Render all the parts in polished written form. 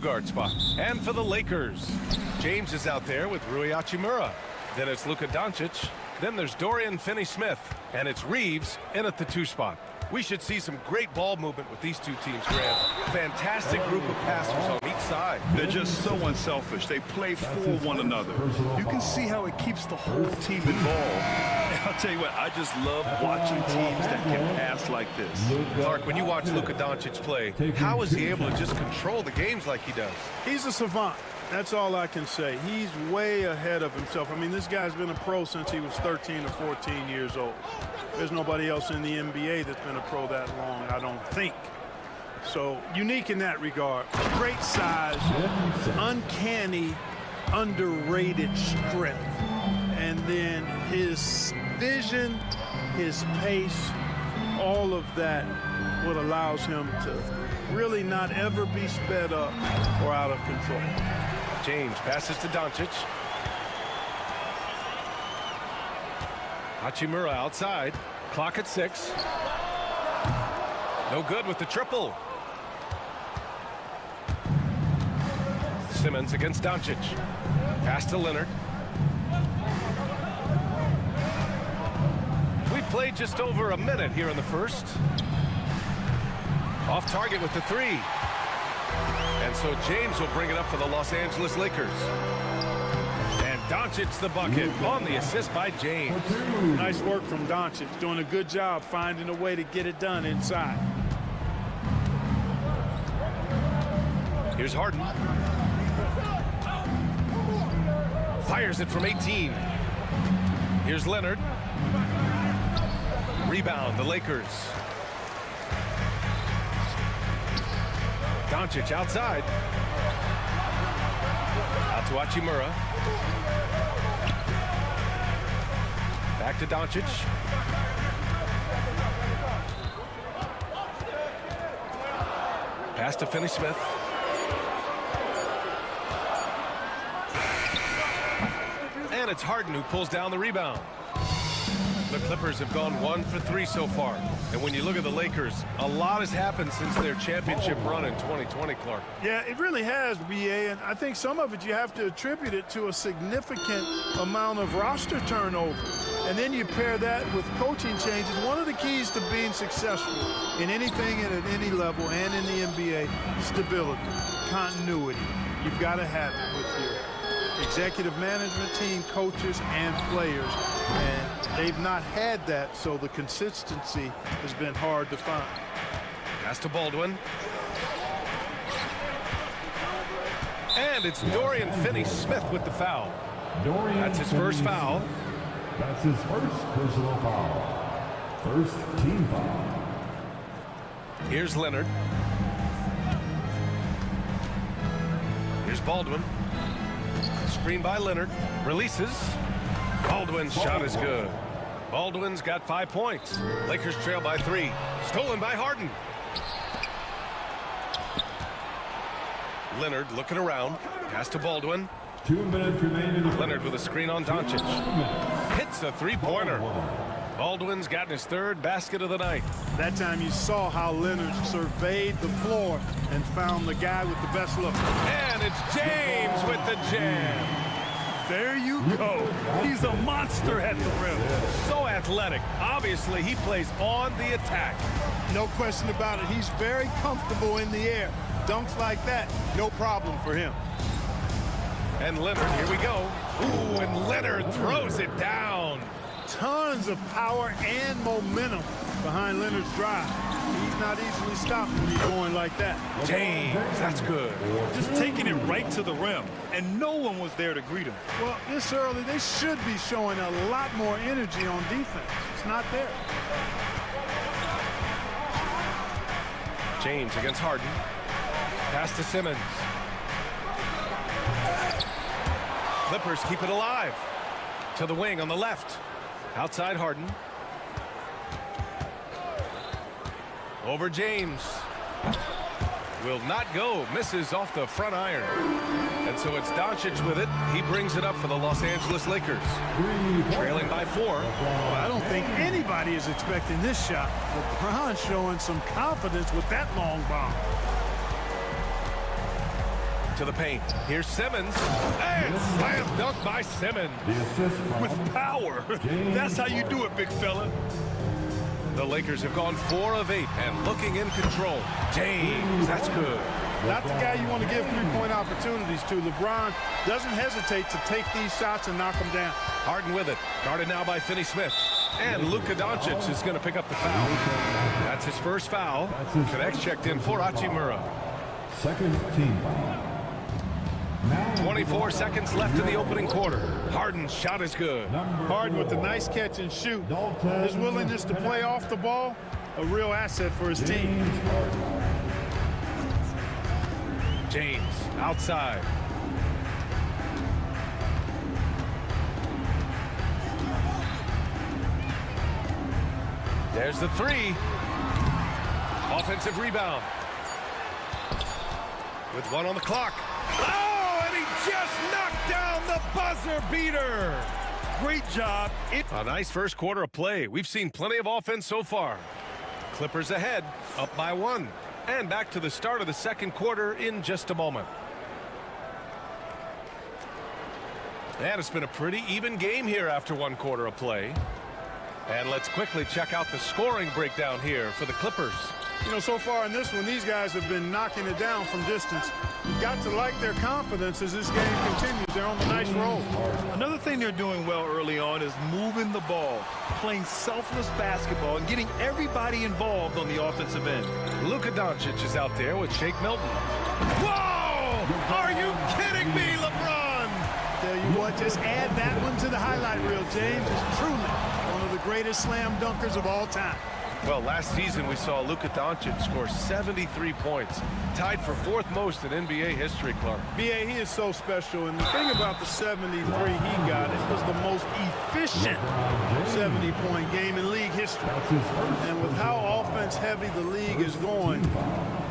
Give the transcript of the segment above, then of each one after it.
guard spot. And for the Lakers, James is out there with Rui Hachimura. Then it's Luka Doncic. Then there's Dorian Finney-Smith. And it's Reeves in at the 2 spot. We should see some great ball movement with these two teams, Grant. Fantastic group of passers on each side. They're just so unselfish. They play for one another. You can see how it keeps the whole team involved. And I'll tell you what, I just love watching teams that can pass like this. Clark, when you watch Luka Doncic play, how is he able to just control the games like he does? He's a savant. That's all I can say. He's way ahead of himself. I mean, this guy's been a pro since he was 13 or 14 years old. There's nobody else in the NBA that's been a pro that long, I don't think. So, unique in that regard. Great size, uncanny, underrated strength. And then his vision, his pace, all of that what allows him to really not ever be sped up or out of control. James passes to Doncic. Hachimura outside. Clock at 6. No good with the triple. Simmons against Doncic. Pass to Leonard. We played just over a minute here in the first. Off target with the 3. And so James will bring it up for the Los Angeles Lakers. And Doncic the bucket on the assist by James. Nice work from Doncic, doing a good job finding a way to get it done inside. Here's Harden. Fires it from 18. Here's Leonard. Rebound, the Lakers. Doncic outside. Out to Hachimura. Back to Doncic. Pass to Finney-Smith. And it's Harden who pulls down the rebound. The Clippers have gone 1 for 3 so far. And when you look at the Lakers, a lot has happened since their championship run in 2020, Clark. Yeah, it really has, BA, and I think some of it you have to attribute it to a significant amount of roster turnover. And then you pair that with coaching changes. One of the keys to being successful in anything and at any level and in the NBA, stability, continuity. You've got to have it with your executive management team, coaches, and players. And they've not had that, so the consistency has been hard to find. Pass to Baldwin. And it's Dorian Finney-Smith with the foul. That's his first foul. That's his first personal foul. First team foul. Here's Leonard. Here's Baldwin. Screen by Leonard. Releases. Baldwin's shot is good. Baldwin's got 5 points. Lakers trail by 3. Stolen by Harden. Leonard looking around. Pass to Baldwin. 2 minutes remaining. Leonard with a screen on Doncic. Hits a 3-pointer. Baldwin's gotten his 3rd basket of the night. That time you saw how Leonard surveyed the floor and found the guy with the best look. And it's James with the jam. There you go. He's a monster at the rim. So athletic. Obviously, he plays on the attack. No question about it. He's very comfortable in the air. Dunks like that, no problem for him. And Leonard, here we go. Ooh, and Leonard throws it down. Tons of power and momentum behind Leonard's drive. He's not easily stopped when he's going like that. James, that's good. Just taking it right to the rim, and no one was there to greet him. Well, this early, they should be showing a lot more energy on defense. It's not there. James against Harden. Pass to Simmons. Clippers keep it alive. To the wing on the left. Outside Harden. Over James. Will not go. Misses off the front iron. And so it's Doncic with it. He brings it up for the Los Angeles Lakers. Trailing by 4. Well, I don't think anybody is expecting this shot. LeBron showing some confidence with that long bomb. to the paint. Here's Simmons. And slam dunk by Simmons. The assist from With power. That's how you do it, big fella. The Lakers have gone 4 of 8 and looking in control. James, that's good. Not the guy you want to give three-point opportunities to. LeBron doesn't hesitate to take these shots and knock them down. Harden with it. Guarded now by Finney Smith. And Luka Doncic is going to pick up the foul. That's his first foul. Connects checked in for Hachimura. second team foul. Now 24 seconds left in the opening quarter. Harden's shot is good. Harden with a nice catch and shoot. His willingness to play off the ball, a real asset for his team. James outside. There's the three. Offensive rebound. With 1 on the clock. Oh, and he just knocked down the buzzer beater. Great job. A nice first quarter of play. We've seen plenty of offense so far. Clippers ahead, up by 1. And back to the start of the second quarter in just a moment. And it's been a pretty even game here after 1 quarter of play. And let's quickly check out the scoring breakdown here for the Clippers. You know, so far in this one, these guys have been knocking it down from distance. You've got to like their confidence as this game continues. They're on a nice roll. Another thing they're doing well early on is moving the ball, playing selfless basketball, and getting everybody involved on the offensive end. Luka Doncic is out there with Shake Milton. Whoa! Are you kidding me, LeBron? Tell you what, just add that one to the highlight reel, James. It's truly one of the greatest slam dunkers of all time. Well, last season we saw Luka Doncic score 73 points, tied for 4th most in NBA history, Clark. B.A., he is so special, and the thing about the 73 he got, it was the most efficient 70-point game in league history. And with how offense-heavy the league is going,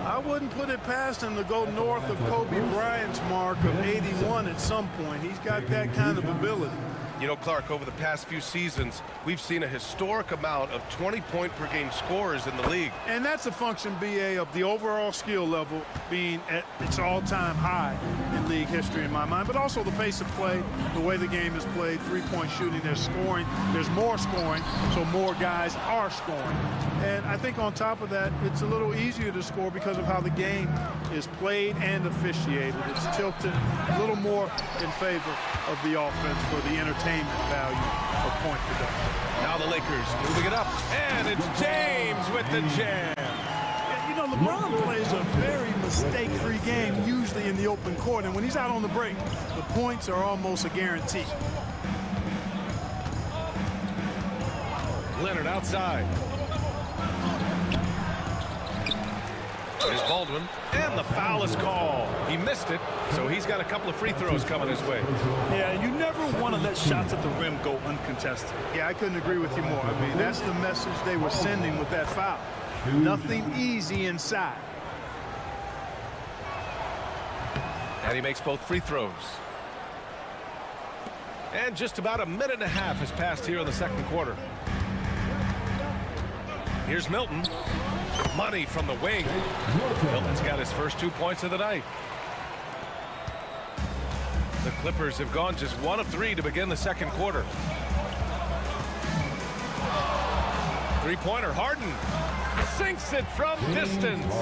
I wouldn't put it past him to go north of Kobe Bryant's mark of 81 at some point. He's got that kind of ability. You know, Clark, over the past few seasons, we've seen a historic amount of 20-point-per-game scorers in the league. And that's a function, B.A., of the overall skill level being at its all-time high in league history in my mind, but also the pace of play, the way the game is played, three-point shooting, there's scoring, there's more scoring, so more guys are scoring. And I think on top of that, it's a little easier to score because of how the game is played and officiated. It's tilted a little more in favor of the offense for the entertainment value of point production. Now the Lakers moving it up, and it's James with the jam. You know, LeBron plays a very mistake-free game, usually in the open court, and when he's out on the break, the points are almost a guarantee. Leonard outside. Here's Baldwin, and the foul is called. He missed it, so he's got a couple of free throws coming his way. Yeah, you never want to let shots at the rim go uncontested. Yeah, I couldn't agree with you more. I mean, that's the message they were sending with that foul. Nothing easy inside. And he makes both free throws. And just about a minute and a half has passed here in the second quarter. Here's Milton. Money from the wing. Milton's got his first 2 points of the night. The Clippers have gone just 1 of 3 to begin the second quarter. Three-pointer, Harden sinks it from distance.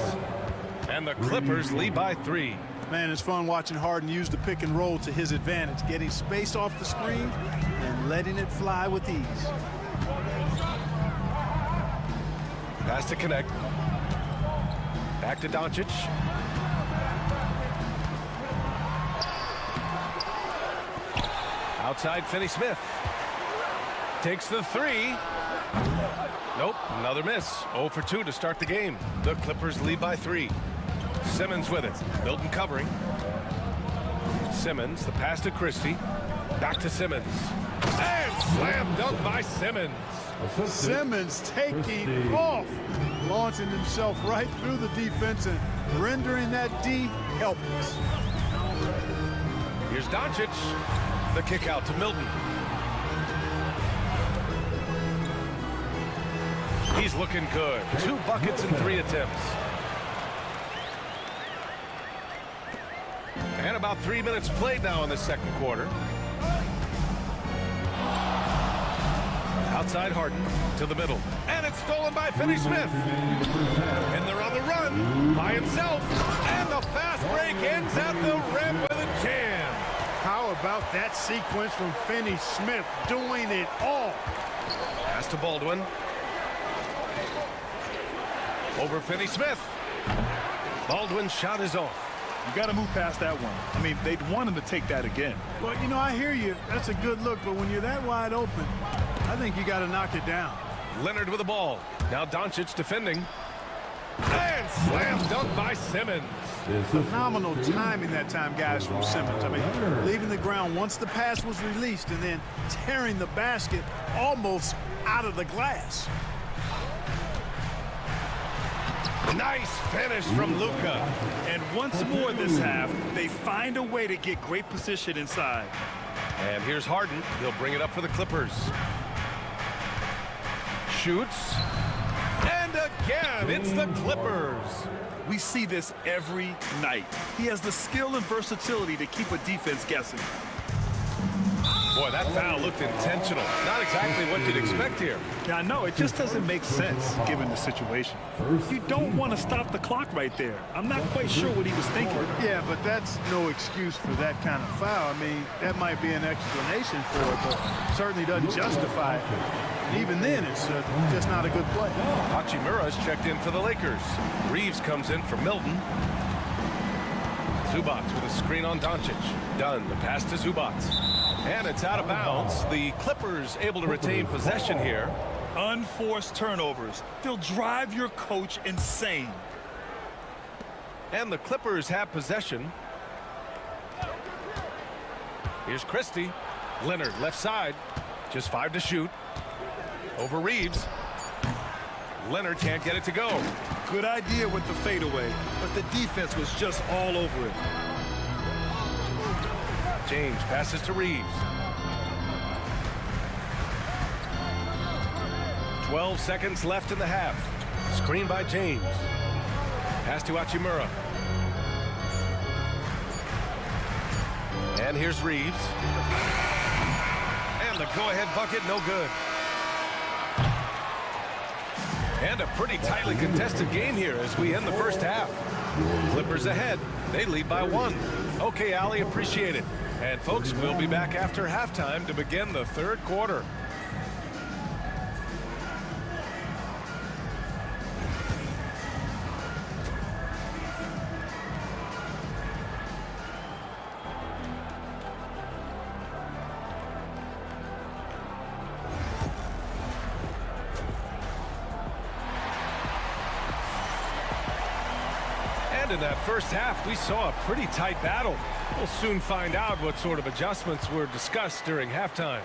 And the Clippers lead by 3. Man, it's fun watching Harden use the pick and roll to his advantage, getting space off the screen and letting it fly with ease. Pass to connect. Back to Doncic. Outside, Finney Smith. Takes the 3. Nope, another miss. 0 for 2 to start the game. The Clippers lead by 3. Simmons with it. Milton covering. Simmons, the pass to Christie. Back to Simmons. And slam dunk by Simmons. Simmons taking off, launching himself right through the defense and rendering that D helpless. Here's Doncic. The kick out to Milton. He's looking good. 2 buckets in 3 attempts. And about 3 minutes played now in the second quarter. Outside Harden to the middle. And it's stolen by Finney Smith. And they're on the run by himself. And the fast break ends at the rim with a jam. How about that sequence from Finney Smith doing it all? Pass to Baldwin. Over Finney Smith. Baldwin's shot is off. You got to move past that one. I mean, they'd want him to take that again. Well, you know, I hear you. That's a good look, but when you're that wide open, I think you got to knock it down. Leonard with the ball. Now Doncic defending. And slam dunk by Simmons. Phenomenal timing that time, guys, from Simmons. I mean, leaving the ground once the pass was released and then tearing the basket almost out of the glass. Nice finish from Luka. And once more this half, they find a way to get great position inside. And here's Harden. He'll bring it up for the Clippers. Shoots. And again, it's the Clippers. We see this every night. He has the skill and versatility to keep a defense guessing. Boy, that foul looked intentional. Not exactly what you'd expect here. Yeah, I know. It just doesn't make sense given the situation. You don't want to stop the clock right there. I'm not quite sure what he was thinking. Yeah, but that's no excuse for that kind of foul. I mean, that might be an explanation for it, but certainly doesn't justify it. And even then, it's just not a good play. Hachimura's checked in for the Lakers. Reeves comes in for Milton. Zubats with a screen on Doncic. Dunn, the pass to Zubats. And it's out of bounds. The Clippers able to retain possession here. Unforced turnovers. They'll drive your coach insane. And the Clippers have possession. Here's Christie. Leonard left side. Just 5 to shoot. Over Reeves. Leonard can't get it to go. Good idea with the fadeaway, but the defense was just all over it. James passes to Reeves. 12 seconds left in the half. Screen by James. Pass to Hachimura. And here's Reeves. And the go-ahead bucket, no good. And a pretty tightly contested game here as we end the first half. Clippers ahead. They lead by 1. Okay, Ali, appreciate it. And folks, we'll be back after halftime to begin the third quarter. In that first half, we saw a pretty tight battle. We'll soon find out what sort of adjustments were discussed during halftime.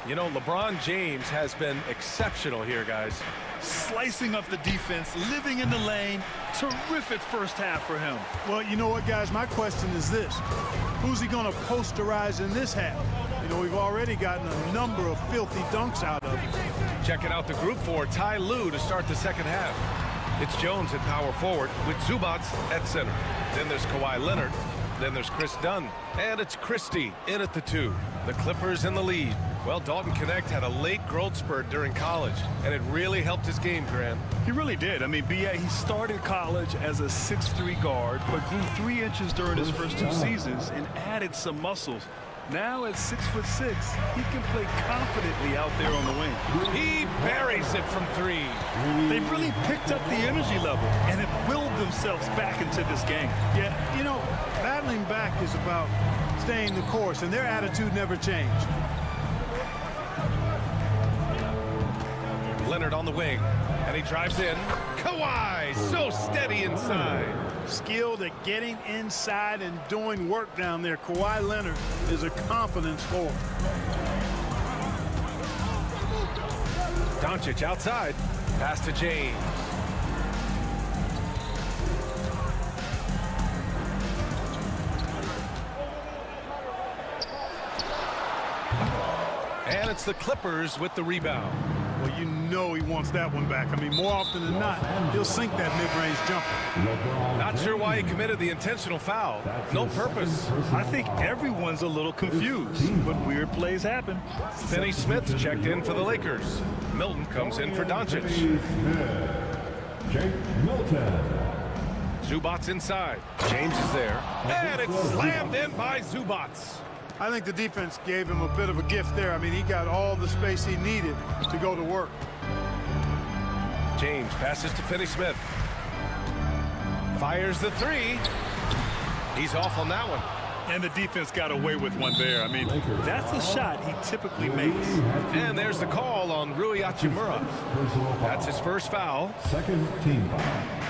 You know, LeBron James has been exceptional here, guys. Slicing up the defense, living in the lane. Terrific first half for him. Well, you know what, guys? My question is this. Who's he going to posterize in this half? You know, we've already gotten a number of filthy dunks out of him. Checking out the group for Ty Lue to start the second half. It's Jones at power forward with Zubats at center. Then there's Kawhi Leonard. Then there's Chris Dunn. And it's Christie in at the 2. The Clippers in the lead. Well, Dalton Connect had a late growth spurt during college, and it really helped his game, Grant. He really did. I mean, B.A., he started college as a 6'3" guard, but grew 3 inches during his first 2 seasons and added some muscles. Now at 6'6", he can play confidently out there on the wing. He buries it from 3. They really picked up the energy level and have willed themselves back into this game. Yeah, you know, battling back is about staying the course, and their attitude never changed. Leonard on the wing, and he drives in. Kawhi, so steady inside. Skilled at getting inside and doing work down there. Kawhi Leonard is a confident scorer. Doncic outside. Pass to James. And it's the Clippers with the rebound. Well, you know he wants that one back. I mean, more often than not, he'll sink that mid-range jumper. Not sure why he committed the intentional foul. No purpose. I think everyone's a little confused, but weird plays happen. Finney Smith checked in for the Lakers. Milton comes in for Doncic. Jake Milton. Zubats inside. James is there. And it's slammed in by Zubats. I think the defense gave him a bit of a gift there. I mean, he got all the space he needed to go to work. James passes to Finney Smith. Fires the three. He's off on that one. And the defense got away with one there. I mean, that's a shot he typically makes. And there's the call on Rui Hachimura. That's his first foul. Second team foul.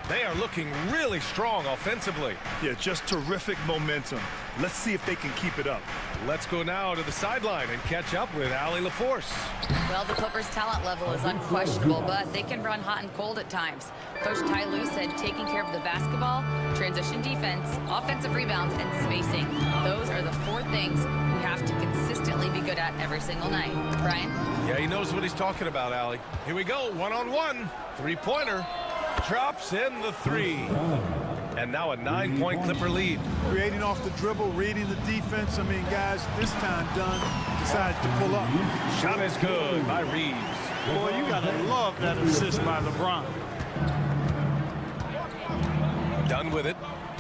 They are looking really strong offensively. Yeah, just terrific momentum. Let's see if they can keep it up. Let's go now to the sideline and catch up with Allie LaForce. Well, the Clippers' talent level is unquestionable, but they can run hot and cold at times. Coach Ty Lue said taking care of the basketball, transition defense, offensive rebounds, and spacing. Those are the four things we have to consistently be good at every single night. Brian? Yeah, he knows what he's talking about, Allie. Here we go, one-on-one. Three-pointer. Drops in the three. And now a 9-point Clipper lead. Creating off the dribble, reading the defense. I mean, guys, this time Dunn decided to pull up. Shot is good by Reeves. Boy, you got to love that assist by LeBron. Dunn with it.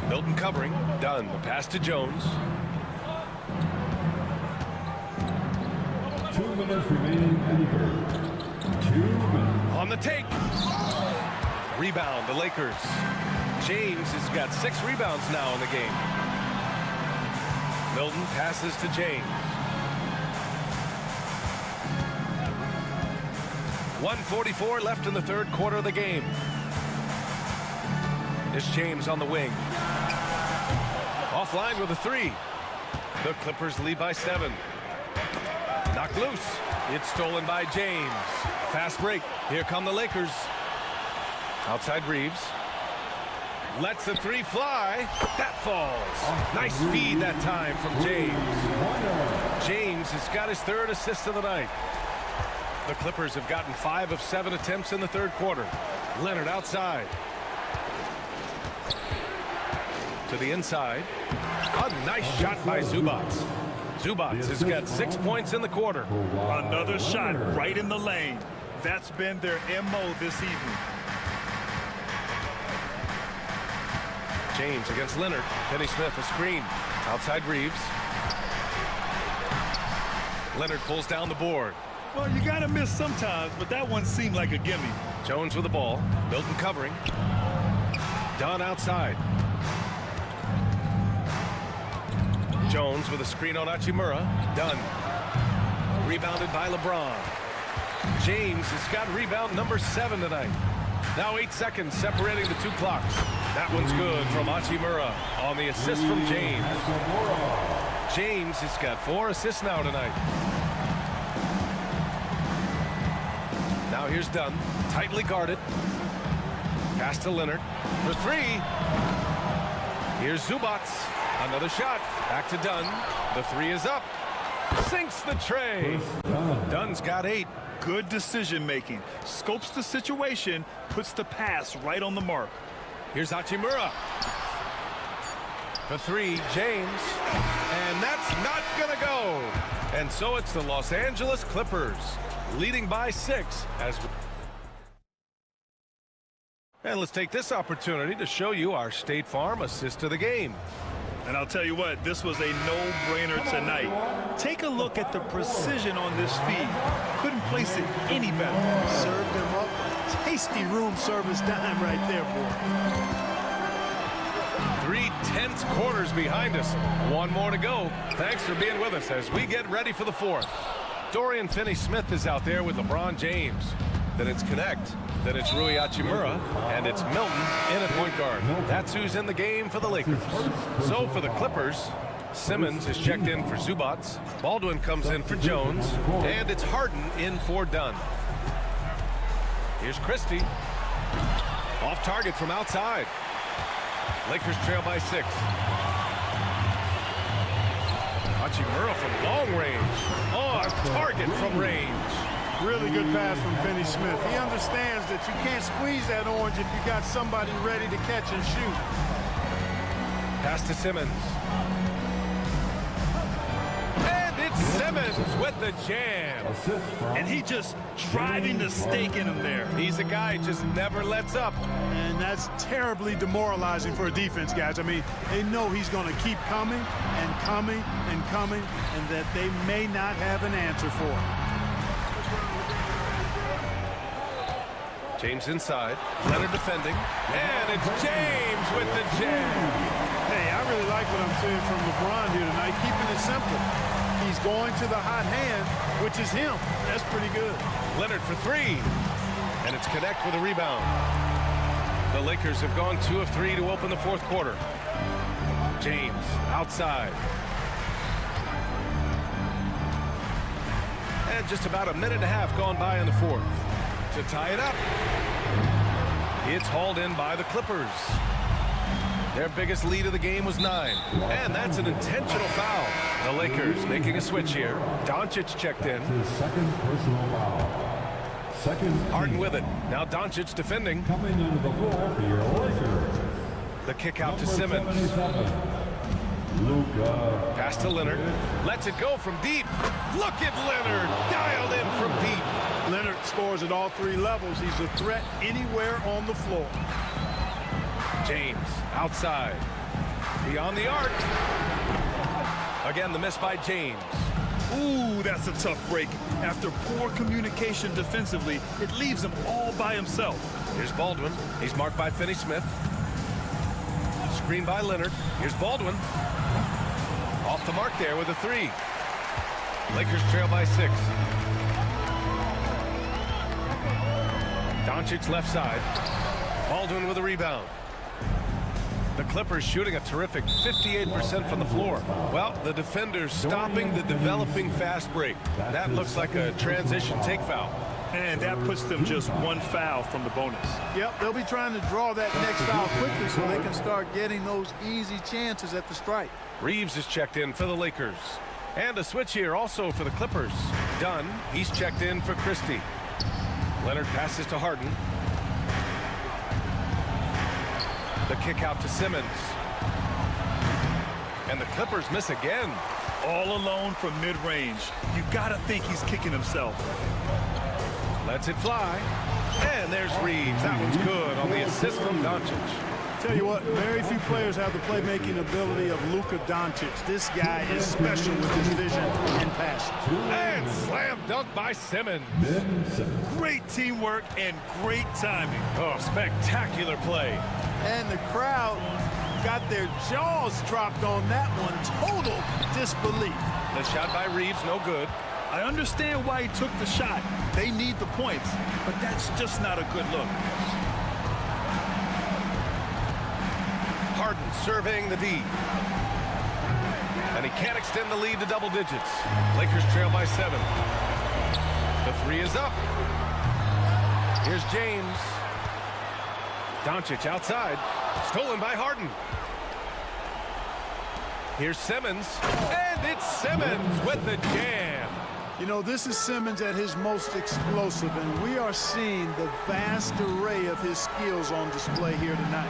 Milton covering. Dunn, the pass to Jones. 2 minutes remaining in the third. 2 minutes. On the take. Rebound, the Lakers. James has got 6 rebounds now in the game. Milton passes to James. 1:44 left in the third quarter of the game. It's James on the wing. Offline with a three. The Clippers lead by 7. Knocked loose. It's stolen by James. Fast break. Here come the Lakers. Outside Reeves. Lets the three fly. That falls. Nice feed that time from James. James has got his 3rd assist of the night. The Clippers have gotten 5 of 7 attempts in the third quarter. Leonard outside. To the inside. A nice shot by Zubats. Zubats has got 6 points in the quarter. Another shot right in the lane. That's been their MO this evening. James against Leonard. Finney Smith a screen. Outside Reeves. Leonard pulls down the board. Well, you got to miss sometimes, but that one seemed like a gimme. Jones with the ball. Milton covering. Dunn outside. Jones with a screen on Hachimura. Dunn. Rebounded by LeBron. James has got rebound number 7 tonight. Now 8 seconds separating the 2 clocks. That one's good from Hachimura on the assist from James. James has got 4 assists now tonight. Now here's Dunn, tightly guarded. Pass to Leonard for 3. Here's Zubats. Another shot. Back to Dunn. The 3 is up. Sinks the tray. Dunn's got 8. Good decision making. Scopes the situation, puts the pass right on the mark. Here's Hachimura. For 3, James. And that's not gonna go. And so it's the Los Angeles Clippers leading by 6 as we... And let's take this opportunity to show you our State Farm assist of the game. And I'll tell you what, this was a no-brainer tonight. Take a look at the precision on this feed. Couldn't place it any better. Served him up. Tasty room service dime right there, boy. 3 tense quarters behind us. 1 more to go. Thanks for being with us as we get ready for the 4th. Dorian Finney-Smith is out there with LeBron James. Then it's Connect. Then it's Rui Hachimura. And it's Milton in at point guard. That's who's in the game for the Lakers. So for the Clippers, Simmons is checked in for Zubats. Baldwin comes in for Jones. And it's Harden in for Dunn. Here's Christie. Off target from outside. Lakers trail by 6. Hachimura from long range. On target from range. really good pass from Finney Smith. He understands that you can't squeeze that orange if you got somebody ready to catch and shoot. Pass to Simmons. And it's Simmons with the jam. And he just driving the stake in him there. He's a guy who just never lets up. And that's terribly demoralizing for a defense, guys. I mean, they know he's going to keep coming and coming and coming, and that they may not have an answer for it. James inside. Leonard defending. And it's James with the jam. Hey, I really like what I'm seeing from LeBron here tonight, keeping it simple. He's going to the hot hand, which is him. That's pretty good. Leonard for three. And it's connect with a rebound. The Lakers have gone 2 of 3 to open the fourth quarter. James outside. And just about a minute and a half gone by in the fourth. To tie it up. It's hauled in by the Clippers. Their biggest lead of the game was 9. And that's an intentional foul. The Lakers making a switch here. Doncic checked in. His second personal foul. Second. Harden with it. Now Doncic defending. Coming into the floor for your Lakers. The kick out to Simmons. Luka. Pass to Leonard. Lets it go from deep. Look at Leonard. Dialed in from deep. Leonard scores at all 3 levels. He's a threat anywhere on the floor. James outside. Beyond the arc. Again, the miss by James. Ooh, that's a tough break. After poor communication defensively, it leaves him all by himself. Here's Baldwin. He's marked by Finney Smith. Screen by Leonard. Here's Baldwin. Off the mark there with a 3. Lakers trail by 6. Doncic left side. Baldwin with a rebound. The Clippers shooting a terrific 58% from the floor. Well, the defenders stopping the developing fast break. That looks like a transition take foul. And that puts them just 1 foul from the bonus. Yep, they'll be trying to draw that next foul quickly so they can start getting those easy chances at the strike. Reeves is checked in for the Lakers. And a switch here also for the Clippers. Dunn, he's checked in for Christie. Leonard passes to Harden. The kick out to Simmons. And the Clippers miss again. All alone from mid-range. You gotta think he's kicking himself. Lets it fly. And there's Reeves. That one's good on the assist from Doncic. Tell you what, very few players have the playmaking ability of Luka Doncic. This guy is special with his vision and passion. And slam dunk by Simmons. Great teamwork and great timing. Oh, spectacular play. And the crowd got their jaws dropped on that one. Total disbelief. The shot by Reeves, no good. I understand why he took the shot. They need the points, but that's just not a good look. Harden surveying the D. And he can't extend the lead to double digits. Lakers trail by 7. The 3 is up. Here's James. Doncic outside. Stolen by Harden. Here's Simmons. And it's Simmons with the jam. You know, this is Simmons at his most explosive, and we are seeing the vast array of his skills on display here tonight.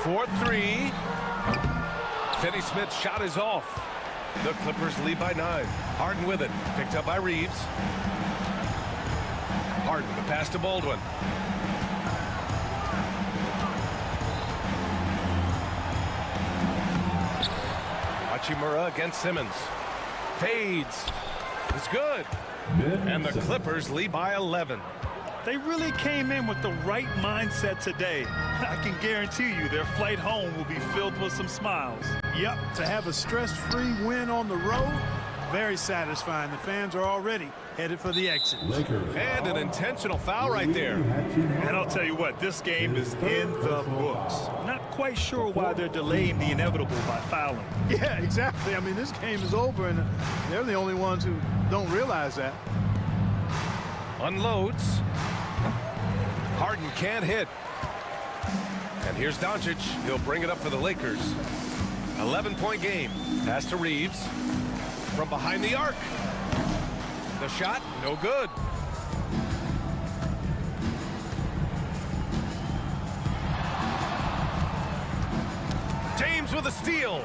4-3. Finney Smith's shot is off. The Clippers lead by 9. Harden with it. Picked up by Reeves. Harden, the pass to Baldwin. Hachimura against Simmons. Fades. It's good. And the Clippers lead by 11. They really came in with the right mindset today. I can guarantee you their flight home will be filled with some smiles. Yep, to have a stress-free win on the road, very satisfying. The fans are already headed for the exit. And an intentional foul right there. And I'll tell you what, this game is in the books. Not quite sure why they're delaying the inevitable by fouling. Yeah, exactly. I mean, this game is over, and they're the only ones who don't realize that. Unloads. Harden can't hit. And here's Doncic. He'll bring it up for the Lakers. 11-point game. Pass to Reeves. From behind the arc. The shot, no good. with a steal.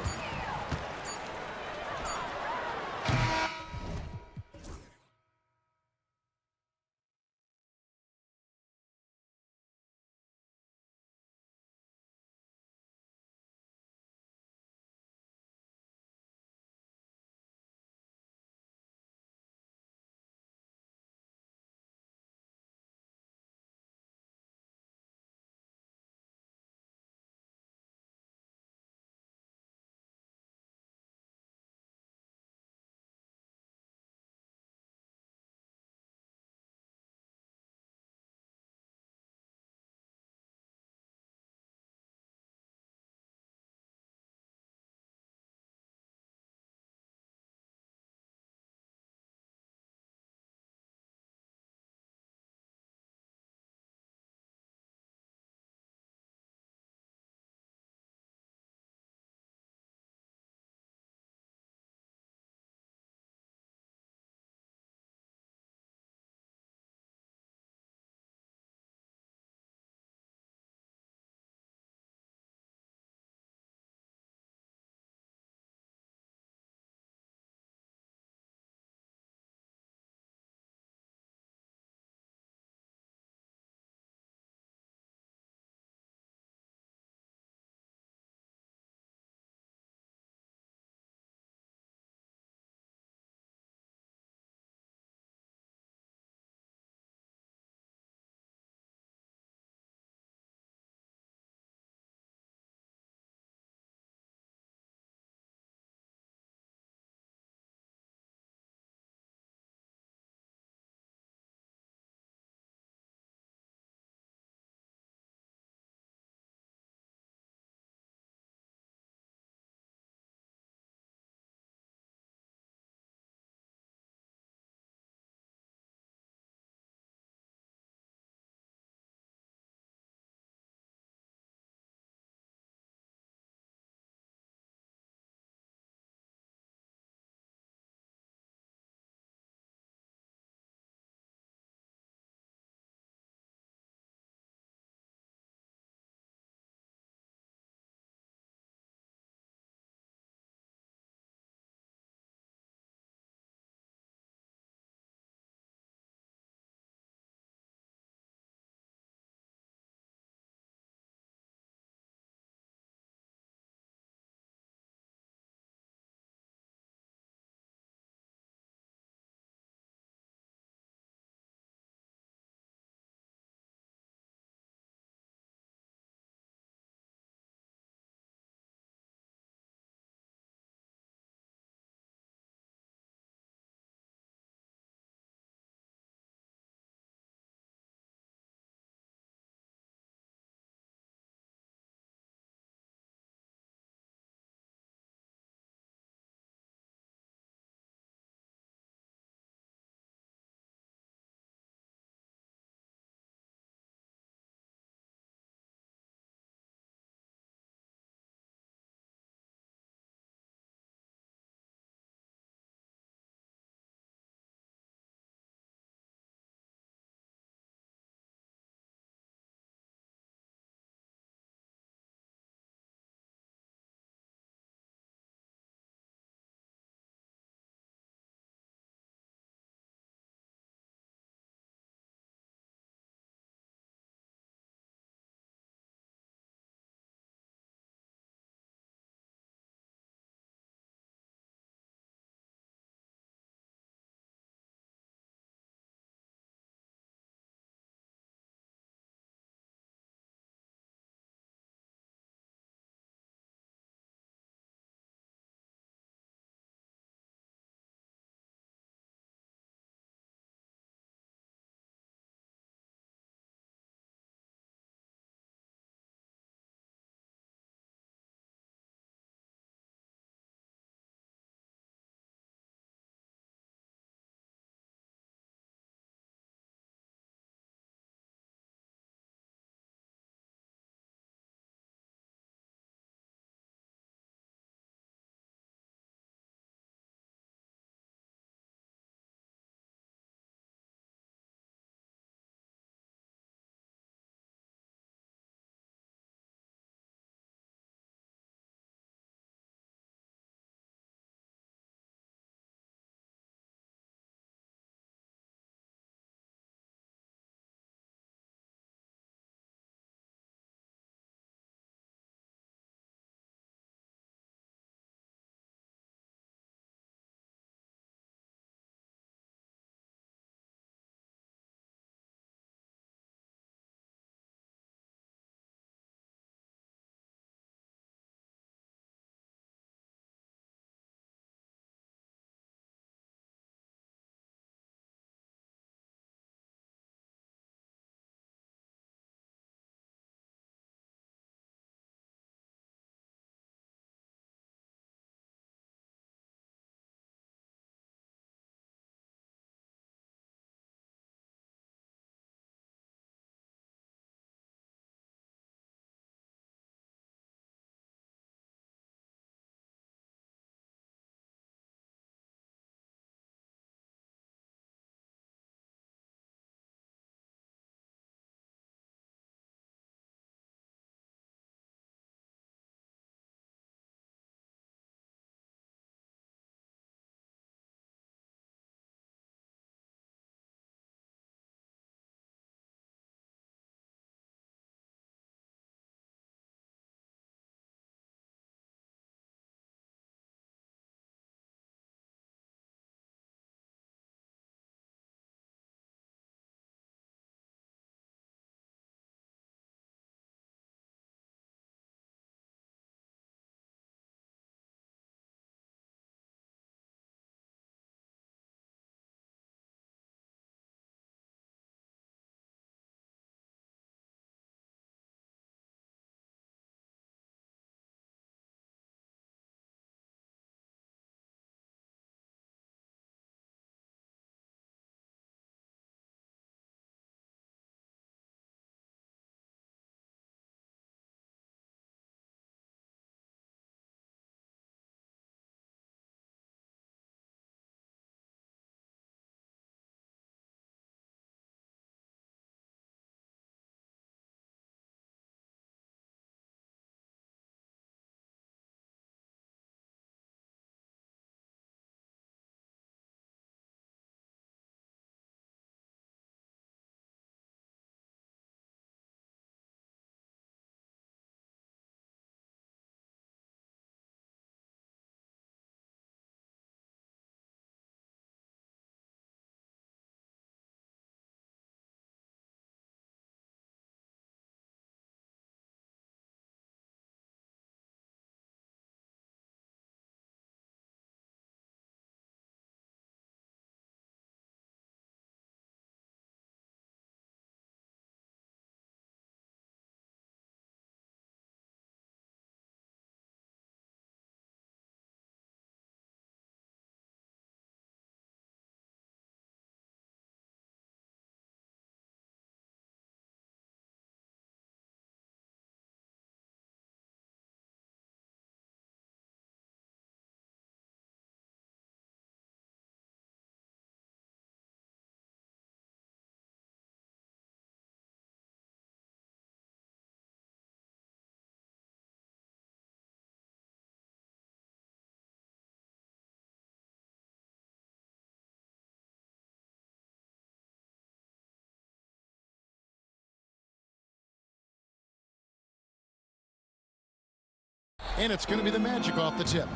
And it's going to be the Magic off the tip.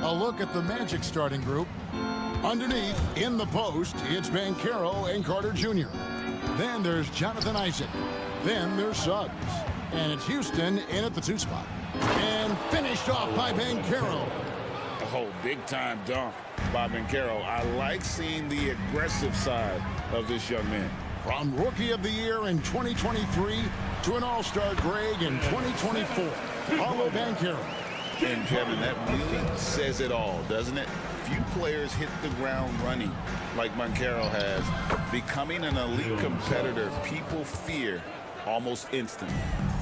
A look at the Magic starting group. Underneath, in the post, it's Banchero and Carter Jr. Then there's Jonathan Isaac. Then there's Suggs. And it's Houston in at the 2 spot. And finished off by Banchero. Oh, big-time dunk by Banchero. I like seeing the aggressive side of this young man. From Rookie of the Year in 2023 to an All-Star Greg in 2024, Paulo Banchero. And Kevin, that really says it all, doesn't it? Few players hit the ground running like Banchero has. Becoming an elite competitor, people fear almost instantly.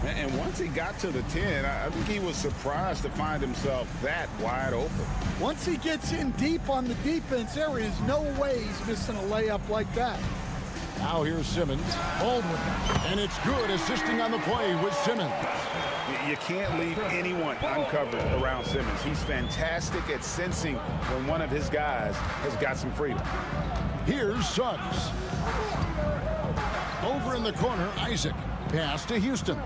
And once he got to the 10, I think he was surprised to find himself that wide open. Once he gets in deep on the defense, there is no way he's missing a layup like that. Now here's Simmons. Baldwin. And it's good, assisting on the play with Simmons. You can't leave anyone uncovered around Simmons. He's fantastic at sensing when one of his guys has got some freedom. Here's Suggs. Over in the corner, Isaac. Pass to Houston.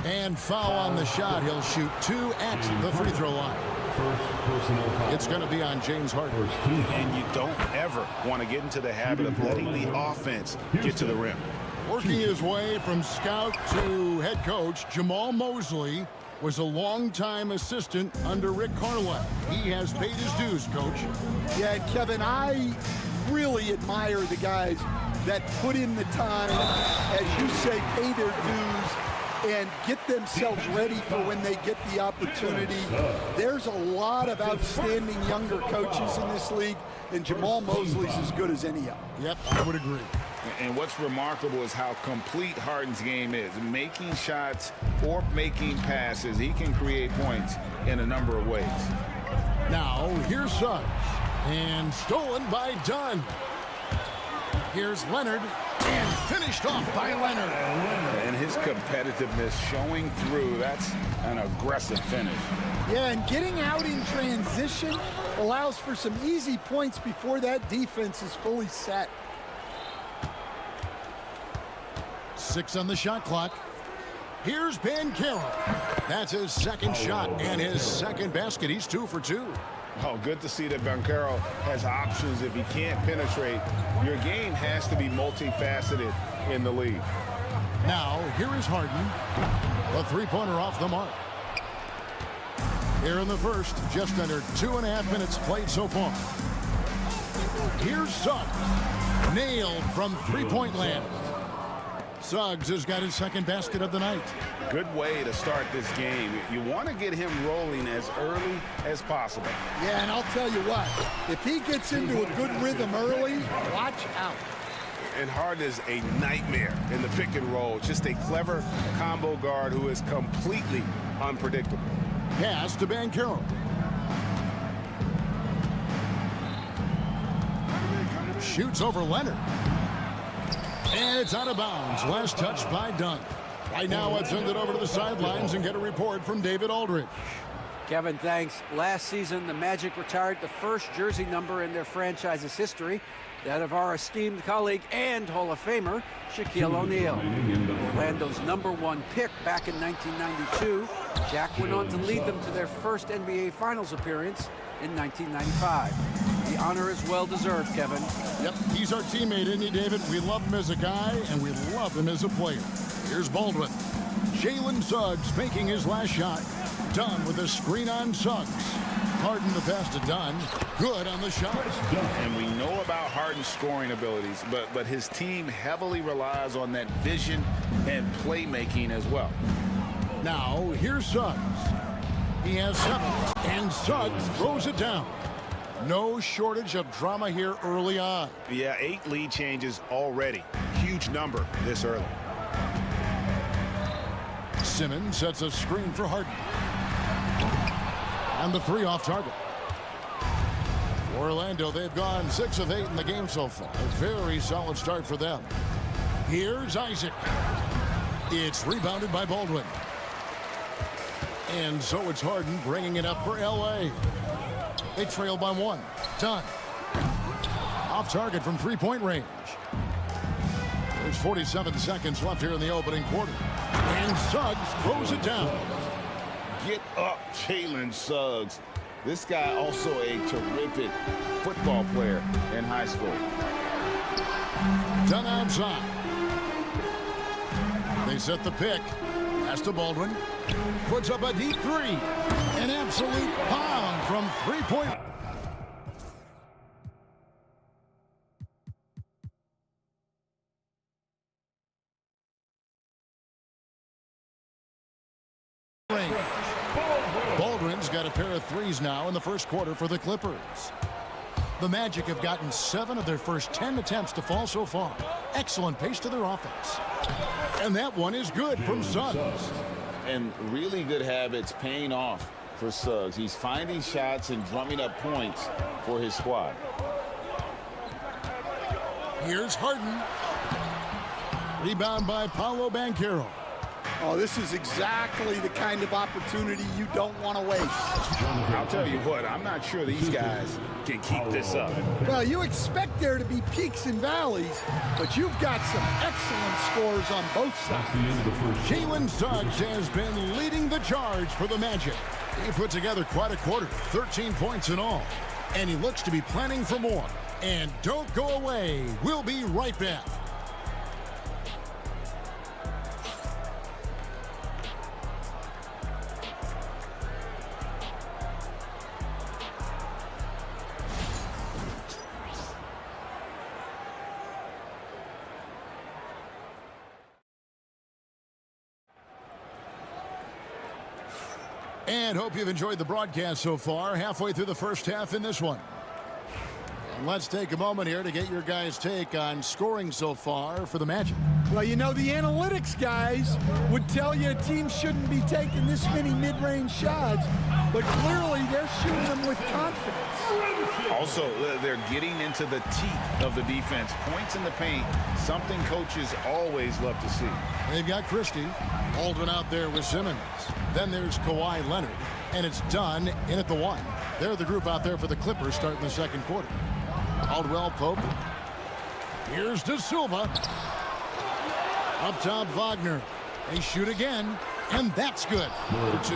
And foul on the shot. He'll shoot 2 at the free throw line. It's going to be on James Harden. And you don't ever want to get into the habit of letting the offense get to the rim. Working his way from scout to head coach, Jamal Mosley was a longtime assistant under Rick Carlisle. He has paid his dues, Coach. Yeah, and Kevin, I really admire the guys that put in the time, as you say, pay their dues, and get themselves ready for when they get the opportunity. There's a lot of outstanding younger coaches in this league, and Jamal Mosley's as good as any of them. Yep, I would agree. And what's remarkable is how complete Harden's game is. Making shots or making passes, he can create points in a number of ways. Now, here's Suggs. And stolen by Dunn. Here's Leonard. And finished off by Leonard. And his competitiveness showing through. That's an aggressive finish. Yeah, and getting out in transition allows for some easy points before that defense is fully set. 6 on the shot clock. Here's Banchero. That's his second shot and his second basket. He's 2 for 2. Oh, good to see that Banchero has options if he can't penetrate. Your game has to be multifaceted in the league. Now, here is Harden. The three-pointer off the mark. Here in the first, just under 2.5 minutes played so far. Here's Suggs. Nailed from three-point land. Suggs has got his second basket of the night. Good way to start this game. You want to get him rolling as early as possible. Yeah, and I'll tell you what, if he gets into a good rhythm early, watch out. And Harden is a nightmare in the pick and roll. Just a clever combo guard who is completely unpredictable. Pass to Banchero. Shoots over Leonard. And it's out of bounds. Last touch by Dunn. Right now, let's send it over to the sidelines and get a report from David Aldridge. Kevin, thanks. Last season, the Magic retired the first jersey number in their franchise's history, that of our esteemed colleague and Hall of Famer, Shaquille O'Neal. Orlando's #1 pick back in 1992, Jack went on to lead them to their first NBA Finals appearance in 1995. The honor is well-deserved, Kevin. Yep, he's our teammate, isn't he, David? We love him as a guy, and we love him as a player. Here's Baldwin. Jalen Suggs making his last shot. Dunn with a screen on Suggs. Harden the pass to Dunn. Good on the shot. And we know about Harden's scoring abilities, but his team heavily relies on that vision and playmaking as well. Now, here's Suggs. He has 7, and Suggs throws it down. No shortage of drama here early on. Yeah, 8 lead changes already. Huge number this early. Simmons sets a screen for Harden. And the 3 off target. Orlando, they've gone 6 of 8 in the game so far. A very solid start for them. Here's Isaac. It's rebounded by Baldwin. And so it's Harden bringing it up for L.A. They trail by 1. Dunn. Off target from three-point range. There's 47 seconds left here in the opening quarter. And Suggs throws it down. Get up, Jalen Suggs. This guy also a terrific football player in high school. Done outside. They set the pick. Pass to Baldwin. Puts up a deep three. An absolute bomb from three-point. Baldwin's got a pair of threes now in the first quarter for the Clippers. The Magic have gotten 7 of their first 10 attempts to fall so far. Excellent pace to their offense. And that one is good from Suggs. And really good habits paying off for Suggs. He's finding shots and drumming up points for his squad. Here's Harden. Rebound by Paolo Banchero. Oh, this is exactly the kind of opportunity you don't want to waste. I'll tell you what, I'm not sure these guys can keep this up. Well, you expect there to be peaks and valleys, but you've got some excellent scores on both sides. Jalen Suggs has been leading the charge for the Magic. He put together quite a quarter, 13 points in all. And he looks to be planning for more. And don't go away. We'll be right back. And hope you've enjoyed the broadcast so far. Halfway through the first half in this one. And let's take a moment here to get your guys' take on scoring so far for the Magic. Well, you know, the analytics guys would tell you a team shouldn't be taking this many mid-range shots, but clearly they're shooting them with confidence. Also, they're getting into the teeth of the defense. Points in the paint, something coaches always love to see. They've got Christie. Baldwin out there with Simmons. Then there's Kawhi Leonard. And it's done in at the 1. They're the group out there for the Clippers starting the second quarter. Caldwell Pope. Here's De Silva. Up top, Wagner. They shoot again, and that's good for 2.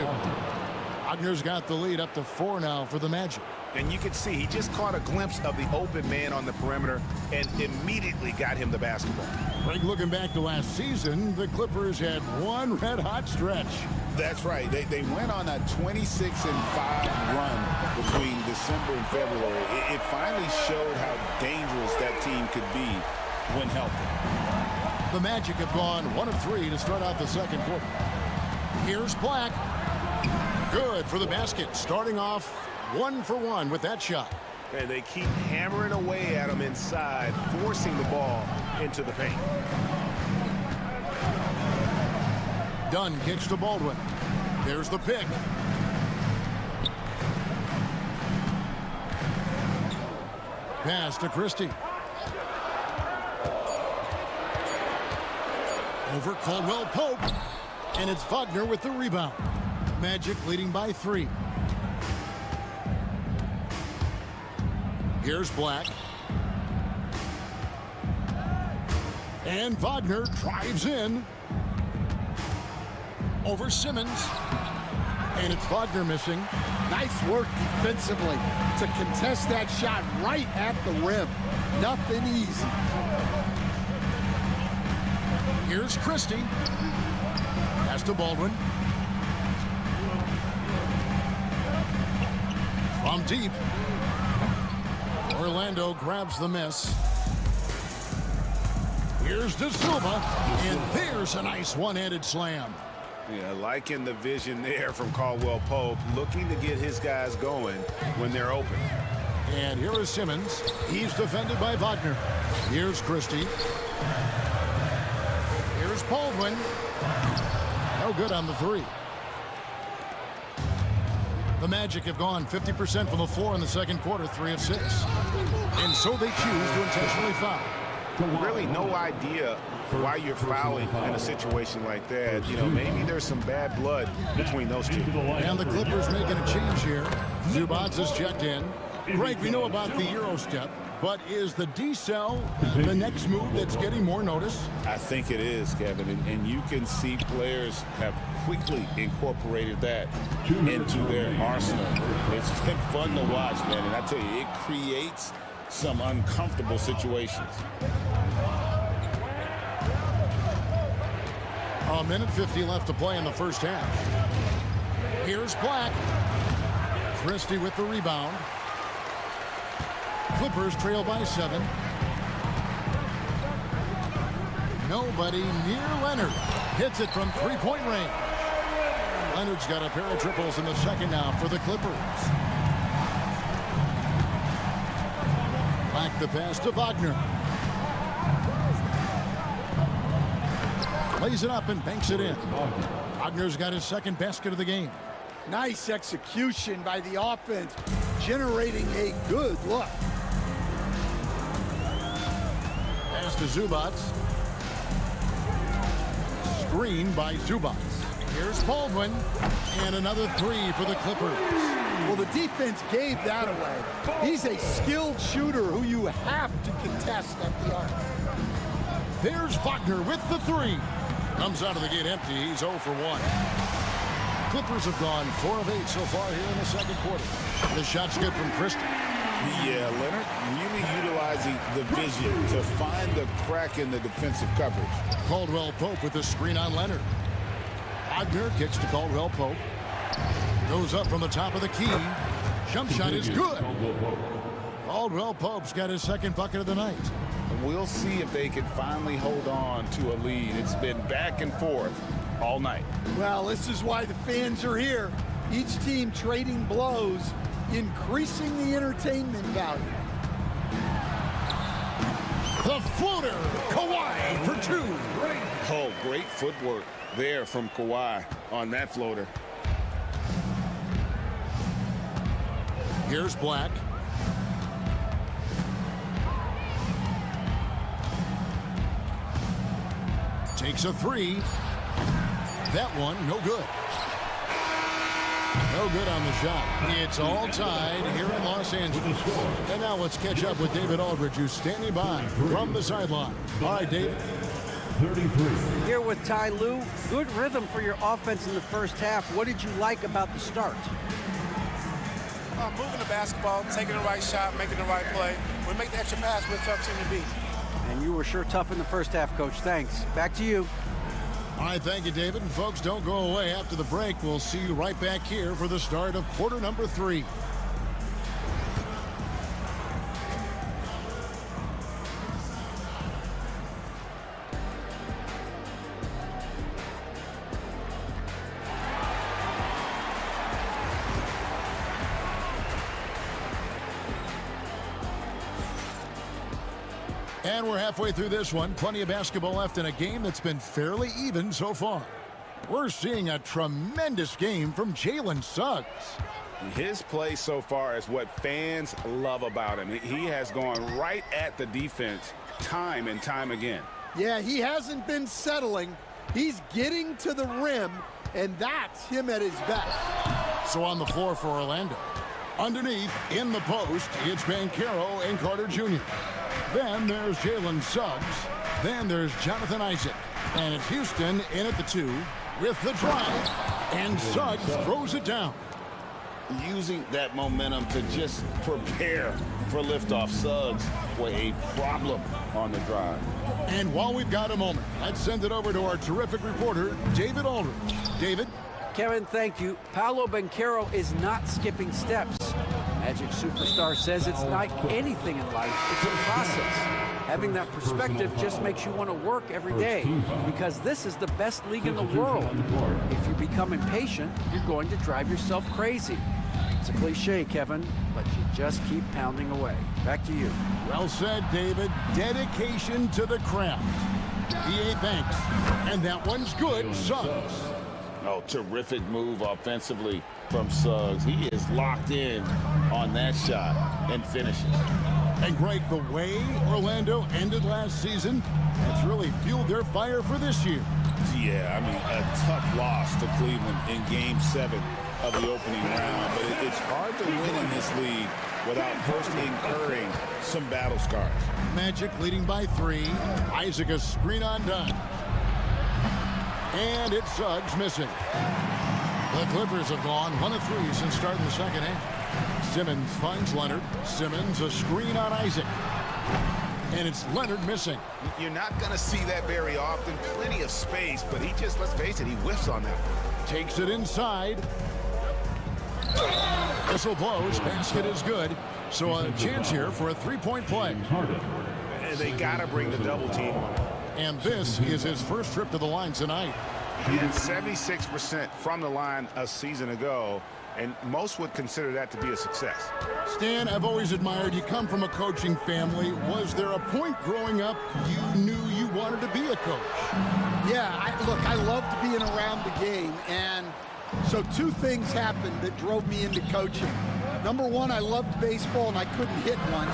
Wagner's got the lead up to 4 now for the Magic. And you can see he just caught a glimpse of the open man on the perimeter and immediately got him the basketball. Greg, looking back to last season, the Clippers had one red-hot stretch. That's right. They went on a 26-5 run between December and February. It finally showed how dangerous that team could be when healthy. The Magic have gone 1 of 3 to start out the second quarter. Here's Black. Good for the basket, starting off 1 for 1 with that shot. And they keep hammering away at him inside, forcing the ball into the paint. Dunn kicks to Baldwin. There's the pick. Pass to Christie. Over Caldwell Pope. And it's Wagner with the rebound. Magic leading by 3. Here's Black. And Wagner drives in. Over Simmons. And it's Wagner missing. Nice work defensively to contest that shot right at the rim. Nothing easy. Here's Christie. Pass to Baldwin. From deep. Orlando grabs the miss. Here's De Silva. And there's a nice one-handed slam. Yeah, liking the vision there from Caldwell Pope, looking to get his guys going when they're open. And here is Simmons. He's defended by Wagner. Here's Christie. Here's Baldwin. No good on the 3. The Magic have gone 50% from the floor in the second quarter, 3 of 6. And so they choose to intentionally foul. Really no idea why you're fouling in a situation like that. You know, maybe there's some bad blood between those two. And the Clippers making a change here. Zubats is checked in. Greg, we know about the Euro step. But is the decel the next move that's getting more notice? I think it is, Kevin, and you can see players have quickly incorporated that into their arsenal. It's been fun to watch, man, and I tell you, it creates some uncomfortable situations. A minute 50 left to play in the first half. Here's Black. Christie with the rebound. Clippers trail by 7. Nobody near Leonard. Hits it from three-point range. Leonard's got a pair of triples in the second now for the Clippers. Back the pass to Wagner. Lays it up and banks it in. Wagner's got his second basket of the game. Nice execution by the offense, generating a good look. Pass to Zubats. Screen by Zubats. Here's Baldwin. And another three for the Clippers. Well, the defense gave that away. He's a skilled shooter who you have to contest at the arc. There's Wagner with the three. Comes out of the gate empty. He's 0 for 1. Clippers have gone 4 of 8 so far here in the second quarter. The shot's good from Christie. Yeah, Leonard really utilizing the vision to find the crack in the defensive coverage. Caldwell Pope with the screen on Leonard. Wagner kicks to Caldwell Pope. Goes up from the top of the key. Jump shot is good. Caldwell Pope's got his second bucket of the night. We'll see if they can finally hold on to a lead. It's been back and forth all night. Well, this is why the fans are here. Each team trading blows, increasing the entertainment value. The floater, Kawhi for 2. Oh, great footwork there from Kawhi on that floater. Here's Black. Takes a three. That one, no good. No good on the shot. It's all tied here in Los Angeles. And now let's catch up with David Aldridge, who's standing by from the sideline. All right, David. 33. Here with Ty Lue. Good rhythm for your offense in the first half. What did you like about the start? Moving the basketball, taking the right shot, making the right play. We make the extra pass, we're a tough team to beat. And you were sure tough in the first half, Coach. Thanks. Back to you. All right, thank you, David. And folks, don't go away. After the break, we'll see you right back here for the start of quarter number 3. And we're halfway through this one. Plenty of basketball left in a game that's been fairly even so far. We're seeing a tremendous game from Jalen Suggs. His play so far is what fans love about him. He has gone right at the defense time and time again. Yeah, he hasn't been settling. He's getting to the rim, and that's him at his best. So on the floor for Orlando. Underneath, in the post, it's Banchero and Carter Jr. Then there's Jalen Suggs. Then there's Jonathan Isaac. And it's Houston in at the 2 with the drive. And Suggs throws it down. Using that momentum to just prepare for liftoff. Suggs with a problem on the drive. And while we've got a moment, let's send it over to our terrific reporter, David Aldridge. David? Kevin, thank you. Paolo Banchero is not skipping steps. Magic Superstar says it's like anything in life. It's a process. Having that perspective just makes you want to work every day because this is the best league in the world. If you become impatient, you're going to drive yourself crazy. It's a cliche, Kevin, but you just keep pounding away. Back to you. Well said, David. Dedication to the craft. EA thanks. And that one's good. Suggs. Oh, terrific move offensively from Suggs. He is locked in on that shot and finishes. And Greg, the way Orlando ended last season, that's really fueled their fire for this year. Yeah, I mean, a tough loss to Cleveland in Game 7. of the opening round, but it's hard to win in this league without first incurring some battle scars. Magic leading by 3. Isaac a screen on Dunn. And it's Suggs missing. The Clippers have gone 1 of 3 since starting the second half. Simmons finds Leonard. Simmons a screen on Isaac. And it's Leonard missing. You're not going to see that very often. Plenty of space, but he just, let's face it, he whiffs on that. Takes it inside. Whistle blows. Basket is good. So a chance here for a three-point play. And they got to bring the double team on him. And this is his first trip to the line tonight. He had 76% from the line a season ago, and most would consider that to be a success. Stan, I've always admired you. Come from a coaching family. Was there a point growing up you knew you wanted to be a coach? Yeah, look, I loved being around the game, and so 2 things happened that drove me into coaching. Number 1, I loved baseball, and I couldn't hit one,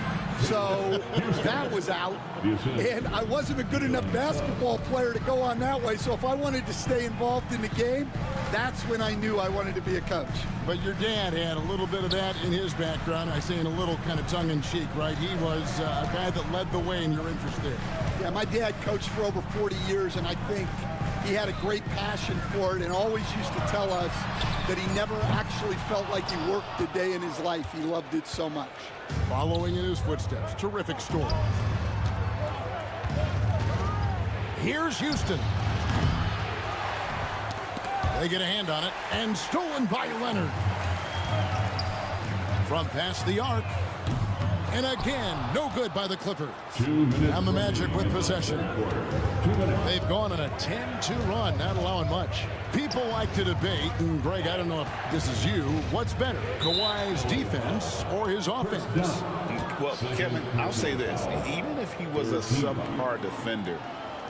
so that was out. And I wasn't a good enough basketball player to go on that way, so if I wanted to stay involved in the game, that's when I knew I wanted to be a coach. But your dad had a little bit of that in his background. I say in a little kind of tongue-in-cheek, right? He was a guy that led the way in your interest there. Yeah, my dad coached for over 40 years, and I think he had a great passion for it and always used to tell us that he never actually felt like he worked a day in his life. He loved it so much. Following in his footsteps, terrific story. Here's Houston. They get a hand on it, and stolen by Leonard. From past the arc. And again, no good by the Clippers. And the Magic with possession. They've gone on a 10-2 run, not allowing much. People like to debate, and Greg, I don't know if this is you, what's better, Kawhi's defense or his offense? Well, Kevin, I'll say this. Even if he was a subpar defender,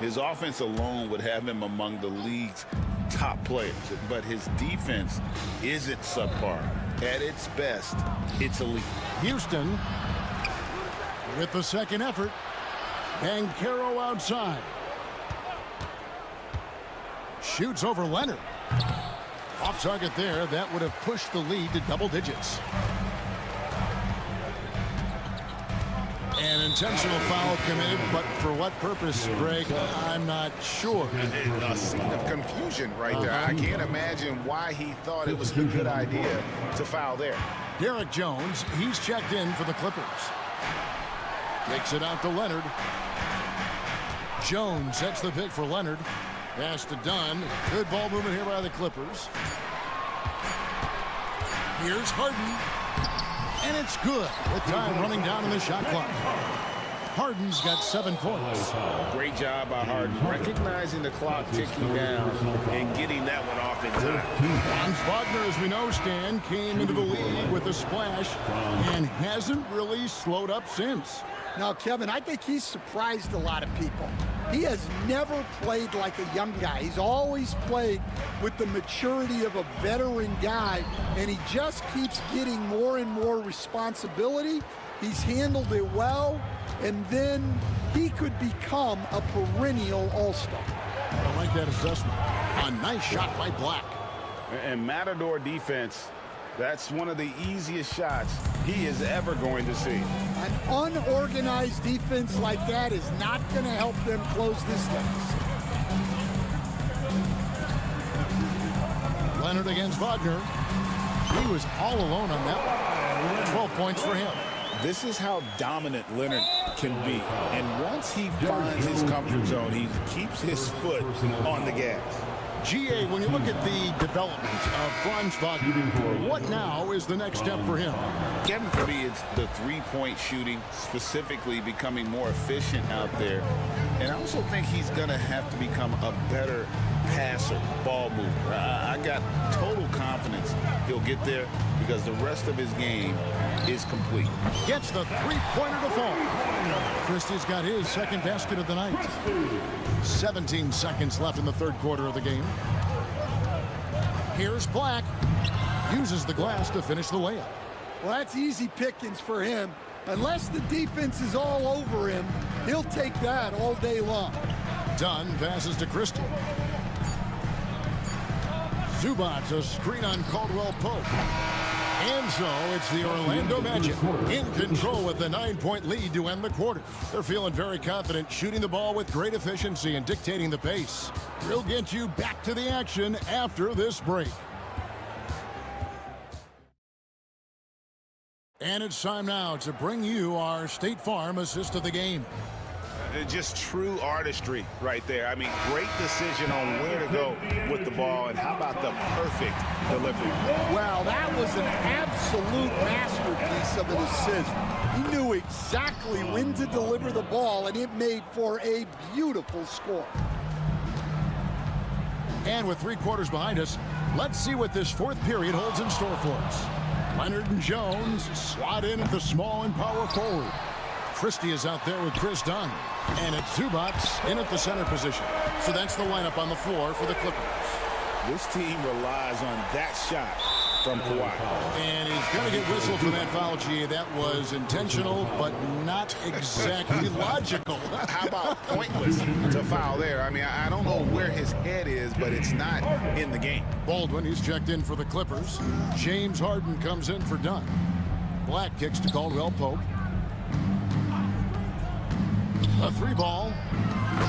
his offense alone would have him among the league's top players. But his defense isn't subpar. At its best, it's elite. Houston with the second effort. And Caro outside. Shoots over Leonard. Off target there. That would have pushed the lead to double digits. An intentional foul committed, but for what purpose, Greg, I'm not sure. A scene of confusion right there. I can't imagine why he thought it was a good idea to foul there. Derek Jones, he's checked in for the Clippers. Takes it out to Leonard. Jones sets the pick for Leonard. Pass to Dunn. Good ball movement here by the Clippers. Here's Harden. And it's good with time running down in the shot clock. Harden's got 7 points. Great job by Harden, recognizing the clock ticking down and getting that one off in time. Franz Wagner, as we know, Stan, came into the league with a splash and hasn't really slowed up since. Now, Kevin, I think he's surprised a lot of people. He has never played like a young guy. He's always played with the maturity of a veteran guy, and he just keeps getting more and more responsibility. He's handled it well, and then he could become a perennial all-star. I like that assessment. A nice shot by Black. And Matador defense, that's one of the easiest shots he is ever going to see. An unorganized defense like that is not going to help them close this deficit. Leonard against Wagner. He was all alone on that one. 12 points for him. This is how dominant Leonard can be. And once he finds his comfort zone, he keeps his foot on the gas. GA, when you look at the development of Franz Wagner, what now is the next step for him? Kevin, for me, it's the three-point shooting, specifically becoming more efficient out there. And I also think he's going to have to become a better passer, ball mover. I got total confidence he'll get there because the rest of his game is complete. Gets the three-pointer to fall. Christie's got his second basket of the night. 17 seconds left in the third quarter of the game. Here's Black. Uses the glass to finish the layup. Well, that's easy pickings for him. Unless the defense is all over him, he'll take that all day long. Dunn passes to Christie. Zubats a screen on Caldwell Pope. And so it's the Orlando Magic in control with the 9-point lead to end the quarter. They're feeling very confident, shooting the ball with great efficiency and dictating the pace. We'll get you back to the action after this break. And it's time now to bring you our State Farm assist of the game. Just true artistry right there. I mean, great decision on where to go with the ball, and how about the perfect delivery? Well, that was an absolute masterpiece of an assist. He knew exactly when to deliver the ball, and it made for a beautiful score. And with 3 quarters behind us, let's see what this fourth period holds in store for us. Leonard and Jones slot in at the small and power forward. Christie is out there with Chris Dunn. And it's Zubats in at the center position. So that's the lineup on the floor for the Clippers. This team relies on that shot from Kawhi. And he's going to get whistled for that foul, G. That was intentional, but not exactly logical. How about pointless to foul there? I mean, I don't know where his head is, but it's not in the game. Baldwin, he's checked in for the Clippers. James Harden comes in for Dunn. Black kicks to Caldwell Pope. A 3-ball.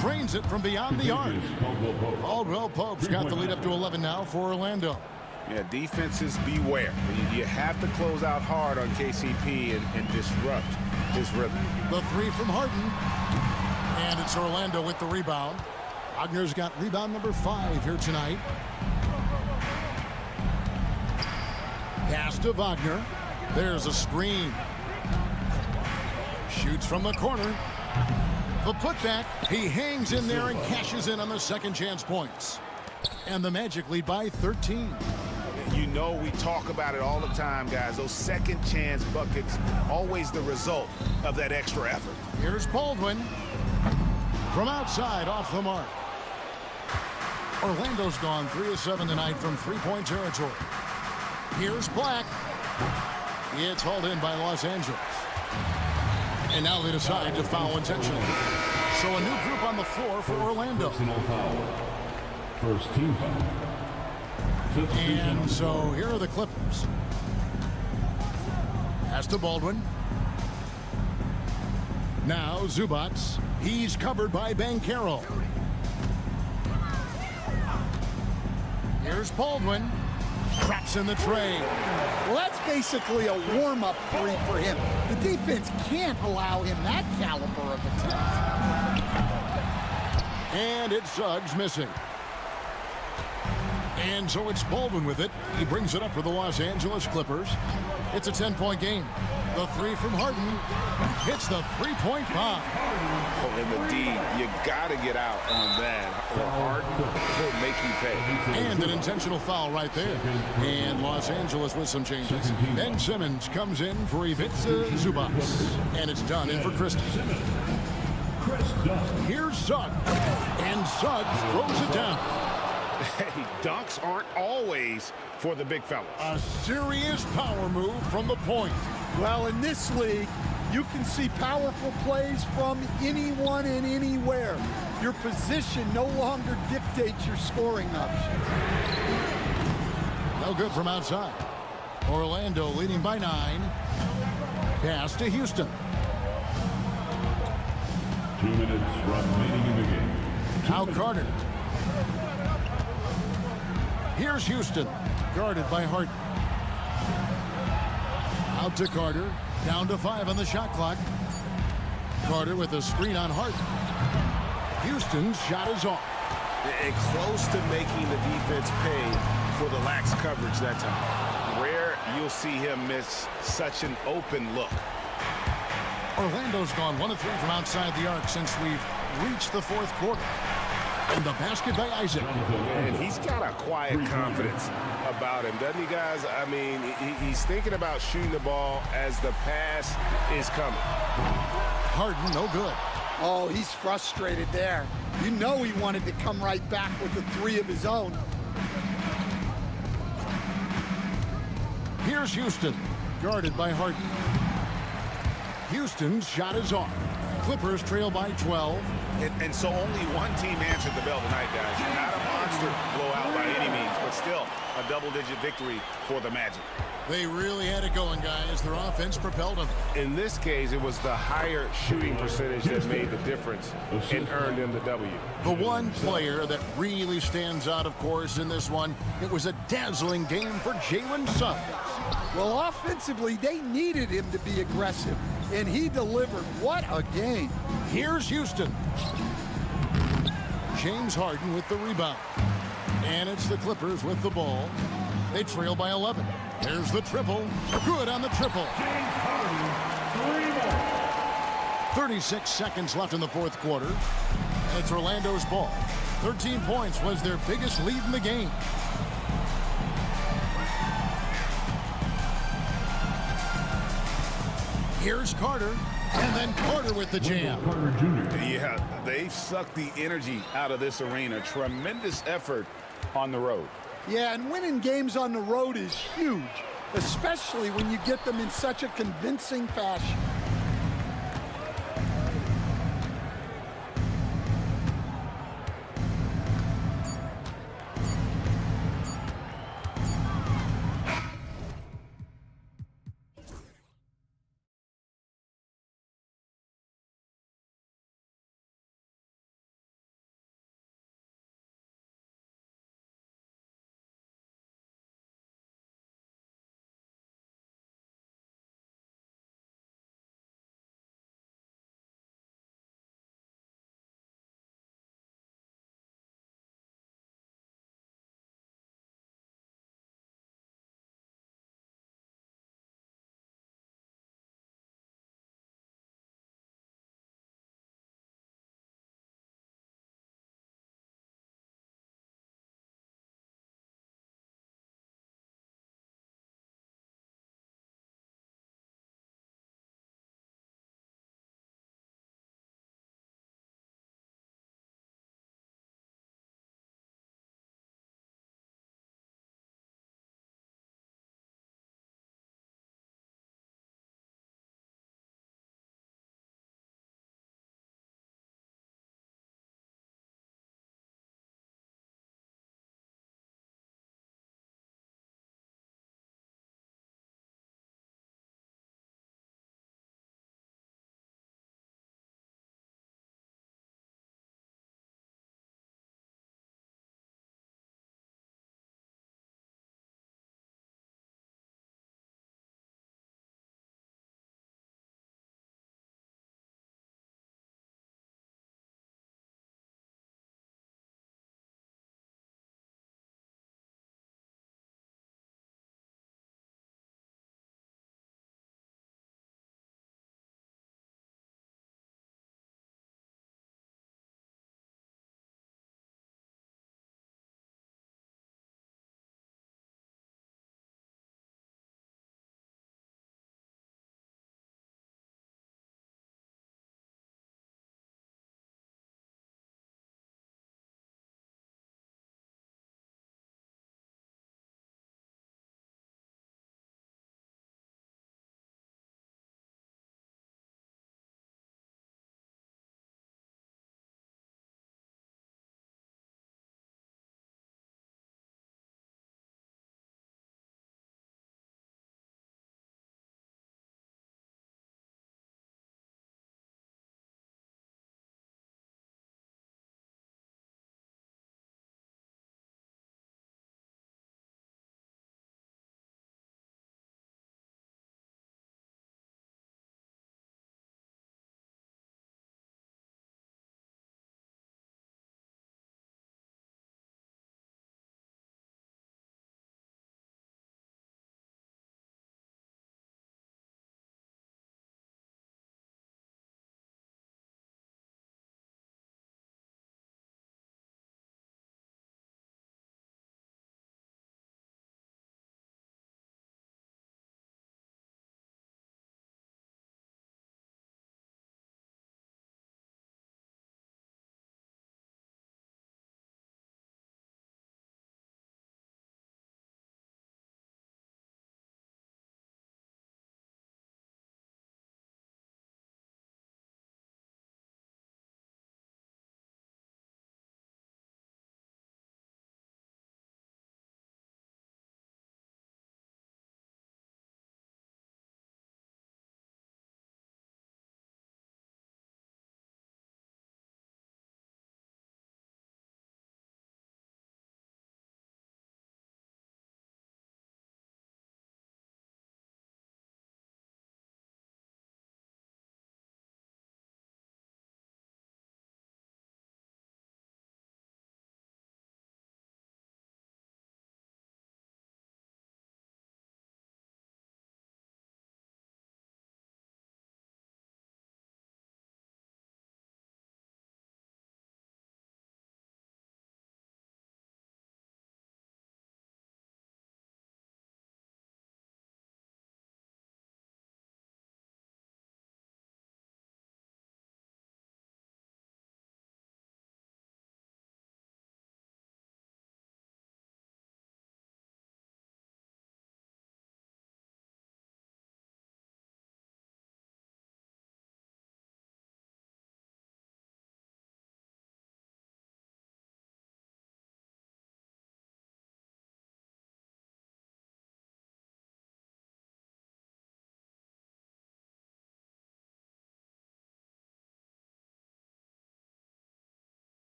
Trains it from beyond the arc. Caldwell Pope's got the lead up to 11 now for Orlando. Yeah, defenses beware. You have to close out hard on KCP and disrupt his rhythm. The 3 from Harden. And it's Orlando with the rebound. Wagner's got rebound number 5 here tonight. Pass to Wagner. There's a screen. Shoots from the corner. The putback, he hangs in there and cashes in on the second chance points. And the Magic lead by 13. You know, we talk about it all the time, guys. Those second chance buckets, always the result of that extra effort. Here's Baldwin. From outside, off the mark. Orlando's gone 3 of 7 tonight from 3-point territory. Here's Black. It's hauled in by Los Angeles. And now they decide to foul intentionally. So a new group on the floor for Orlando. First team foul. And so here are the Clippers. Pass to Baldwin. Now Zubats. He's covered by Banchero. Here's Baldwin. Traps in the tray. Well, that's basically a warm-up 3 for him. The defense can't allow him that caliber of attempt. And it's Suggs missing. And so it's Baldwin with it. He brings it up for the Los Angeles Clippers. It's a 10-point game. The 3 from Harden hits the 3-point bomb. Oh, in the D, you got to get out on that, or Harden will make you pay. And an intentional foul right there. And Los Angeles with some changes. Ben Simmons comes in for Ivica Zubats. And it's done in for Christie. Here's Suggs. And Suggs throws it down. Hey, dunks aren't always for the big fellas. A serious power move from the point. Well, in this league, you can see powerful plays from anyone and anywhere. Your position no longer dictates your scoring option. No good from outside. Orlando leading by 9. Pass to Houston. 2 minutes remaining in the game. Now Carter. Here's Houston, guarded by Harden. Out to Carter, down to 5 on the shot clock. Carter with a screen on Harden. Houston's shot is off. And close to making the defense pay for the lax coverage that time. Rare you'll see him miss such an open look. Orlando's gone 1 of 3 from outside the arc since we've reached the 4th quarter. And the basket by Isaac. And he's got a quiet confidence about him, doesn't he, guys? I mean, he's thinking about shooting the ball as the pass is coming. Harden, no good. Oh, he's frustrated there. You know he wanted to come right back with the 3 of his own. Here's Houston, guarded by Harden. Houston's shot is off. Clippers trail by 12. And so only one team answered the bell tonight, guys. Not a monster blowout by any means, but still a double-digit victory for the Magic. They really had it going, guys. Their offense propelled them. In this case, it was the higher shooting percentage that made the difference and earned them the W. The one player that really stands out, of course, in this one, it was a dazzling game for Jalen Suggs. Well, offensively, they needed him to be aggressive, and he delivered. What a game. Here's Houston. James Harden with the rebound. And it's the Clippers with the ball. They trail by 11. There's the triple. Good on the triple. 36 seconds left in the fourth quarter. And it's Orlando's ball. 13 points was their biggest lead in the game. Here's Carter. And then Carter with the jam. Yeah, they've sucked the energy out of this arena. Tremendous effort on the road. Yeah, and winning games on the road is huge, especially when you get them in such a convincing fashion.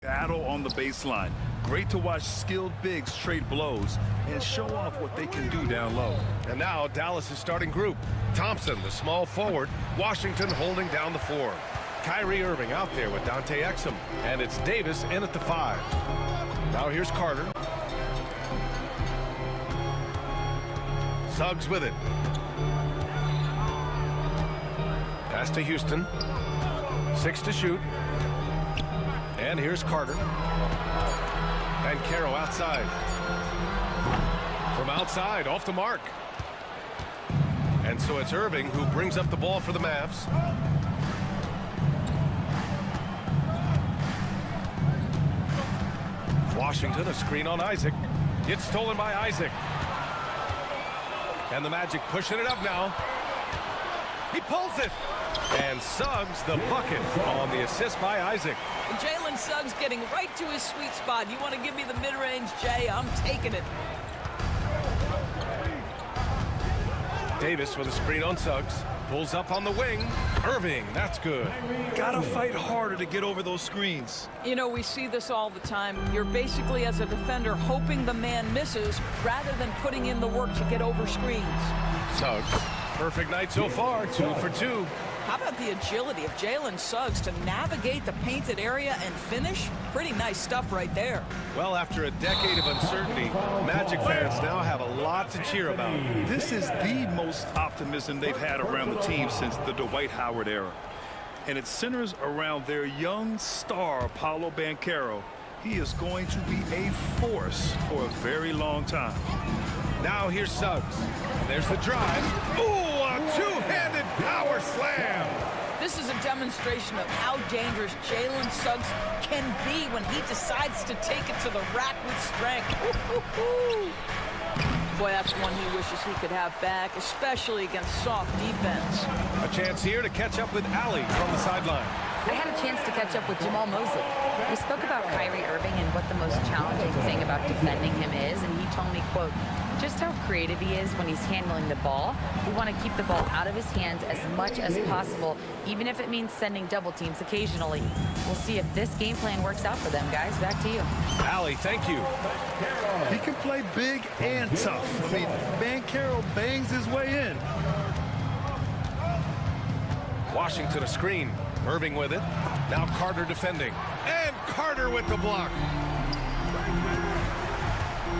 Battle on the baseline. Great to watch skilled bigs trade blows and show off what they can do down low. And now Dallas' starting group. Thompson, the small forward. Washington holding down the 4. Kyrie Irving out there with Dante Exum. And it's Davis in at the 5. Now here's Carter. Suggs with it. Pass to Houston. 6 to shoot. And here's Carter. And Caro outside. From outside, off the mark. And so it's Irving who brings up the ball for the Mavs. Washington, a screen on Isaac. It's stolen by Isaac. And the Magic pushing it up now. He pulls it. And Suggs the bucket on the assist by Isaac. Jalen Suggs getting right to his sweet spot. You want to give me the mid-range, Jay? I'm taking it. Davis with a screen on Suggs. Pulls up on the wing. Irving, that's good. Gotta fight harder to get over those screens. You know, we see this all the time. You're basically, as a defender, hoping the man misses rather than putting in the work to get over screens. Suggs, perfect night so far, 2 for 2. How about the agility of Jalen Suggs to navigate the painted area and finish? Pretty nice stuff right there. Well, after a decade of uncertainty, Magic fans now have a lot to cheer about. This is the most optimism they've had around the team since the Dwight Howard era. And it centers around their young star, Paolo Banchero. He is going to be a force for a very long time. Now here's Suggs. And there's the drive. Ooh, a two-handed power slam. This is a demonstration of how dangerous Jalen Suggs can be when he decides to take it to the rack with strength. Boy, that's one he wishes he could have back, especially against soft defense. A chance here to catch up with Ali from the sideline. I had a chance to catch up with Jamal Mosley. We spoke about Kyrie Irving and what the most challenging thing about defending him is, and he told me, quote, just how creative he is when he's handling the ball. We want to keep the ball out of his hands as much as possible, even if it means sending double teams occasionally. We'll see if this game plan works out for them, guys. Back to you. Ali, thank you. He can play big and tough. I mean, Banchero bangs his way in. Washington a screen. Irving with it. Now Carter defending. And Carter with the block.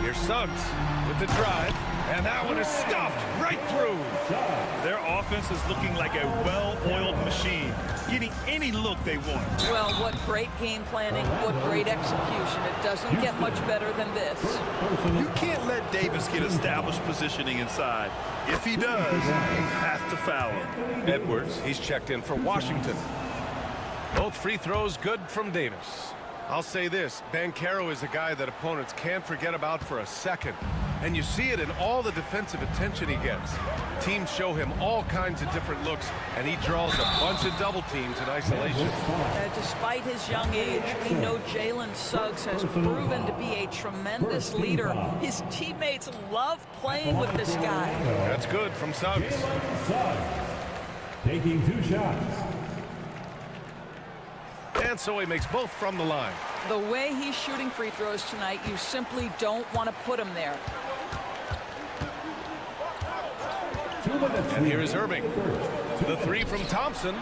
Here's Suggs with the drive. And that one is stuffed right through. Their offense is looking like a well-oiled machine, getting any look they want. Well, what great game planning, what great execution. It doesn't get much better than this. You can't let Davis get established positioning inside. If he does, you have to foul him. Edwards, he's checked in for Washington. Both free throws good from Davis. I'll say this, Banchero is a guy that opponents can't forget about for a second. And you see it in all the defensive attention he gets. Teams show him all kinds of different looks, and he draws a bunch of double teams in isolation. Despite his young age, we know Jalen Suggs has proven to be a tremendous leader. His teammates love playing with this guy. That's good from Suggs. Taking 2 shots. And so he makes both from the line. The way he's shooting free throws tonight, you simply don't want to put him there. And here is Irving. The 3 from Thompson.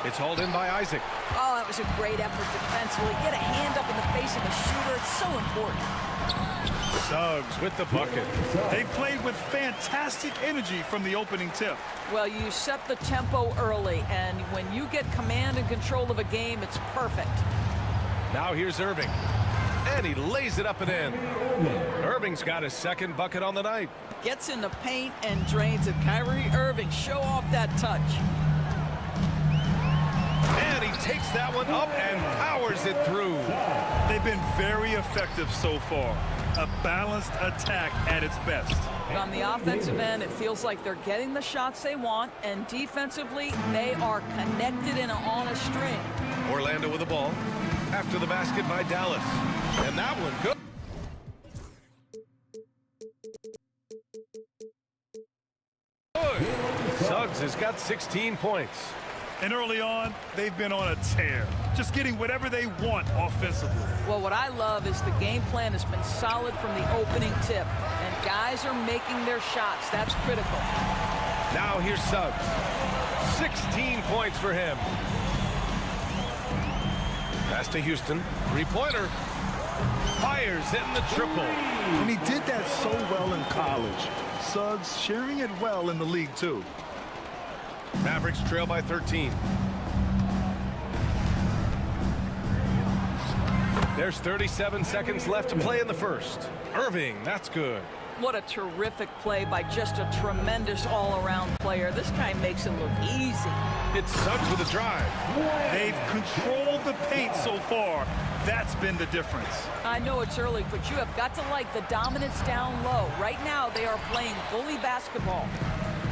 It's hauled in by Isaac. Oh, that was a great effort defensively. Get a hand up in the face of the shooter. It's so important. Suggs with the bucket. They played with fantastic energy from the opening tip. Well, you set the tempo early, and when you get command and control of a game, it's perfect. Now here's Irving. And he lays it up and in. Irving's got his second bucket on the night. Gets in the paint and drains it. Kyrie Irving, show off that touch. And he takes that one up and powers it through. They've been very effective so far. A balanced attack at its best. On the offensive end, it feels like they're getting the shots they want, and defensively, they are connected and on a string. Orlando with the ball. After the basket by Dallas. And that one good. Suggs has got 16 points. And early on, they've been on a tear, just getting whatever they want offensively. Well, what I love is the game plan has been solid from the opening tip, and guys are making their shots. That's critical. Now here's Suggs. 16 points for him. Pass to Houston. Three-pointer. Fires, hitting the triple. And he did that so well in college. Suggs sharing it well in the league, too. Mavericks trail by 13. There's 37 seconds left to play in the first. Irving, that's good. What a terrific play by just a tremendous all-around player. This guy makes it look easy. It's Suggs with a drive. They've controlled the paint so far. That's been the difference. I know it's early, but you have got to like the dominance down low. Right now, they are playing bully basketball.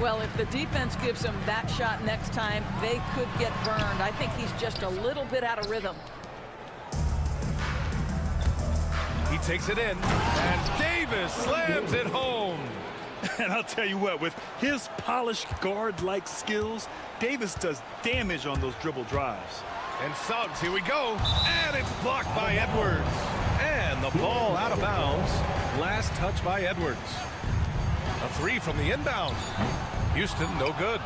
Well, if the defense gives him that shot next time, they could get burned. I think he's just a little bit out of rhythm. He takes it in, and Davis slams it home. And I'll tell you what, with his polished guard-like skills, Davis does damage on those dribble drives. And Suggs, here we go, and it's blocked by Edwards. And the ball out of bounds. Last touch by Edwards. A three from the inbound. Houston, no good.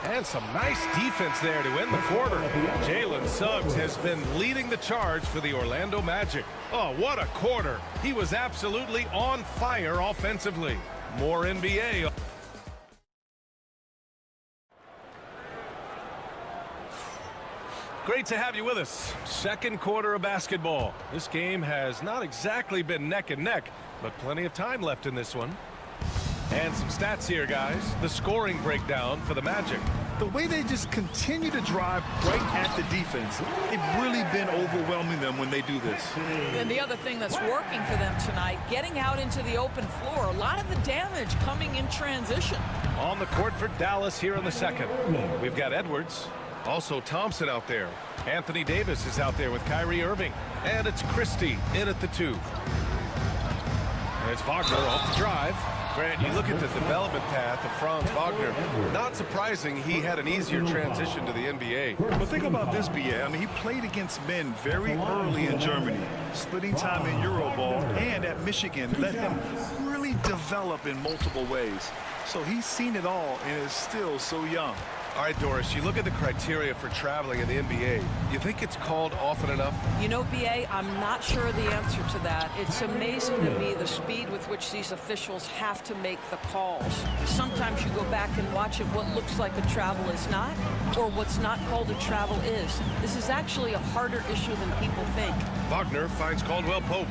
And some nice defense there to end the quarter. Jalen Suggs has been leading the charge for the Orlando Magic. Oh, what a quarter. He was absolutely on fire offensively. More NBA. Great to have you with us. Second quarter of basketball. This game has not exactly been neck and neck, but plenty of time left in this one. And some stats here, guys. The scoring breakdown for the Magic. The way they just continue to drive right at the defense, they've really been overwhelming them when they do this. And the other thing that's working for them tonight, getting out into the open floor, a lot of the damage coming in transition. On the court for Dallas here in the second. We've got Edwards, also Thompson out there. Anthony Davis is out there with Kyrie Irving. And it's Christie in at the 2. And it's Wagner off the drive. Grant, you look at the development path of Franz Wagner. Not surprising he had an easier transition to the NBA. But think about this, B.A. I mean, he played against men very early in Germany, splitting time in Euroball, and at Michigan let him really develop in multiple ways. So he's seen it all and is still so young. All right, Doris, you look at the criteria for traveling in the NBA. You think it's called often enough? You know, B.A., I'm not sure the answer to that. It's amazing to me the speed with which these officials have to make the calls. Sometimes you go back and watch it, what looks like a travel is not, or what's not called a travel is. This is actually a harder issue than people think. Wagner finds Caldwell Pope.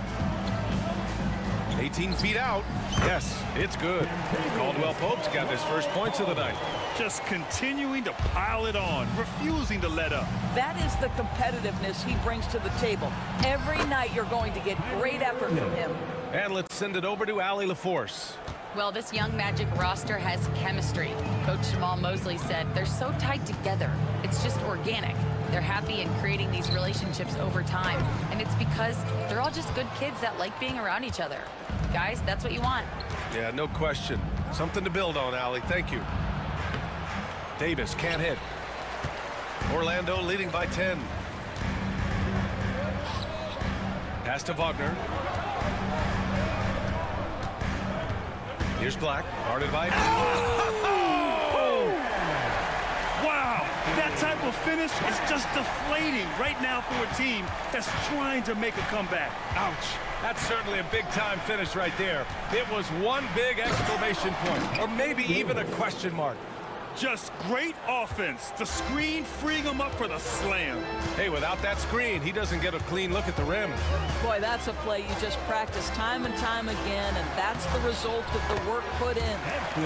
18 feet out. Yes, it's good. Caldwell Pope's got his first points of the night. Just continuing to pile it on, refusing to let up. That is the competitiveness he brings to the table. Every night you're going to get great effort from him. And let's send it over to Allie LaForce. Well, this young Magic roster has chemistry. Coach Jamal Mosley said they're so tied together. It's just organic. They're happy in creating these relationships over time. And it's because they're all just good kids that like being around each other. Guys, that's what you want. Yeah, no question. Something to build on, Allie. Thank you. Davis can't hit. Orlando leading by 10. Pass to Wagner. Here's Black, guarded by... Oh! Wow, that type of finish is just deflating right now for a team that's trying to make a comeback. Ouch. That's certainly a big-time finish right there. It was one big exclamation point, or maybe even a question mark. Just great offense. The screen freeing him up for the slam. Hey, without that screen, he doesn't get a clean look at the rim. Boy, that's a play you just practice time and time again, and that's the result of the work put in.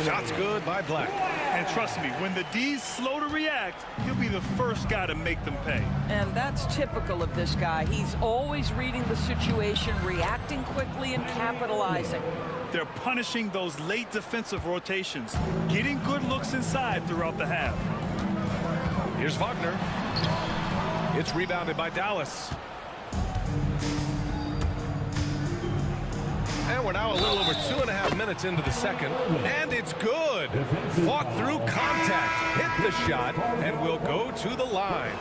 Shots good by Black. And trust me, when the D's slow to react, he'll be the first guy to make them pay. And that's typical of this guy. He's always reading the situation, reacting quickly, and capitalizing. They're punishing those late defensive rotations, getting good looks inside throughout the half. Here's Wagner. It's rebounded by Dallas. And we're now a little over 2.5 minutes into the second. And it's good. Fought through contact, hit the shot, and will go to the line.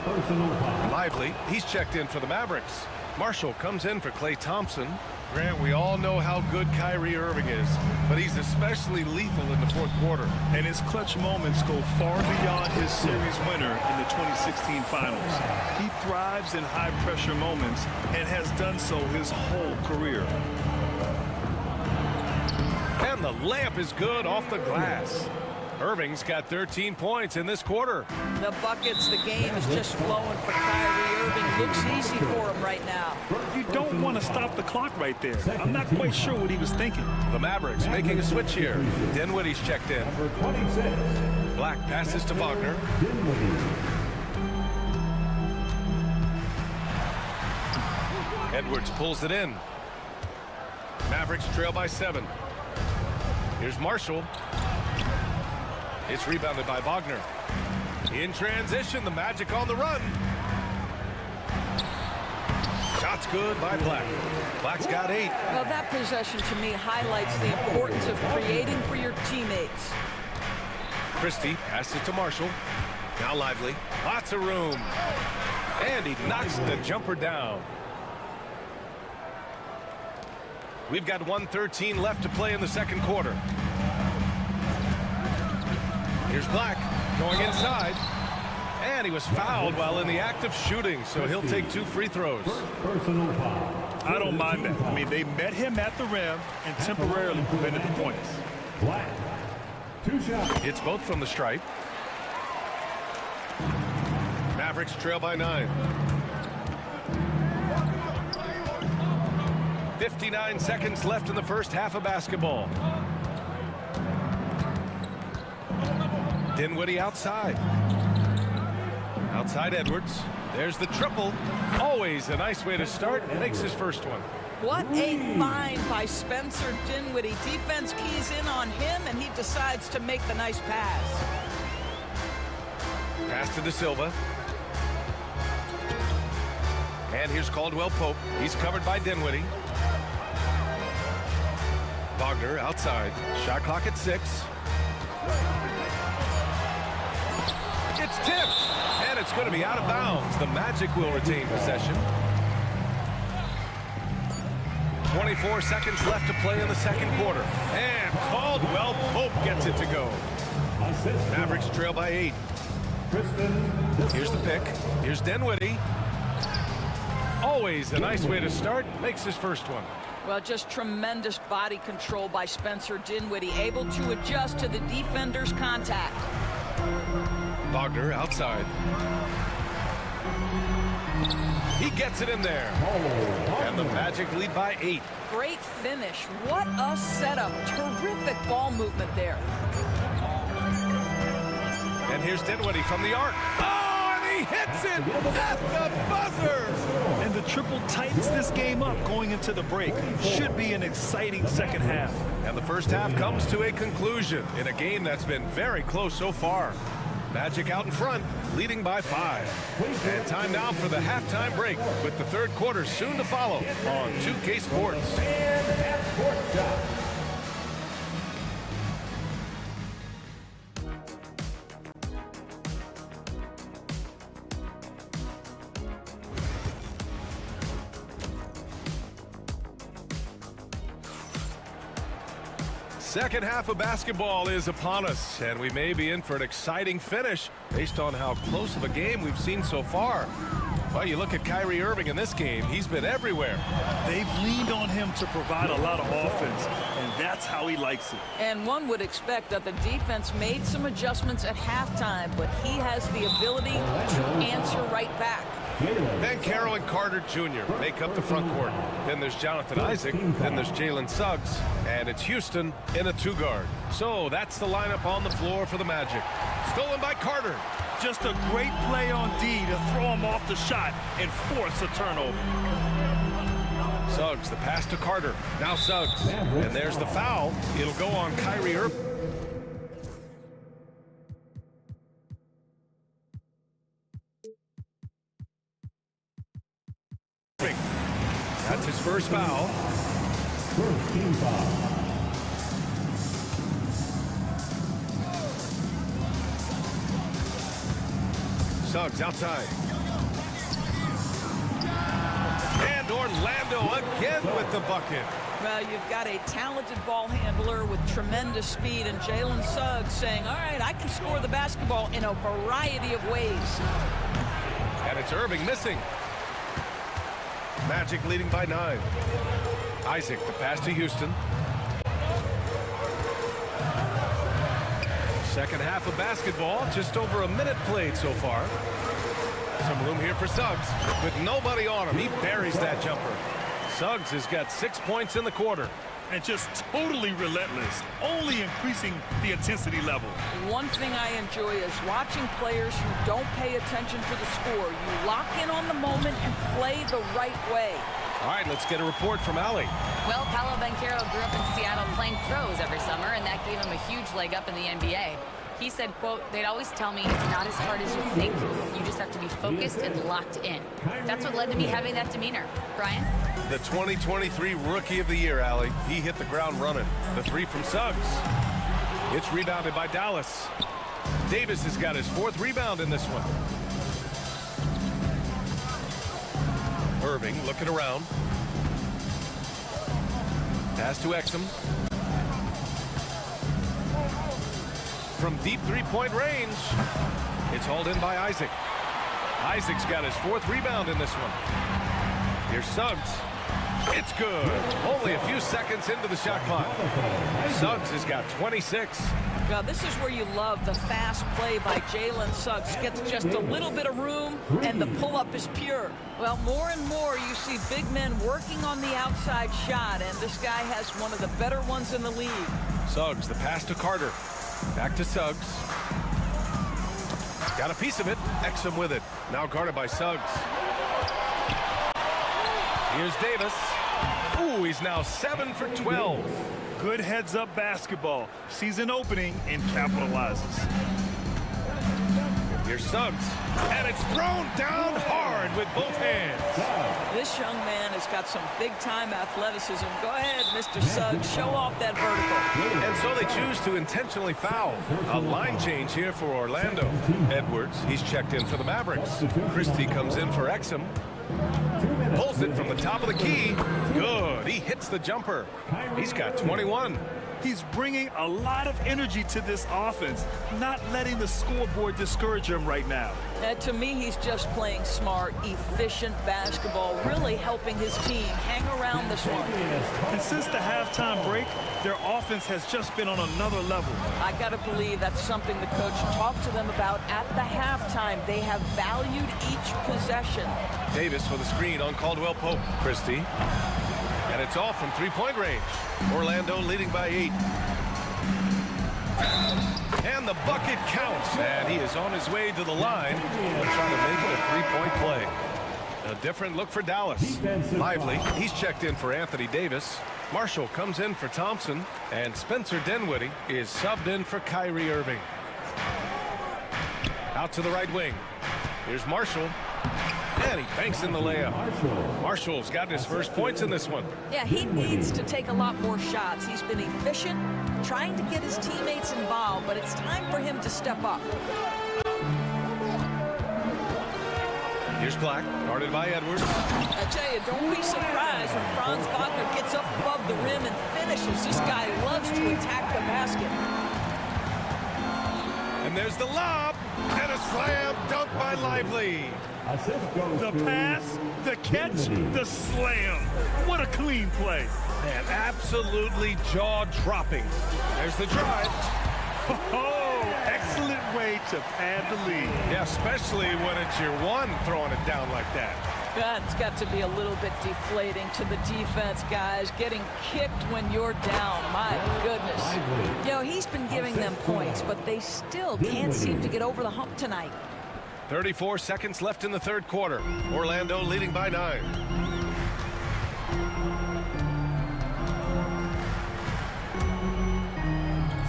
Lively, he's checked in for the Mavericks. Marshall comes in for Klay Thompson. Grant, we all know how good Kyrie Irving is, but he's especially lethal in the fourth quarter. And his clutch moments go far beyond his series winner in the 2016 finals. He thrives in high-pressure moments and has done so his whole career. And the layup is good off the glass. Irving's got 13 points in this quarter. The buckets, the game is just flowing for Kyrie Irving. Looks easy for him right now. You don't want to stop the clock right there. I'm not quite sure what he was thinking. The Mavericks making a switch here. Dinwiddie's checked in. Black passes to Wagner. Edwards pulls it in. Mavericks trail by 7. Here's Marshall. It's rebounded by Wagner. In transition, the Magic on the run. Shot's good by Black. Black's got 8. Well, that possession to me highlights the importance of creating for your teammates. Christie passes to Marshall. Now Lively. Lots of room. And he knocks the jumper down. We've got 1:13 left to play in the second quarter. Here's Black going inside. And he was fouled while in the act of shooting, so he'll take 2 free throws. I don't mind that. I mean, they met him at the rim and temporarily prevented the points. Black. 2 shots. It's both from the stripe. Mavericks trail by 9. 59 seconds left in the first half of basketball. Dinwiddie outside. Outside Edwards. There's the triple. Always a nice way to start. Makes his first one. What a find by Spencer Dinwiddie. Defense keys in on him, and he decides to make the nice pass. Pass to De Silva. And here's Caldwell Pope. He's covered by Dinwiddie. Wagner outside. Shot clock at 6. It's tipped, and it's going to be out of bounds. The Magic will retain possession. 24 seconds left to play in the second quarter. And Caldwell Pope gets it to go. Mavericks trail by 8. Here's the pick. Here's Dinwiddie. Always a nice way to start. Makes his first one. Well, just tremendous body control by Spencer Dinwiddie, able to adjust to the defender's contact. Wagner outside. He gets it in there. And the Magic lead by 8. Great finish. What a setup. Terrific ball movement there. And here's Dinwiddie from the arc. Oh, and he hits it at the buzzer. And the triple tightens this game up going into the break. Should be an exciting second half. And the first half comes to a conclusion in a game that's been very close so far. Magic out in front, leading by 5. And time now for the halftime break, with the third quarter soon to follow on 2K Sports. Second half of basketball is upon us, and we may be in for an exciting finish based on how close of a game we've seen so far. Well, you look at Kyrie Irving in this game, he's been everywhere. They've leaned on him to provide a lot of offense, and that's how he likes it. And one would expect that the defense made some adjustments at halftime, but he has the ability to answer right back. Then Carroll and Carter Jr. make up the front court. Then there's Jonathan Isaac. Then there's Jalen Suggs. And it's Houston in a 2-guard. So that's the lineup on the floor for the Magic. Stolen by Carter. Just a great play on D to throw him off the shot and force a turnover. Suggs, the pass to Carter. Now Suggs. And there's the foul. It'll go on Kyrie Irving. That's his first foul. First team foul. Suggs outside. And Orlando again with the bucket. Well, you've got a talented ball handler with tremendous speed, and Jalen Suggs saying, all right, I can score the basketball in a variety of ways. And it's Irving missing. Magic leading by 9. Isaac, the pass to Houston. Second half of basketball, just over a minute played so far. Some room here for Suggs. With nobody on him, he buries that jumper. Suggs has got 6 points in the quarter. And just totally relentless, only increasing the intensity level. One thing I enjoy is watching players who don't pay attention to the score. You lock in on the moment and play the right way. All right, let's get a report from Ali. Well, Paolo Banchero grew up in Seattle playing pros every summer, and that gave him a huge leg up in the NBA. He said, quote, they'd always tell me it's not as hard as you think. You just have to be focused and locked in. That's what led to me having that demeanor. Brian? The 2023 Rookie of the Year, Ali. He hit the ground running. The 3 from Suggs. It's rebounded by Dallas. Davis has got his 4th rebound in this one. Irving looking around. Pass to Exum. From deep three-point range. It's hauled in by Isaac. Isaac's got his 4th rebound in this one. Here's Suggs. It's good. Only a few seconds into the shot clock. Suggs has got 26. Now, this is where you love the fast play by Jalen Suggs. Gets just a little bit of room, and the pull-up is pure. Well, more and more you see big men working on the outside shot, and this guy has one of the better ones in the league. Suggs, the pass to Carter. Back to Suggs. Got a piece of it. Exum with it. Now guarded by Suggs. Here's Davis. Ooh, he's now 7 for 12. Good heads-up basketball. Sees an opening and capitalizes. Here's Suggs. And it's thrown down hard with both hands. This young man has got some big-time athleticism. Go ahead, Mr. Suggs. Show off that vertical. And so they choose to intentionally foul. A line change here for Orlando. Edwards, he's checked in for the Mavericks. Christie comes in for Exum. Pulls it from the top of the key. Good. He hits the jumper. He's got 21. He's bringing a lot of energy to this offense, not letting the scoreboard discourage him right now. To me, he's just playing smart, efficient basketball, really helping his team hang around this one. And since the halftime break, their offense has just been on another level. I got to believe that's something the coach talked to them about at the halftime. They have valued each possession. Davis with a screen on Caldwell Pope. Christie. And it's all from three-point range. Orlando leading by 8. And the bucket counts. And he is on his way to the line. Trying to make it a three-point play. A different look for Dallas. Lively, he's checked in for Anthony Davis. Marshall comes in for Thompson. And Spencer Dinwiddie is subbed in for Kyrie Irving. Out to the right wing. Here's Marshall. And he banks in the layup. Marshall's gotten his first points in this one. Yeah, he needs to take a lot more shots. He's been efficient, trying to get his teammates involved, but it's time for him to step up. Here's Black, guarded by Edwards. I tell you, don't be surprised when Franz Wagner gets up above the rim and finishes. This guy loves to attack the basket. And there's the lob, and a slam dunk by Lively. The pass, the catch, the slam. What a clean play. Man, absolutely jaw-dropping. There's the drive. Oh, excellent way to pad the lead. Yeah, especially when it's your one throwing it down like that. That's got to be a little bit deflating to the defense, guys. Getting kicked when you're down. My goodness. You know, he's been giving them points, but they still can't seem to get over the hump tonight. 34 seconds left in the third quarter. Orlando leading by 9.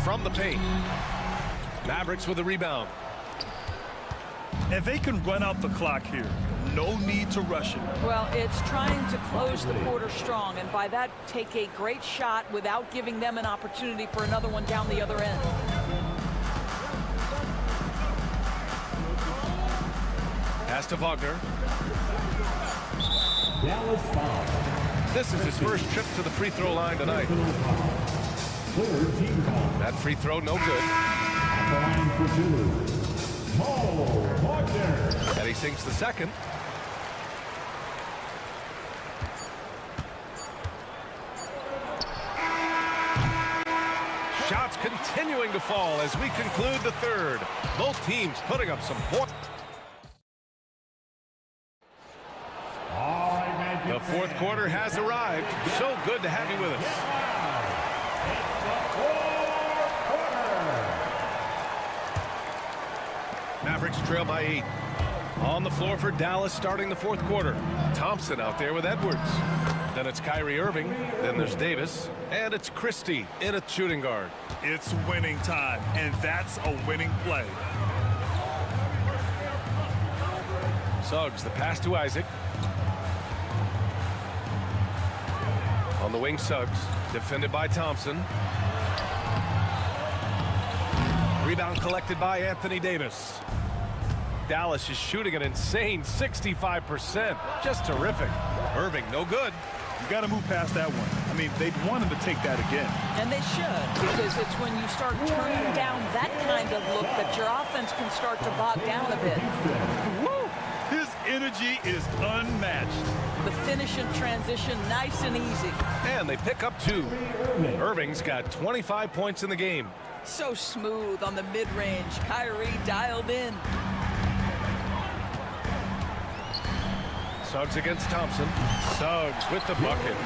From the paint. Mavericks with a rebound. And they can run out the clock here. No need to rush it. Well, it's trying to close the quarter strong, and by that, take a great shot without giving them an opportunity for another one down the other end. Pass to Wagner. Dallas foul. This is his first trip to the free throw line tonight. Third team foul. That free throw, no good. At the line for two. Wagner. And he sinks the second. Shots continuing to fall as we conclude the third. Both teams putting up some points. The fourth quarter has arrived. So good to have you with us. Mavericks trail by 8. On the floor for Dallas starting the fourth quarter. Thompson out there with Edwards. Then it's Kyrie Irving. Then there's Davis. And it's Christie in at shooting guard. It's winning time, and that's a winning play. Suggs, the pass to Isaac. On the wing, Suggs. Defended by Thompson. Rebound collected by Anthony Davis. Dallas is shooting an insane 65%. Just terrific. Irving, no good. You got to move past that one. I mean, they'd want him to take that again. And they should, because it's when you start turning down that kind of look that your offense can start to bog down a bit. Woo! His energy is unmatched. The finish in transition, nice and easy. And they pick up 2. Irving's got 25 points in the game. So smooth on the mid-range. Kyrie dialed in. Suggs against Thompson. Suggs with the bucket.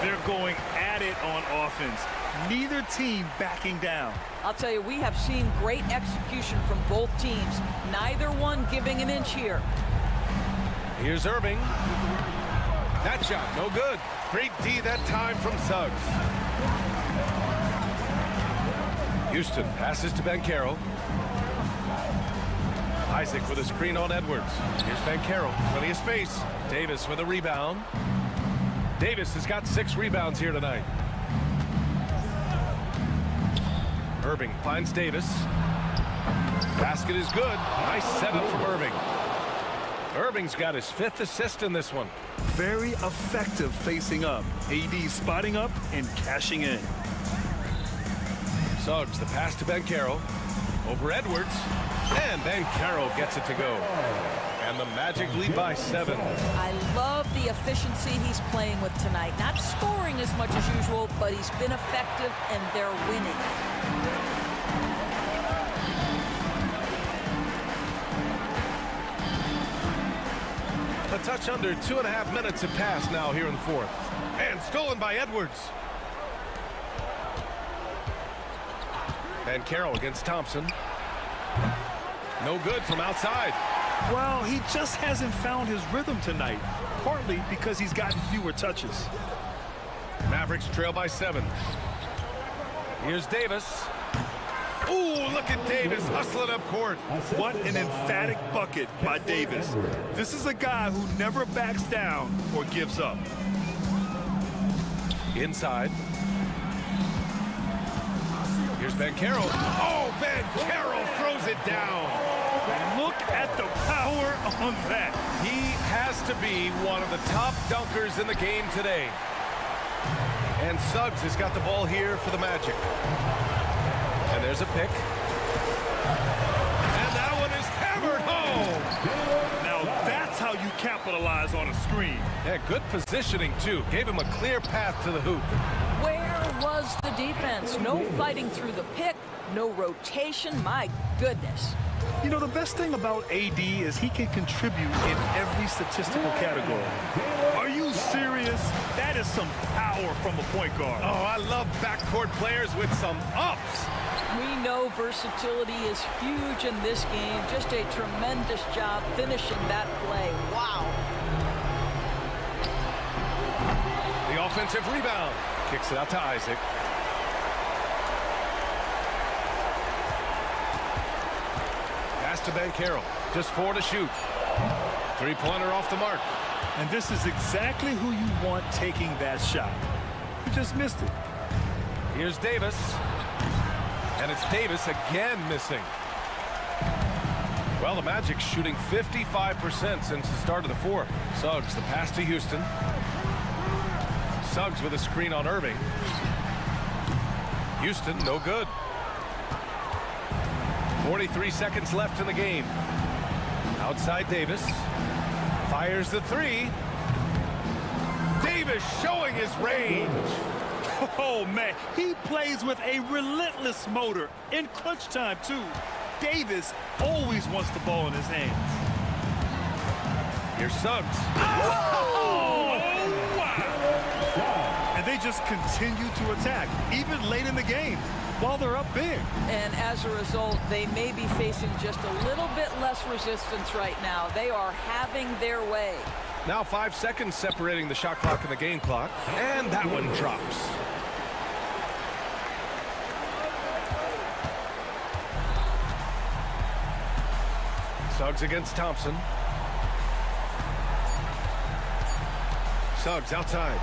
They're going at it on offense. Neither team backing down. I'll tell you, we have seen great execution from both teams. Neither one giving an inch here. Here's Irving. That shot, no good. Great D that time from Suggs. Houston passes to Banchero. Isaac with a screen on Edwards. Here's Banchero, plenty of space. Davis with a rebound. Davis has got 6 rebounds here tonight. Irving finds Davis. Basket is good. Nice setup from Irving. Irving's got his 5th assist in this one. Very effective facing up. AD spotting up and cashing in. Suggs, the pass to Banchero. Over Edwards. And Banchero gets it to go. And the Magic lead by 7. I love the efficiency he's playing with tonight. Not scoring as much as usual, but he's been effective, and they're winning. A touch under 2.5 minutes have passed now here in the fourth. And stolen by Edwards. Banchero against Thompson. No good from outside. Well, he just hasn't found his rhythm tonight, partly because he's gotten fewer touches. Mavericks trail by 7. Here's Davis. Ooh, look at Davis hustling up court. What an emphatic bucket by Davis. This is a guy who never backs down or gives up. Inside. Here's Banchero. Oh, Banchero throws it down. Look at the power on that. He has to be one of the top dunkers in the game today. And Suggs has got the ball here for the Magic. And there's a pick. And that one is hammered home. Now that's how you capitalize on a screen. Yeah, good positioning, too. Gave him a clear path to the hoop. Where was the defense? No fighting through the pick, no rotation. My goodness. You know, the best thing about AD is he can contribute in every statistical category. Are you serious? That is some power from a point guard. Oh, I love backcourt players with some ups. We know versatility is huge in this game. Just a tremendous job finishing that play. Wow. The offensive rebound. Kicks it out to Isaac. Pass to Banchero. Just 4 to shoot. 3-pointer off the mark. And this is exactly who you want taking that shot. You just missed it. Here's Davis. And it's Davis again missing. Well, the Magic's shooting 55% since the start of the fourth. Suggs, the pass to Houston. Suggs with a screen on Irving. Houston, no good. 43 seconds left in the game. Outside Davis. Fires the three. Davis showing his range. Oh, man, he plays with a relentless motor in crunch time, too. Davis always wants the ball in his hands. Here's Suggs. Oh, wow. And they just continue to attack, even late in the game, while they're up big. And as a result, they may be facing just a little bit less resistance right now. They are having their way. Now 5 seconds separating the shot clock and the game clock. And that one drops. Suggs against Thompson. Suggs outside.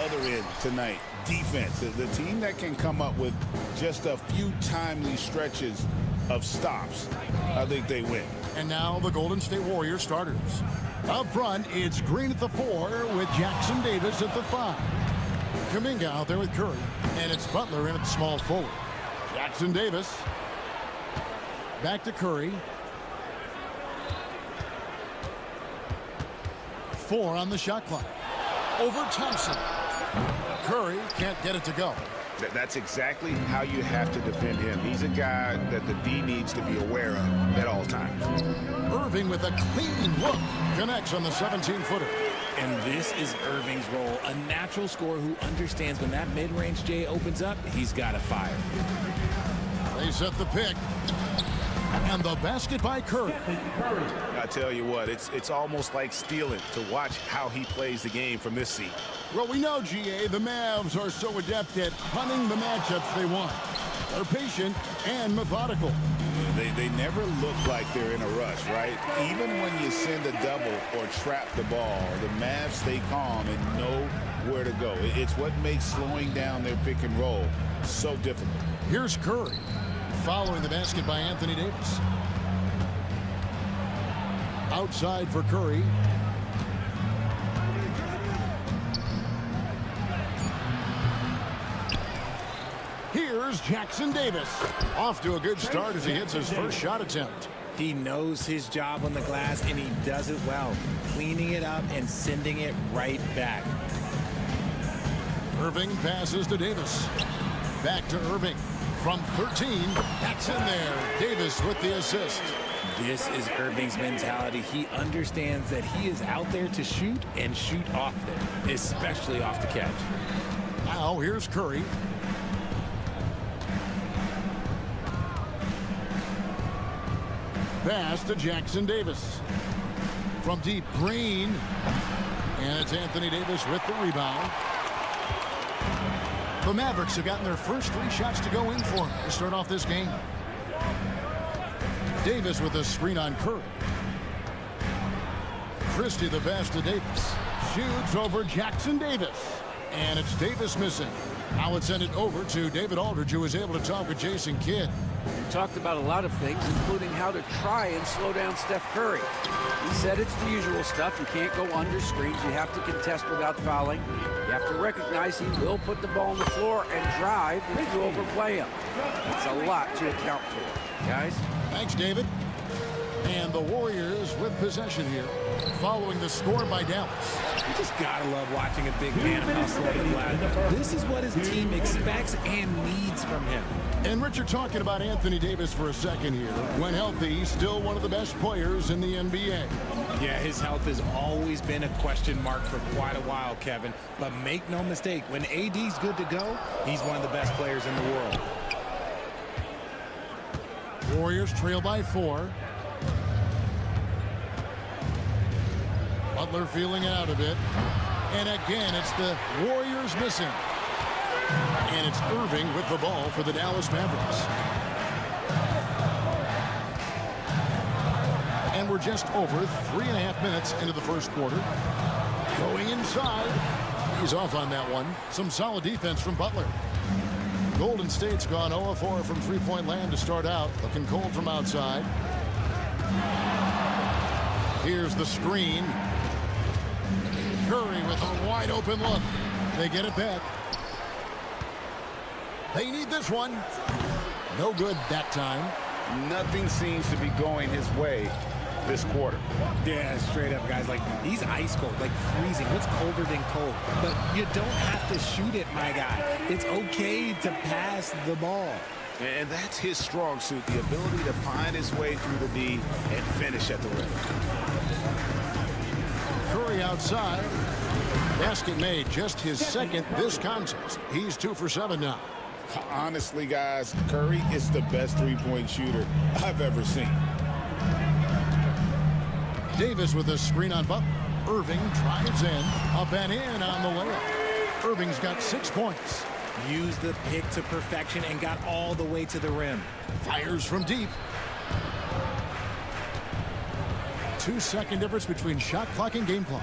other end tonight, defense. The team that can come up with just a few timely stretches of stops, I think they win. And now the Golden State Warriors starters. Up front, it's Green at the 4 with Jackson Davis at the 5. Kuminga out there with Curry, and it's Butler in at small forward. Jackson Davis. Back to Curry. 4 on the shot clock. Over Thompson. Curry can't get it to go. That's exactly how you have to defend him. He's a guy that the D needs to be aware of at all times. Irving with a clean look. Connects on the 17-footer. And this is Irving's role, a natural scorer who understands when that mid-range J opens up, he's got to fire. They set the pick. And the basket by Curry. I tell you what, it's almost like stealing to watch how he plays the game from this seat. Well, we know, GA, the Mavs are so adept at hunting the matchups they want. They're patient and methodical. They never look like they're in a rush, right? Even when you send a double or trap the ball, the Mavs stay calm and know where to go. It's what makes slowing down their pick and roll so difficult. Here's Curry, following the basket by Anthony Davis. Outside for Curry. Here's Jackson Davis. Off to a good start as he hits his first shot attempt. He knows his job on the glass, and he does it well, cleaning it up and sending it right back. Irving passes to Davis. Back to Irving. From 13, that's in there. Davis with the assist. This is Irving's mentality. He understands that he is out there to shoot and shoot often, especially off the catch. Now here's Curry. Pass to Jackson Davis. From deep, Green. And it's Anthony Davis with the rebound. The Mavericks have gotten their first 3 shots to go in for him to start off this game. Davis with a screen on Curry. Christie the pass to Davis. Shoots over Jackson Davis. And it's Davis missing. Now it's sent it over to David Aldridge, who was able to talk with Jason Kidd. We talked about a lot of things, including how to try and slow down Steph Curry. He said it's the usual stuff. You can't go under screens. You have to contest without fouling. You have to recognize he will put the ball on the floor and drive if you overplay him. That's a lot to account for, guys. Thanks, David. And the Warriors with possession here, following the score by Dallas. You just gotta love watching a big man hustle on the glass. This is what his team expects and needs from him. And Richard, talking about Anthony Davis for a second here. When healthy, he's still one of the best players in the NBA. Yeah, his health has always been a question mark for quite a while, Kevin. But make no mistake, when AD's good to go, he's one of the best players in the world. Warriors trail by 4. Butler feeling it out a bit. And again, it's the Warriors missing. And it's Irving with the ball for the Dallas Mavericks. And we're just over 3.5 minutes into the first quarter. Going inside. He's off on that one. Some solid defense from Butler. Golden State's gone 0-4 from three-point land to start out. Looking cold from outside. Here's the screen. Curry with a wide open look. They get it back. They need this one. No good that time. Nothing seems to be going his way this quarter. Yeah, straight up, guys. Like, he's ice cold, like freezing. What's colder than cold? But you don't have to shoot it, my guy. It's okay to pass the ball. And that's his strong suit, the ability to find his way through the D and finish at the rim. Curry outside. Basket made, just his second this contest. He's 2 for 7 now. Honestly, guys, Curry is the best three-point shooter I've ever seen. Davis with a screen on Butler. Irving drives in, up and in on the layup. Irving's got 6 points. Used the pick to perfection and got all the way to the rim. Fires from deep. 2-second difference between shot clock and game clock.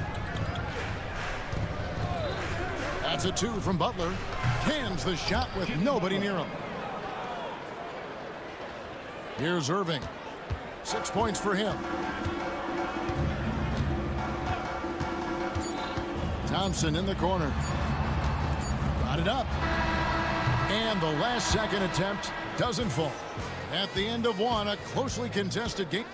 That's a 2 from Butler. Cans the shot with nobody near him. Here's Irving. 6 points for him. Thompson in the corner. Got it up. And the last second attempt doesn't fall. At the end of one, a closely contested game.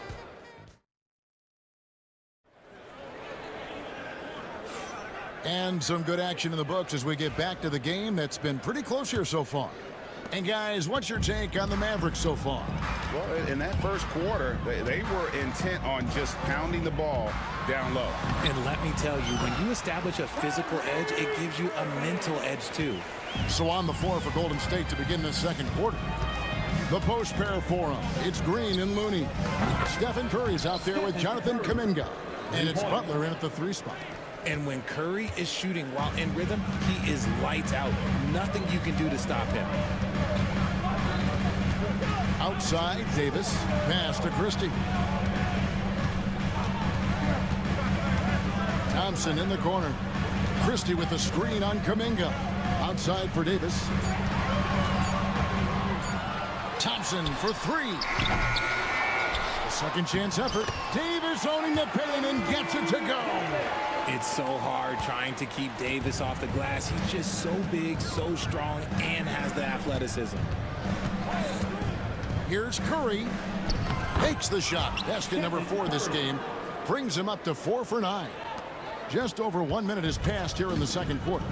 And some good action in the books as we get back to the game that's been pretty close here so far. And guys, what's your take on the Mavericks so far? Well, in that first quarter, they were intent on just pounding the ball down low. And let me tell you, when you establish a physical edge, it gives you a mental edge too. So on the floor for Golden State to begin the second quarter. The post pair for them. It's Green and Looney. Stephen Curry's out there with Jonathan Kuminga. And it's Butler in at the 3 spot. And when Curry is shooting while in rhythm, he is lights out. Nothing you can do to stop him. Outside, Davis. Pass to Christie. Thompson in the corner. Christie with the screen on Kuminga. Outside for Davis. Thompson for 3. A second chance effort. Davis owning the paint and gets it to go. It's so hard trying to keep Davis off the glass. He's just so big, so strong, and has the athleticism. Here's Curry. Takes the shot. Basket number 4 this game. Brings him up to 4 for 9. Just over 1 minute has passed here in the second quarter.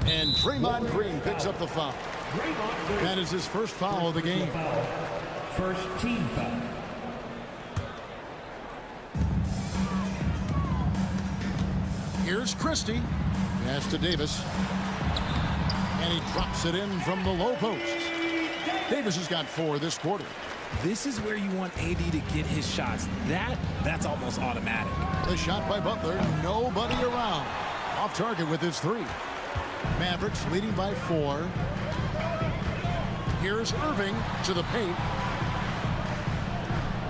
And Draymond Green picks up the foul. That is his first foul of the game. First team foul. Here's Christie. Pass to Davis. And he drops it in from the low post. Davis has got 4 this quarter. This is where you want AD to get his shots. That's almost automatic. The shot by Butler. Nobody around. Off target with his 3. Mavericks leading by 4. Here's Irving to the paint.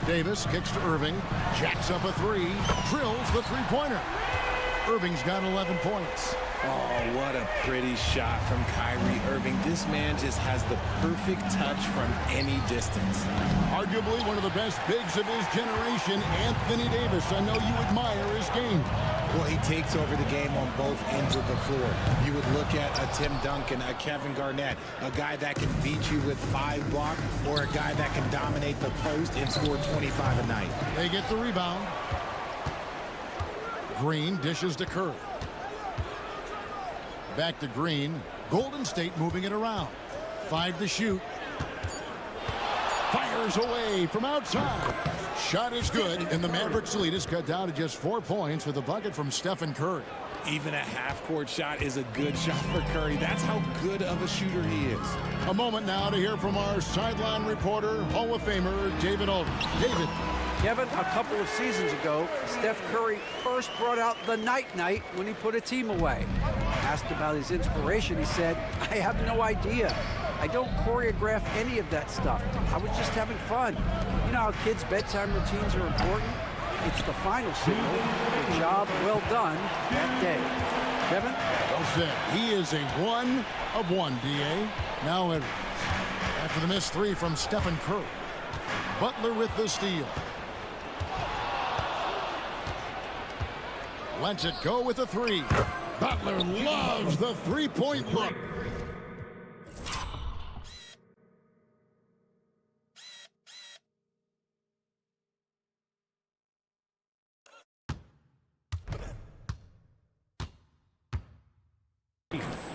Davis kicks to Irving. Jacks up a 3. Drills the 3-pointer. Irving's got 11 points. Oh, what a pretty shot from Kyrie Irving. This man just has the perfect touch from any distance. Arguably one of the best bigs of his generation, Anthony Davis. I know you admire his game. Well, he takes over the game on both ends of the floor. You would look at a Tim Duncan, a Kevin Garnett, a guy that can beat you with 5 blocks, or a guy that can dominate the post and score 25 a night. They get the rebound. Green dishes to Curry. Back to Green. Golden State moving it around. 5 to shoot. Fires away from outside. Shot is good, and the Mavericks lead is cut down to just 4 points with a bucket from Stephen Curry. Even a half-court shot is a good shot for Curry. That's how good of a shooter he is. A moment now to hear from our sideline reporter, Hall of Famer David Aldridge. David. Kevin, a couple of seasons ago, Steph Curry first brought out the night-night when he put a team away. Asked about his inspiration, he said, "I have no idea. I don't choreograph any of that stuff. I was just having fun." You know how kids' bedtime routines are important? It's the final signal. The job well done that day. Kevin? Well said. He is a 1 of 1, D.A. Now after the missed 3 from Stephen Curry. Butler with the steal. Lets it go with a 3. Butler loves the 3-point look.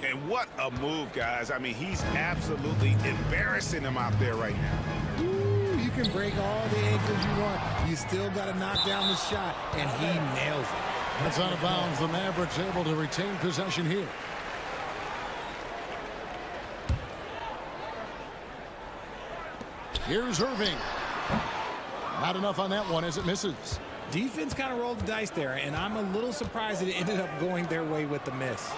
And what a move, guys. I mean, he's absolutely embarrassing him out there right now. Ooh, you can break all the ankles you want. You still got to knock down the shot, and he nails it. That's out of bounds. The Mavericks able to retain possession here. Here's Irving. Not enough on that one as it misses. Defense kind of rolled the dice there, and I'm a little surprised that it ended up going their way with the miss.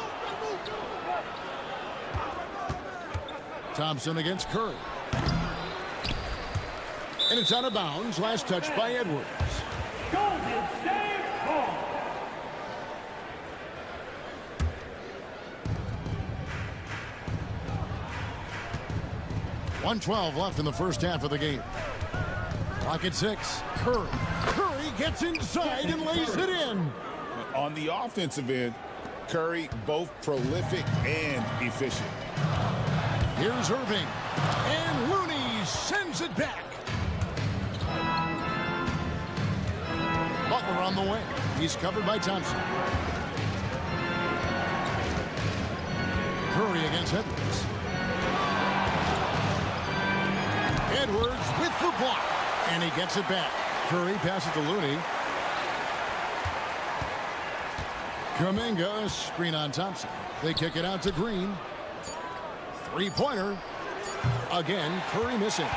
Thompson against Curry. And it's out of bounds. Last touch by Edwards. 1:12 left in the first half of the game. Clock at 6. Curry. Curry gets inside and lays it in. On the offensive end, Curry both prolific and efficient. Here's Irving. And Looney sends it back. Butler on the wing. He's covered by Thompson. Curry against Edwards. Edwards with the block. And he gets it back. Curry passes to Looney. Kuminga, screen on Thompson. They kick it out to Green. Three-pointer. Again, Curry missing.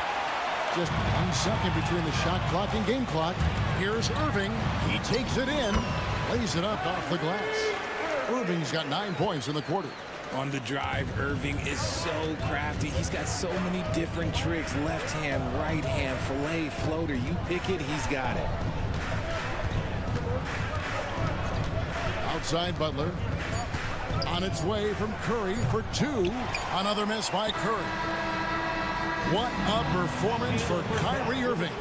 Just 1 second between the shot clock and game clock. Here's Irving. He takes it in. Lays it up off the glass. Irving's got 9 points in the quarter. On the drive, Irving is so crafty. He's got so many different tricks. Left hand, right hand, fillet, floater. You pick it, he's got it. Outside Butler. On its way from Curry for 2. Another miss by Curry. What a performance for Kyrie Irving.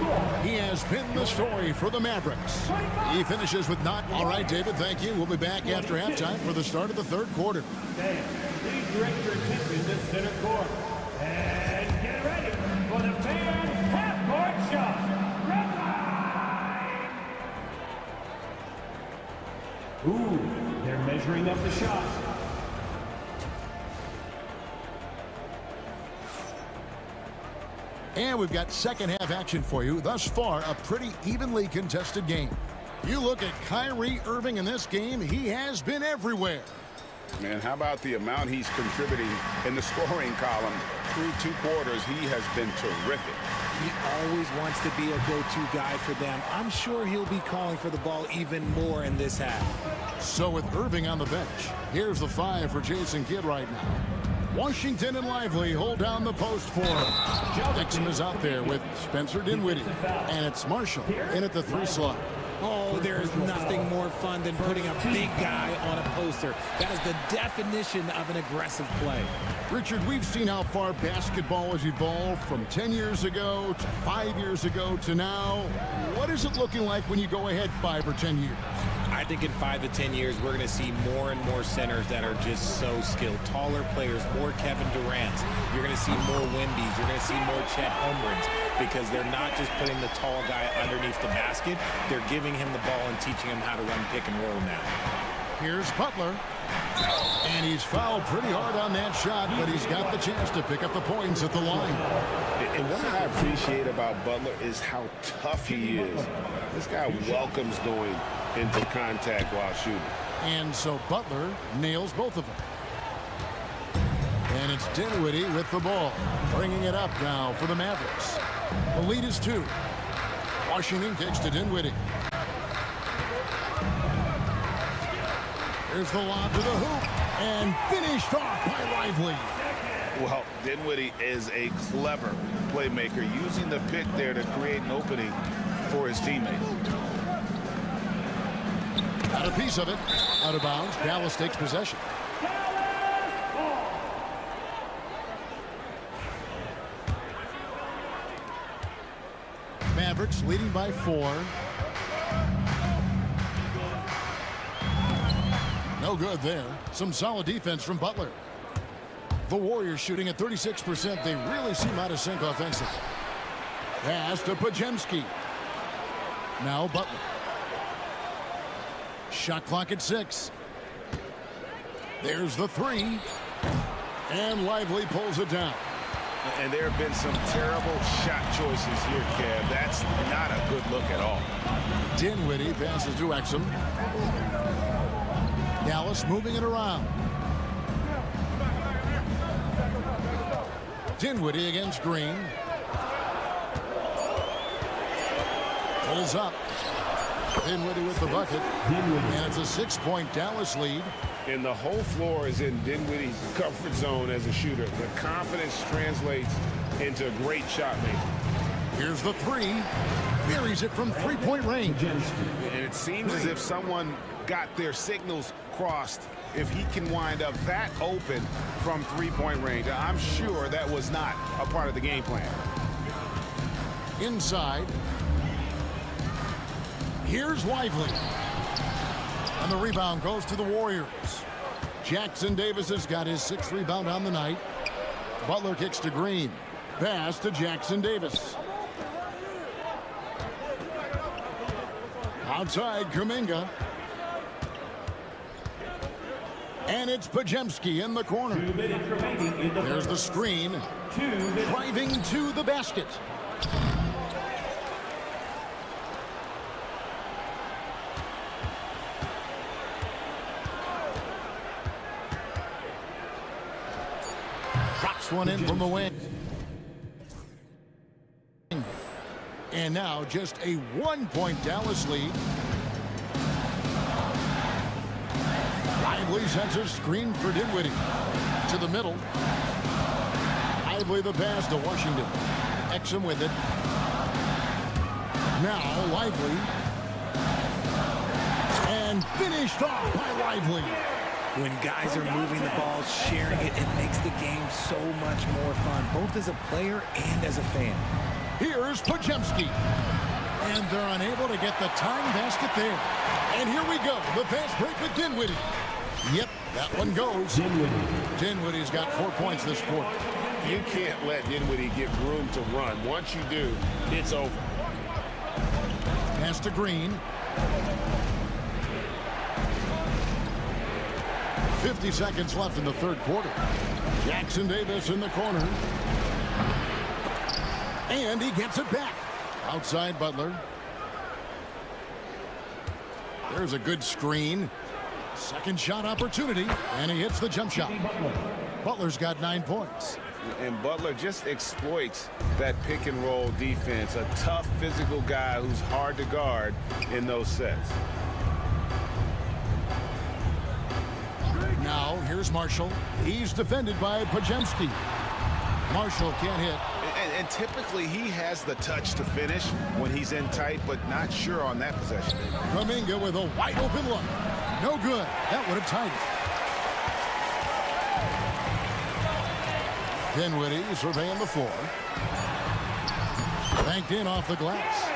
He has been the story for the Mavericks. He finishes with 9. All right, David, thank you. We'll be back after halftime for the start of the third quarter. Please direct your attention to center court. And get ready for the fan half-court shot. Red line! Ooh, they're measuring up the shot. And we've got second half action for you. Thus far, a pretty evenly contested game. You look at Kyrie Irving in this game, he has been everywhere. Man, how about the amount he's contributing in the scoring column? Through 2 quarters, he has been terrific. He always wants to be a go-to guy for them. I'm sure he'll be calling for the ball even more in this half. So with Irving on the bench, here's the 5 for Jason Kidd right now. Washington and Lively hold down the post for him. Dixon is out there with Spencer Dinwiddie. And it's Marshall in at the 3 slot. Oh, there's nothing more fun than putting a big guy on a poster. That is the definition of an aggressive play. Richard, we've seen how far basketball has evolved from 10 years ago to 5 years ago to now. What is it looking like when you go ahead 5 or 10 years? I think in 5 to 10 years, we're going to see more and more centers that are just so skilled. Taller players, more Kevin Durant's. You're going to see more Wemby's. You're going to see more Chet Holmgrens because they're not just putting the tall guy underneath the basket. They're giving him the ball and teaching him how to run pick and roll now. Here's Butler. And he's fouled pretty hard on that shot, but he's got the chance to pick up the points at the line. And what I appreciate about Butler is how tough he is. This guy welcomes going into contact while shooting. And so Butler nails both of them. And it's Dinwiddie with the ball, bringing it up now for the Mavericks. The lead is 2. Washington kicks to Dinwiddie. Here's the lob to the hoop, and finished off by Lively. Well, Dinwiddie is a clever playmaker, using the pick there to create an opening for his teammate. Got a piece of it. Out of bounds. Dallas takes possession. Mavericks leading by 4. No good there. Some solid defense from Butler. The Warriors shooting at 36%. They really seem out of sync offensively. Pass to Pajemski. Now Butler. Shot clock at 6. There's the 3. And Lively pulls it down. And there have been some terrible shot choices here, Kev. That's not a good look at all. Dinwiddie passes to Exum. Dallas moving it around. Dinwiddie against Green. Pulls up. Dinwiddie with the bucket. And it's a 6-point Dallas lead. And the whole floor is in Dinwiddie's comfort zone as a shooter. The confidence translates into a great shot maker. Here's the 3. Buries it from 3-point range. And it seems as if someone got their signals crossed if he can wind up that open from three-point range. I'm sure that was not a part of the game plan. Inside. Here's Lively. And the rebound goes to the Warriors. Jackson Davis has got his 6th rebound on the night. Butler kicks to Green. Pass to Jackson Davis. Outside, Kuminga. And it's Pajemski in the corner. There's the screen. Driving to the basket. Drops one in from the wing. And now just a 1-point Dallas lead. Lively sends a screen for Dinwiddie. To the middle. Lively the pass to Washington. Exum with it. Now Lively. And finished off by Lively. When guys are moving the ball, sharing it, it makes the game so much more fun, both as a player and as a fan. Here's Pajemski. And they're unable to get the tying basket there. And here we go. The fast break with Dinwiddie. Yep, that one goes. Dinwiddie's got 4 points this quarter. You can't let Dinwiddie get room to run. Once you do, it's over. Pass to Green. 50 seconds left in the third quarter. Jackson Davis in the corner. And he gets it back. Outside Butler. There's a good screen. Second shot opportunity. And he hits the jump shot. Butler's got 9 points. And Butler just exploits that pick and roll defense. A tough physical guy who's hard to guard in those sets. Now, here's Marshall. He's defended by Pajemski. Marshall can't hit. And typically, he has the touch to finish when he's in tight, but not sure on that possession. Kuminga with a wide open look. No good. That would have tied it. Dinwiddie surveying the floor. Banked in off the glass.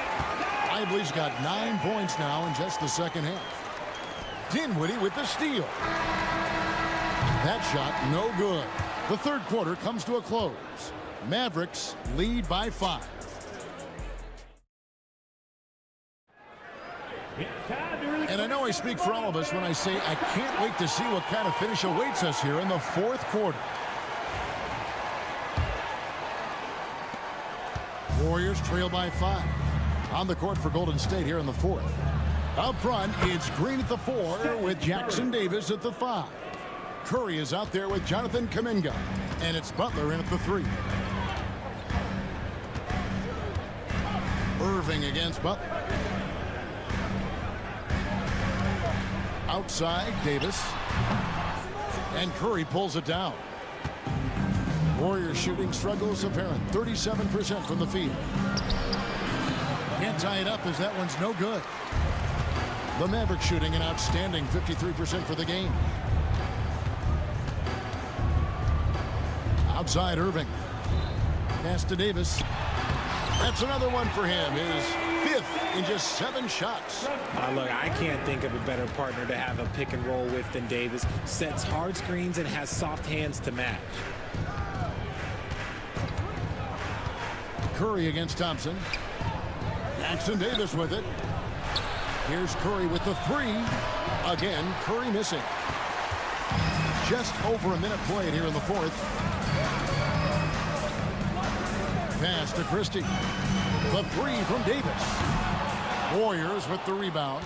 Lively's got 9 points now in just the second half. Dinwiddie with the steal. That shot, no good. The third quarter comes to a close. Mavericks lead by 5. And I know I speak for all of us when I say I can't wait to see what kind of finish awaits us here in the fourth quarter. Warriors trail by 5. On the court for Golden State here in the fourth. Up front, it's Green at the 4 with Jackson Davis at the 5. Curry is out there with Jonathan Kuminga. And it's Butler in at the 3. Irving against Butler. Outside, Davis. And Curry pulls it down. Warriors shooting struggles apparent. 37% from the field. Can't tie it up as that one's no good. The Mavericks shooting an outstanding 53% for the game. Outside Irving. Pass to Davis. That's another one for him. His 5th in just 7 shots. Look, I can't think of a better partner to have a pick and roll with than Davis. Sets hard screens and has soft hands to match. Curry against Thompson. Jackson Davis with it. Here's Curry with the 3. Again, Curry missing. Just over a minute played here in the fourth. Pass to Christie. The 3 from Davis. Warriors with the rebound.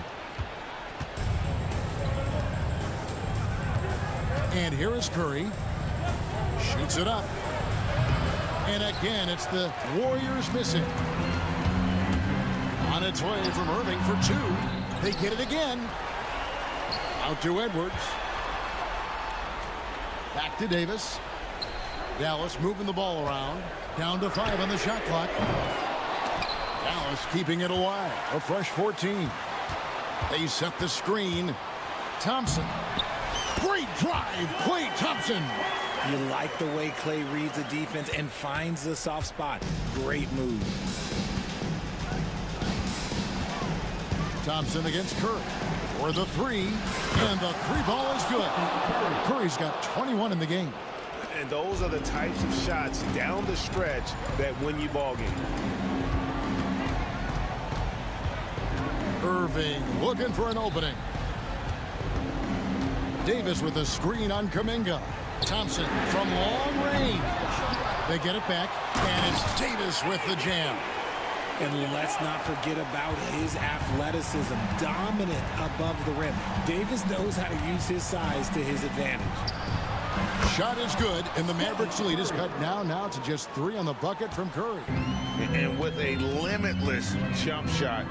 And here is Curry. Shoots it up. And again, it's the Warriors missing. On its way from Irving for 2. They get it again. Out to Edwards. Back to Davis. Dallas moving the ball around. Down to 5 on the shot clock. Dallas keeping it alive. A fresh 14. They set the screen. Thompson. Great drive, Klay Thompson. You like the way Klay reads the defense and finds the soft spot. Great move. Thompson against Curry. For the three, and the three ball is good. Curry's got 21 in the game. And those are the types of shots down the stretch that win you ball games. Irving looking for an opening. Davis with a screen on Kuminga. Thompson from long range. They get it back, and it's Davis with the jam. And let's not forget about his athleticism, dominant above the rim. Davis knows how to use his size to his advantage. Shot is good, and the Mavericks lead is cut now to just 3 on the bucket from Curry. And with a limitless jump shot,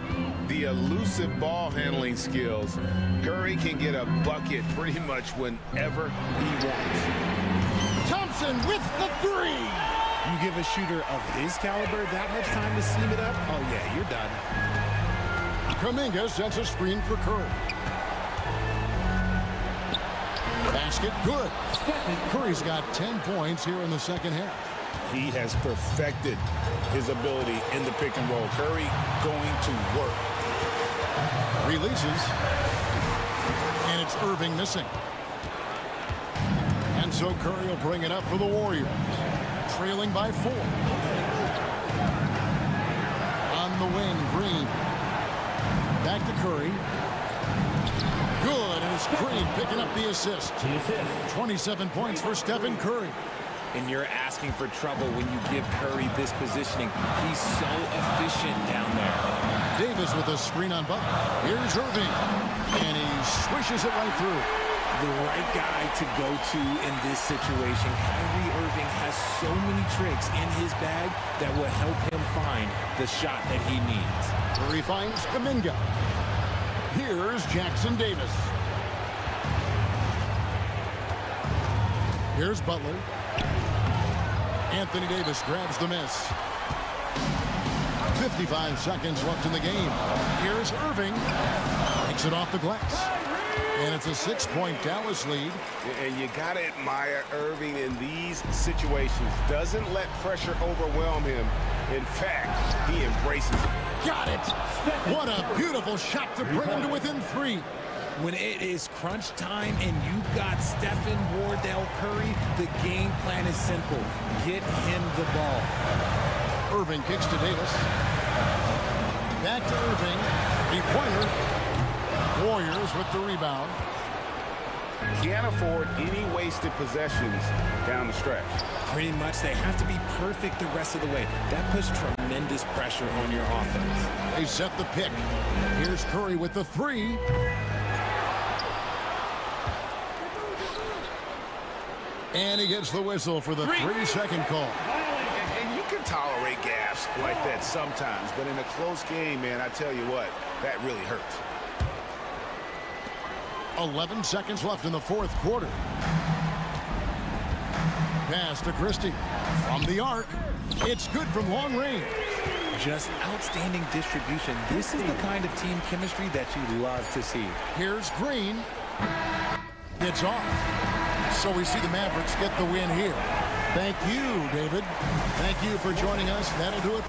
the elusive ball handling skills, Curry can get a bucket pretty much whenever he wants. Thompson with the three. You give a shooter of his caliber that much time to seam it up, oh yeah, you're done. Kuminga sends a screen for Curry. Basket good. Curry's got 10 points here in the second half. He has perfected his ability in the pick and roll. Curry going to work. Releases. And it's Irving missing. And so Curry will bring it up for the Warriors. Trailing by 4. On the wing, Green. Back to Curry. Good, and it's Green picking up the assist. 27 points for Stephen Curry. And you're asking for trouble when you give Curry this positioning. He's so efficient down there. Davis with a screen on Butler. Here's Irving, and he swishes it right through. The right guy to go to in this situation. Kyrie Irving has so many tricks in his bag that will help him find the shot that he needs. Curry finds Kuminga. Here's Jackson Davis. Here's Butler. Anthony Davis grabs the miss. 55 seconds left in the game. Here's Irving. Takes it off the glass. And it's a 6-point Dallas lead. And you got to admire Irving in these situations. Doesn't let pressure overwhelm him. In fact, he embraces it. Got it. What a beautiful shot to bring him to within 3. When it is crunch time and you've got Stephen Wardell Curry, the game plan is simple. Get him the ball. Irving kicks to Davis. Back to Irving. 3-pointer. Warriors with the rebound. Can't afford any wasted possessions down the stretch. Pretty much they have to be perfect the rest of the way. That puts tremendous pressure on your offense. They set the pick. Here's Curry with the 3. And he gets the whistle for the 3-second call. And you can tolerate gaffes like that sometimes, but in a close game, man, I tell you what, that really hurts. 11 seconds left in the 4th quarter. Pass to Christie. From the arc. It's good from long range. Just outstanding distribution. This is the kind of team chemistry that you love to see. Here's Green. It's off. So we see the Mavericks get the win here. Thank you, David. Thank you for joining us. That'll do it.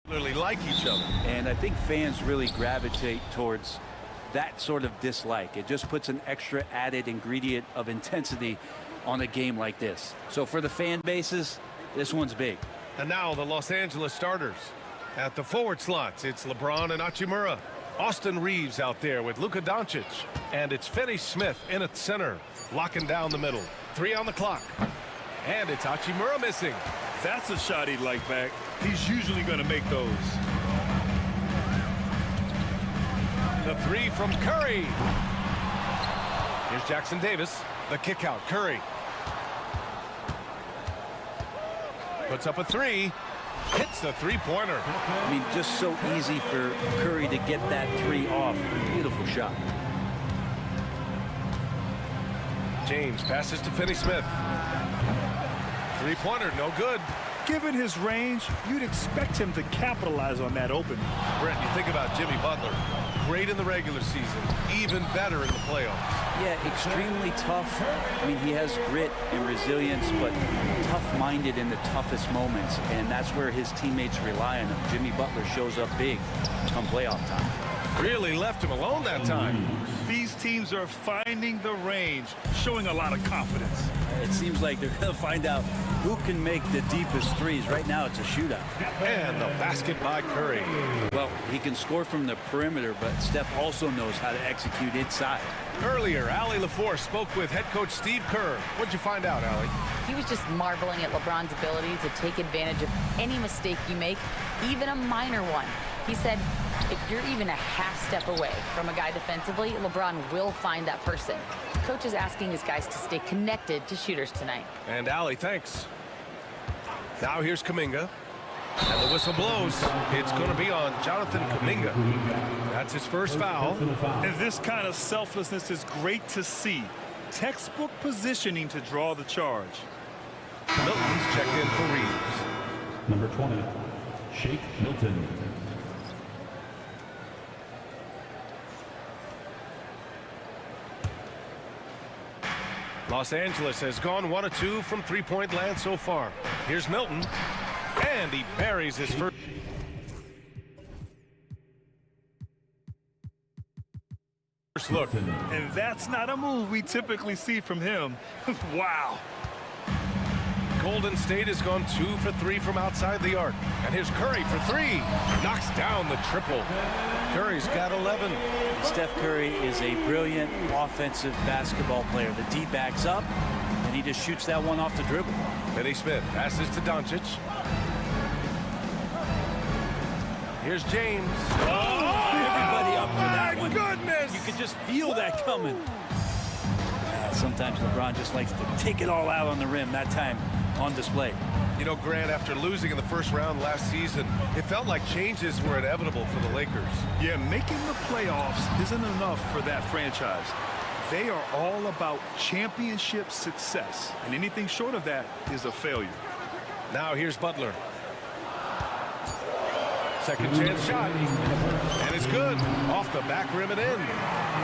Really like each other. And I think fans really gravitate towards that sort of dislike. It just puts an extra added ingredient of intensity on a game like this. So for the fan bases, this one's big. And now the Los Angeles starters. At the forward slots, it's LeBron and Hachimura. Austin Reeves out there with Luka Doncic. And it's Finney Smith in at center, locking down the middle. 3 on the clock. And it's Hachimura missing. That's a shot he'd like back. He's usually going to make those. The 3 from Curry. Here's Jackson Davis. The kick out. Curry puts up a 3. Hits the three-pointer. I mean, just so easy for Curry to get that 3 off. Beautiful shot. James passes to Finney Smith. Three-pointer, no good. Given his range, you'd expect him to capitalize on that opening. Brent, you think about Jimmy Butler. Great in the regular season, even better in the playoffs. Yeah, extremely tough. I mean, he has grit and resilience, but tough-minded in the toughest moments, and that's where his teammates rely on him. Jimmy Butler shows up big come playoff time. Really left him alone that time. These teams are finding the range, showing a lot of confidence. It seems like they're going to find out who can make the deepest threes. Right now, it's a shootout. And the basket by Curry. Well, he can score from the perimeter, but Steph also knows how to execute inside. Earlier, Allie LaForce spoke with head coach Steve Kerr. What'd you find out, Allie? He was just marveling at LeBron's ability to take advantage of any mistake you make, even a minor one. He said, if you're even a half step away from a guy defensively, LeBron will find that person. Coach is asking his guys to stay connected to shooters tonight. And Allie, thanks. Now here's Kuminga. And the whistle blows. It's going to be on Jonathan Kuminga. That's his first foul. And this kind of selflessness is great to see. Textbook positioning to draw the charge. Milton's checked in for Reeves. Number 20, Shake Milton. Los Angeles has gone 1 of 2 from three-point land so far. Here's Milton. And he buries his first. Look. And that's not a move we typically see from him. Wow. Golden State has gone 2 for 3 from outside the arc. And here's Curry for 3. Knocks down the triple. Curry's got 11. Steph Curry is a brilliant offensive basketball player. The D backs up, and he just shoots that one off the dribble. Finney Smith passes to Doncic. Here's James. Everybody up for that one. Goodness! You could just feel that coming. Sometimes LeBron just likes to take it all out on the rim. That time on display. You know, Grant, after losing in the first round last season, it felt like changes were inevitable for the Lakers. Yeah, making the playoffs isn't enough for that franchise. They are all about championship success, and anything short of that is a failure. Now here's Butler. Second chance shot. And it's good. Off the back rim and in.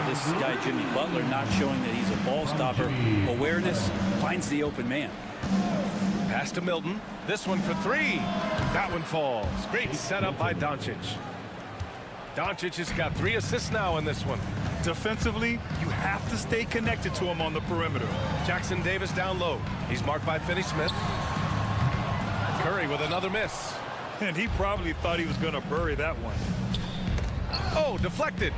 This guy, Jimmy Butler, not showing that he's a ball stopper. Awareness finds the open man. Pass to Milton. This one for 3. That one falls. Great setup by Doncic. Doncic has got 3 assists now in this one. Defensively, you have to stay connected to him on the perimeter. Jackson Davis down low. He's marked by Finney Smith. Curry with another miss. And he probably thought he was going to bury that one. Oh, deflected.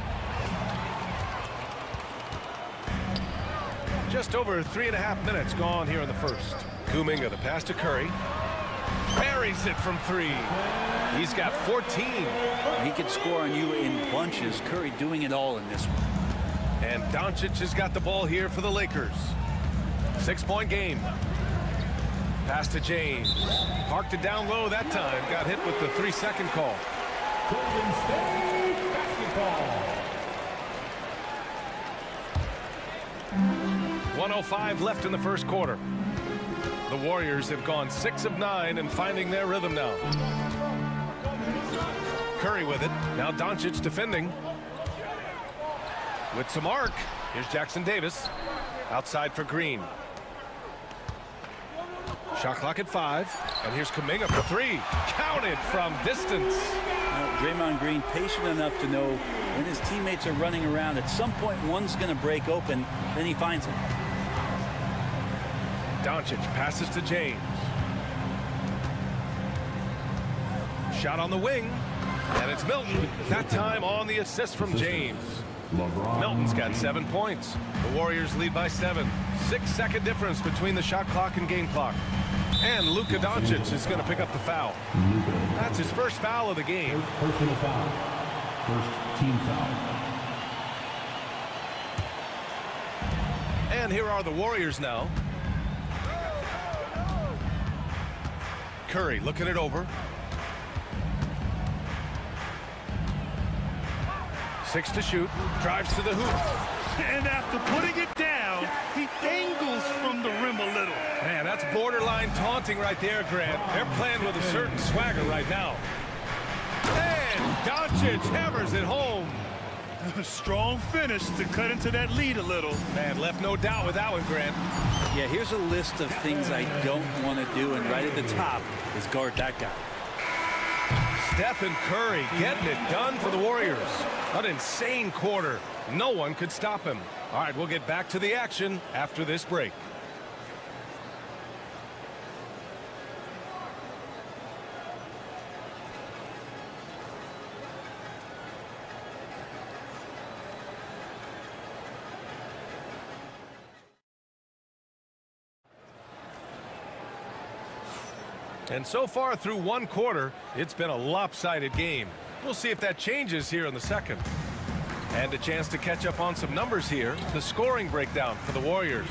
Just over 3.5 minutes gone here in the first. Kuminga, the pass to Curry. Buries it from 3. He's got 14. He can score on you in bunches. Curry doing it all in this one. And Doncic has got the ball here for the Lakers. 6-point game. Pass to James. Parked it down low that time. Got hit with the 3-second call. Golden State basketball. 1:05 left in the first quarter. The Warriors have gone 6 of 9 and finding their rhythm now. Curry with it. Now Doncic defending. With some arc. Here's Jackson Davis. Outside for Green. Shot clock at 5. And here's Kuminga for 3. Counted from distance. Draymond Green patient enough to know when his teammates are running around, at some point one's going to break open, then he finds it. Doncic passes to James. Shot on the wing. And it's Milton. That time on the assist from James. Milton's got 7 points. The Warriors lead by 7. 6-second difference between the shot clock and game clock. And Luka Doncic is going to pick up the foul. That's his first foul of the game. Personal foul. First team foul. And here are the Warriors now. Curry looking it over. 6 to shoot. Drives to the hoop. And after putting it down, he dangles from the rim a little. Man, that's borderline taunting right there, Grant. They're playing with a certain swagger right now. And Doncic hammers it home. A strong finish to cut into that lead a little. Man, left no doubt with that one, Grant. Yeah, here's a list of things I don't want to do, and right at the top is guard that guy. Stephen Curry getting it done for the Warriors. An insane quarter. No one could stop him. All right, we'll get back to the action after this break. And so far through one quarter, it's been a lopsided game. We'll see if that changes here in the second. And a chance to catch up on some numbers here. The scoring breakdown for the Warriors.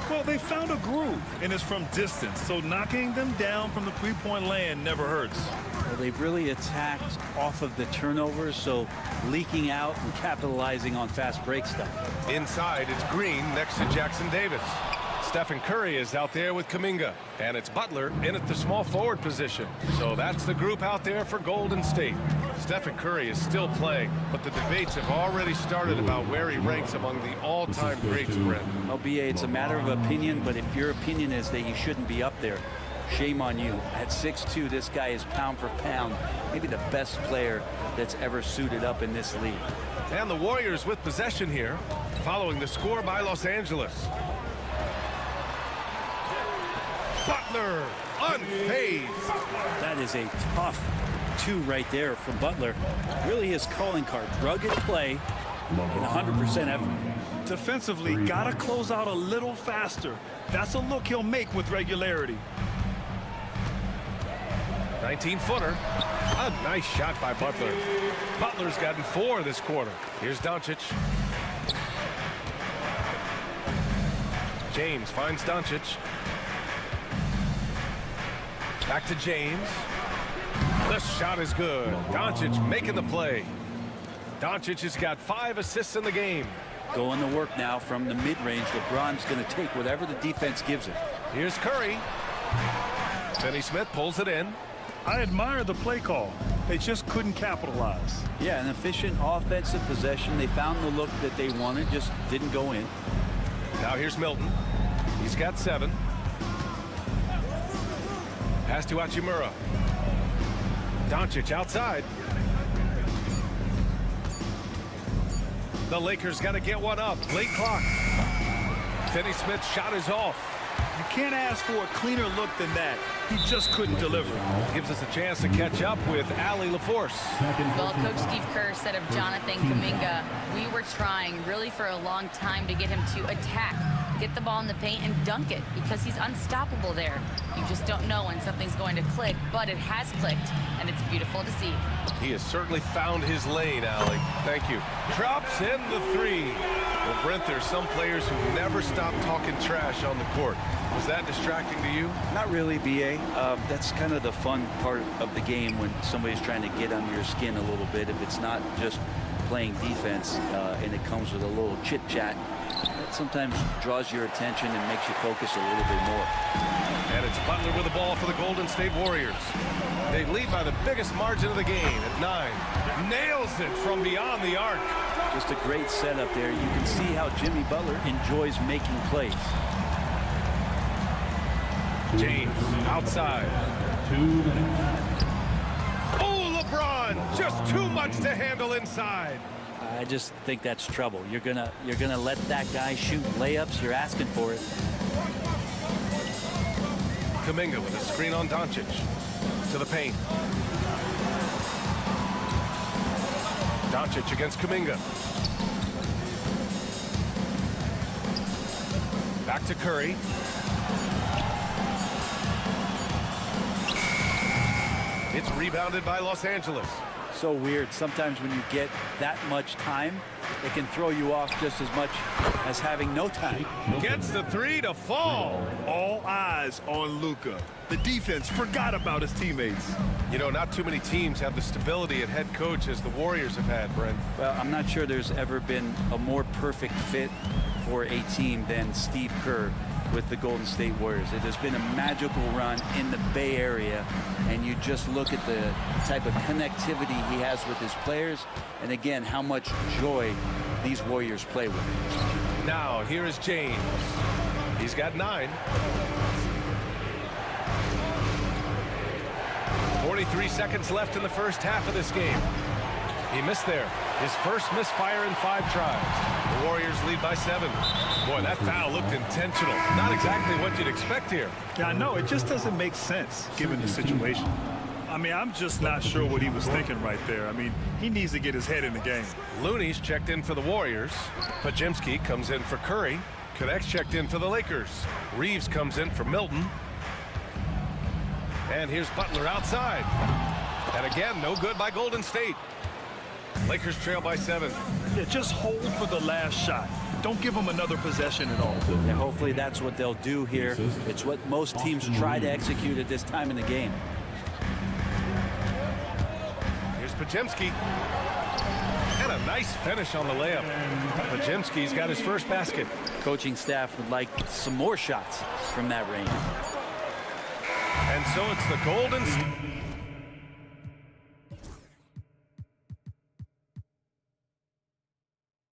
Well, they found a groove, and it's from distance, so knocking them down from the three-point land never hurts. Well, they've really attacked off of the turnovers, so leaking out and capitalizing on fast break stuff. Inside, it's Green next to Jackson Davis. Stephen Curry is out there with Kuminga, and it's Butler in at the small forward position. So that's the group out there for Golden State. Stephen Curry is still playing, but the debates have already started about where he ranks among the all-time greats, Brent. Well, BA, it's a matter of opinion, but if your opinion is that he shouldn't be up there, shame on you. At 6'2", this guy is pound for pound, maybe the best player that's ever suited up in this league. And the Warriors with possession here, following the score by Los Angeles. Butler, unfazed. That is a tough 2 right there from Butler. Really his calling card. Rugged play and 100% effort. Defensively, got to close out a little faster. That's a look he'll make with regularity. 19-footer. A nice shot by Butler. Butler's gotten 4 this quarter. Here's Doncic. James finds Doncic. Back to James. The shot is good. Doncic making the play. Doncic has got 5 assists in the game. Going to work now from the mid-range. LeBron's going to take whatever the defense gives him. Here's Curry. Finney Smith pulls it in. I admire the play call. They just couldn't capitalize. Yeah, an efficient offensive possession. They found the look that they wanted, just didn't go in. Now here's Milton. He's got 7. Pass to Hachimura. Doncic outside. The Lakers got to get one up. Late clock. Finney Smith's shot is off. You can't ask for a cleaner look than that. He just couldn't deliver. Gives us a chance to catch up with Allie LaForce. Well, Coach Steve Kerr said of Jonathan Kuminga, we were trying really for a long time to get him to attack, get the ball in the paint and dunk it because he's unstoppable there. You just don't know when something's going to click, but it has clicked, and it's beautiful to see. He has certainly found his lane, Allie. Thank you. Drops in the 3. Well, Brent, there's some players who never stop talking trash on the court. Was that distracting to you? Not really, BA. That's kind of the fun part of the game when somebody's trying to get under your skin a little bit. If it's not just playing defense and it comes with a little chit-chat, that sometimes draws your attention and makes you focus a little bit more. And it's Butler with the ball for the Golden State Warriors. They lead by the biggest margin of the game at 9. Nails it from beyond the arc. Just a great setup there. You can see how Jimmy Butler enjoys making plays. James outside. 2 minutes. Oh, LeBron, just too much to handle inside. I just think that's trouble. You're gonna let that guy shoot layups. You're asking for it. Kuminga with a screen on Doncic. To the paint. Doncic against Kuminga. Back to Curry. It's rebounded by Los Angeles. So weird. Sometimes when you get that much time, it can throw you off just as much as having no time. Gets the three to fall. All eyes on Luka. The defense forgot about his teammates. You know, not too many teams have the stability at head coach as the Warriors have had, Brent. Well, I'm not sure there's ever been a more perfect fit for a team than Steve Kerr with the Golden State Warriors. It has been a magical run in the Bay Area, and you just look at the type of connectivity he has with his players, and again, how much joy these Warriors play with. Now, here is James. He's got 9. 43 seconds left in the first half of this game. He missed there. His first misfire in 5 tries. The Warriors lead by 7. Boy, that foul looked intentional. Not exactly what you'd expect here. Yeah, I know. It just doesn't make sense given the situation. I mean, I'm just not sure what he was thinking right there. I mean, he needs to get his head in the game. Looney's checked in for the Warriors. Pajemski comes in for Curry. Connect's checked in for the Lakers. Reeves comes in for Milton. And here's Butler outside. And again, no good by Golden State. Lakers trail by 7. Yeah, just hold for the last shot. Don't give them another possession at all. And hopefully that's what they'll do here. It's what most teams try to execute at this time in the game. Here's Pajemski. And a nice finish on the layup. Pajemski's got his first basket. Coaching staff would like some more shots from that range. And so it's the Golden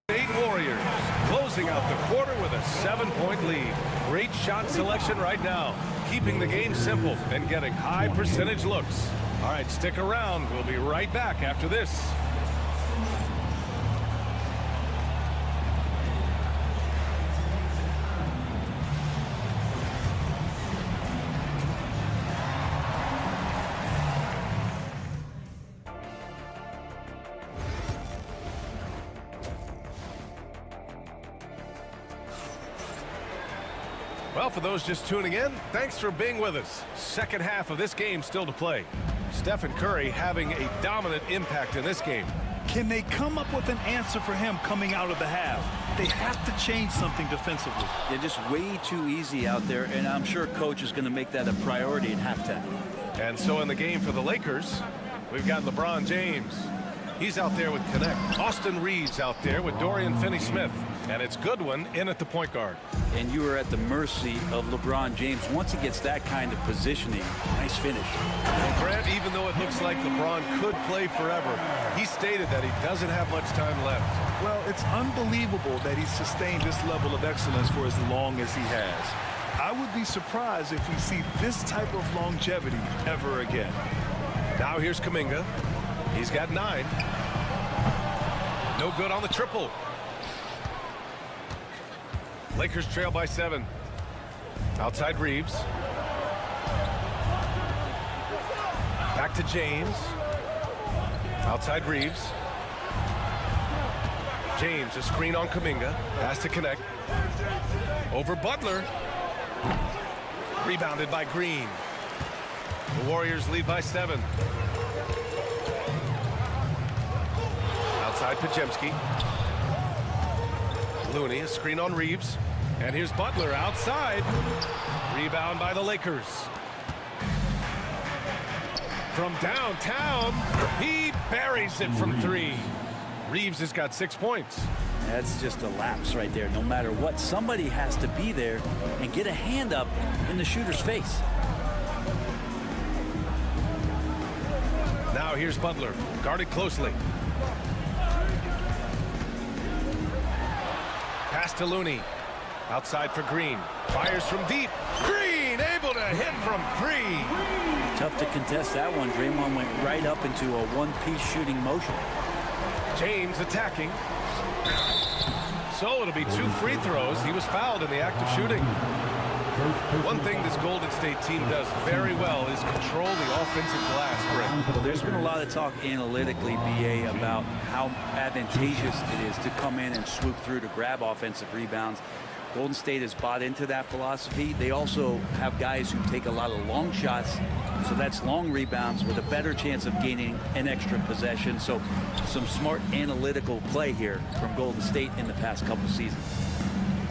State Warriors closing out the quarter with a 7-point lead. Great shot selection right now, keeping the game simple and getting high percentage looks. All right, stick around. We'll be right back after this. Well, for those just tuning in, thanks for being with us. Second half of this game still to play. Stephen Curry having a dominant impact in this game. Can they come up with an answer for him coming out of the half? They have to change something defensively. They're just way too easy out there, and I'm sure coach is going to make that a priority at halftime. And so in the game for the Lakers, we've got LeBron James. He's out there with Connect. Austin Reeves out there with Dorian Finney-Smith. And it's Goodwin in at the point guard. And you are at the mercy of LeBron James once he gets that kind of positioning. Nice finish. And Grant, even though it looks like LeBron could play forever, he stated that he doesn't have much time left. Well, it's unbelievable that he's sustained this level of excellence for as long as he has. I would be surprised if we see this type of longevity ever again. Now here's Kuminga. He's got 9. No good on the triple. Lakers trail by 7. Outside Reeves. Back to James. Outside Reeves. James, a screen on Kuminga. Has to connect. Over Butler. Rebounded by Green. The Warriors lead by 7. Outside Pajemski. Looney, a screen on Reeves. And here's Butler outside. Rebound by the Lakers. From downtown, he buries it from 3. Reeves has got 6 points. That's just a lapse right there. No matter what, somebody has to be there and get a hand up in the shooter's face. Now here's Butler, guarded closely. Pass to Looney. Outside for Green. Fires from deep. Green able able to hit from 3. Tough to contest that one. Draymond went right up into a one-piece shooting motion. James attacking. So it'll be 2 free throws. He was fouled in the act of shooting. One thing this Golden State team does very well is control the offensive glass, Brett. Well, there's been a lot of talk analytically, BA, about how advantageous it is to come in and swoop through to grab offensive rebounds. Golden State has bought into that philosophy. They also have guys who take a lot of long shots, so that's long rebounds with a better chance of gaining an extra possession. So some smart analytical play here from Golden State in the past couple seasons.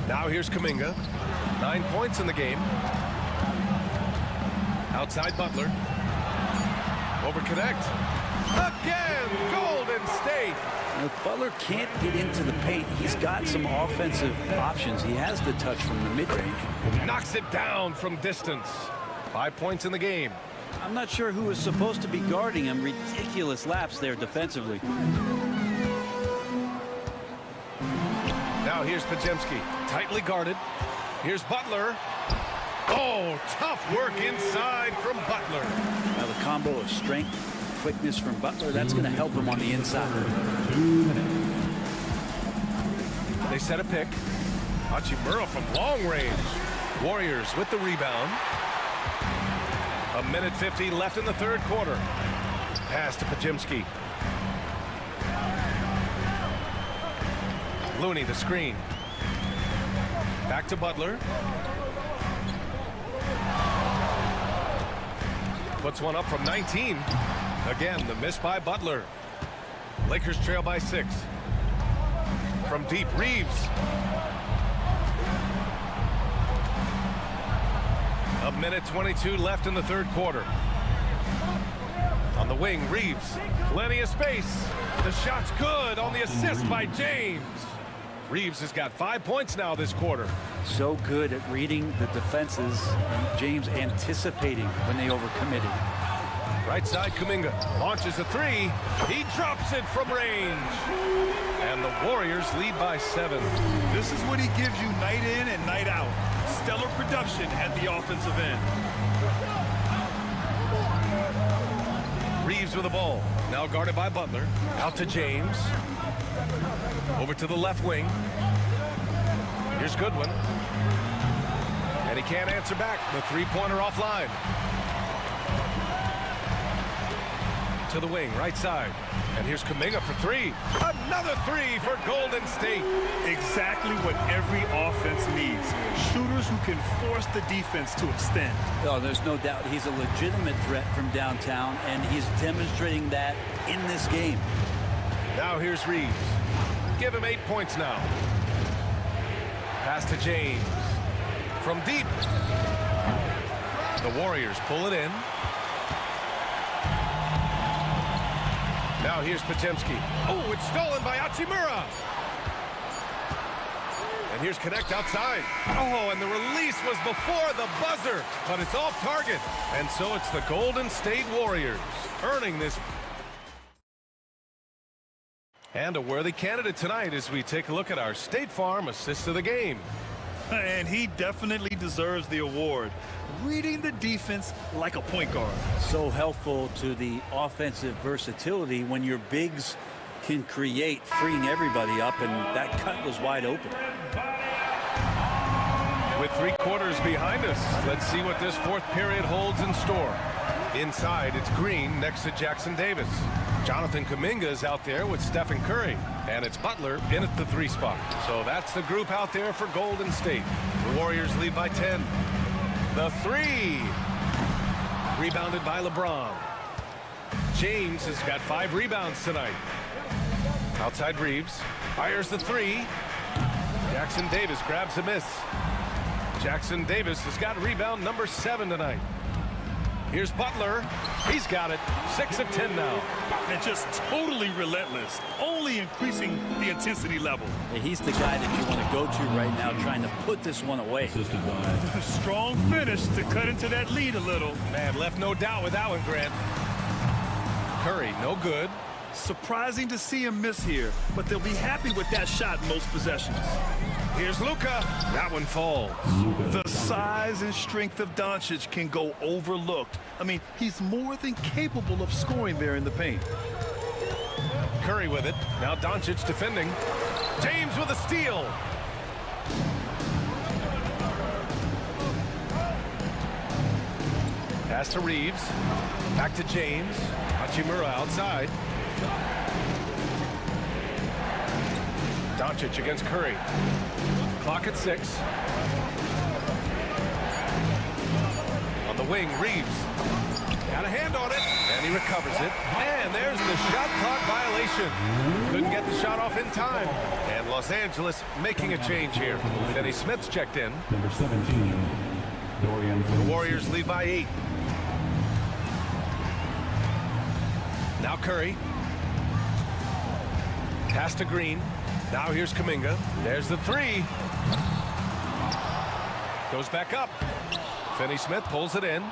Now here's Kuminga. 9 points in the game. Outside Butler. Over connect. Again, Golden State. Now, if Butler can't get into the paint, he's got some offensive options. He has the touch from the mid-range. Knocks it down from distance. 5 points in the game. I'm not sure who was supposed to be guarding him. Ridiculous lapse there defensively. Now here's Podziemski. Tightly guarded. Here's Butler. Oh, tough work inside from Butler. Now the combo of strength, quickness from Butler, that's going to help him on the inside. They set a pick. Hachimura from long range. Warriors with the rebound. 1:50 left in the third quarter. Pass to Podziemski. Looney the screen. Back to Butler. Puts one up from 19. Again, the miss by Butler. Lakers trail by 6. From deep, Reeves. 1:22 left in the third quarter. On the wing, Reeves. Plenty of space. The shot's good on the assist by James. Reeves has got 5 points now this quarter. So good at reading the defenses, and James anticipating when they overcommitted. Right side, Kuminga launches a 3. He drops it from range. And the Warriors lead by 7. This is what he gives you night in and night out. Stellar production at the offensive end. Reeves with the ball. Now guarded by Butler. Out to James. Over to the left wing. Here's Goodwin. And he can't answer back. The three-pointer offline. To the wing, right side. And here's Kuminga for 3. Another 3 for Golden State. Exactly what every offense needs. Shooters who can force the defense to extend. Oh, there's no doubt he's a legitimate threat from downtown, and he's demonstrating that in this game. Now here's Reeves. Give him 8 points now. Pass to James. From deep. The Warriors pull it in. Now here's Podziemski. Oh, it's stolen by Hachimura. And here's Connect outside. Oh, and the release was before the buzzer, but it's off target. And so it's the Golden State Warriors earning this. And a worthy candidate tonight as we take a look at our State Farm assist of the game. And he definitely deserves the award. Reading the defense like a point guard. So helpful to the offensive versatility when your bigs can create, freeing everybody up, and that cut was wide open. With 3 quarters behind us, let's see what this fourth period holds in store. Inside, it's Green next to Jackson Davis. Jonathan Kuminga is out there with Stephen Curry. And it's Butler in at the 3 spot. So that's the group out there for Golden State. The Warriors lead by 10. The 3. Rebounded by LeBron. James has got 5 rebounds tonight. Outside Reeves. Fires the 3. Jackson Davis grabs a miss. Jackson Davis has got rebound number 7 tonight. Here's Butler. He's got it. 6 of 10 now. And just totally relentless, only increasing the intensity level. Yeah, he's the guy that you want to go to right now, trying to put this one away. A strong finish to cut into that lead a little. Man, left no doubt with that one, Grant. Curry, no good. Surprising to see him miss here, but they'll be happy with that shot most possessions. Here's Luka. That one falls. The size and strength of Doncic can go overlooked. I mean, he's more than capable of scoring there in the paint. Curry with it. Now Doncic defending. James with a steal. Pass to Reeves. Back to James. Hachimura outside. Doncic against Curry. Clock at 6. On the wing, Reeves. Got a hand on it, and he recovers it. And there's the shot clock violation. Couldn't get the shot off in time. And Los Angeles making a change here. Finney Smith's checked in. Number 17, Dorian. The Warriors lead by 8. Now Curry. Pass to Green. Now here's Kuminga. There's the 3. Goes back up. Finney Smith pulls it in.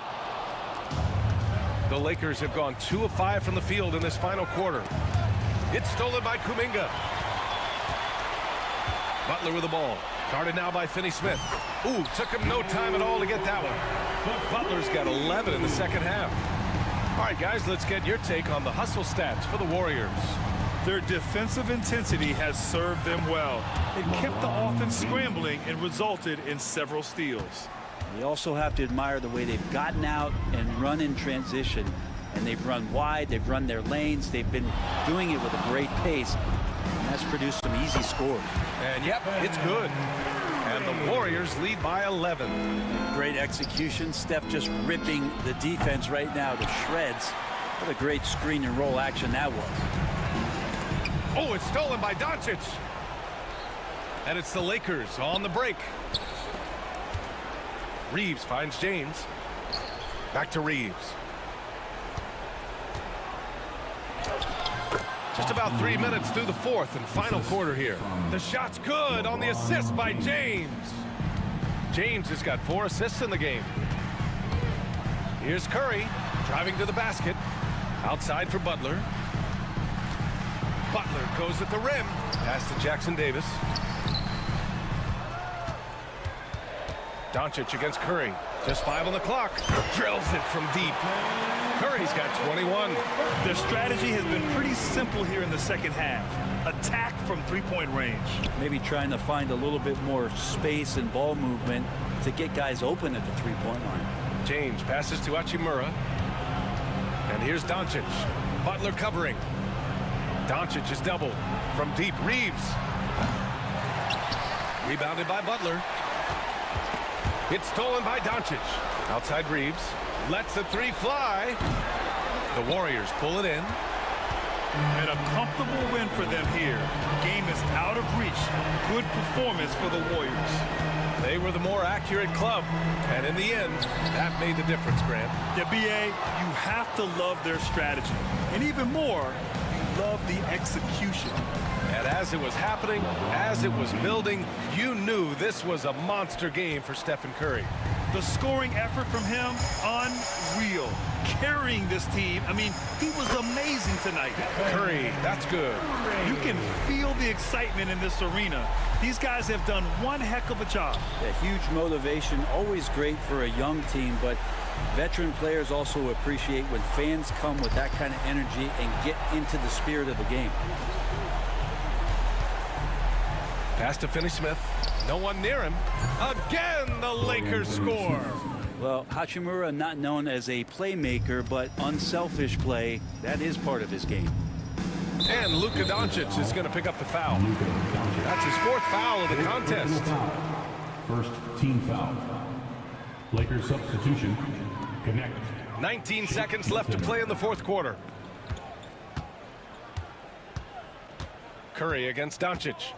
The Lakers have gone 2 of 5 from the field in this final quarter. It's stolen by Kuminga. Butler with the ball. Guarded now by Finney Smith. Ooh, took him no time at all to get that one. Butler's got 11 in the second half. All right, guys, let's get your take on the hustle stats for the Warriors. Their defensive intensity has served them well. It kept the offense scrambling and resulted in several steals. You also have to admire the way they've gotten out and run in transition. And they've run wide, they've run their lanes, they've been doing it with a great pace. And that's produced some easy scores. And yep, it's good. And the Warriors lead by 11. Great execution. Steph just ripping the defense right now to shreds. What a great screen and roll action that was. Oh, it's stolen by Doncic. And it's the Lakers on the break. Reeves finds James. Back to Reeves. Just about 3 minutes through the fourth and final quarter here. The shot's good on the assist by James. James has got 4 assists in the game. Here's Curry driving to the basket. Outside for Butler. Butler goes at the rim. Pass to Jackson Davis. Doncic against Curry. Just 5 on the clock. Drills it from deep. Curry's got 21. Their strategy has been pretty simple here in the second half. Attack from three-point range. Maybe trying to find a little bit more space and ball movement to get guys open at the three-point line. James passes to Hachimura. And here's Doncic. Butler covering. Doncic is doubled. From deep, Reeves. Rebounded by Butler. It's stolen by Doncic. Outside Reeves. Lets the 3 fly. The Warriors pull it in. And a comfortable win for them here. Game is out of reach. Good performance for the Warriors. They were the more accurate club. And in the end, that made the difference, Grant. Yeah, BA, you have to love their strategy. And even more, you love the execution. And as it was happening, as it was building, you knew this was a monster game for Stephen Curry. The scoring effort from him, unreal. Carrying this team, I mean, he was amazing tonight. Curry, that's good. You can feel the excitement in this arena. These guys have done one heck of a job. A huge motivation, always great for a young team, but veteran players also appreciate when fans come with that kind of energy and get into the spirit of the game. Pass to Finney Smith. No one near him. Again, the Lakers score. Well, Hachimura not known as a playmaker, but unselfish play, that is part of his game. And Luka Doncic is going to pick up the foul. That's his 4th foul of the contest. First team foul. Lakers substitution. Connect. 19 seconds left to play in the 4th quarter. Curry against Doncic.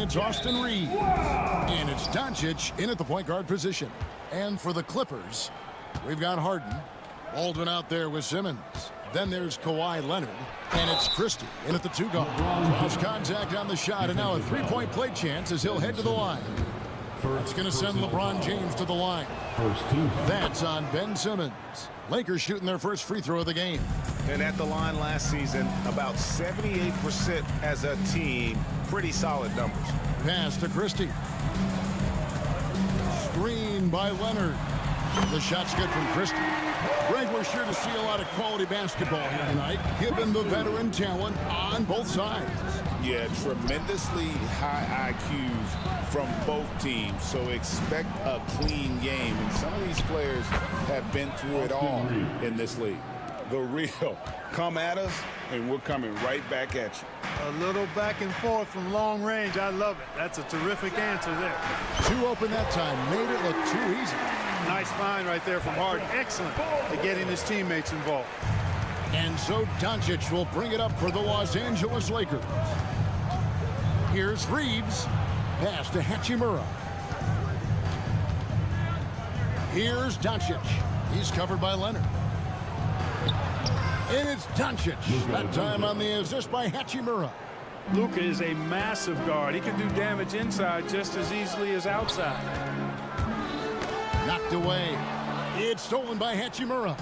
And it's Austin Reeves. And it's Doncic in at the point guard position. And for the Clippers, we've got Harden. Baldwin out there with Simmons. Then there's Kawhi Leonard. And it's Christie in at the 2 guard. Cross contact on the shot, and now a three-point play chance as he'll head to the line. It's going to send LeBron James to the line. That's on Ben Simmons. Lakers shooting their first free throw of the game. And at the line last season, about 78% as a team. Pretty solid numbers. Pass to Christie. Screen by Leonard. The shot's good from Christie. Greg, we're sure to see a lot of quality basketball here tonight, given the veteran talent on both sides. Yeah, tremendously high IQs from both teams, so expect a clean game. And some of these players have been through it all in this league. The real. Come at us, and we're coming right back at you. A little back and forth from long range. I love it. That's a terrific answer there. 2 open that time. Made it look too easy. Nice find right there from Harden. Excellent at getting his teammates involved. And so Doncic will bring it up for the Los Angeles Lakers. Here's Reeves. Pass to Hachimura. Here's Doncic. He's covered by Leonard. And it's Doncic. That time on the assist by Hachimura. Luka is a massive guard. He can do damage inside just as easily as outside. Knocked away. It's stolen by Hachimura.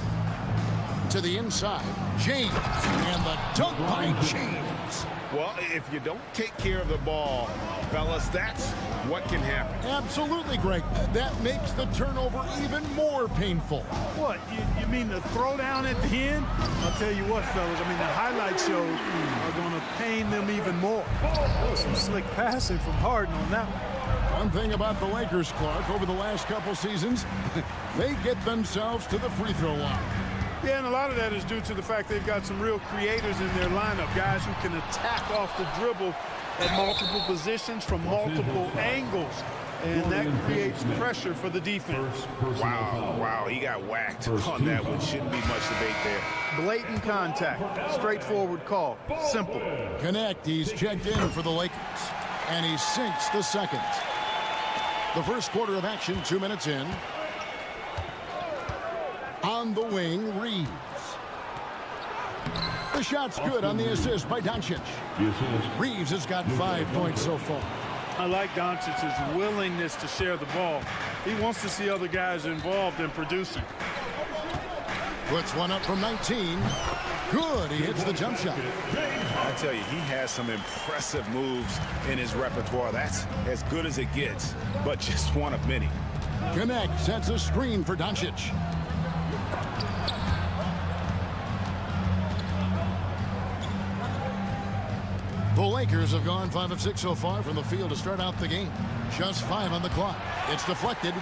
To the inside. James. And the dunk by James. Well, if you don't take care of the ball, fellas, that's what can happen. Absolutely, Greg. That makes the turnover even more painful. What? You mean the throwdown at the end? I'll tell you what, fellas. I mean, the highlight shows are going to pain them even more. That was some slick passing from Harden on that one. One thing about the Lakers, Clark, over the last couple seasons, they get themselves to the free throw line. Yeah, and a lot of that is due to the fact they've got some real creators in their lineup, guys who can attack off the dribble at multiple positions from multiple angles, and that creates pressure for the defense. Wow, he got whacked on that one. Shouldn't be much debate there. Blatant contact, straightforward call, simple. Connect, he's checked in for the Lakers, and he sinks the second. The first quarter of action, 2 minutes in. On the wing, Reeves. The shot's good on the assist by Doncic. Reeves has got 5 points so far. I like Doncic's willingness to share the ball. He wants to see other guys involved in producing. Puts one up from 19. Good, he hits the jump shot. I tell you, he has some impressive moves in his repertoire. That's as good as it gets, but just one of many. Connect sets a screen for Doncic. The Lakers have gone 5 of 6 so far from the field to start out the game. Just 5 on the clock. It's deflected.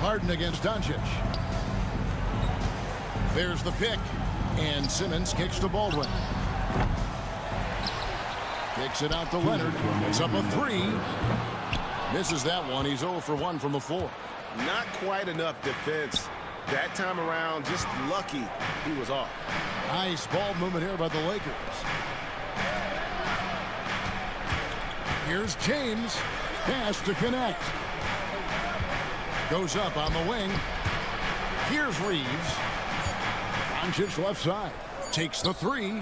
Harden against Doncic. There's the pick. And Simmons kicks to Baldwin. Kicks it out to Leonard. It's up a 3. Misses that one. He's 0 for 1 from the floor. Not quite enough defense. That time around, just lucky he was off. Nice ball movement here by the Lakers. Here's James. Pass to connect. Goes up on the wing. Here's Reeves. Doncic left side. Takes the 3.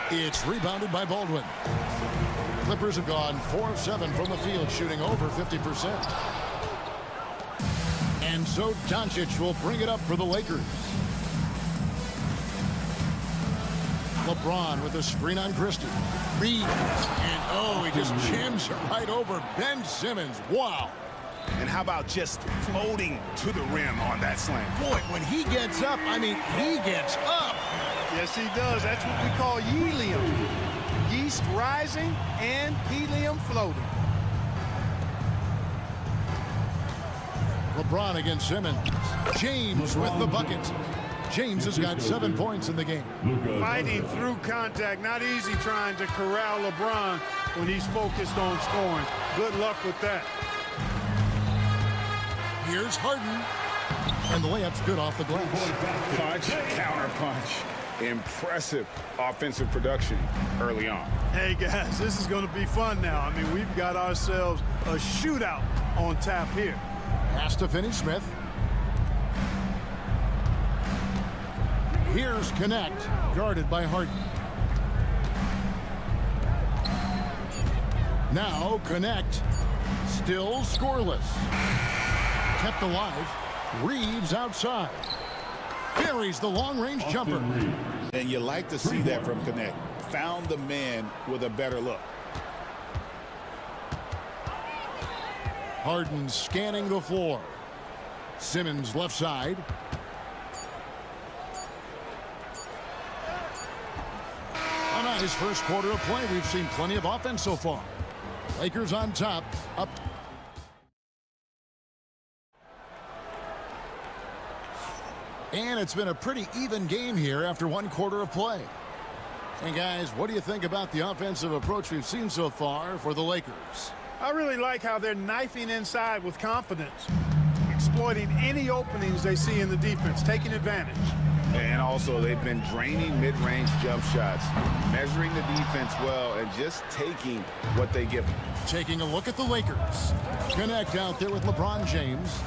It's rebounded by Baldwin. Clippers have gone 4 of 7 from the field, shooting over 50%. And so Doncic will bring it up for the Lakers. LeBron with a screen on Christie. Reeves. And oh, he just jams it right over Ben Simmons. Wow. And how about just floating to the rim on that slam? Boy, when he gets up, I mean, he gets up. Yes, he does. That's what we call helium. Yeast rising and helium floating. LeBron against Simmons. James with the bucket. James has got 7 points in the game. Fighting through contact. Not easy trying to corral LeBron when he's focused on scoring. Good luck with that. Here's Harden. And the layup's good off the glass. Punch, counter punch. Impressive offensive production early on. Hey, guys, this is going to be fun now. I mean, we've got ourselves a shootout on tap here. Pass to Finney Smith. Here's Connect, guarded by Harden. Now Connect, still scoreless. Kept alive. Reeves outside. Buries the long-range jumper. And you like to see that from Connect. Found the man with a better look. Harden scanning the floor. Simmons left side. On his first quarter of play, we've seen plenty of offense so far. Lakers on top, up. And it's been a pretty even game here after one quarter of play. And guys, what do you think about the offensive approach we've seen so far for the Lakers? I really like how they're knifing inside with confidence, exploiting any openings they see in the defense, taking advantage. And also, they've been draining mid-range jump shots, measuring the defense well, and just taking what they give them. Taking a look at the Lakers. Connect out there with LeBron James.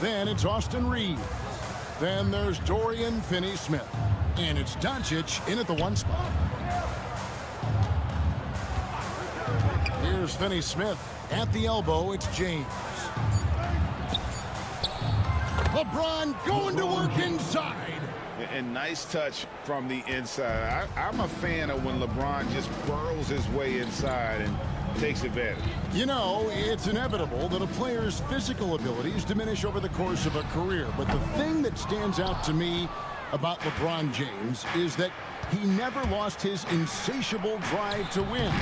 Then it's Austin Reeves. Then there's Dorian Finney-Smith. And it's Doncic in at the one spot. Here's Finney-Smith. At the elbow, it's James. LeBron going to work inside. And nice touch from the inside. I'm a fan of when LeBron just burrows his way inside and takes advantage. You know, it's inevitable that a player's physical abilities diminish over the course of a career. But the thing that stands out to me about LeBron James is that he never lost his insatiable drive to win.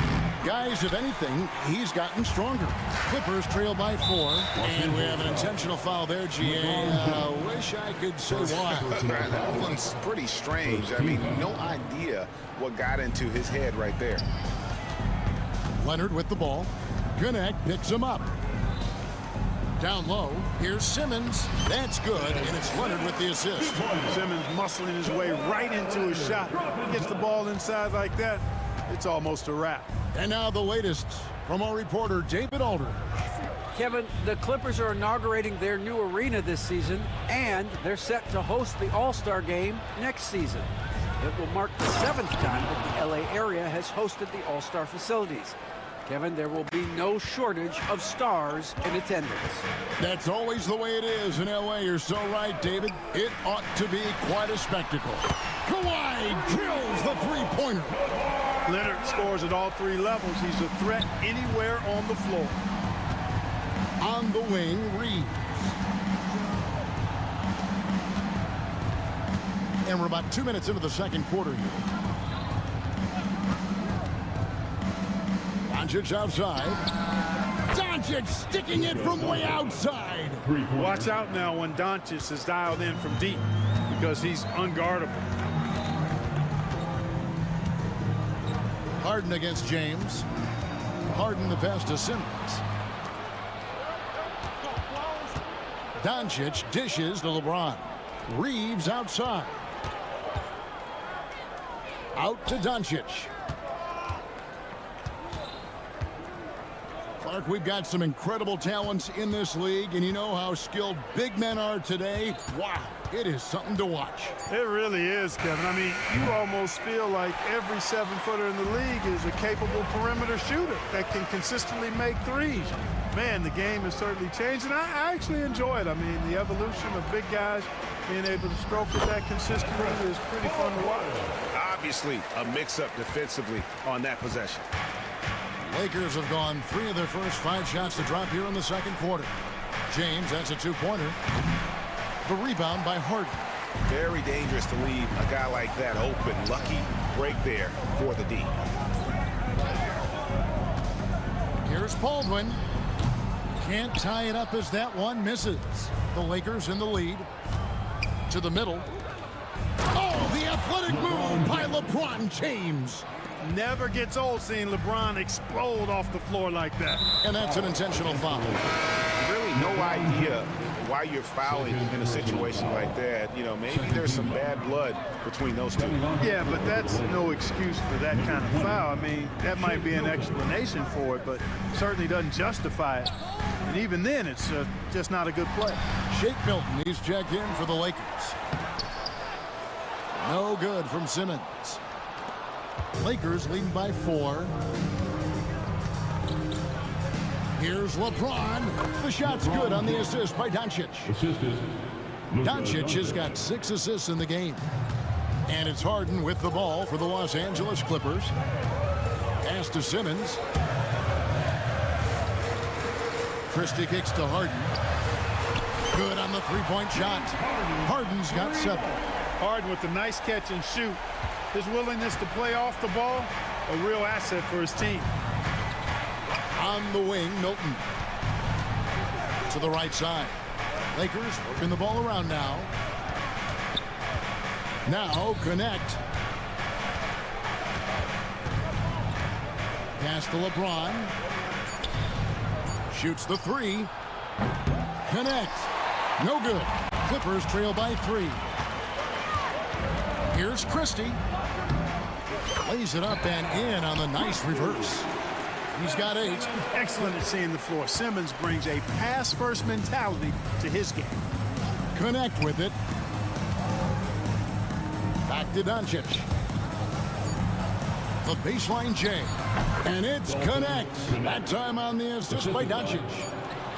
Guys, if anything, he's gotten stronger. Clippers trail by 4. And we have an intentional foul there, GA. Wish I could say why. That one's pretty strange. I mean, no idea what got into his head right there. Leonard with the ball. Connect picks him up. Down low, here's Simmons. That's good, and it's Leonard with the assist. Simmons muscling his way right into his shot. He gets the ball inside like that, it's almost a wrap. And now the latest from our reporter, David Aldridge. Kevin, the Clippers are inaugurating their new arena this season, and they're set to host the All-Star Game next season. It will mark the 7th time that the LA area has hosted the All-Star facilities. Kevin, there will be no shortage of stars in attendance. That's always the way it is in LA. You're so right, David. It ought to be quite a spectacle. Kawhi drills the three-pointer. Leonard scores at all 3 levels. He's a threat anywhere on the floor. On the wing, Reeves. And we're about 2 minutes into the second quarter here. Doncic outside. Doncic sticking it from way outside. Watch out now when Doncic is dialed in from deep because he's unguardable. Harden against James. Harden the pass to Simmons. Doncic dishes to LeBron. Reeves outside. Out to Doncic. Clark, we've got some incredible talents in this league, and you know how skilled big men are today. Wow, it is something to watch. It really is, Kevin. I mean, you almost feel like every 7-footer in the league is a capable perimeter shooter that can consistently make threes. Man, the game has certainly changed, and I actually enjoy it. I mean, the evolution of big guys being able to stroke it that consistently is pretty fun to watch. Obviously, a mix-up defensively on that possession. Lakers have gone 3 of their first 5 shots to drop here in the second quarter. James, that's a 2-pointer. The rebound by Harden. Very dangerous to leave a guy like that open. Lucky break there for the D. Here's Baldwin. Can't tie it up as that one misses. The Lakers in the lead. To the middle. Oh, the athletic move by LeBron James. Never gets old seeing LeBron explode off the floor like that. And that's an intentional foul. Really no idea why you're fouling in a situation like that. You know, maybe there's some bad blood between those two. Yeah, but that's no excuse for that kind of foul. I mean, that might be an explanation for it, but certainly doesn't justify it. And even then, it's just not a good play. Shake Milton, he's checked in for the Lakers. No good from Simmons. Lakers leading by 4. Here's LeBron. The shot's good on the assist by Doncic. Doncic has got 6 assists in the game. And it's Harden with the ball for the Los Angeles Clippers. Pass to Simmons. Christie kicks to Harden. Good on the three-point shot. Harden's got 7. Harden with a nice catch and shoot. His willingness to play off the ball, a real asset for his team. On the wing, Milton. To the right side. Lakers working the ball around now. Now connect. Pass to LeBron. Shoots the 3. Connect. No good. Clippers trail by 3. Here's Christie. Lays it up and in on the nice reverse. He's got 8. Excellent at seeing the floor. Simmons brings a pass-first mentality to his game. Connect with it. Back to Doncic. The baseline J. And it's connect. That time on the assist by Doncic.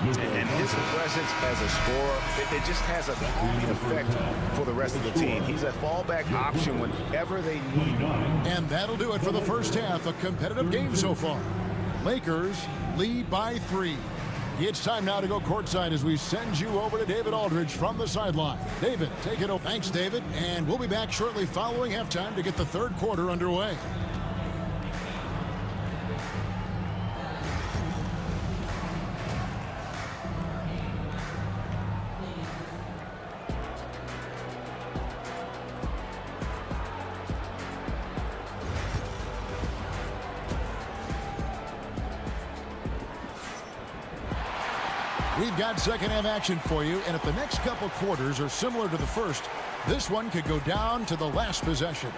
And his presence as a scorer, it just has a calming effect for the rest of the team. He's a fallback option whenever they need him. And that'll do it for the first half. A competitive game so far. Lakers lead by 3. It's time now to go courtside as we send you over to David Aldridge from the sideline. David, take it over. Thanks, David. And we'll be back shortly following halftime to get the third quarter underway. We've got second half action for you, and if the next couple quarters are similar to the first, this one could go down to the last possession.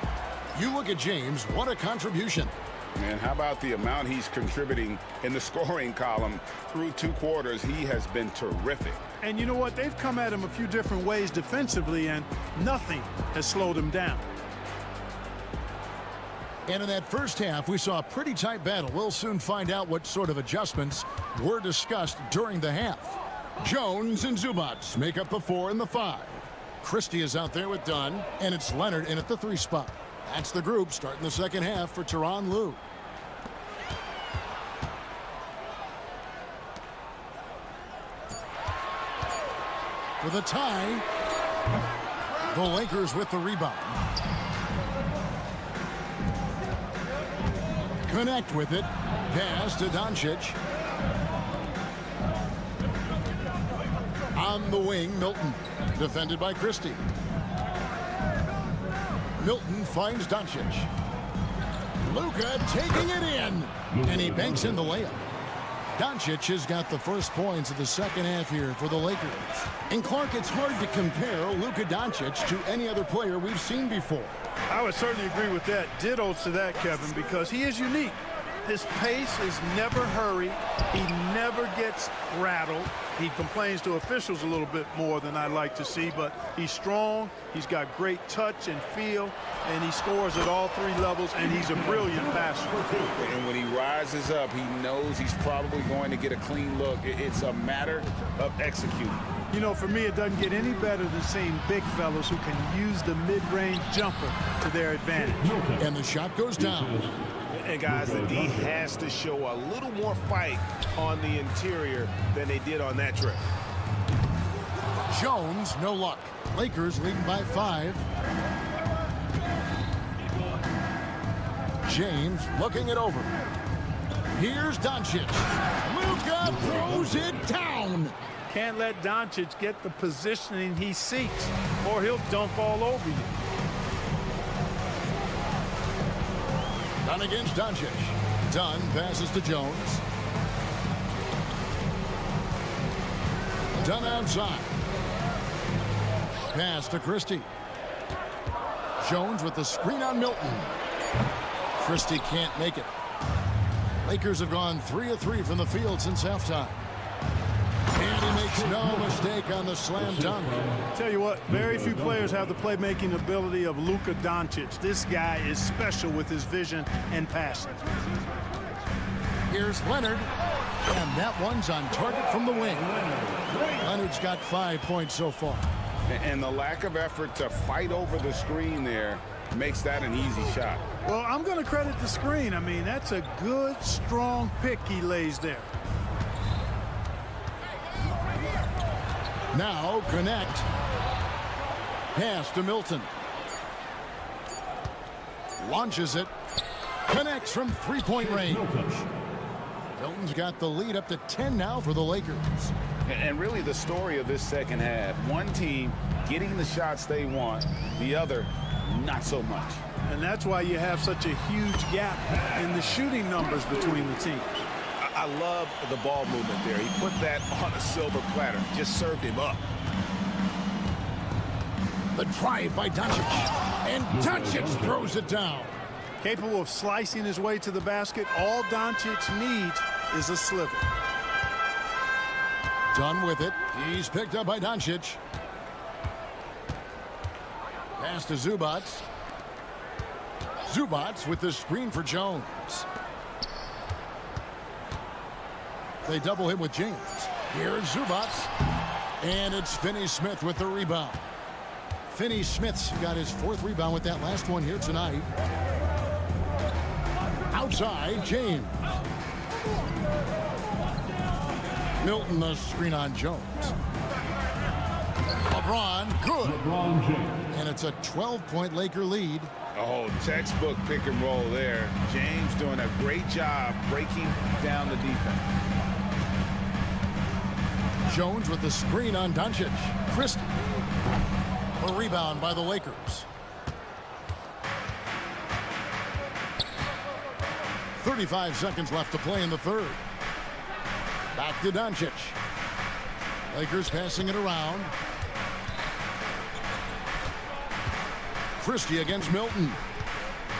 You look at James, what a contribution. Man, how about the amount he's contributing in the scoring column through 2 quarters? He has been terrific. And you know what? They've come at him a few different ways defensively, and nothing has slowed him down. And in that first half, we saw a pretty tight battle. We'll soon find out what sort of adjustments were discussed during the half. Jones and Zubats make up the 4 and the 5. Christie is out there with Dunn, and it's Leonard in at the 3 spot. That's the group starting the second half for Tyronn Lue. For the tie, the Lakers with the rebound. Connect with it. Pass to Doncic. On the wing, Milton. Defended by Christie. Milton finds Doncic. Luka taking it in. And he banks in the layup. Doncic has got the first points of the second half here for the Lakers. And Clark, it's hard to compare Luka Doncic to any other player we've seen before. I would certainly agree with that. Ditto to that, Kevin, because he is unique. His pace is never hurried. He never gets rattled. He complains to officials a little bit more than I like to see, but he's strong. He's got great touch and feel, and he scores at all 3 levels, and he's a brilliant passer. And when he rises up, he knows he's probably going to get a clean look. It's a matter of executing. You know, for me, it doesn't get any better than seeing big fellas who can use the mid-range jumper to their advantage. And the shot goes down. And guys, the D has to show a little more fight on the interior than they did on that trip. Jones, no luck. Lakers leading by 5. James looking it over. Here's Doncic. Luka throws it down. Can't let Doncic get the positioning he seeks, or he'll dunk all over you. Dunn against Doncic. Dunn passes to Jones. Dunn outside. pass to Christie. Jones with the screen on Milton. Christie can't make it. Lakers have gone 3 of 3 from the field since halftime. And he makes no mistake on the slam dunk. Tell you what, very few players have the playmaking ability of Luka Doncic. This guy is special with his vision and passing. Here's Leonard, and that one's on target from the wing. Leonard's got 5 points so far. And the lack of effort to fight over the screen there makes that an easy shot. Well, I'm going to credit the screen. I mean, that's a good, strong pick he lays there. Now connect. Pass to Milton. Launches it. Connects from three-point range. Milton's got the lead up to 10 now for the Lakers. And really the story of this second half, one team getting the shots they want, the other not so much. And that's why you have such a huge gap in the shooting numbers between the teams. I love the ball movement there. He put that on a silver platter, just served him up. The drive by Doncic, and Doncic throws it down. Capable of slicing his way to the basket, all Doncic needs is a sliver. Done with it. He's picked up by Doncic. Pass to Zubac. Zubac with the screen for Jones. They double him with James. Here's Zubac. And it's Finney-Smith with the rebound. Finney-Smith's got his 4th rebound with that last one here tonight. Outside, James. Milton, the screen on Jones. LeBron, good. LeBron James. And it's a 12-point Laker lead. Oh, textbook pick and roll there. James doing a great job breaking down the defense. Jones with the screen on Doncic. Christie. A rebound by the Lakers. 35 seconds left to play in the third. Back to Doncic. Lakers passing it around. Christie against Milton.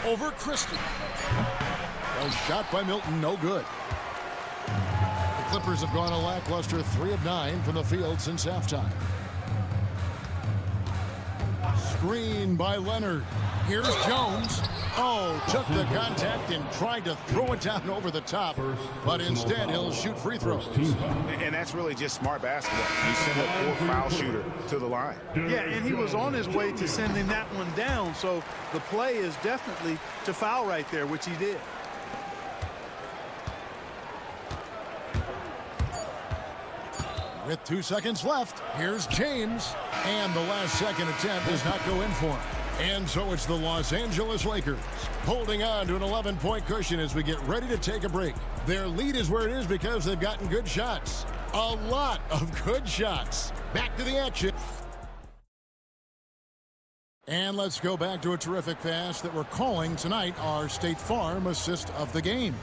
Over Christie. A shot by Milton, no good. The Clippers have gone a lackluster 3 of 9 from the field since halftime. Screen by Leonard. Here's Jones. Oh, took the contact and tried to throw it down over the top, but instead he'll shoot free throws. And that's really just smart basketball. You send a poor foul shooter to the line. Yeah, and he was on his way to sending that one down, so the play is definitely to foul right there, which he did. With 2 seconds left, here's James. And the last second attempt does not go in for him. And so it's the Los Angeles Lakers holding on to an 11-point cushion as we get ready to take a break. Their lead is where it is because they've gotten good shots. A lot of good shots. Back to the action. And let's go back to a terrific pass that we're calling tonight our State Farm assist of the game.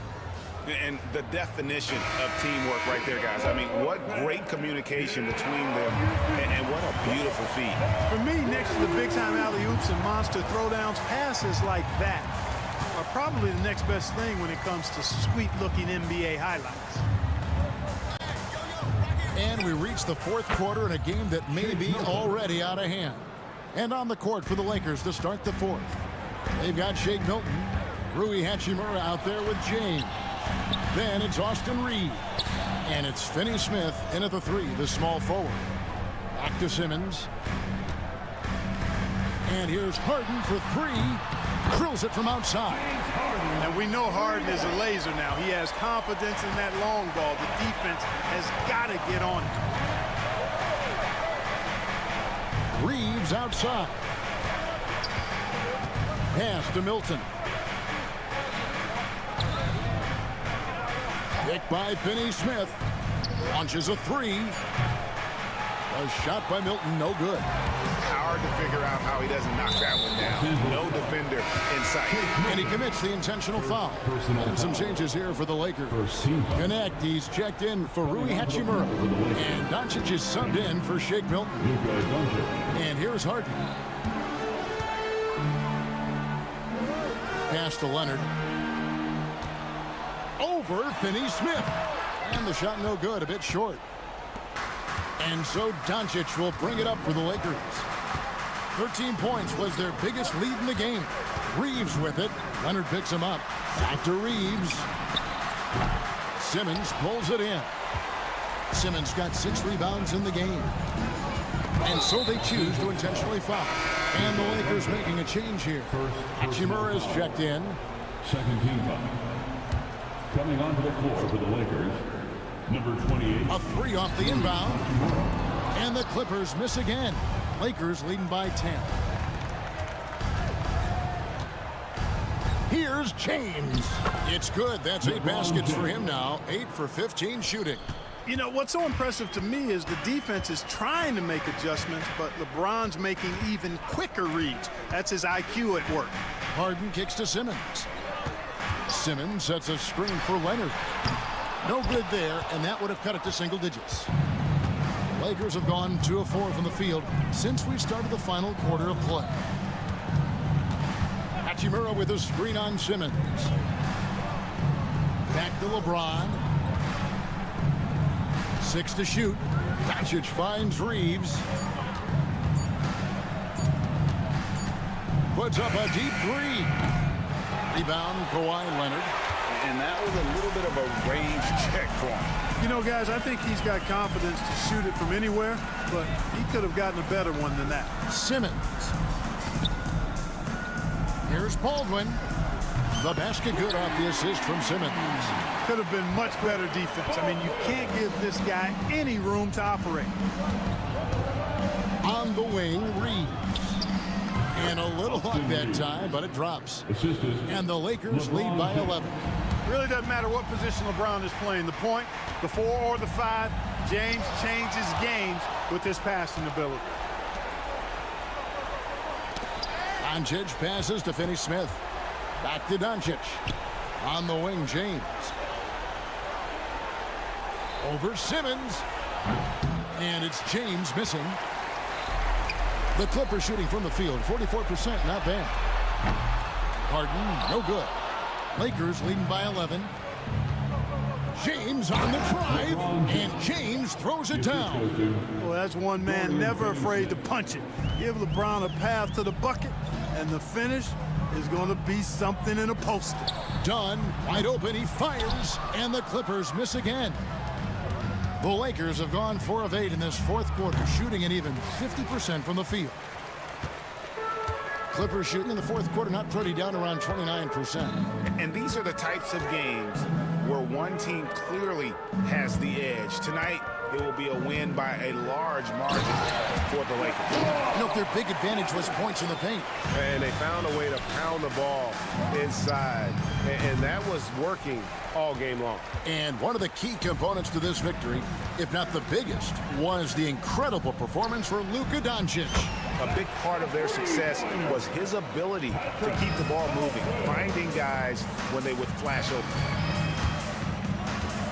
And the definition of teamwork right there, guys. I mean, what great communication between them, and what a beautiful feat. For me, next to the big-time alley-oops and monster throwdowns, passes like that are probably the next best thing when it comes to sweet-looking NBA highlights. And we reach the 4th quarter in a game that may be already out of hand. And on the court for the Lakers to start the 4th. They've got Shake Milton, Rui Hachimura out there with James. Then it's Austin Reed. And it's Finney-Smith in at the 3, the small forward. Back to Simmons. And here's Harden for 3. Drills it from outside. And we know Harden is a laser now. He has confidence in that long ball. The defense has got to get on it. Reeves outside. Pass to Milton. Picked by Finney-Smith. Launches a 3. A shot by Milton, no good. Hard to figure out how he doesn't knock that one down. No defender in sight. And he commits the intentional foul. And some changes here for the Lakers. Connect, he's checked in for Rui Hachimura. And Doncic is subbed in for Shake Milton. And here Here's Harden. Pass to Leonard. Over Finney Smith. And the shot no good, a bit short. And so Doncic will bring it up for the Lakers. 13 points was their biggest lead in the game. Reeves with it. Leonard picks him up. Back to Reeves. Simmons pulls it in. Simmons got 6 rebounds in the game. And so they choose to intentionally foul. And the Lakers making a change here. Hachimura is checked in. Second team foul. Coming onto the floor for the Lakers, number 28. A 3 off the inbound. And the Clippers miss again. Lakers leading by 10. Here's James. It's good. That's 8 baskets for him now. 8 for 15 shooting. You know, what's so impressive to me is the defense is trying to make adjustments, but LeBron's making even quicker reads. That's his IQ at work. Harden kicks to Simmons. Simmons sets a screen for Leonard. No good there, and that would have cut it to single digits. The Lakers have gone 2 of 4 from the field since we started the final quarter of play. Hachimura with a screen on Simmons. Back to LeBron. 6 to shoot. Doncic finds Reeves. Puts up a deep 3. Rebound, Kawhi Leonard. And that was a little bit of a range check for him. You know, guys, I think he's got confidence to shoot it from anywhere, but he could have gotten a better one than that. Simmons. Here's Baldwin. The basket good off the assist from Simmons. Could have been much better defense. I mean, you can't give this guy any room to operate. On the wing, Reeves. And a little luck that time, but it drops. And the Lakers lead by 11. Really doesn't matter what position LeBron is playing. The point, the 4 or the 5, James changes games with his passing ability. Doncic passes to Finney Smith. Back to Doncic. On the wing, James. Over Simmons. And it's James missing. The Clippers shooting from the field, 44%, not bad. Harden, no good. Lakers leading by 11. James on the drive, and James throws it down. Well, that's one man never afraid to punch it. Give LeBron a path to the bucket, and the finish is going to be something in a poster. Dunn, wide open, he fires, and the Clippers miss again. The Lakers have gone 4 of 8 in this fourth quarter, shooting at even 50% from the field. Clippers shooting in the fourth quarter, not pretty, down around 29%. And these are the types of games where one team clearly has the edge. Tonight, it will be a win by a large margin for the Lakers. You know, their big advantage was points in the paint. And they found a way to pound the ball inside. And that was working all game long. And one of the key components to this victory, if not the biggest, was the incredible performance for Luka Doncic. A big part of their success was his ability to keep the ball moving, finding guys when they would flash open.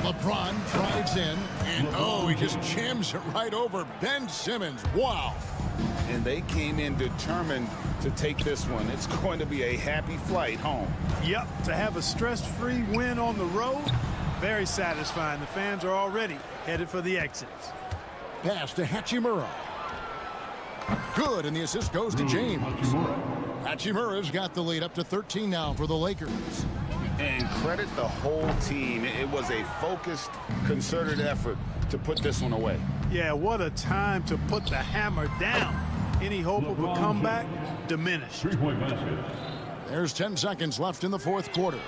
LeBron drives in, and he just jams it right over Ben Simmons. Wow. And they came in determined to take this one. It's going to be a happy flight home. Yep, to have a stress-free win on the road, very satisfying. The fans are already headed for the exits. Pass to Hachimura. Good, and the assist goes to James. Hachimura's got the lead up to 13 now for the Lakers. And credit the whole team. It was a focused, concerted effort to put this one away. Yeah, what a time to put the hammer down. Any hope of a comeback diminished. 3-point basket. There's 10 seconds left in the fourth quarter.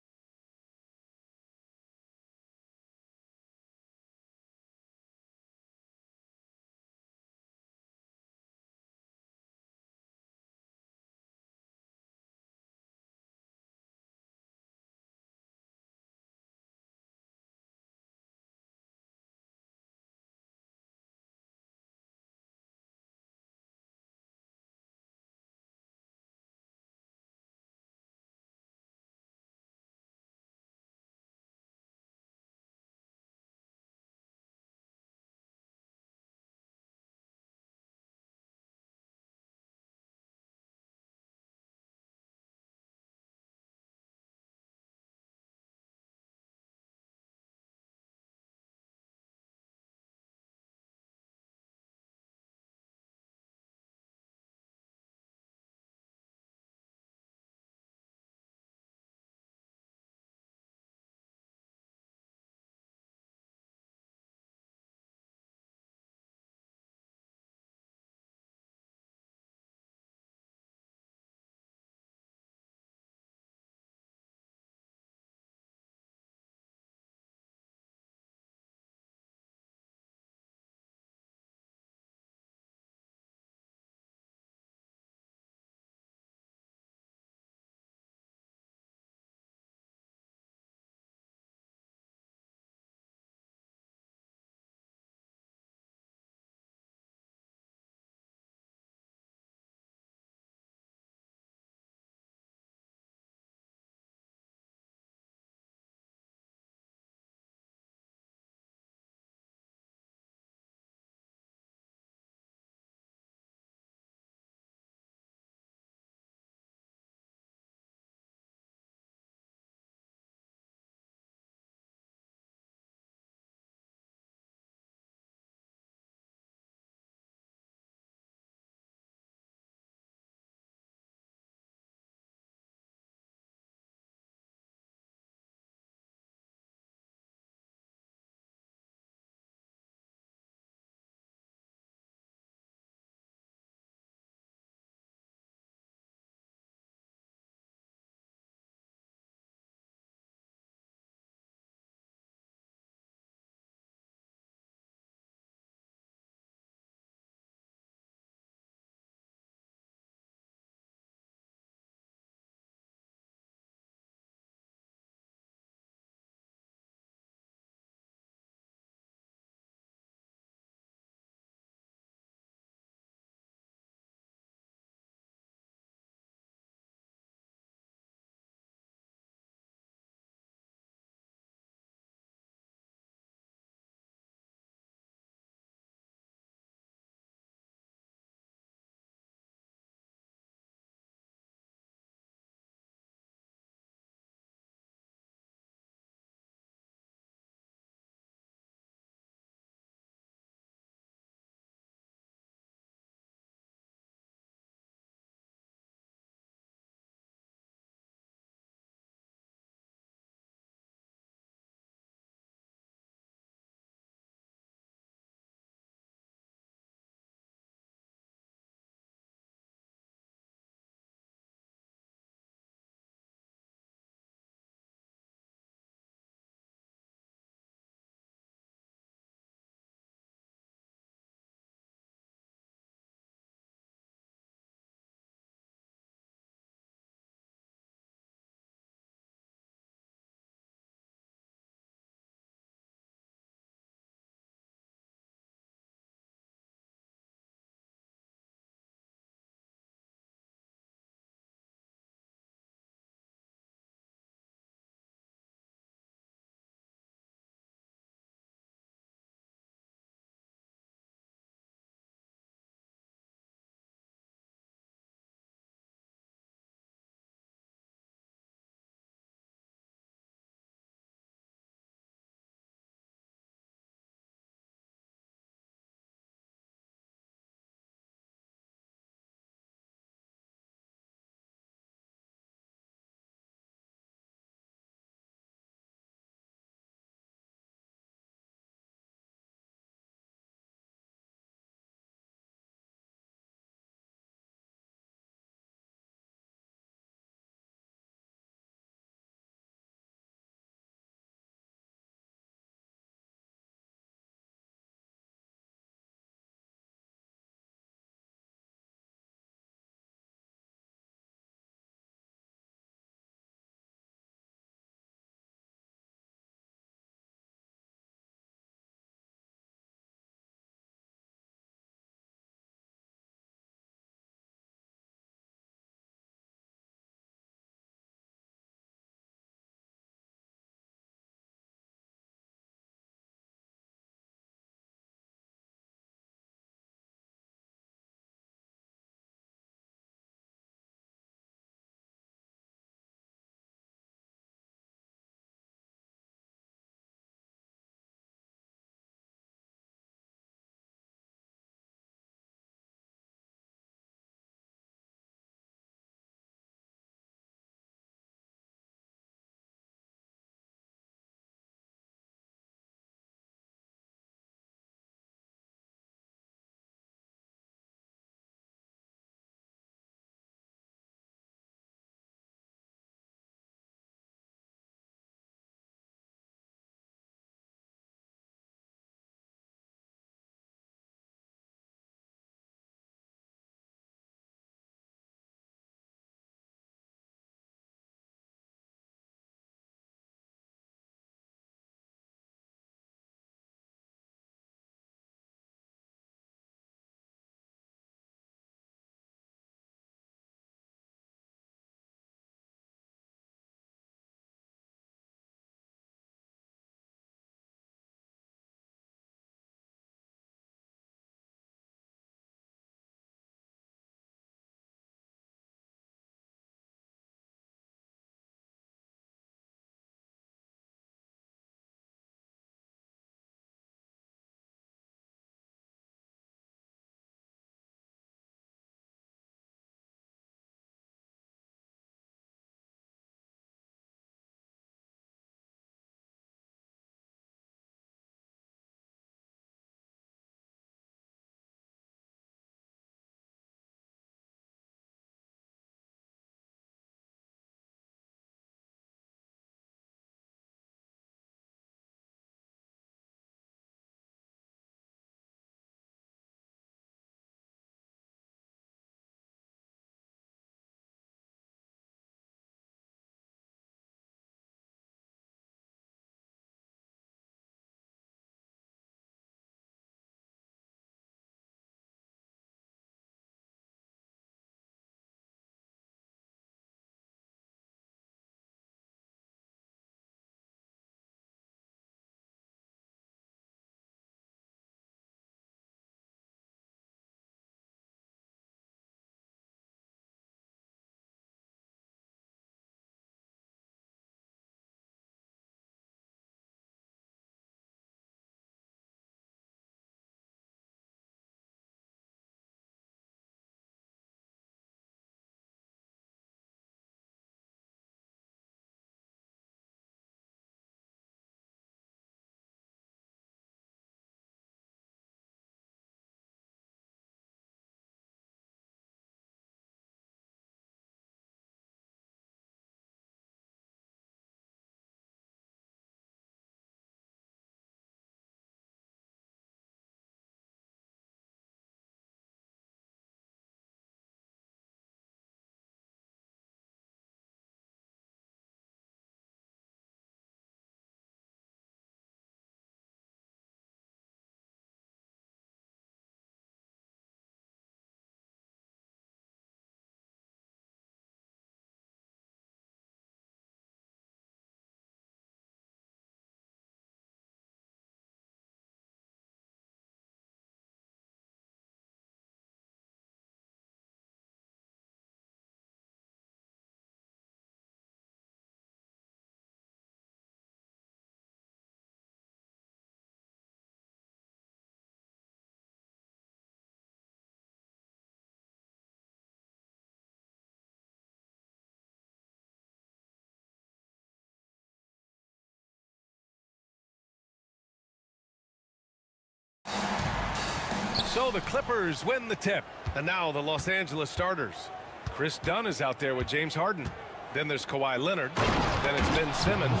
So the Clippers win the tip. And now the Los Angeles starters. Chris Dunn is out there with James Harden. Then there's Kawhi Leonard. Then it's Ben Simmons.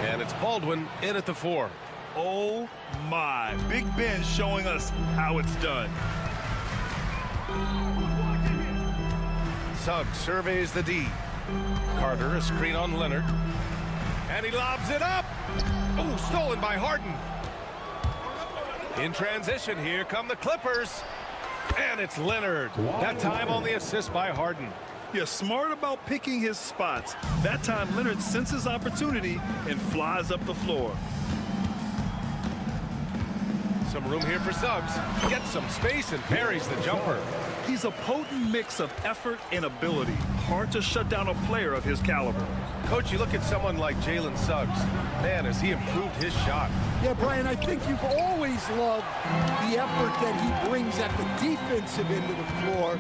And it's Baldwin in at the 4. Oh my, Big Ben showing us how it's done. Suggs surveys the D. Carter, a screen on Leonard. And he lobs it up. Oh, stolen by Harden. In transition, here come the Clippers. And it's Leonard. That time on the assist by Harden. You're smart about picking his spots. That time Leonard senses opportunity and flies up the floor. Some room here for Suggs. Gets some space and parries the jumper. He's a potent mix of effort and ability. Hard to shut down a player of his caliber. Coach, you look at someone like Jalen Suggs. Man, has he improved his shot. Yeah, Brian, I think you've always loved the effort that he brings at the defensive end of the floor.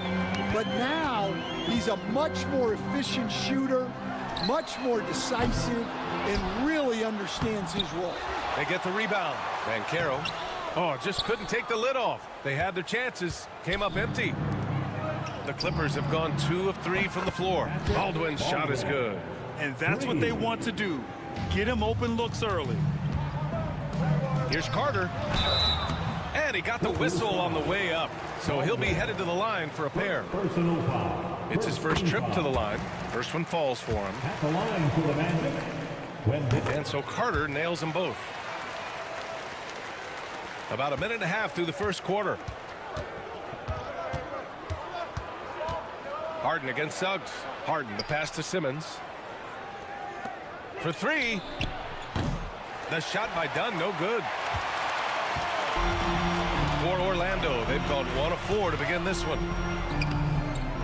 But now he's a much more efficient shooter, much more decisive, and really understands his role. They get the rebound. Banchero. Oh, just couldn't take the lid off. They had their chances. Came up empty. The Clippers have gone 2 of 3 from the floor. Baldwin's shot is good. And that's what they want to do. Get him open looks early. Here's Carter. And he got the whistle on the way up. So he'll be headed to the line for a pair. It's his first trip to the line. First one falls for him. At the line for the Magic. And so Carter nails them both. About a minute and a half through the first quarter. Harden against Suggs. Harden, the pass to Simmons. For 3. The shot by Dunn, no good. For Orlando, they've gone 1 of 4 to begin this one.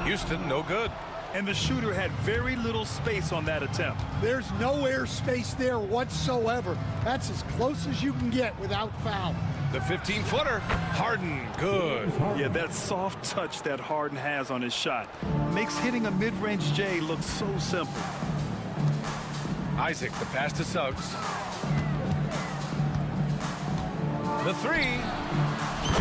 Houston, no good. And the shooter had very little space on that attempt. There's no air space there whatsoever. That's as close as you can get without foul. The 15-footer, Harden, good. Yeah, that soft touch that Harden has on his shot makes hitting a mid-range J look so simple. Isaac, the pass to Suggs. The 3.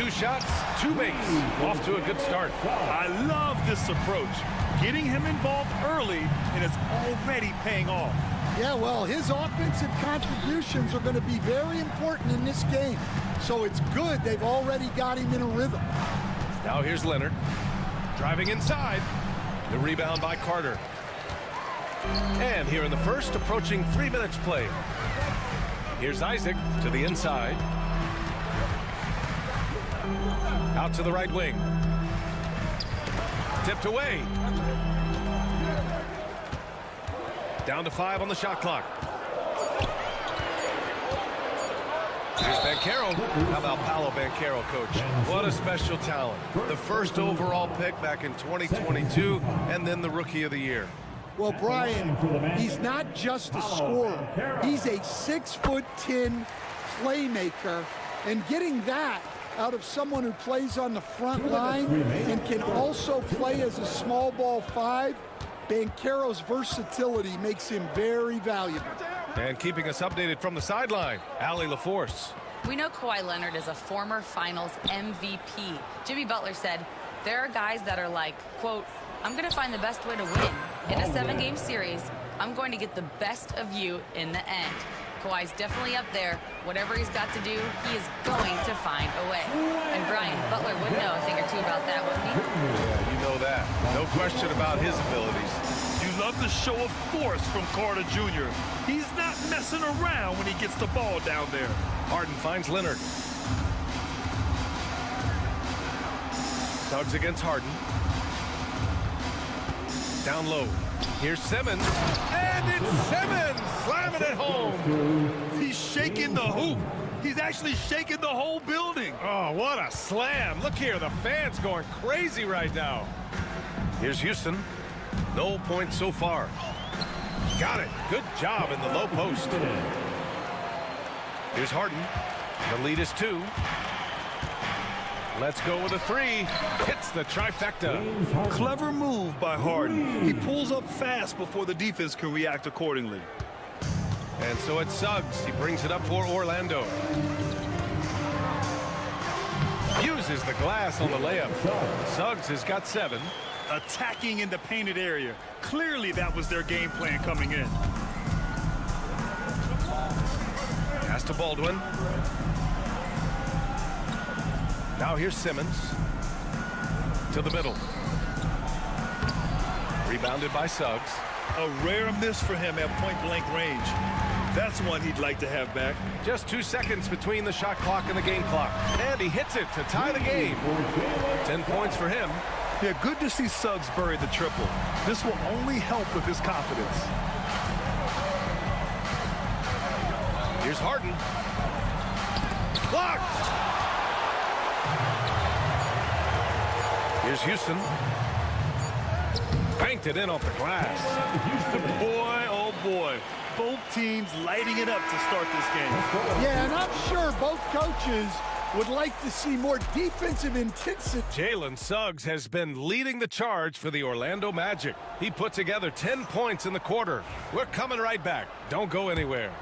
2 shots, 2 makes. Off to a good start. I love this approach. Getting him involved early, and it's already paying off. Yeah, well, his offensive contributions are going to be very important in this game. So it's good they've already got him in a rhythm. Now here's Leonard. Driving inside. The rebound by Carter. And here in the first, approaching 3 minutes play. Here's Isaac to the inside. Out to the right wing. Tipped away. Down to 5 on the shot clock. Here's Banchero. How about Paolo Banchero, coach? What a special talent. The first overall pick back in 2022, and then the Rookie of the Year. Well, Brian, he's not just a scorer. He's a 6'10" playmaker, and getting that out of someone who plays on the front line and can also play as a small ball 5, Banchero's versatility makes him very valuable. And keeping us updated from the sideline, Allie LaForce. We know Kawhi Leonard is a former Finals MVP. Jimmy Butler said, there are guys that are like, quote, I'm going to find the best way to win. In a 7-game series, I'm going to get the best of you in the end. Kawhi's definitely up there. Whatever he's got to do, he is going to find a way. And Brian, Butler would know a thing or two about that, wouldn't he? Yeah, you know that. No question about his abilities. You love the show of force from Carter Jr. He's not messing around when he gets the ball down there. Harden finds Leonard. Suggs against Harden. Down low. Here's Simmons. And it's Simmons slamming it home. He's shaking the hoop. He's actually shaking the whole building. Oh, what a slam. Look here, the fans going crazy right now. Here's Houston. No points so far. Got it. Good job in the low post. Here's Harden. The lead is 2. Let's go with a 3. Hits the trifecta. Clever move by Harden. He pulls up fast before the defense can react accordingly. And so it's Suggs. He brings it up for Orlando. Uses the glass on the layup. Suggs has got 7. Attacking in the painted area. Clearly that was their game plan coming in. Pass to Baldwin. Now here's Simmons. To the middle. Rebounded by Suggs. A rare miss for him at point-blank range. That's one he'd like to have back. Just 2 seconds between the shot clock and the game clock. And he hits it to tie the game. 10 points for him. Yeah, good to see Suggs bury the triple. This will only help with his confidence. Here's Harden. Blocked! Here's Houston. Banked it in off the glass. Boy, oh boy. Both teams lighting it up to start this game. Yeah, and I'm sure both coaches would like to see more defensive intensity. Jalen Suggs has been leading the charge for the Orlando Magic. He put together 10 points in the quarter. We're coming right back. Don't go anywhere.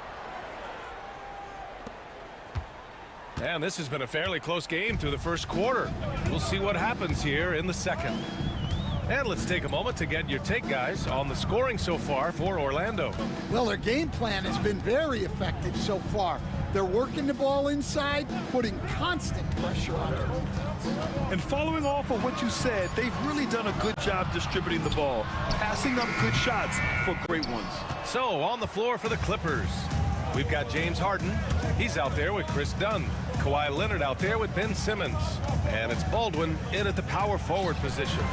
And this has been a fairly close game through the first quarter. We'll see what happens here in the second. And let's take a moment to get your take, guys, on the scoring so far for Orlando. Well, their game plan has been very effective so far. They're working the ball inside, putting constant pressure on their defense. And following off of what you said, they've really done a good job distributing the ball, passing up good shots for great ones. So, on the floor for the Clippers, we've got James Harden. He's out there with Chris Dunn. Kawhi Leonard out there with Ben Simmons. And it's Baldwin in at the power forward position.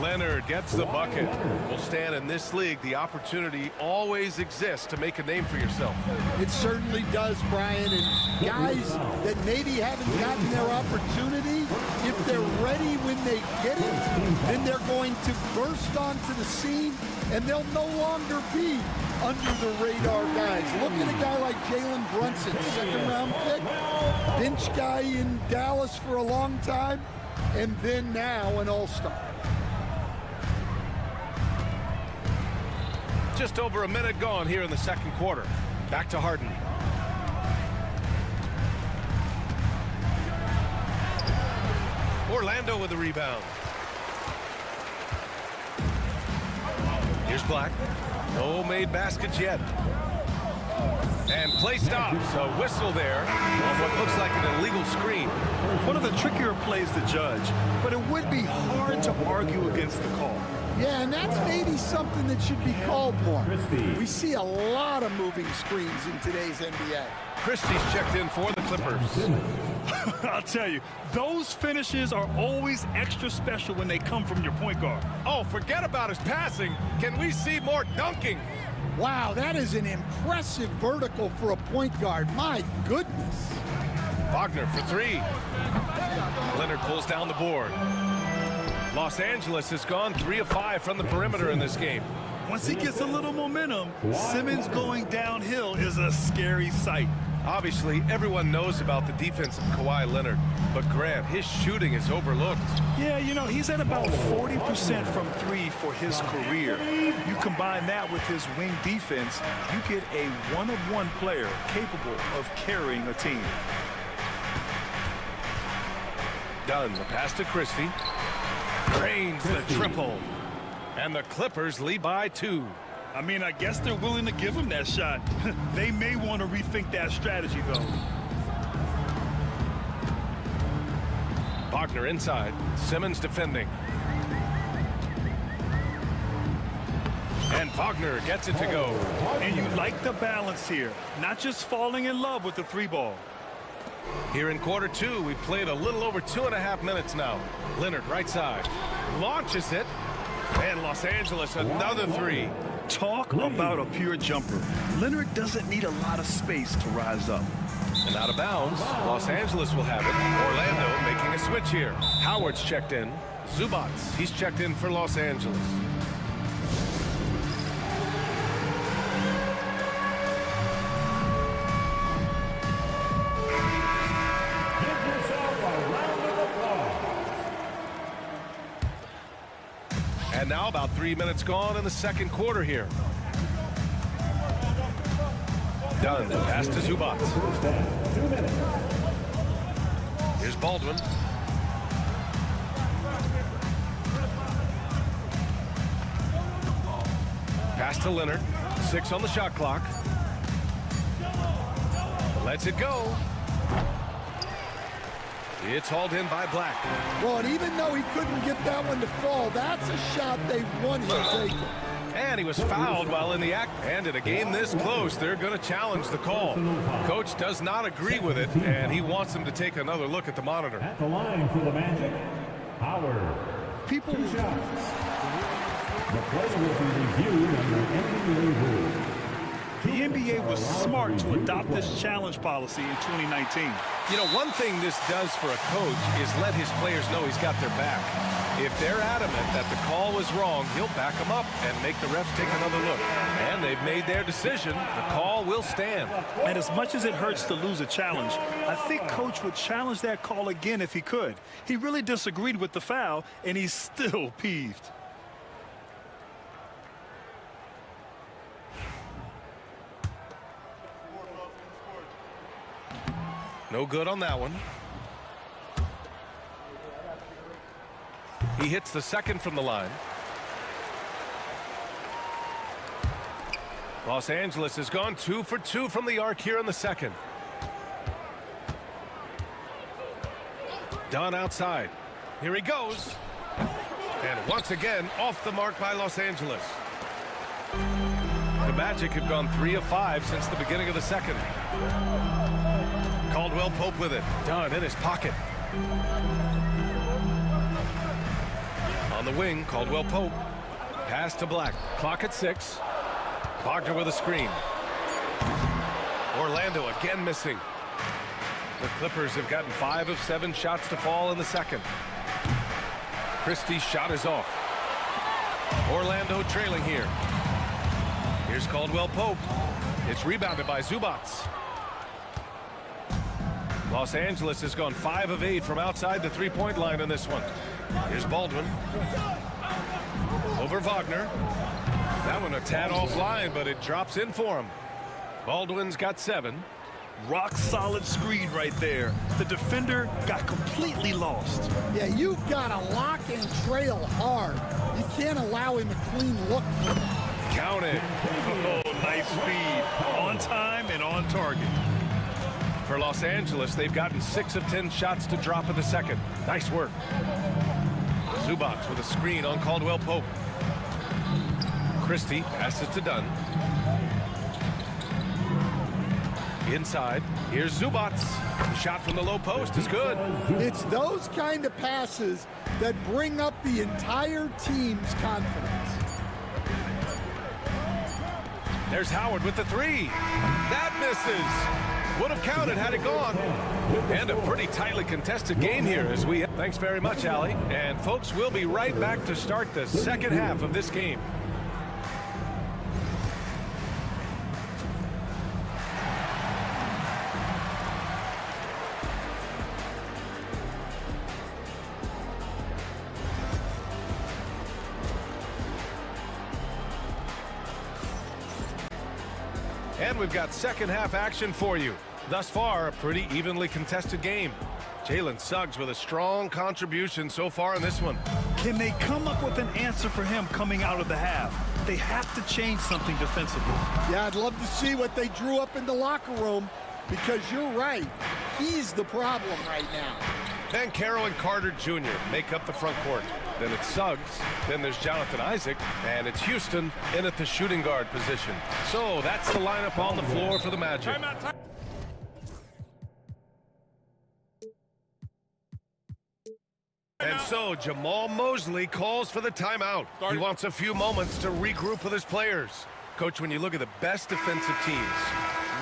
Leonard gets the bucket. Well, Stan, in this league, the opportunity always exists to make a name for yourself. It certainly does, Brian. And guys that maybe haven't gotten their opportunity, if they're ready when they get it, then they're going to burst onto the scene, and they'll no longer be under the radar guys. Look at a guy like Jalen Brunson, second-round pick, bench guy in Dallas for a long time, and then now an all-star. Just over a minute gone here in the second quarter. Back to Harden. Orlando with the rebound. Here's Black. No made baskets yet. And play stops. A whistle there on what looks like an illegal screen. One of the trickier plays to judge, but it would be hard to argue against the call. Yeah, and that's maybe something that should be called more. We see a lot of moving screens in today's NBA. Christie's checked in for the Clippers. I'll tell you, those finishes are always extra special when they come from your point guard. Oh, forget about his passing. Can we see more dunking? Wow, that is an impressive vertical for a point guard. My goodness. Wagner for 3. Leonard pulls down the board. Los Angeles has gone 3 of 5 from the perimeter in this game. Once he gets a little momentum, Simmons going downhill is a scary sight. Obviously, everyone knows about the defense of Kawhi Leonard, but Grant, his shooting is overlooked. Yeah, you know, he's at about 40% from 3 for his career. You combine that with his wing defense, you get a one-of-one player capable of carrying a team. Dunn, the pass to Christie. Drains the triple. And the Clippers lead by 2. I mean, I guess they're willing to give him that shot. They may want to rethink that strategy, though. Wagner inside. Simmons defending. And Wagner gets it to go. And you like the balance here. Not just falling in love with the 3-ball. Here in quarter 2, we've played a little over 2.5 minutes now. Leonard right side. Launches it. And Los Angeles another 3. Talk about a pure jumper. Leonard doesn't need a lot of space to rise up. And out of bounds, Los Angeles will have it. Orlando making a switch here. Howard's checked in. Zubats, he's checked in for Los Angeles. And now about 3 minutes gone in the second quarter here. Dunn, pass to Zubats. Here's Baldwin. Pass to Leonard. 6 on the shot clock. Lets it go. It's hauled in by Black. Well, and even though he couldn't get that one to fall, that's a shot they want him taking. And he was fouled while in the act. And in a game this close, they're going to challenge the call. Coach does not agree with it, and he wants them to take another look at the monitor. At the line for the Magic, Howard. People. 2 shots. The play will be reviewed under NBA rules. The NBA was smart to adopt this challenge policy in 2019. You know, one thing this does for a coach is let his players know he's got their back. If they're adamant that the call was wrong, he'll back them up and make the refs take another look. And they've made their decision. The call will stand. And as much as it hurts to lose a challenge, I think Coach would challenge that call again if he could. He really disagreed with the foul, and he's still peeved. No good on that one. He hits the second from the line. Los Angeles has gone 2 for 2 from the arc here in the second. Dunn outside. Here he goes. And once again, off the mark by Los Angeles. The Magic have gone 3 of 5 since the beginning of the second. Caldwell Pope with it. Dunn in his pocket. On the wing, Caldwell Pope. Pass to Black. Clock at 6. Wagner with a screen. Orlando again missing. The Clippers have gotten 5 of 7 shots to fall in the second. Christie's shot is off. Orlando trailing here. Here's Caldwell Pope. It's rebounded by Zubats. Los Angeles has gone 5 of 8 from outside the three-point line in this one. Here's Baldwin. Over Wagner. That one a tad offline, but it drops in for him. Baldwin's got 7. Rock solid screen right there. The defender got completely lost. Yeah, you've got to lock and trail hard. You can't allow him a clean look. Count it. Oh, nice feed. On time and on target. For Los Angeles, they've gotten 6 of 10 shots to drop in the second. Nice work. Zubats with a screen on Caldwell Pope. Christie passes to Dunn. Inside, here's Zubats. The shot from the low post is good. It's those kind of passes that bring up the entire team's confidence. There's Howard with the 3. That misses. Would have counted had it gone. And a pretty tightly contested game here as we... Thanks very much, Allie. And folks, we'll be right back to start the second half of this game. And we've got second half action for you. Thus far, a pretty evenly contested game. Jalen Suggs with a strong contribution so far in this one. Can they come up with an answer for him coming out of the half? They have to change something defensively. Yeah, I'd love to see what they drew up in the locker room, because you're right. He's the problem right now. Then Carroll and Carter Jr. make up the front court. Then it's Suggs, then there's Jonathan Isaac, and it's Houston in at the shooting guard position. So that's the lineup on the floor for the Magic. And so Jamal Mosley calls for the timeout. He wants a few moments to regroup with his players. Coach, when you look at the best defensive teams,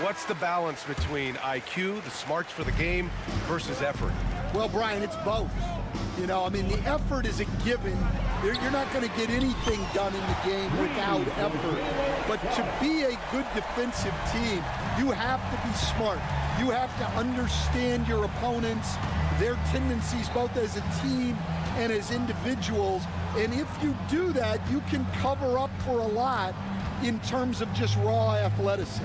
what's the balance between IQ, the smarts for the game, versus effort? Well, Brian, it's both. You know, I mean, the effort is a given. You're not going to get anything done in the game without effort. But to be a good defensive team, you have to be smart. You have to understand your opponents, their tendencies, both as a team and as individuals. And if you do that, you can cover up for a lot in terms of just raw athleticism.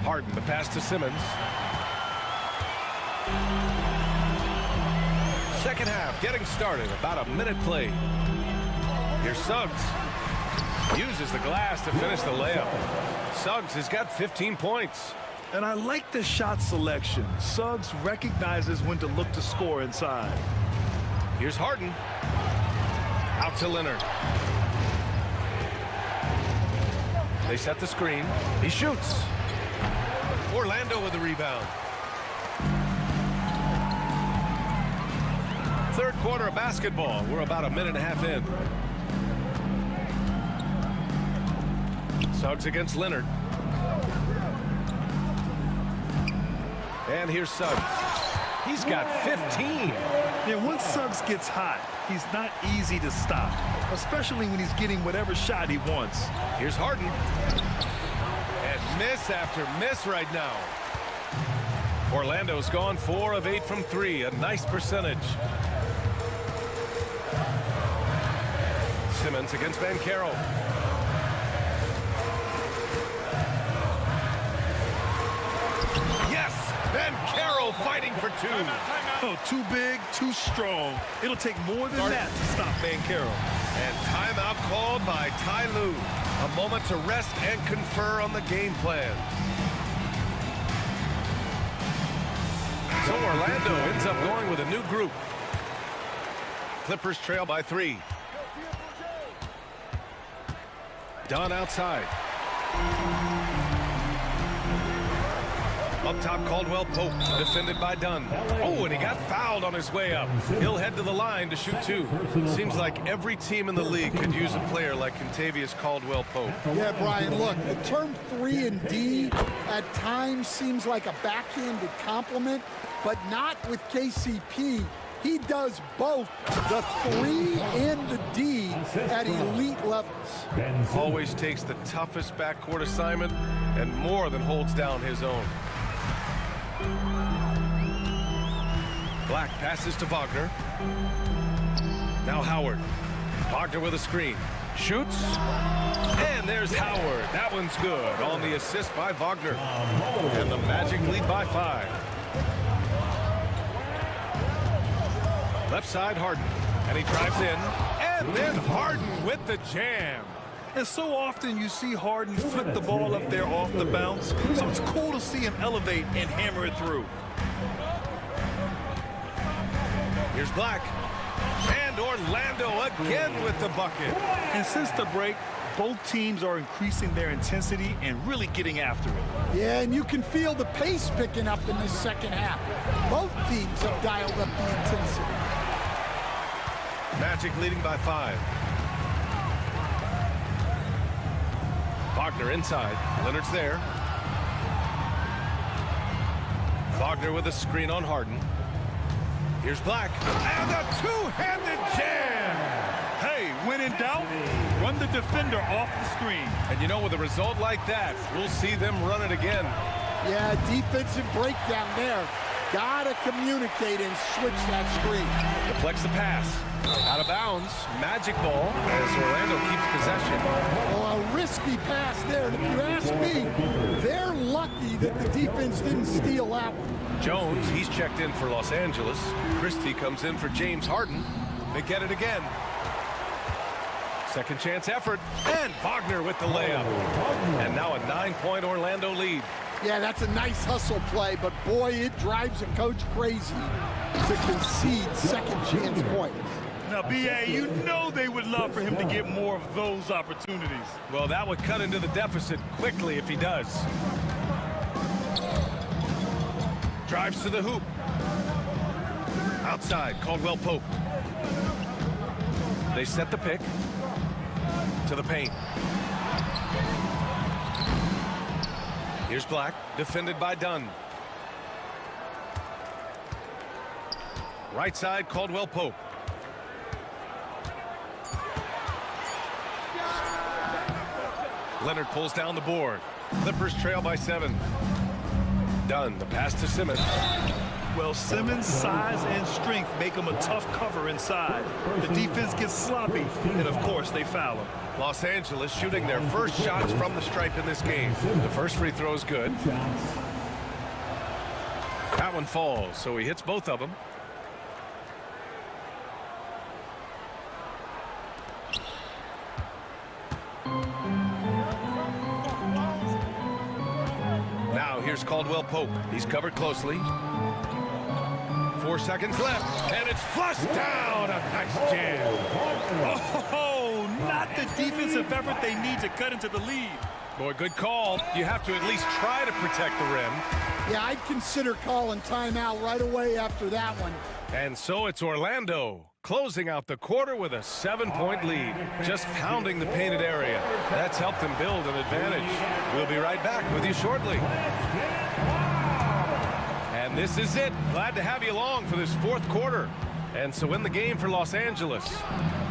Harden, the pass to Simmons. Second half getting started, about a minute played. Here's Suggs. Uses the glass to finish the layup. Suggs has got 15 points. And I like the shot selection. Suggs recognizes when to look to score inside. Here's Harden. Out to Leonard. They set the screen. He shoots. Orlando with the rebound. Third quarter of basketball. We're about a minute and a half in. Suggs against Leonard. And here's Suggs. He's got 15. Yeah, once Suggs gets hot, he's not easy to stop, especially when he's getting whatever shot he wants. Here's Harden. And miss after miss right now. Orlando's gone 4 of 8 from 3. A nice percentage. Simmons against Bankero. Yes! Bankero fighting for 2. Oh, too big, too strong. It'll take more than that to stop Bankero. And timeout called by Ty Lue. A moment to rest and confer on the game plan. So Orlando ends up going with a new group. Clippers trail by 3. Dunn outside. Up top, Caldwell Pope, defended by Dunn. Oh, and he got fouled on his way up. He'll head to the line to shoot 2. Seems like every team in the league could use a player like Kentavious Caldwell Pope. Yeah, Brian, look, the term 3 and D at times seems like a backhanded compliment, but not with KCP. He does both the 3 and the D at elite levels. Always takes the toughest backcourt assignment and more than holds down his own. Black passes to Wagner. Now Howard. Wagner with a screen. Shoots. And there's Howard. That one's good on the assist by Wagner. And the Magic lead by 5. Left side, Harden. And he drives in. And then Harden with the jam. And so often you see Harden flip the ball up there off the bounce, so it's cool to see him elevate and hammer it through. Here's Black. And Orlando again with the bucket. And since the break, both teams are increasing their intensity and really getting after it. Yeah, and you can feel the pace picking up in this second half. Both teams have dialed up the intensity. Magic leading by 5. Wagner inside. Leonard's there. Wagner with a screen on Harden. Here's Black. And a two-handed jam! Hey, when in doubt, run the defender off the screen. And you know, with a result like that, we'll see them run it again. Yeah, defensive breakdown there. Gotta communicate and switch that screen. Deflects the pass. Out of bounds. Magic ball as Orlando keeps possession. Well, a risky pass there. And if you ask me, they're lucky that the defense didn't steal that one. Jones, he's checked in for Los Angeles. Christie comes in for James Harden. They get it again. Second chance effort. And Wagner with the layup. And now a 9-point Orlando lead. Yeah, that's a nice hustle play, but boy, it drives a coach crazy to concede second chance points. Now, B.A., you know they would love for him to get more of those opportunities. Well, that would cut into the deficit quickly if he does. Drives to the hoop. Outside, Caldwell Pope. They set the pick. To the paint. Here's Black, defended by Dunn. Right side, Caldwell Pope. Leonard pulls down the board. Clippers trail by 7. Dunn, the pass to Simmons. Well, Simmons' size and strength make him a tough cover inside. The defense gets sloppy, and of course, they foul him. Los Angeles shooting their first shots from the stripe in this game. The first free throw is good. That one falls, so he hits both of them. Here's Caldwell Pope. He's covered closely. 4 seconds left, and it's flushed down. A nice jam. Oh, not the defensive effort they need to cut into the lead. Boy, good call. You have to at least try to protect the rim. Yeah, I'd consider calling timeout right away after that one. And so it's Orlando closing out the quarter with a 7-point lead, just pounding the painted area. That's helped them build an advantage. We'll be right back with you shortly. And this is it. Glad to have you along for this fourth quarter. And so in the game for Los Angeles,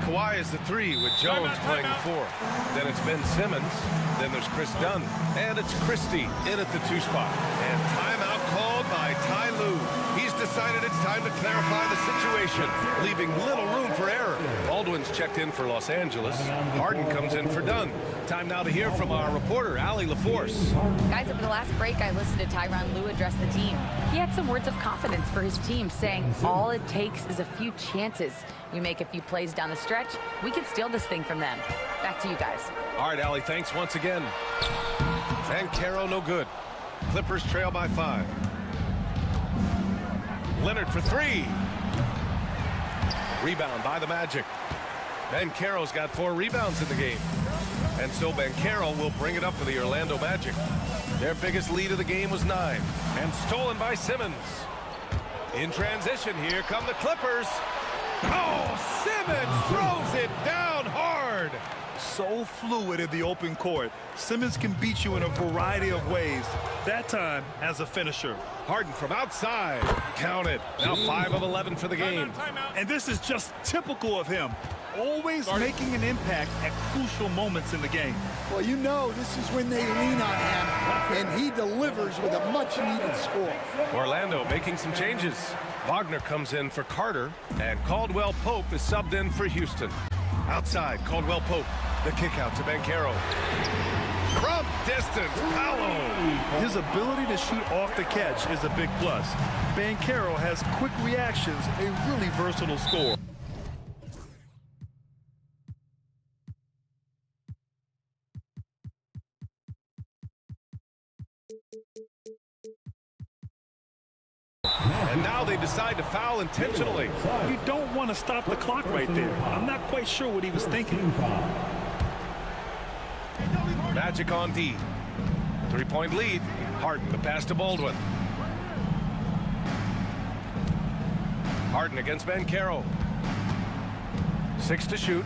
Kawhi is the 3 with Jones playing the 4. Then it's Ben Simmons. Then there's Chris Dunn. And it's Christie in at the 2 spot. And timeout called by Ty Lue. He's decided it's time to clarify the situation, leaving little room for error. Baldwin's checked in for Los Angeles. Harden comes in for Dunn. Time now to hear from our reporter, Allie LaForce. Guys, over the last break, I listened to Tyronn Lue address the team. He had some words of confidence for his team, saying all it takes is a few chances. You make a few plays down the stretch, we can steal this thing from them. Back to you guys. All right, Allie, thanks once again. And Caro, no good. Clippers trail by 5. Leonard for 3. Rebound by the Magic. Banchero's got 4 rebounds in the game. And so Banchero will bring it up for the Orlando Magic. Their biggest lead of the game was 9. And stolen by Simmons. In transition, here come the Clippers. Oh, Simmons throws it down hard. So fluid in the open court. Simmons can beat you in a variety of ways. That time as a finisher. Harden from outside. Counted. Now 5 of 11 for the game. And this is just typical of him. Always making an impact at crucial moments in the game. Well, you know this is when they lean on him, and he delivers with a much-needed score. Orlando making some changes. Wagner comes in for Carter, and Caldwell Pope is subbed in for Houston. Outside, Caldwell Pope. The kick out to Banchero. From distance, Paolo. His ability to shoot off the catch is a big plus. Banchero has quick reactions, a really versatile scorer. And now they decide to foul intentionally. You don't want to stop the clock right there. I'm not quite sure what he was thinking. Magic on D. 3-point lead. Harden, the pass to Baldwin. Harden against Banchero. 6 to shoot.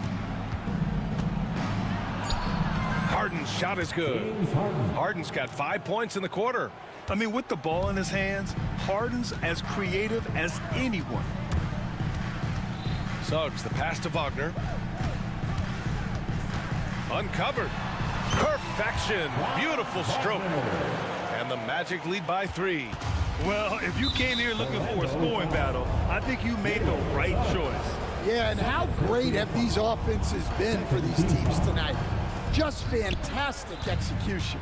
Harden's shot is good. Harden's got 5 points in the quarter. I mean, with the ball in his hands, Harden's as creative as anyone. Suggs, the pass to Wagner. Uncovered. Perfection. Beautiful stroke. And the Magic lead by 3. Well, if you came here looking for a scoring battle, I think you made the right choice. Yeah, and how great have these offenses been for these teams tonight? Just fantastic execution.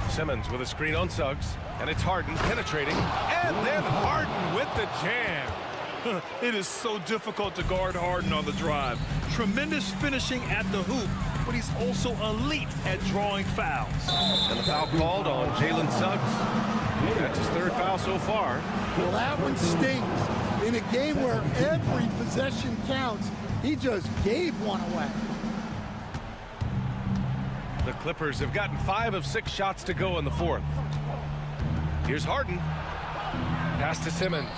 Simmons with a screen on Suggs, and it's Harden penetrating, and then Harden with the jam. It is so difficult to guard Harden on the drive. Tremendous finishing at the hoop, but he's also elite at drawing fouls. And the foul called on Jalen Suggs. That's his 3rd foul so far. Well, that one stings. In a game where every possession counts, he just gave one away. The Clippers have gotten 5 of 6 shots to go in the 4th. Here's Harden. Pass to Simmons.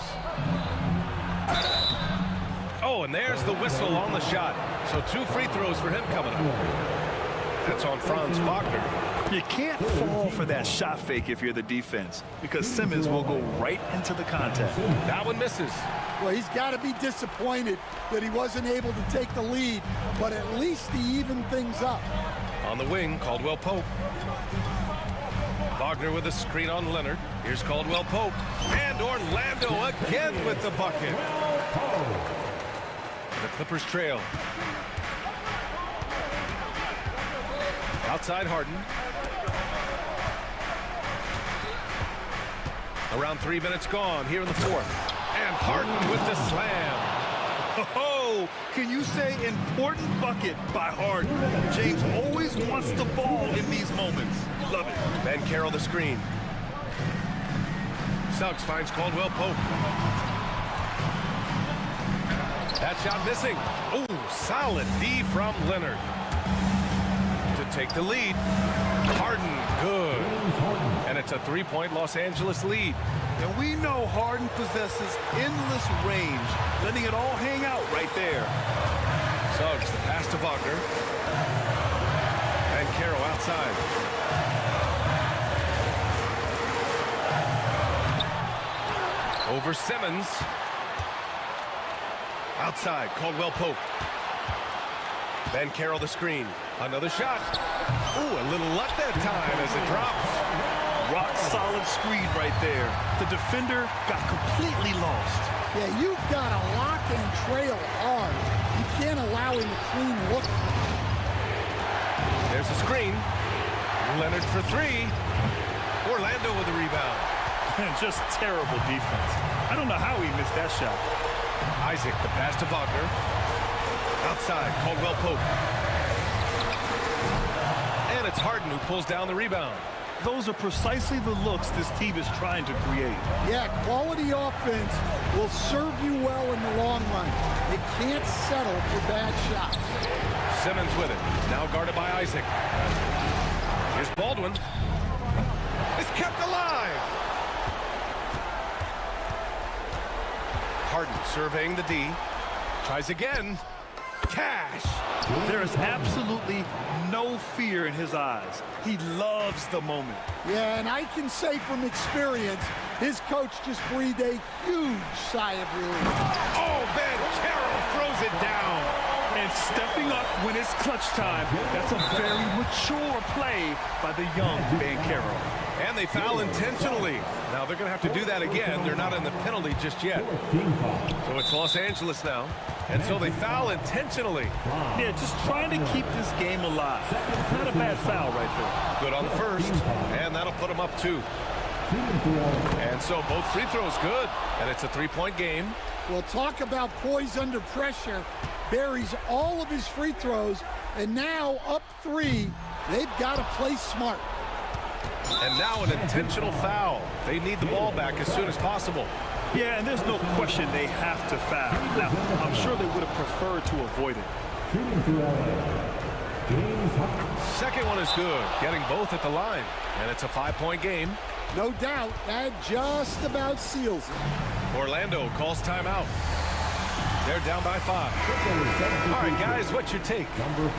Oh, and there's the whistle on the shot. So 2 free throws for him coming up. That's on Franz Wagner. You can't fall for that shot fake if you're the defense, because Simmons will go right into the contact. That one misses. Well, he's got to be disappointed that he wasn't able to take the lead, but at least he evened things up. On the wing, Caldwell Pope. Wagner with a screen on Leonard. Here's Caldwell Pope. And Orlando again with the bucket. The Clippers trail. Outside Harden. Around 3 minutes gone here in the 4th. And Harden with the slam. Oh, Oh, can you say important bucket by Harden? James always wants the ball in these moments. Love it. Then Carroll the screen. Suggs finds Caldwell Pope. That shot missing. Oh, solid D from Leonard. To take the lead. Harden, good. And it's a three-point Los Angeles lead. And we know Harden possesses endless range, letting it all hang out right there. Suggs, the pass to Wagner. And Carroll outside. Over Simmons. Outside, Caldwell Pope. Then Carroll the screen. Another shot. Ooh, a little luck that time as it drops. Rock solid screen right there. The defender got completely lost. Yeah, you've got to lock and trail hard. You can't allow him a clean look. There's a screen. Leonard for three. Orlando with the rebound. Just terrible defense. I don't know how he missed that shot. Isaac, the pass to Wagner. Outside, Caldwell Pope. And it's Harden who pulls down the rebound. Those are precisely the looks this team is trying to create. Yeah, quality offense will serve you well in the long run. They can't settle for bad shots. Simmons with it. Now guarded by Isaac. Here's Baldwin. It's kept alive. Harden surveying the D. Tries again. Cash. There is absolutely no fear in his eyes. He loves the moment. Yeah, and I can say from experience, his coach just breathed a huge sigh of relief. Oh, Ben Carroll throws it down. And stepping up when it's clutch time, that's a very mature play by the young Ben Carroll. And they foul intentionally. Now they're going to have to do that again. They're not in the penalty just yet. So it's Los Angeles now. And so they foul intentionally. Yeah, just trying to keep this game alive. Not a bad foul right there. Good on the first. And that'll put them up 2. And so both free throws good. And it's a three-point game. Well, talk about poise under pressure. Buries all of his free throws. And now up 3. They've got to play smart. And now an intentional foul. They need the ball back as soon as possible. Yeah, and there's no question they have to foul. Now, I'm sure they would have preferred to avoid it. Second one is good, getting both at the line. And it's a 5-point game. No doubt, that just about seals it. Orlando calls timeout. They're down by 5. All right, guys, what's your take?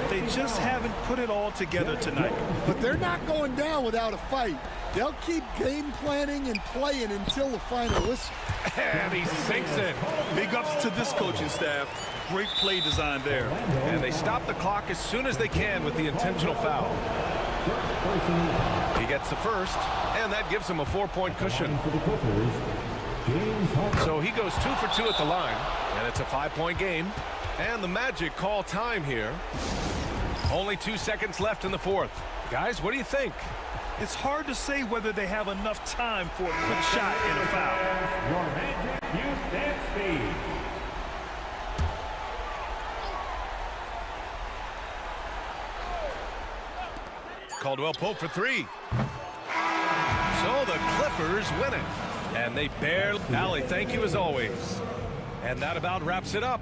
They just haven't put it all together tonight. But they're not going down without a fight. They'll keep game planning and playing until the final whistle. And he sinks it. Big ups to this coaching staff. Great play design there. And they stop the clock as soon as they can with the intentional foul. He gets the first, and that gives him a 4-point cushion. So he goes 2 for 2 at the line, and it's a 5-point game. And the Magic call time here. Only 2 seconds left in the fourth. Guys, what do you think? It's hard to say whether they have enough time for a quick shot and a foul. Your Magic Youth Dance Speed. Caldwell Pope for 3. So the Clippers win it. And they barely... Allie, thank you as always. And that about wraps it up.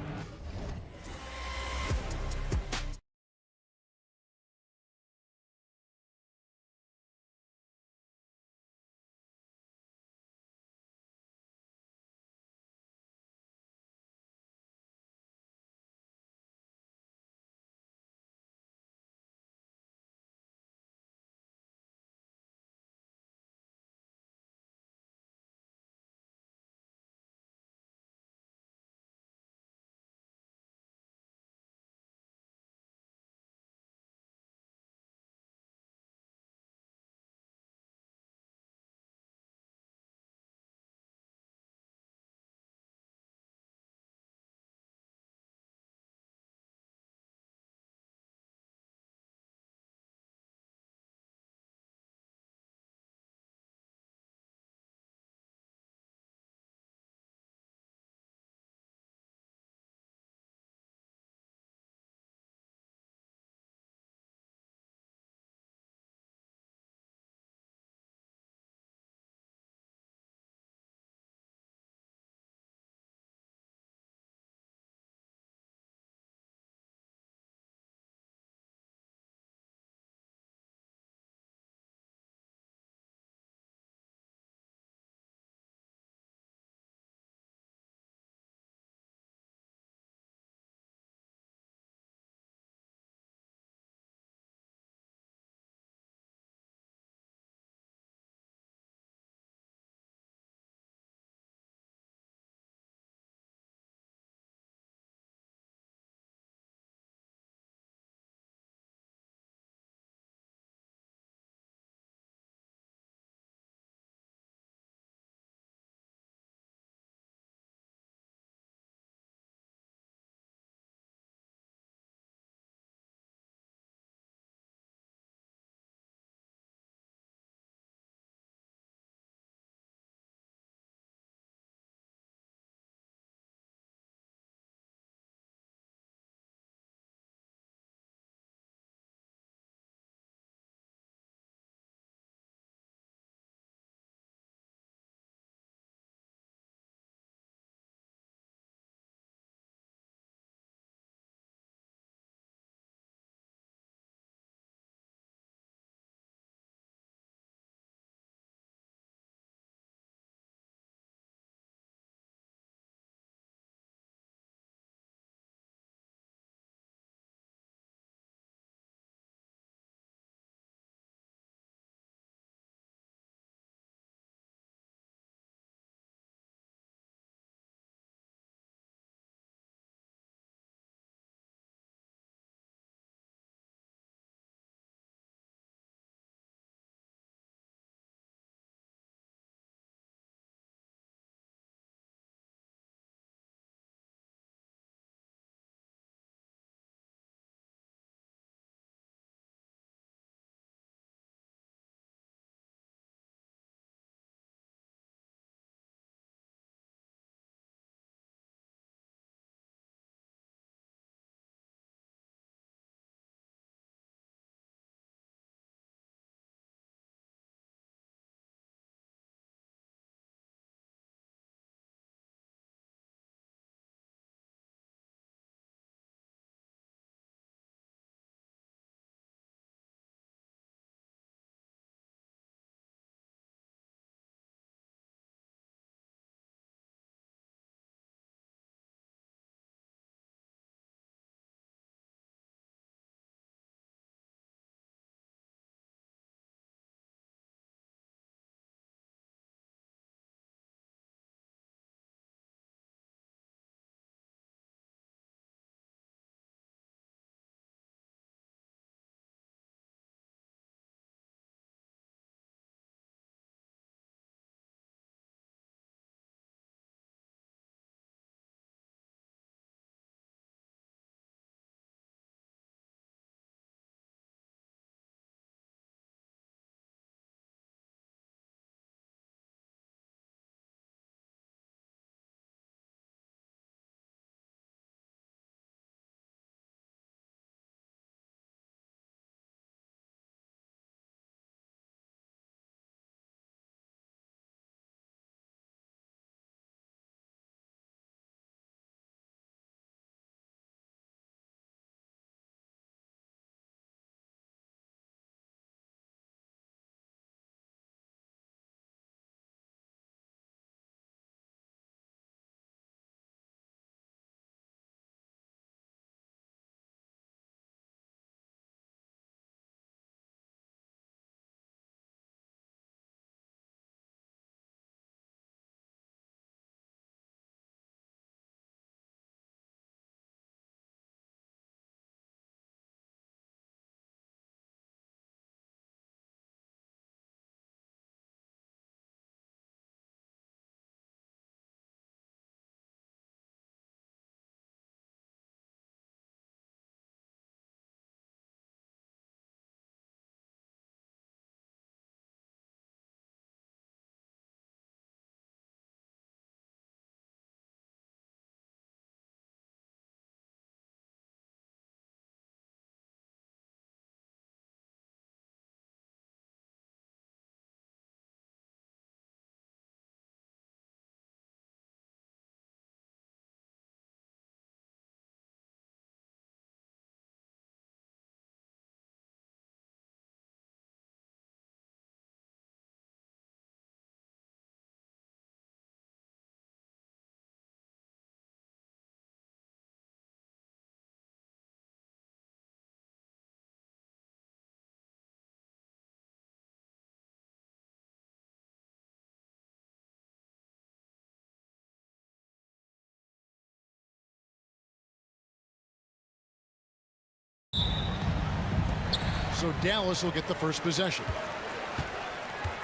So Dallas will get the first possession.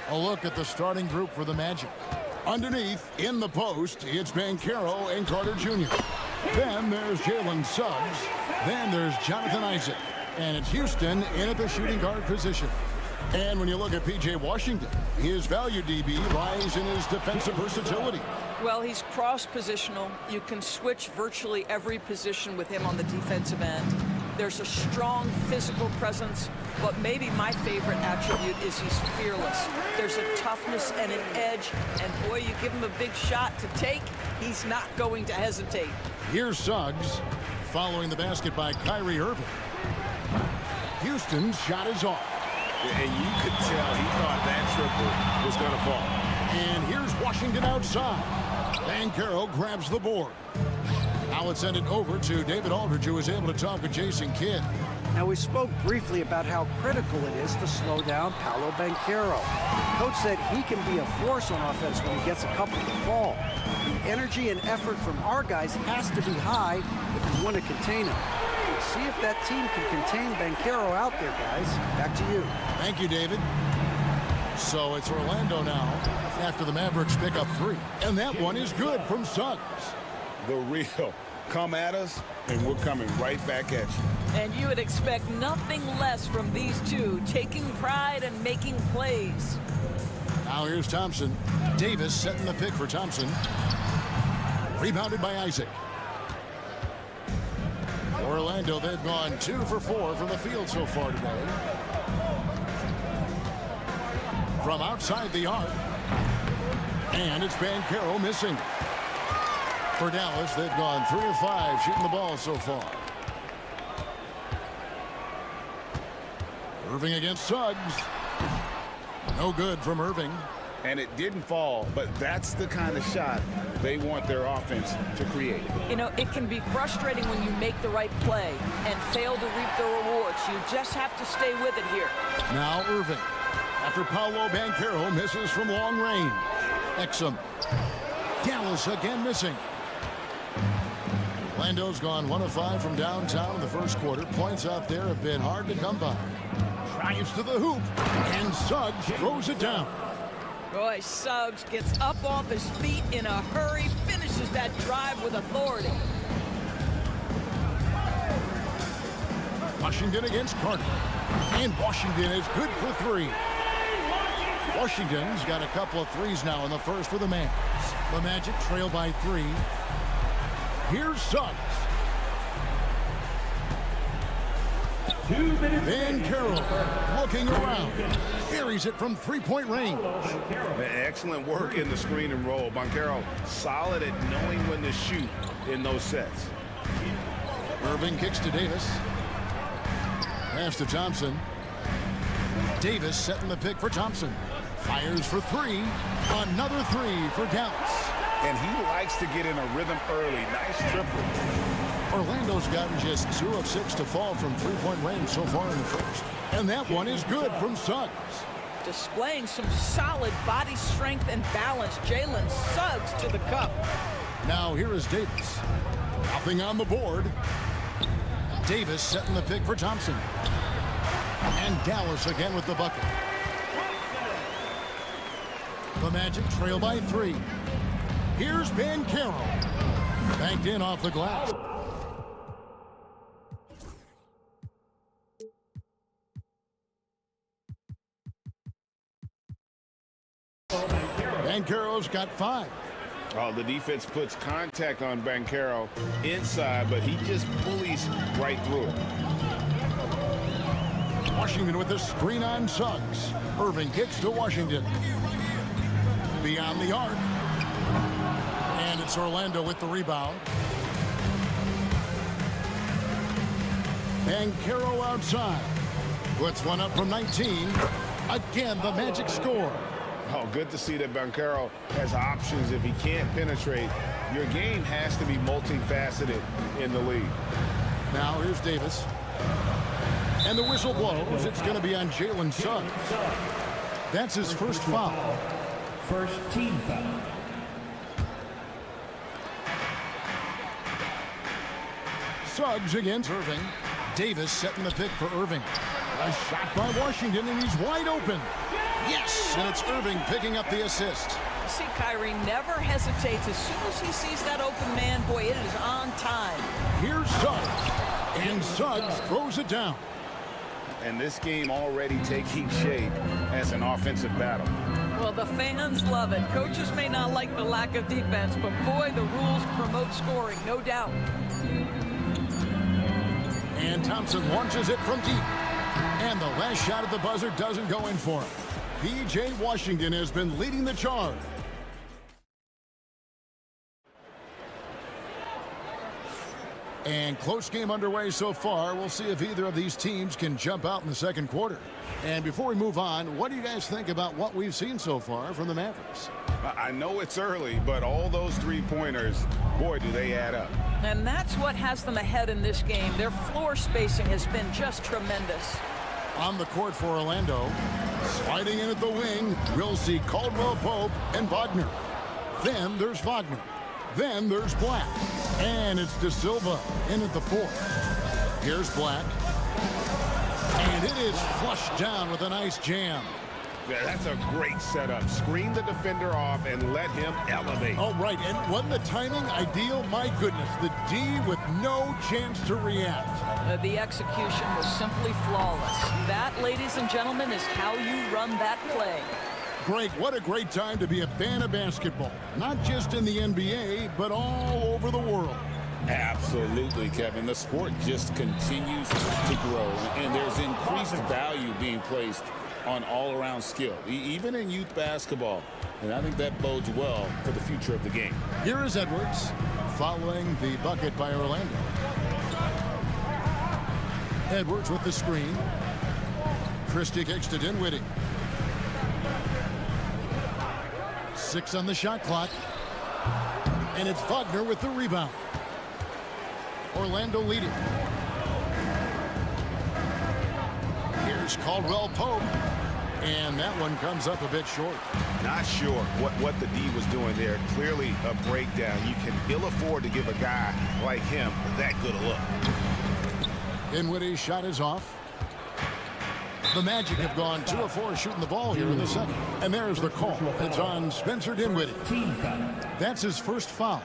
A look at the starting group for the Magic. Underneath, in the post, it's Banchero and Carter Jr. Then there's Jalen Suggs. Then there's Jonathan Isaac. And it's Houston in at the shooting guard position. And when you look at P.J. Washington, his value DB lies in his defensive versatility. Well, he's cross-positional. You can switch virtually every position with him on the defensive end. There's a strong physical presence, but maybe my favorite attribute is he's fearless. There's a toughness and an edge, and boy, you give him a big shot to take, he's not going to hesitate. Here's Suggs, following the basket by Kyrie Irving. Houston's shot is off. And you could tell he thought that triple was going to fall. And here's Washington outside. Banchero grabs the board. Now it's sent it over to David Aldridge, who was able to talk with Jason Kidd. Now, we spoke briefly about how critical it is to slow down Paolo Banchero. Coach said he can be a force on offense when he gets a couple to fall. The energy and effort from our guys has to be high if you want to contain him. See if that team can contain Banchero out there, guys. Back to you. Thank you, David. So it's Orlando now after the Mavericks pick up 3. And that one is good from Suggs. The real. Come at us, and we're coming right back at you. And you would expect nothing less from these two, taking pride and making plays. Now here's Thompson. Davis setting the pick for Thompson. Rebounded by Isaac. Orlando, they've gone 2 for 4 from the field so far today. From outside the arc. And it's Banchero missing. For Dallas, they've gone 3 of 5 shooting the ball so far. Irving against Suggs. No good from Irving. And it didn't fall, but that's the kind of shot they want their offense to create. You know, it can be frustrating when you make the right play and fail to reap the rewards. You just have to stay with it here. Now Irving. After Paolo Banchero misses from long range. Exum. Dallas again missing. Orlando's gone 1 of 5 from downtown in the first quarter. Points out there have been hard to come by. Drives to the hoop, and Suggs throws it down. Boy, Suggs gets up off his feet in a hurry, finishes that drive with authority. Washington against Carter. And Washington is good for 3. Washington's got a couple of threes now in the first for the Mavs. The Magic trail by 3. Here's Suggs. Banchero looking around. Carries it from 3-point range. Excellent work in the screen and roll. Banchero solid at knowing when to shoot in those sets. Irving kicks to Davis. Pass to Thompson. Davis setting the pick for Thompson. Fires for 3. Another 3 for Dallas. And he likes to get in a rhythm early. Nice triple. Orlando's gotten just 2 of 6 to fall from 3-point range so far in the first. And that one is good from Suggs. Displaying some solid body strength and balance. Jalen Suggs to the cup. Now here is Davis. Nothing on the board. Davis setting the pick for Thompson. And Dallas again with the bucket. The Magic trail by 3. Here's Banchero. Banked in off the glass. Banchero's got 5. Oh, the defense puts contact on Banchero inside, but he just bullies right through it. Washington with the screen on Suggs. Irving kicks to Washington. Beyond the arc. And it's Orlando with the rebound. Banchero outside. Puts one up from 19. Again, the Magic score. Oh, good to see that Banchero has options. If he can't penetrate, your game has to be multifaceted in the league. Now here's Davis. And the whistle blows. It's going to be on Jalen Suggs. That's his first foul. First team foul. Suggs against Irving. Davis setting the pick for Irving. A shot by Washington, and he's wide open. Yes, and it's Irving picking up the assist. See, Kyrie never hesitates. As soon as he sees that open man, boy, it is on time. Here's Suggs, and Suggs throws it down. And this game already taking shape as an offensive battle. Well, the fans love it. Coaches may not like the lack of defense, but boy, the rules promote scoring, no doubt. And Thompson launches it from deep. And the last shot at the buzzer doesn't go in for him. P.J. Washington has been leading the charge. And close game underway so far. We'll see if either of these teams can jump out in the second quarter. And before we move on, what do you guys think about what we've seen so far from the Mavericks? I know it's early, but all those three-pointers, boy, do they add up. And that's what has them ahead in this game. Their floor spacing has been just tremendous. On the court for Orlando, sliding in at the wing, we'll see Caldwell Pope and Wagner. Then there's Wagner. Then there's Black. And it's De Silva in at the 4. Here's Black. And it is flushed down with a nice jam. Yeah, that's a great setup. Screen the defender off and let him elevate. Oh, right. And wasn't the timing ideal? My goodness. The D with no chance to react. The execution was simply flawless. That, ladies and gentlemen, is how you run that play. Greg, what a great time to be a fan of basketball. Not just in the NBA, but all over the world. Absolutely, Kevin. The sport just continues to grow, and there's increased value being placed on all-around skill, even in youth basketball. And I think that bodes well for the future of the game. Here is Edwards following the bucket by Orlando. Edwards with the screen. Christie kicks to Dinwiddie. 6 on the shot clock. And it's Wagner with the rebound. Orlando leading. Here's Caldwell Pope. And that one comes up a bit short. Not sure what the D was doing there. Clearly a breakdown. You can ill afford to give a guy like him that good a look. Dinwiddie's shot is off. The Magic have gone 2 of 4 shooting the ball here in the second. And there's the call. It's on Spencer Dinwiddie. That's his first foul.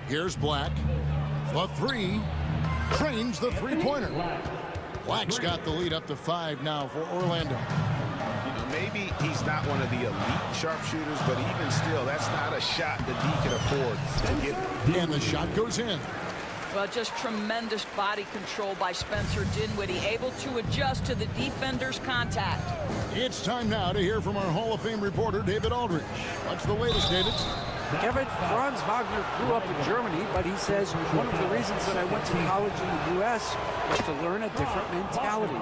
Here's Black. The 3. Trains the three-pointer. Black's got the lead up to 5 now for Orlando. Maybe he's not one of the elite sharpshooters, but even still, that's not a shot that he can afford to get. And the shot goes in. Well, just tremendous body control by Spencer Dinwiddie, able to adjust to the defender's contact. It's time now to hear from our Hall of Fame reporter, David Aldridge. What's the latest, David? Kevin, Franz Wagner grew up in Germany, but he says one of the reasons that I went to college in the U.S. was to learn a different mentality.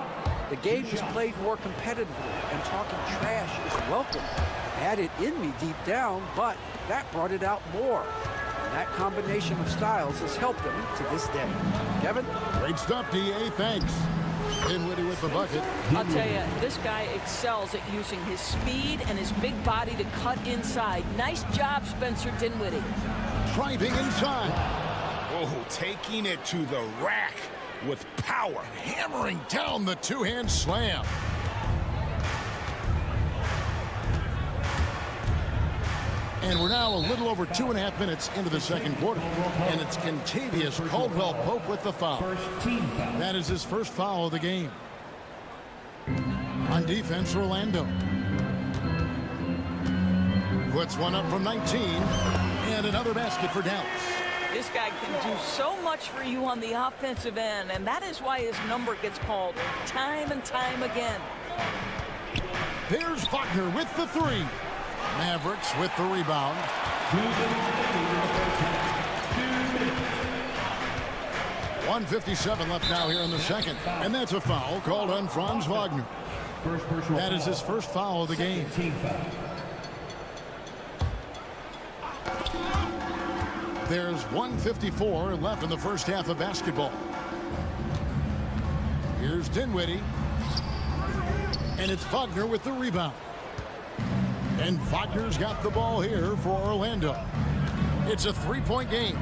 The game is played more competitively, and talking trash is welcome. I had it in me deep down, but that brought it out more. And that combination of styles has helped him to this day. Kevin? Great stuff, D.A. Thanks. Dinwiddie with the bucket. I'll tell you, this guy excels at using his speed and his big body to cut inside. Nice job, Spencer Dinwiddie. Driving inside. Oh, taking it to the rack with power. Hammering down the two-hand slam. And we're now a little over 2.5 minutes into the second quarter. And it's Kentavious Caldwell Pope with the foul. That is his first foul of the game. On defense, Orlando puts one up from 19. And another basket for Dallas. This guy can do so much for you on the offensive end, and that is why his number gets called time and time again. There's Wagner with the 3. Mavericks with the rebound. 1:57 left now here in the second. And that's a foul called on Franz Wagner. That is his first foul of the game. There's 1:54 left in the first half of basketball. Here's Dinwiddie. And it's Wagner with the rebound. And Wagner's got the ball here for Orlando. It's a 3-point game.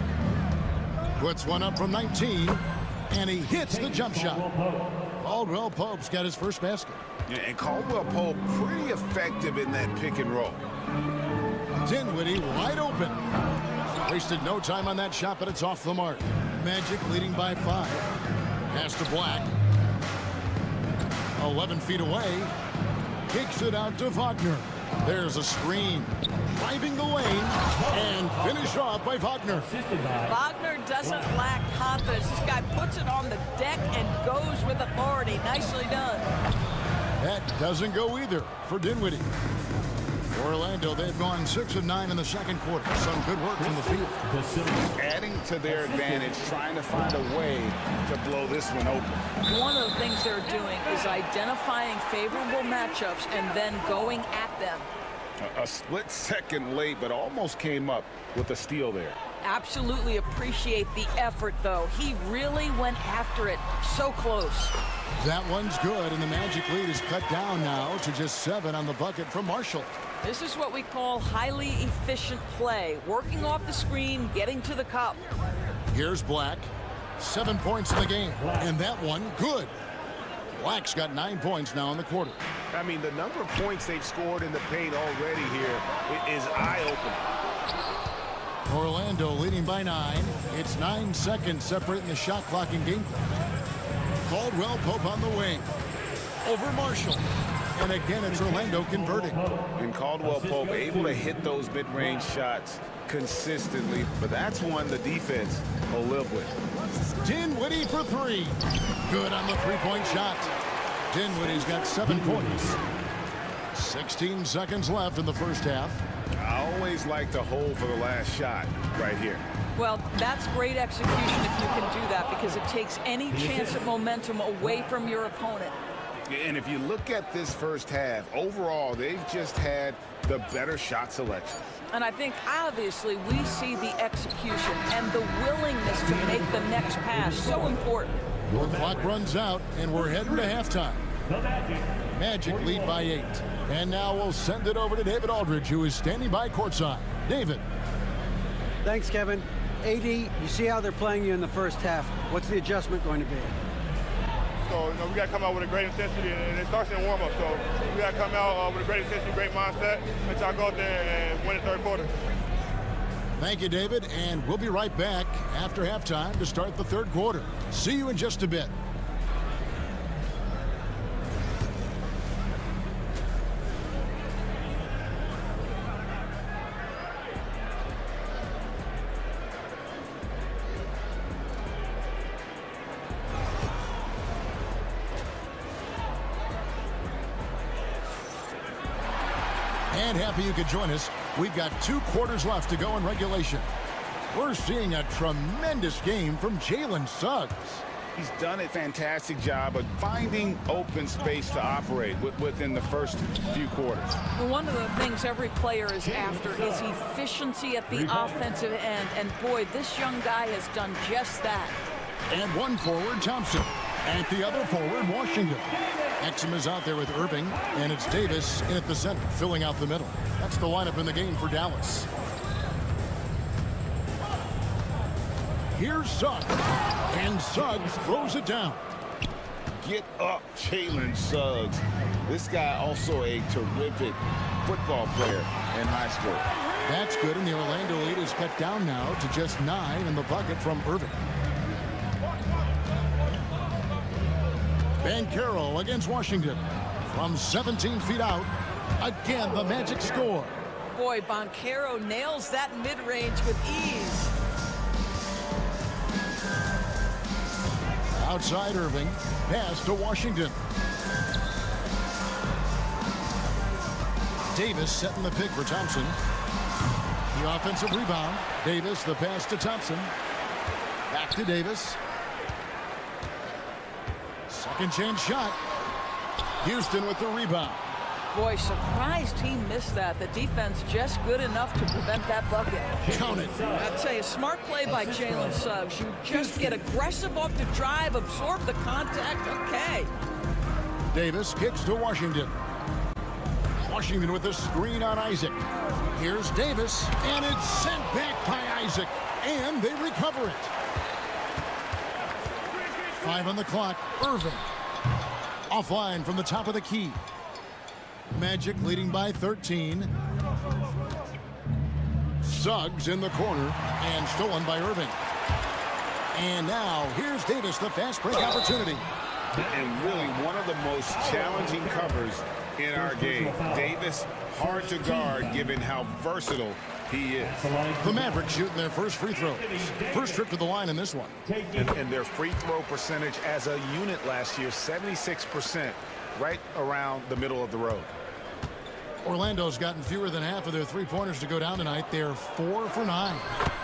Puts one up from 19, and he hits the jump shot. Caldwell Pope's got his first basket. Yeah, and Caldwell Pope pretty effective in that pick and roll. Dinwiddie wide open. Wasted no time on that shot, but it's off the mark. Magic leading by 5. Pass to Black. 11 feet away. Kicks it out to Wagner. There's a screen. Driving the lane and finished off by Wagner. Wagner doesn't lack confidence. This guy puts it on the deck and goes with authority. Nicely done. That doesn't go either for Dinwiddie. Orlando, they've gone 6 of 9 in the second quarter. Some good work from the field. Adding to their advantage, trying to find a way to blow this one open. One of the things they're doing is identifying favorable matchups and then going at them. A split second late, but almost came up with a steal there. Absolutely appreciate the effort, though. He really went after it. So close. That one's good, and the Magic lead is cut down now to just 7 on the bucket from Marshall. This is what we call highly efficient play. Working off the screen, getting to the cup. Here's Black. 7 points in the game, and that one good. Black's got 9 points now in the quarter. I mean, the number of points they've scored in the paint already here is eye-opening. Orlando leading by 9. It's 9 seconds separating the shot clock and game clock. Caldwell Pope on the wing. Over Marshall. And again, it's Orlando converting. And Caldwell Pope able to hit those mid-range shots consistently, but that's one the defense will live with. Dinwiddie for 3. Good on the three-point shot. Dinwiddie's got 7 points. 16 seconds left in the first half. I always like to hold for the last shot right here. Well, that's great execution if you can do that, because it takes any chance of momentum away from your opponent. And if you look at this first half, overall, they've just had the better shot selection. And I think, obviously, we see the execution and the willingness to make the next pass so important. The clock runs out, and we're heading to halftime. Magic lead by 8. And now we'll send it over to David Aldridge, who is standing by courtside. David. Thanks, Kevin. AD, you see how they're playing you in the first half. What's the adjustment going to be? So, we got to come out with a great intensity, and it starts in warm-up. So, we got to come out with a great intensity, great mindset, and try to go out there and win the third quarter. Thank you, David, and we'll be right back after halftime to start the third quarter. See you in just a bit. And happy you could join us. We've got 2 quarters left to go in regulation. We're seeing a tremendous game from Jalen Suggs. He's done a fantastic job of finding open space to operate within the first few quarters. Well, one of the things every player is after is efficiency at the offensive end. And boy, this young guy has done just that. And one forward, Thompson. At the other forward, Washington. Exum is out there with Irving, and it's Davis in at the center, filling out the middle. That's the lineup in the game for Dallas. Here's Suggs, and Suggs throws it down. Get up, Jalen Suggs. This guy also a terrific football player in high school. That's good, and the Orlando lead is cut down now to just 9 in the bucket from Irving. Banchero against Washington. From 17 feet out, again the Magic score. Boy, Banchero nails that mid-range with ease. Outside Irving, pass to Washington. Davis setting the pick for Thompson. The offensive rebound. Davis, the pass to Thompson. Back to Davis. Second chance shot. Houston with the rebound. Boy, surprised he missed that. The defense just good enough to prevent that bucket. Count it. I'd say a smart play by Jalen Suggs. You just get aggressive off the drive, absorb the contact. Okay. Davis kicks to Washington. Washington with a screen on Isaac. Here's Davis, and it's sent back by Isaac, and they recover it. 5 on the clock. Irving. Offline from the top of the key. Magic leading by 13. Suggs in the corner and stolen by Irving. And now here's Davis, the fast break opportunity. And really one of the most challenging covers in our game. Davis, hard to guard given how versatile he is. The Mavericks shooting their first free throws. First trip to the line in this one. And their free throw percentage as a unit last year, 76%, right around the middle of the road. Orlando's gotten fewer than half of their three-pointers to go down tonight. They're 4 for 9.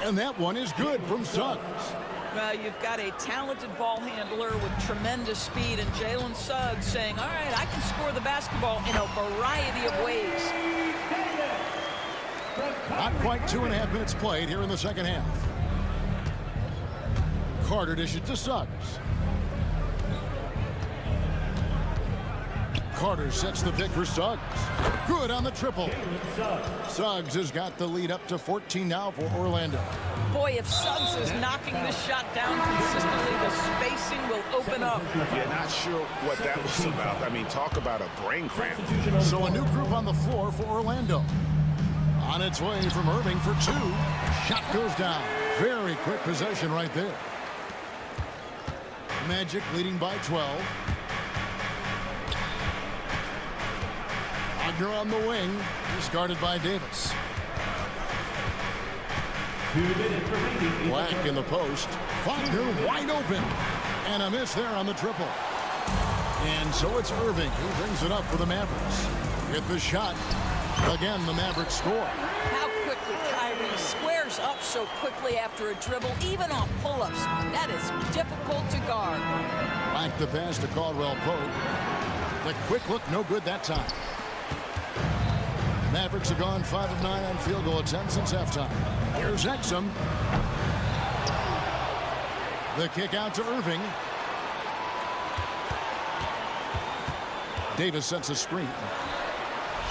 And that one is good from Suggs. Well, you've got a talented ball handler with tremendous speed, and Jalen Suggs saying, all right, I can score the basketball in a variety of ways. Not quite 2.5 minutes played here in the second half. Carter dishes to Suggs. Carter sets the pick for Suggs. Good on the triple. Suggs has got the lead up to 14 now for Orlando. Boy, if Suggs is knocking this shot down consistently, the spacing will open up. Yeah, not sure what that was about. I mean, talk about a brain cramp. So a new group on the floor for Orlando. On its way from Irving for 2. Shot goes down. Very quick possession right there. Magic leading by 12. Wagner on the wing. Discarded by Davis. Black in the post. Wagner wide open. And a miss there on the triple. And so it's Irving who brings it up for the Mavericks. Hit the shot. Again, the Mavericks score. How quickly Kyrie squares up so quickly after a dribble, even on pull-ups. That is difficult to guard. Back the pass to Caldwell Pope. The quick look, no good that time. Mavericks have gone 5 of 9 on field goal attempts since halftime. Here's Exum. The kick out to Irving. Davis sets a screen.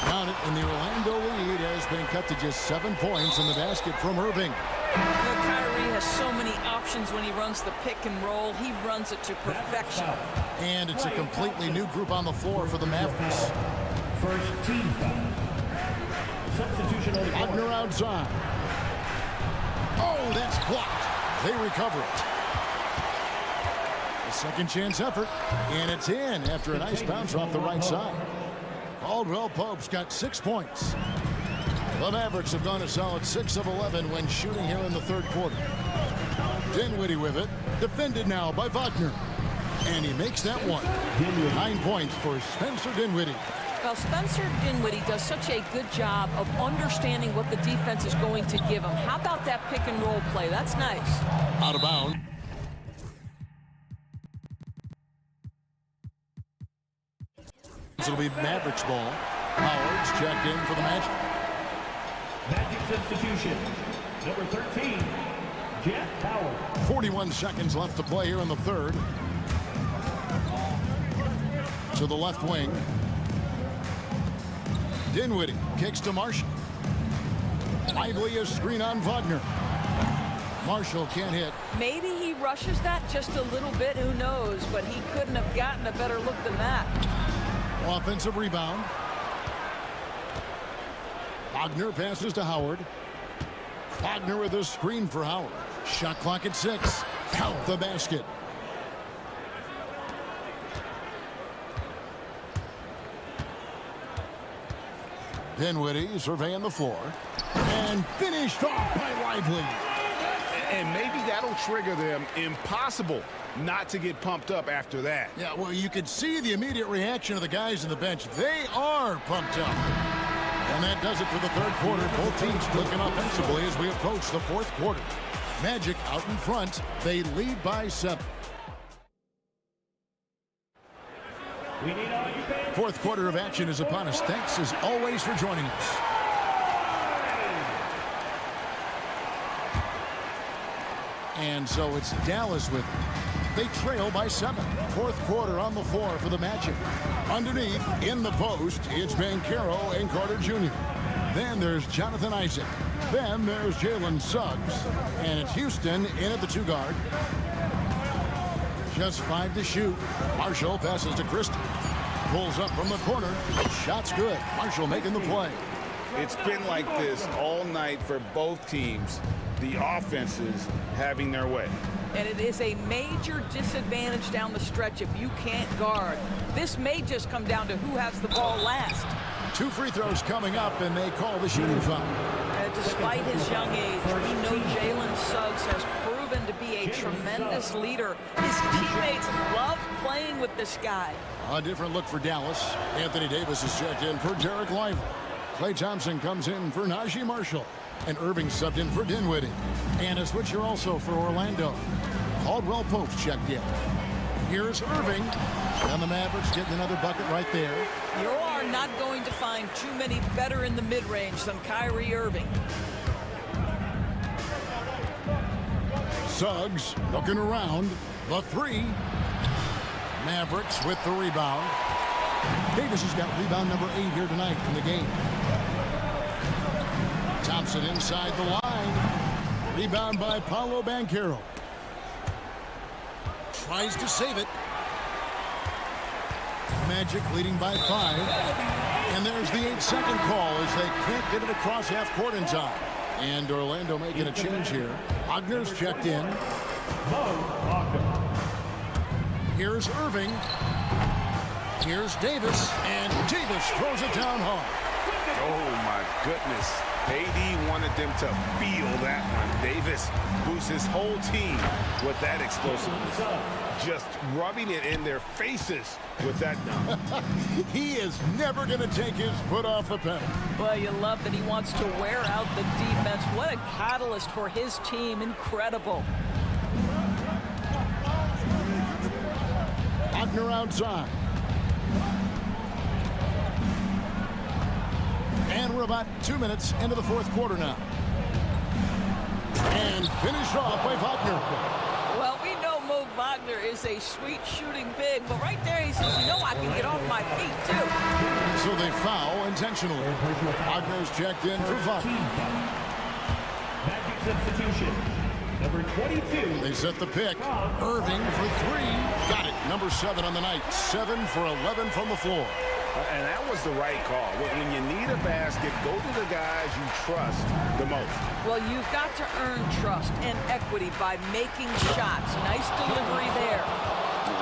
Down it, and the Orlando lead has been cut to just 7 points in the basket from Irving. Well, Kyrie has so many options when he runs the pick and roll. He runs it to perfection. And it's a completely new group on the floor for the Mavericks. First team foul. Substitution on the court. Wagner outside. Oh, that's blocked. They recover it. A second chance effort, and it's in after a nice bounce off the right side. Caldwell Pope's got 6 points. The Mavericks have gone a solid 6 of 11 when shooting here in the third quarter. Dinwiddie with it. Defended now by Wagner. And he makes that one. 9 points for Spencer Dinwiddie. Well, Spencer Dinwiddie does such a good job of understanding what the defense is going to give him. How about that pick and roll play? That's nice. Out of bounds. It'll be Mavericks ball. Howard's checked in for the Magic. Magic substitution. Number 13, Jeff Howard. 41 seconds left to play here in the third. To the left wing. Dinwiddie kicks to Marshall. Lively a screen on Wagner. Marshall can't hit. Maybe he rushes that just a little bit. Who knows? But he couldn't have gotten a better look than that. Offensive rebound. Wagner passes to Howard. Wagner with a screen for Howard. Shot clock at 6. Count the basket. Dinwiddie surveying the floor. And finished off by Lively. And maybe that'll trigger them. Impossible not to get pumped up after that. Yeah, well, you could see the immediate reaction of the guys on the bench. They are pumped up. And that does it for the third quarter. Both teams clicking offensively as we approach the fourth quarter. Magic out in front. They lead by 7. Fourth quarter of action is upon us. Thanks as always for joining us. And so it's Dallas with it. They trail by 7. Fourth quarter on the floor for the Magic. Underneath, in the post, it's Banchero and Carter Jr. Then there's Jonathan Isaac. Then there's Jalen Suggs. And it's Houston in at the 2 guard. Just 5 to shoot. Marshall passes to Christie. Pulls up from the corner. Shot's good. Marshall making the play. It's been like this all night for both teams. The offenses having their way. And it is a major disadvantage down the stretch if you can't guard. This may just come down to who has the ball last. 2 free throws coming up, and they call the shooting foul. Despite his young age, we know Jalen Suggs has proven to be a tremendous leader. His teammates love playing with this guy. A different look for Dallas. Anthony Davis is checked in for Derek Lively. Klay Thompson comes in for Najee Marshall. And Irving subbed in for Dinwiddie. And a switcher also for Orlando. Caldwell Pope checked in. Here's Irving. And the Mavericks getting another bucket right there. You are not going to find too many better in the mid-range than Kyrie Irving. Suggs looking around. The 3. Mavericks with the rebound. Davis has got rebound number 8 here tonight in the game. Thompson inside the line. Rebound by Paolo Banchero. Tries to save it. Magic leading by 5. And there's the 8-second call as they can't get it across half court in time. And Orlando making a change here. Wagner's checked in. Here's Irving. Here's Davis. And Davis throws it down hard. Oh, my goodness. AD wanted them to feel that one. Davis boosts his whole team with that explosiveness. Just rubbing it in their faces with that dunk. He is never going to take his foot off the pedal. Well, you love that he wants to wear out the defense. What a catalyst for his team. Incredible. Wagner outside. And we're about 2 minutes into the 4th quarter now. And finished off by Wagner. Well, we know Mo Wagner is a sweet shooting big, but right there he says, you know, I can get off my feet too. So they foul intentionally. Wagner's checked in for Wagner. Magic substitution. Number 22. They set the pick. Irving for 3. Got it. Number 7 on the night. 7 for 11 from the floor. And that was the right call. When you need a basket, go to the guys you trust the most. Well, you've got to earn trust and equity by making shots. Nice delivery there.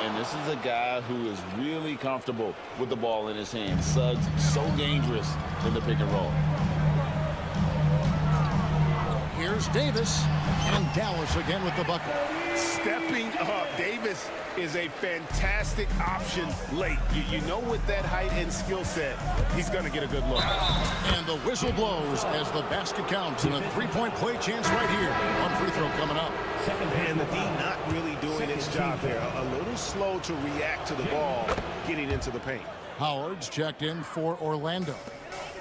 And this is a guy who is really comfortable with the ball in his hands. Suggs so dangerous in the pick and roll. Here's Davis. And Dallas again with the bucket. Stepping up. Davis is a fantastic option late. You know, with that height and skill set, he's going to get a good look. And the whistle blows as the basket counts. And a 3-point play chance right here. One free throw coming up. And the D not really doing its job there. A little slow to react to the ball getting into the paint. Howard's checked in for Orlando.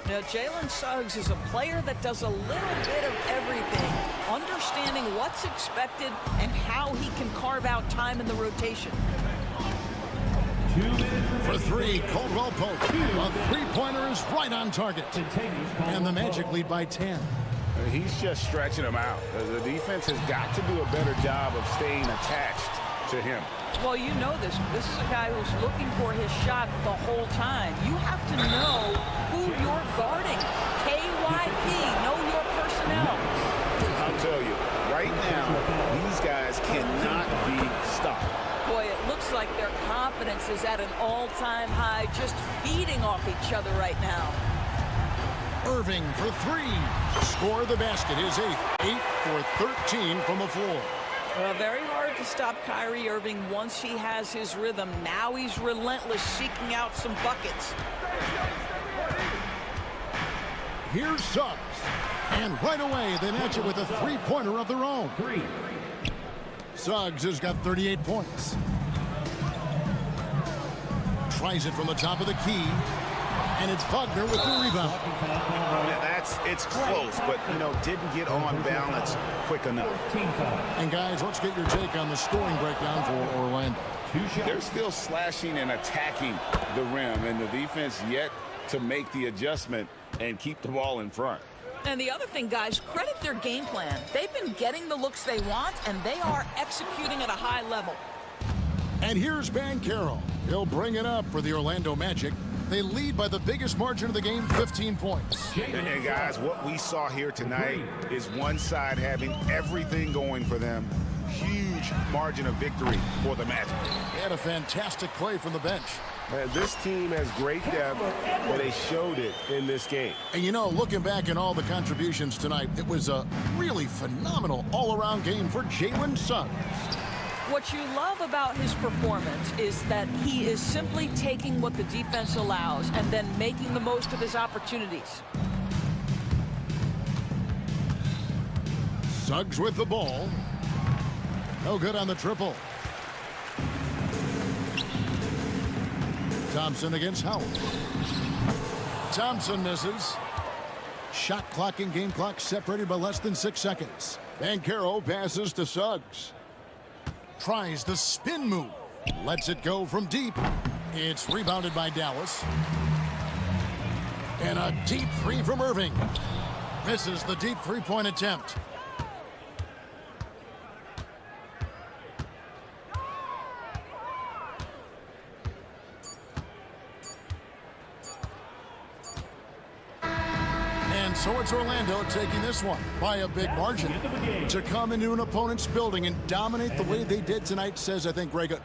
Now, Jalen Suggs is a player that does a little bit of everything, understanding what's expected and how he can carve out time in the rotation. For 3, Caldwell Pope. A 3-pointer is right on target. And the Magic lead by 10. He's just stretching them out. The defense has got to do a better job of staying attached to him. Well, you know this. This is a guy who's looking for his shot the whole time. You have to know who you're guarding. KYP, know your personnel. I'll tell you, right now, these guys cannot be stopped. Boy, it looks like their confidence is at an all-time high, just feeding off each other right now. Irving for 3. Score the basket, his 8th. 8 for 13 from the floor. Very hard to stop Kyrie Irving once he has his rhythm. Now he's relentless, seeking out some buckets. Here's Suggs. And right away, they match it with a 3-pointer of their own. Suggs has got 38 points. Tries it from the top of the key. And it's Wagner with the rebound. It's close, but, you know, didn't get on balance quick enough. And, guys, let's get your take on the scoring breakdown for Orlando. They're still slashing and attacking the rim, and the defense yet to make the adjustment and keep the ball in front. And the other thing, guys, credit their game plan. They've been getting the looks they want, and they are executing at a high level. And here's Banchero. He'll bring it up for the Orlando Magic. They lead by the biggest margin of the game, 15 points. And guys, what we saw here tonight is one side having everything going for them. Huge margin of victory for the Magic. They had a fantastic play from the bench. Man, this team has great depth, and they showed it in this game. And you know, looking back at all the contributions tonight, it was a really phenomenal all-around game for Jalen Suggs. What you love about his performance is that he is simply taking what the defense allows and then making the most of his opportunities. Suggs with the ball. No good on the triple. Thompson against Howard. Thompson misses. Shot clock and game clock separated by less than 6 seconds. Banchero passes to Suggs. Tries the spin move. Lets it go from deep. It's rebounded by Dallas. And a deep three from Irving. Misses the deep three-point attempt. And so it's Orlando taking this one by a big margin. To come into an opponent's building and dominate the way they did tonight says, I think, Greg,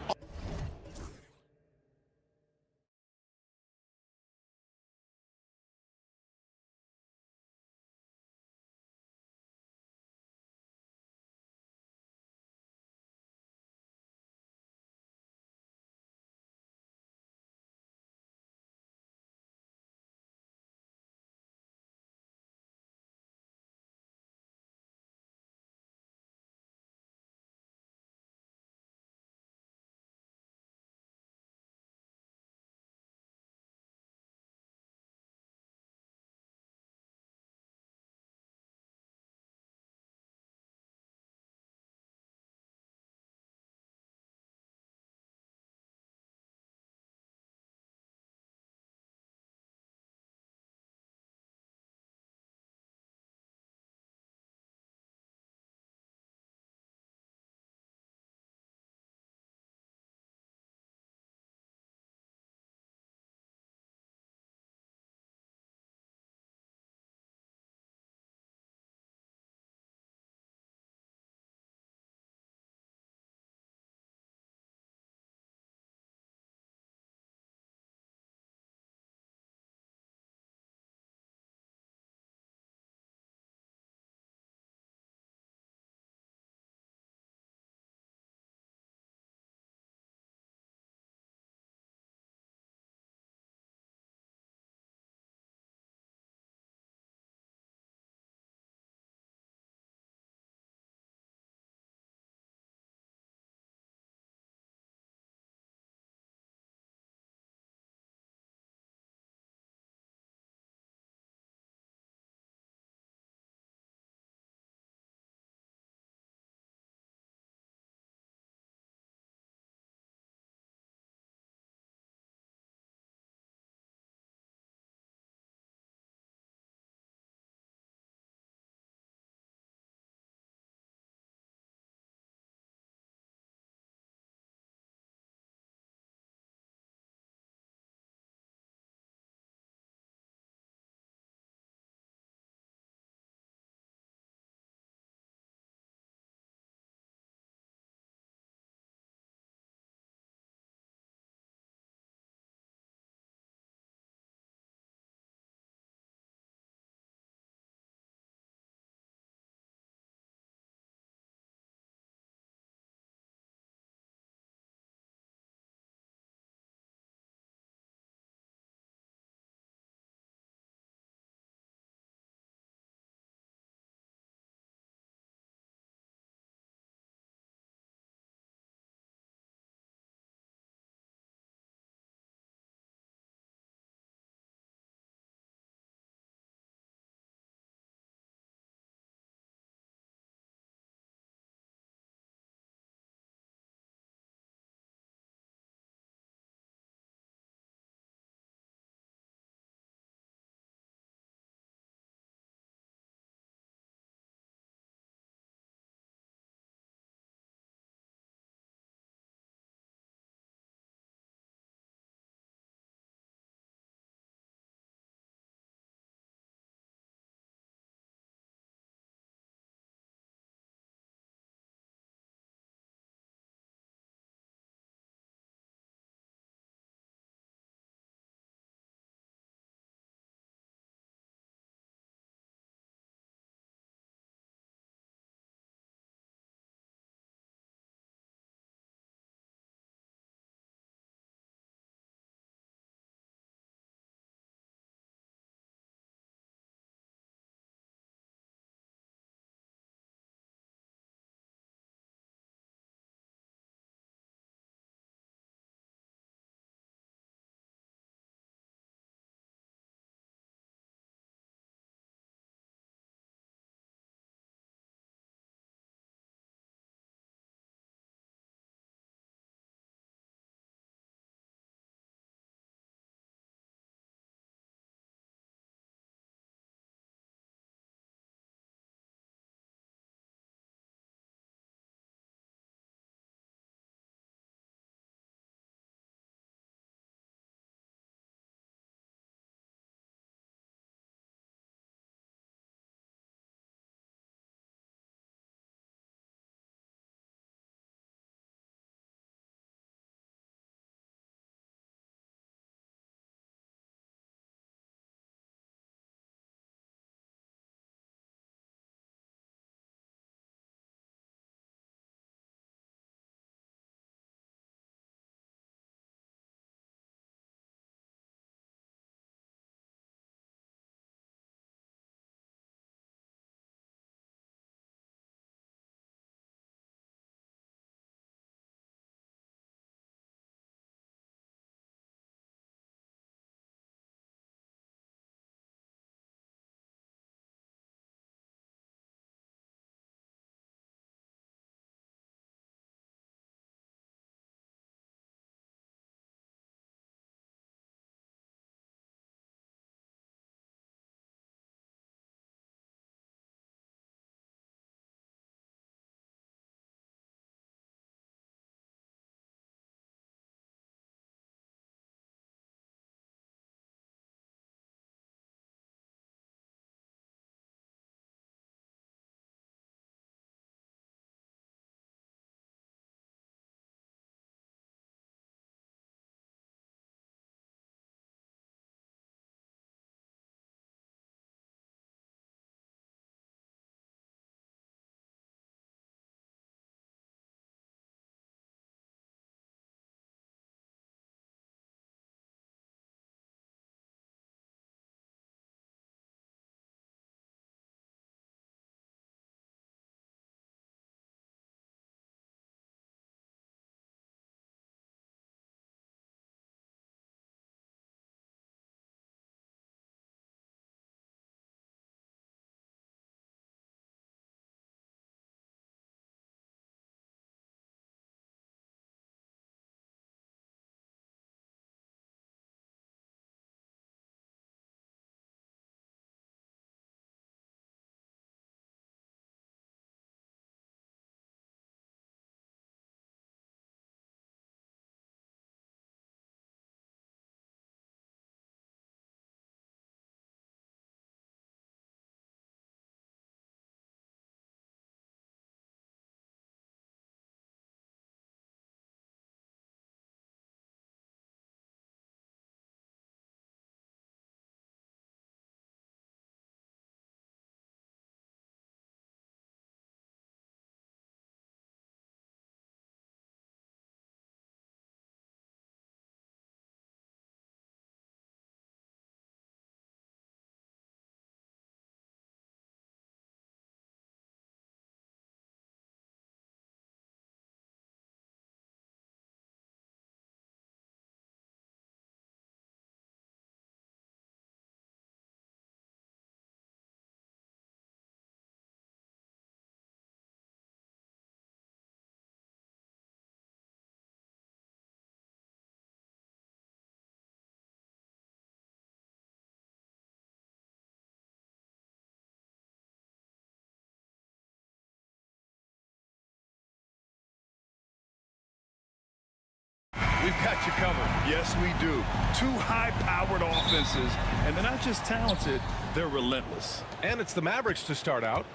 we've got you covered. Yes, we do. Two high-powered offenses, and they're not just talented, they're relentless. And it's the Mavericks to start out.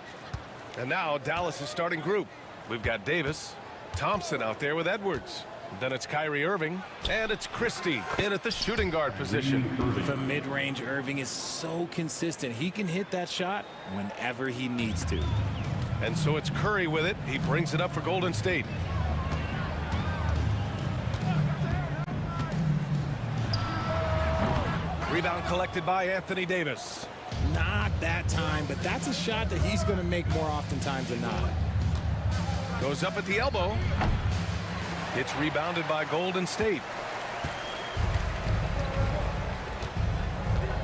And now Dallas' starting group. We've got Davis, Thompson out there with Edwards. Then it's Kyrie Irving, and it's Christie in at the shooting guard position. From mid-range, Irving is so consistent. He can hit that shot whenever he needs to. And so it's Curry with it. He brings it up for Golden State. Rebound collected by Anthony Davis. Not that time, but that's a shot that he's going to make more oftentimes than not. Goes up at the elbow. It's rebounded by Golden State.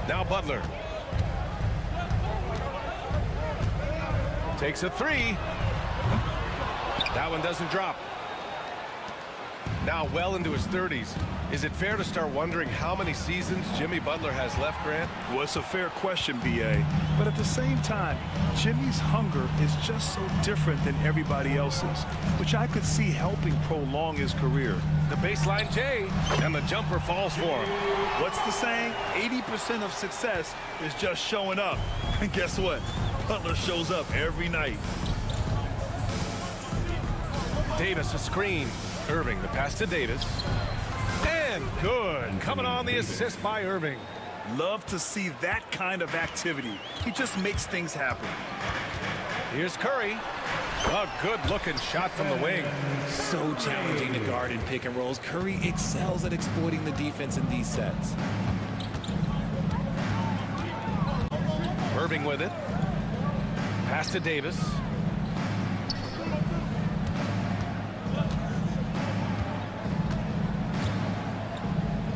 Now Butler. Takes a three. That one doesn't drop. Now well into his 30s. Is it fair to start wondering how many seasons Jimmy Butler has left, Grant? Well, it's a fair question, B.A. But at the same time, Jimmy's hunger is just so different than everybody else's, which I could see helping prolong his career. The baseline J, and the jumper falls for him. What's the saying? 80% of success is just showing up. And guess what? Butler shows up every night. Davis a screen. Irving the pass to Davis. And good. Coming on the assist by Irving. Love to see that kind of activity. He just makes things happen. Here's Curry. A good-looking shot from the wing. So challenging to guard in pick and rolls. Curry excels at exploiting the defense in these sets. Irving with it. Pass to Davis.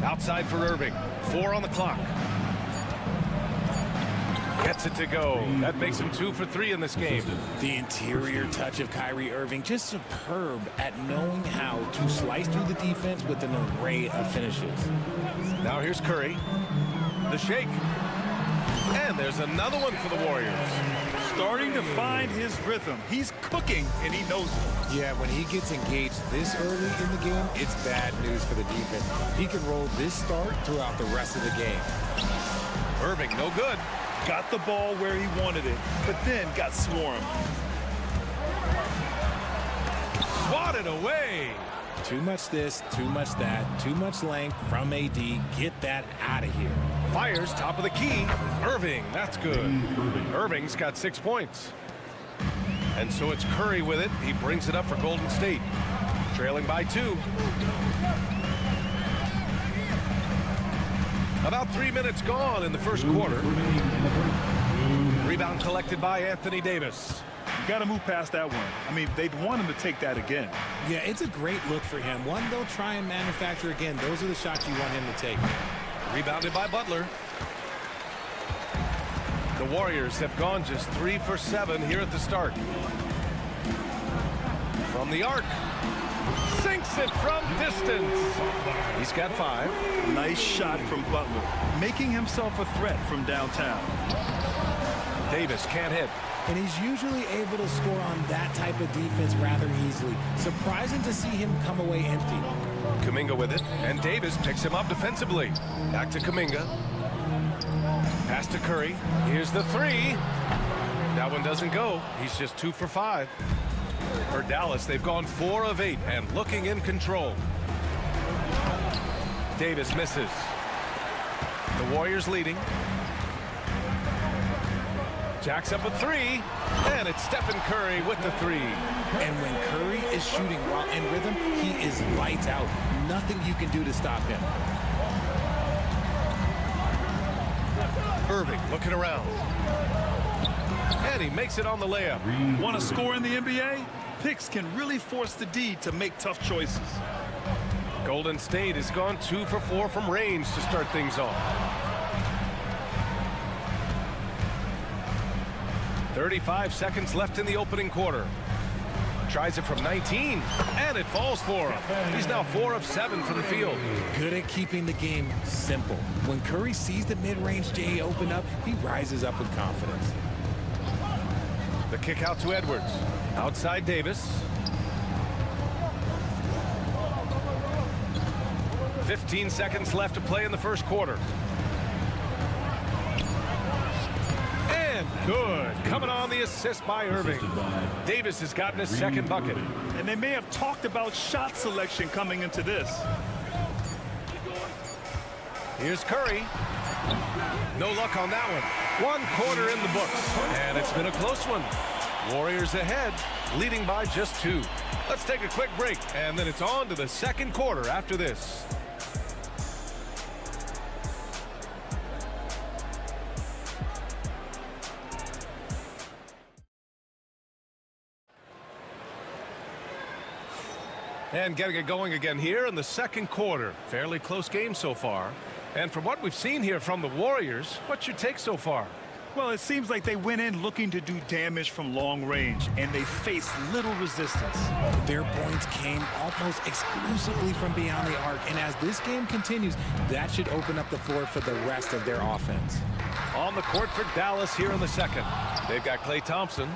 Outside for Irving. 4 on the clock. Gets it to go. That makes him 2 for 3 in this game. The interior touch of Kyrie Irving, just superb at knowing how to slice through the defense with an array of finishes. Now here's Curry. The shake. And there's another one for the Warriors. Starting to find his rhythm. He's cooking, and he knows it. Yeah, when he gets engaged this early in the game, it's bad news for the defense. He can roll this start throughout the rest of the game. Irving, no good. Got the ball where he wanted it, but then got swarmed. Swatted away. Too much this, too much that, too much length from AD. Get that out of here. Fires top of the key. Irving, that's good. Irving's got 6 points. And so it's Curry with it. He brings it up for Golden State. Trailing by 2. About 3 minutes gone in the first quarter. Rebound collected by Anthony Davis. You got to move past that one. I mean, they'd want him to take that again. Yeah, it's a great look for him. One they'll try and manufacture again. Those are the shots you want him to take. Rebounded by Butler. The Warriors have gone just 3 for 7 here at the start. From the arc. Sinks it from distance. He's got 5. Nice shot from Butler, making himself a threat from downtown. Davis can't hit. And he's usually able to score on that type of defense rather easily. Surprising to see him come away empty. Kuminga with it, and Davis picks him up defensively. Back to Kuminga. Pass to Curry. Here's the 3. That one doesn't go. He's just 2 for 5. For Dallas, they've gone 4 of 8 and looking in control. Davis misses. The Warriors leading. Jacks up a 3, and it's Stephen Curry with the 3. And when Curry is shooting while in rhythm, he is lights out. Nothing you can do to stop him. Irving looking around. And he makes it on the layup. Want to score in the NBA? Picks can really force the D to make tough choices. Golden State has gone 2 for 4 from range to start things off. 35 seconds left in the opening quarter. Tries it from 19, and it falls for him. He's now 4 of 7 from the field. Good at keeping the game simple. When Curry sees the mid-range J open up, he rises up with confidence. The kick out to Edwards. Outside Davis. 15 seconds left to play in the first quarter. And good. Coming on the assist by Irving. Davis has gotten his second bucket. And they may have talked about shot selection coming into this. Here's Curry. No luck on that one. 1 quarter in the books. And it's been a close one. Warriors ahead, leading by just 2. Let's take a quick break, and then it's on to the second quarter after this. And getting it going again here in the second quarter. Fairly close game so far. And from what we've seen here from the Warriors, what's your take so far? Well, it seems like they went in looking to do damage from long range, and they faced little resistance. Their points came almost exclusively from beyond the arc, and as this game continues, that should open up the floor for the rest of their offense. On the court for Dallas here in the second. They've got Klay Thompson.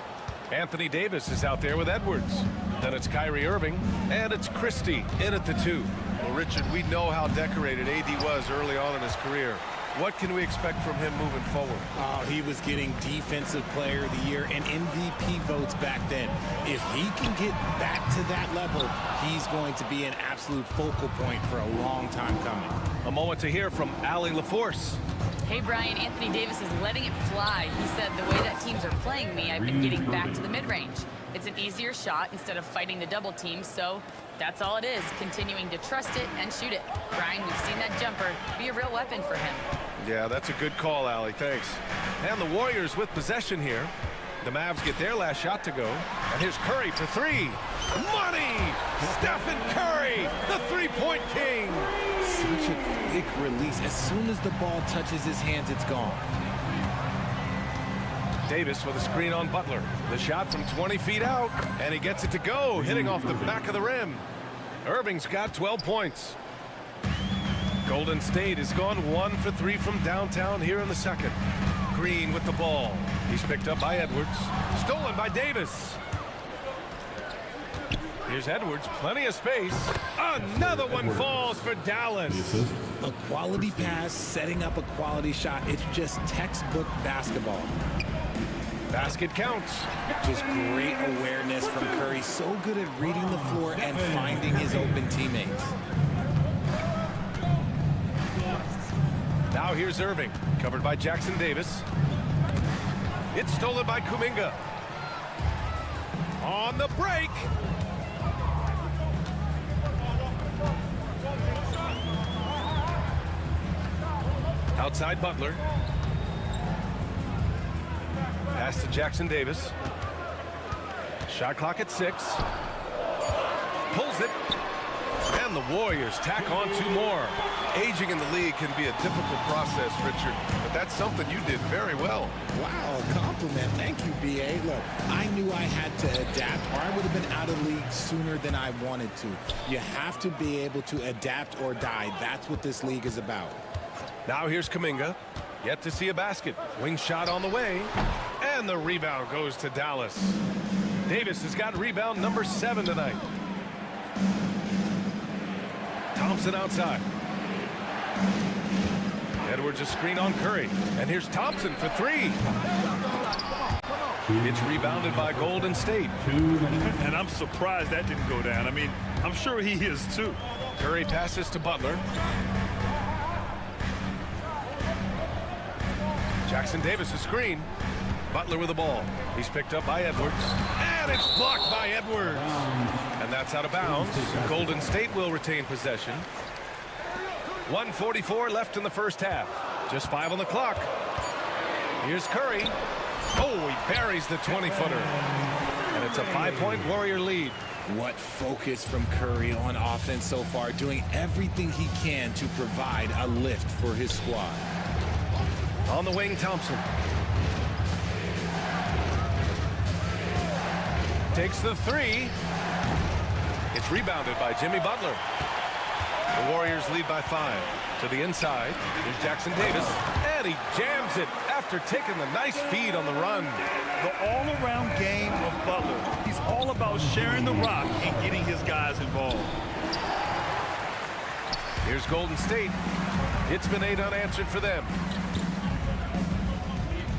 Anthony Davis is out there with Edwards. Then it's Kyrie Irving, and it's Christie in at the 2. Well, Richard, we know how decorated AD was early on in his career. What can we expect from him moving forward? He was getting Defensive Player of the Year and MVP votes back then. If he can get back to that level, he's going to be an absolute focal point for a long time coming. A moment to hear from Allie LaForce. Hey, Brian, Anthony Davis is letting it fly. He said, the way that teams are playing me, I've been getting back to the mid-range. It's an easier shot instead of fighting the double team, so that's all it is, continuing to trust it and shoot it. Brian, we've seen that jumper be a real weapon for him. Yeah, that's a good call, Allie. Thanks. And the Warriors with possession here. The Mavs get their last shot to go. And here's Curry for 3. Money! Stephen Curry, the three-point king. Such a quick release. As soon as the ball touches his hands, it's gone. Davis with a screen on Butler. The shot from 20 feet out, and he gets it to go, hitting off the back of the rim. Irving's got 12 points. Golden State has gone 1 for 3 from downtown here in the second. Green with the ball. He's picked up by Edwards. Stolen by Davis. Here's Edwards, plenty of space. Another one falls for Dallas. A quality pass, setting up a quality shot. It's just textbook basketball. Basket counts. Just great awareness from Curry. So good at reading the floor and finding his open teammates. Now here's Irving, covered by Jackson Davis. It's stolen by Kuminga. On the break. Outside Butler. Pass to Jackson Davis. Shot clock at 6. Pulls it. And the Warriors tack on 2 more. Aging in the league can be a difficult process, Richard, but that's something you did very well. Wow, compliment. Thank you, B.A. Look, I knew I had to adapt, or I would have been out of the league sooner than I wanted to. You have to be able to adapt or die. That's what this league is about. Now here's Kuminga. Yet to see a basket. Wing shot on the way. And the rebound goes to Dallas. Davis has got rebound number 7 tonight. Thompson outside. Edwards a screen on Curry. And here's Thompson for 3. It's rebounded by Golden State. And I'm surprised that didn't go down. I mean, I'm sure he is too. Curry passes to Butler. Jackson Davis a screen. Butler with the ball. He's picked up by Edwards. And it's blocked by Edwards. And that's out of bounds. Golden State will retain possession. 1:44 left in the first half. Just 5 on the clock. Here's Curry. Oh, he buries the 20-footer. And it's a 5-point Warrior lead. What focus from Curry on offense so far, doing everything he can to provide a lift for his squad. On the wing, Thompson. Takes the 3. It's rebounded by Jimmy Butler. The Warriors lead by 5. To the inside, here's Jackson Davis. And he jams it after taking the nice feed on the run. The all-around game of Butler. He's all about sharing the rock and getting his guys involved. Here's Golden State. It's been 8 unanswered for them.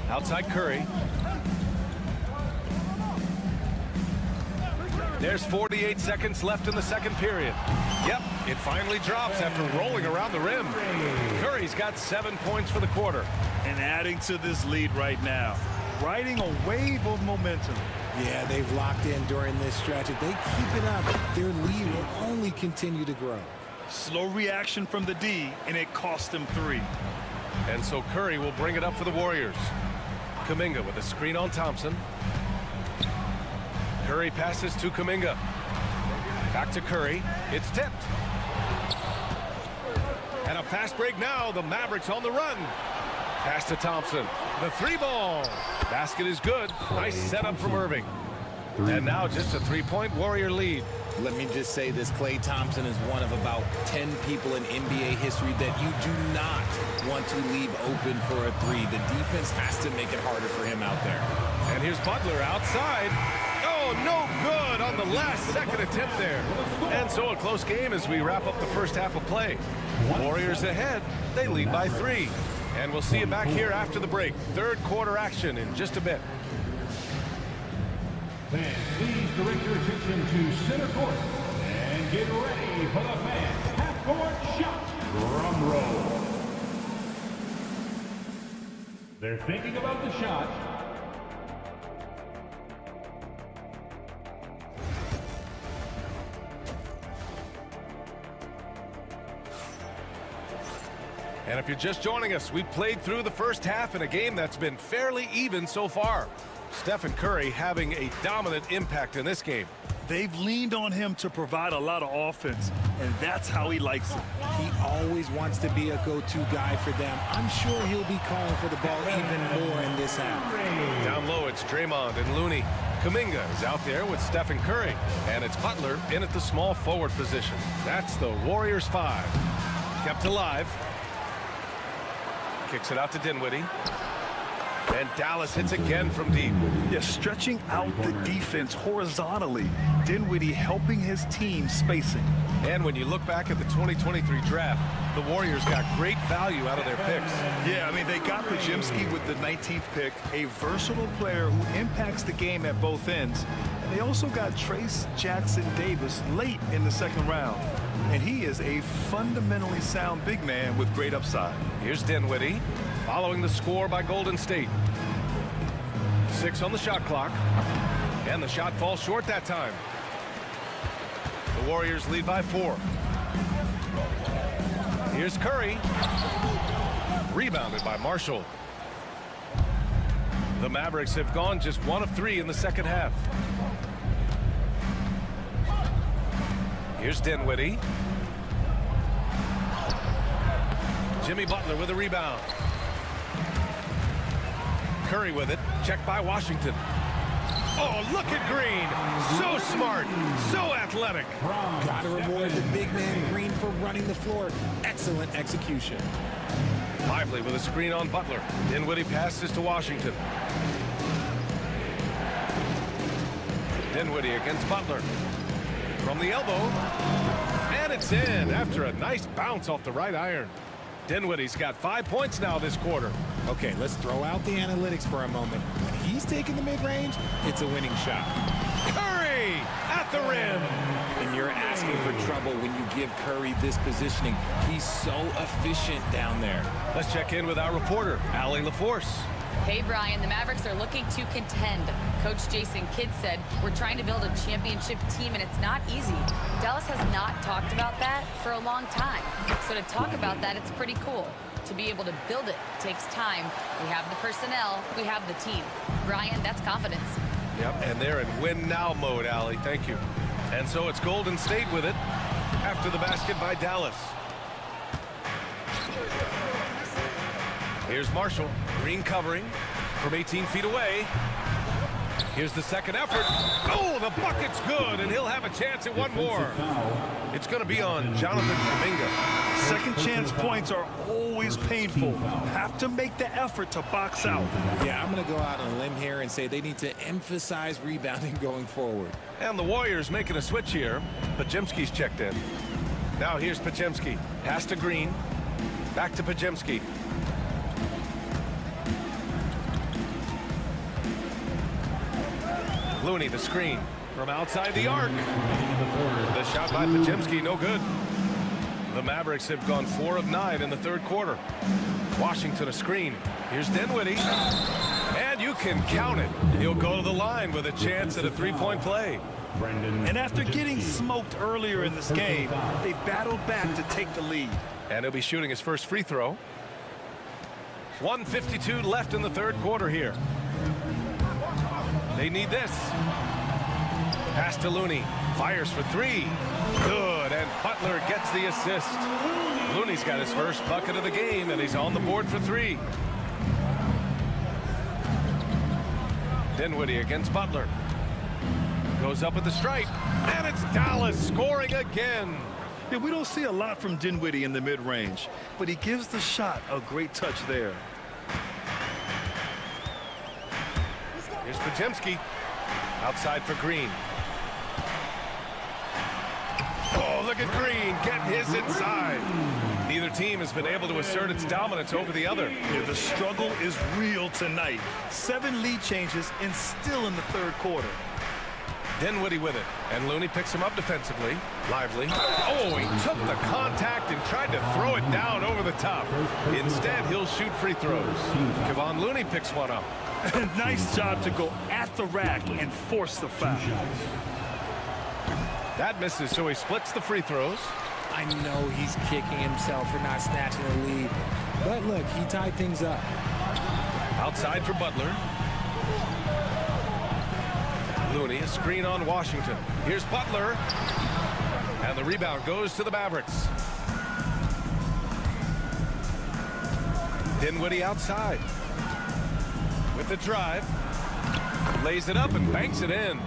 Outside Curry. There's 48 seconds left in the second period. Yep, it finally drops after rolling around the rim. Curry's got 7 points for the quarter. And adding to this lead right now, riding a wave of momentum. Yeah, they've locked in during this stretch. If they keep it up, their lead will only continue to grow. Slow reaction from the D, and it cost them 3. And so Curry will bring it up for the Warriors. Kuminga with a screen on Thompson. Curry passes to Kuminga. Back to Curry. It's tipped. And a fast break now. The Mavericks on the run. Pass to Thompson. The 3-ball. Basket is good. Nice setup from Irving. And now just a 3-point Warrior lead. Let me just say this, Klay Thompson is one of about 10 people in NBA history that you do not want to leave open for a 3. The defense has to make it harder for him out there. And here's Butler outside. Oh, no good on the last second attempt there. And so a close game as we wrap up the first half of play. Warriors ahead. They lead by 3. And we'll see you back here after the break. Third quarter action in just a bit. Fans, please direct your attention to center court and get ready for the fans half-court shot. Drum roll. They're thinking about the shot. And if you're just joining us, we played through the first half in a game that's been fairly even so far. Stephen Curry having a dominant impact in this game. They've leaned on him to provide a lot of offense, and that's how he likes it. He always wants to be a go-to guy for them. I'm sure he'll be calling for the ball even more in this half. Down low, it's Draymond and Looney. Kuminga is out there with Stephen Curry, and it's Butler in at the small forward position. That's the Warriors 5. Kept alive. Kicks it out to Dinwiddie. And Dallas hits again from deep. Yeah, stretching out the defense horizontally. Dinwiddie helping his team spacing. And when you look back at the 2023 draft, the Warriors got great value out of their picks. Yeah, I mean, they got Pajimski with the 19th pick, a versatile player who impacts the game at both ends. And they also got Trace Jackson-Davis late in the second round. And he is a fundamentally sound big man with great upside. Here's Dinwiddie, following the score by Golden State. 6 on the shot clock. And the shot falls short that time. The Warriors lead by 4. Here's Curry. Rebounded by Marshall. The Mavericks have gone just 1 of 3 in the second half. Here's Dinwiddie. Jimmy Butler with a rebound. Curry with it. Checked by Washington. Oh, look at Green. So smart. So athletic. Gotta reward the big man Green for running the floor. Excellent execution. Lively with a screen on Butler. Dinwiddie passes to Washington. Dinwiddie against Butler. From the elbow. And it's in after a nice bounce off the right iron. Dinwiddie's got 5 points now this quarter. Okay, let's throw out the analytics for a moment. When he's taking the mid-range, it's a winning shot. Curry at the rim. And you're asking for trouble when you give Curry this positioning. He's so efficient down there. Let's check in with our reporter, Allie LaForce. Hey, Brian, the Mavericks are looking to contend. Coach Jason Kidd said, we're trying to build a championship team, and it's not easy. Dallas has not talked about that for a long time. So to talk about that, it's pretty cool. To be able to build it takes time. We have the personnel. We have the team. Brian, that's confidence. Yep, and they're in win-now mode, Allie. Thank you. And so it's Golden State with it after the basket by Dallas. Here's Marshall. Green covering from 18 feet away. Here's the second effort. Oh, the bucket's good, and he'll have a chance at one more. It's going to be on Jonathan Kuminga. Second chance points are always painful. Have to make the effort to box out. Yeah, I'm going to go out on a limb here and say they need to emphasize rebounding going forward. And the Warriors making a switch here. Pajimski's checked in. Now here's Pajemski. Pass to Green. Back to Pajemski. Looney, the screen from outside the arc. The shot by Pajemski, no good. The Mavericks have gone 4 of 9 in the third quarter. Washington a screen. Here's Dinwiddie. And you can count it. He'll go to the line with a chance at a three-point play. And after getting smoked earlier in this game, they battled back to take the lead. And he'll be shooting his first free throw. 1:52 left in the third quarter here. They need this. Pass to Looney. Fires for three. Good. And Butler gets the assist. Looney's got his first bucket of the game, and he's on the board for three. Dinwiddie against Butler. Goes up with the stripe. And it's Dallas scoring again. Yeah, we don't see a lot from Dinwiddie in the mid-range, but he gives the shot a great touch there. Here's Pajemski. Outside for Green. Oh, look at Green getting his inside. Neither team has been able to assert its dominance over the other. Yeah, the struggle is real tonight. 7 lead changes and still in the third quarter. Dinwiddie with it, and Looney picks him up defensively. Lively. Oh, he took the contact and tried to throw it down over the top. Instead, he'll shoot free throws. Kevon Looney picks one up. Nice job to go at the rack and force the foul. That misses, so he splits the free throws. I know he's kicking himself for not snatching the lead, but look, he tied things up. Outside for Butler. Looney, a screen on Washington. Here's Butler. And the rebound goes to the Mavericks. Dinwiddie outside. With the drive. Lays it up and banks it in.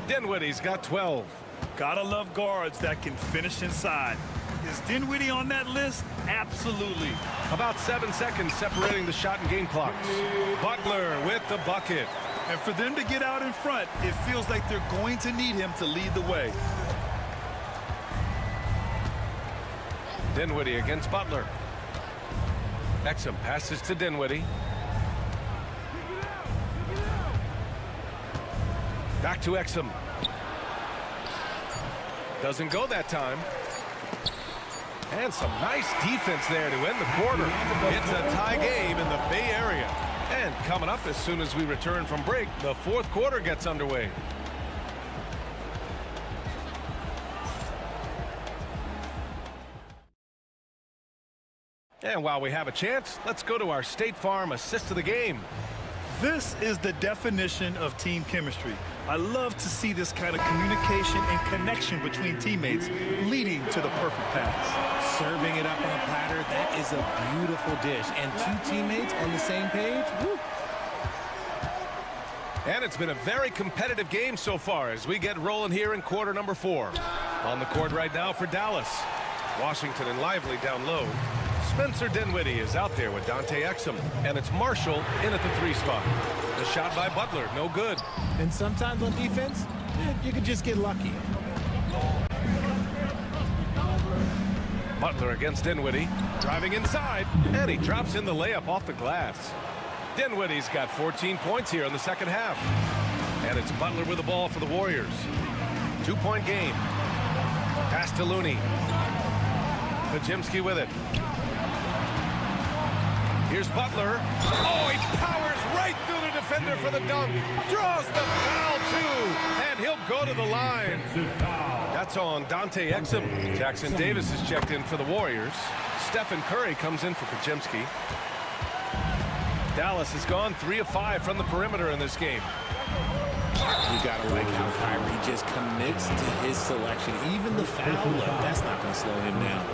Dinwiddie's got 12. Gotta love guards that can finish inside. Is Dinwiddie on that list? Absolutely. About 7 seconds separating the shot and game clocks. Butler with the bucket. And for them to get out in front, it feels like they're going to need him to lead the way. Dinwiddie against Butler. Exum passes to Dinwiddie. Back to Exum. Doesn't go that time. And some nice defense there to end the quarter. It's a tie game in the Bay Area. And coming up as soon as we return from break, the fourth quarter gets underway. And while we have a chance, let's go to our State Farm assist of the game. This is the definition of team chemistry. I love to see this kind of communication and connection between teammates leading to the perfect pass. Serving it up on a platter, that is a beautiful dish. And 2 teammates on the same page, woo. And it's been a very competitive game so far as we get rolling here in quarter number 4. On the court right now for Dallas. Washington and Lively down low. Spencer Dinwiddie is out there with Dante Exum, and it's Marshall in at the 3 spot. The shot by Butler, no good. And sometimes on defense, you can just get lucky. Butler against Dinwiddie, driving inside, and he drops in the layup off the glass. Dinwiddie's got 14 points here in the second half. And it's Butler with the ball for the Warriors. 2-point game. Pass to Looney. Pajemski with it. Here's Butler. Oh, he powers right through the defender for the dunk. Draws the foul, too. And he'll go to the line. That's on Dante Exum. Jackson Davis is checked in for the Warriors. Stephen Curry comes in for Pajemski. Dallas has gone 3 of 5 from the perimeter in this game. You gotta like how Kyrie just commits to his selection. Even the foul, that's not gonna slow him down.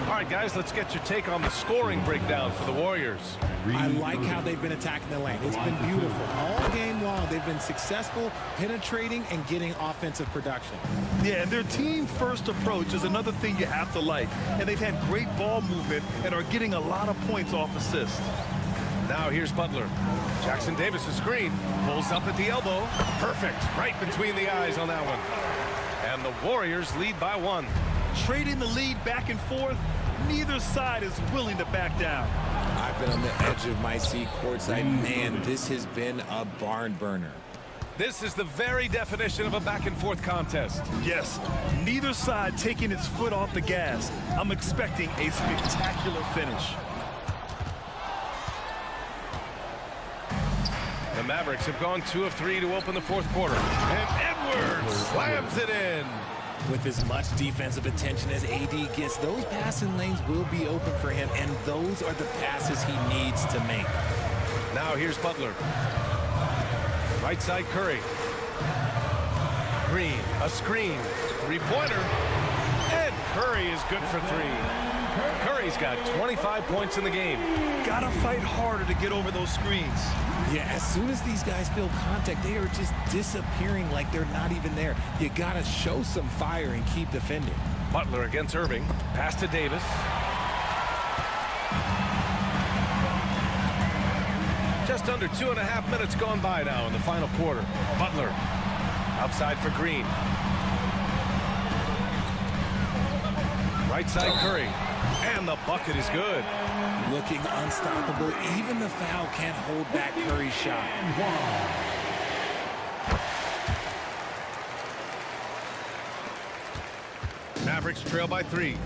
All right, guys, let's get your take on the scoring breakdown for the Warriors. I like how they've been attacking the lane. It's been beautiful. All game long, they've been successful penetrating and getting offensive production. Yeah, and their team-first approach is another thing you have to like. And they've had great ball movement and are getting a lot of points off assists. Now here's Butler. Jackson Davis' screen. Pulls up at the elbow. Perfect. Right between the eyes on that one. And the Warriors lead by 1. trading the lead back and forth. Neither side is willing to back down. I've been on the edge of my seat courtside. Man, this has been a barn burner. This is the very definition of a back-and-forth contest. Yes, neither side taking its foot off the gas. I'm expecting a spectacular finish. The Mavericks have gone 2 of 3 to open the fourth quarter. And Edwards slams it in. With as much defensive attention as AD gets, those passing lanes will be open for him, and those are the passes he needs to make. Now here's Butler. Right side Curry. Green, a screen, three-pointer. And Curry is good for 3. Curry's got 25 points in the game. Gotta fight harder to get over those screens. Yeah, as soon as these guys feel contact, they are just disappearing like they're not even there. You gotta show some fire and keep defending. Butler against Irving. Pass to Davis. Just under 2.5 minutes gone by now in the final quarter. Butler outside for Green. Right side Curry. And the bucket is good. Looking unstoppable. Even the foul can't hold back Curry's shot. Mavericks trail by 3.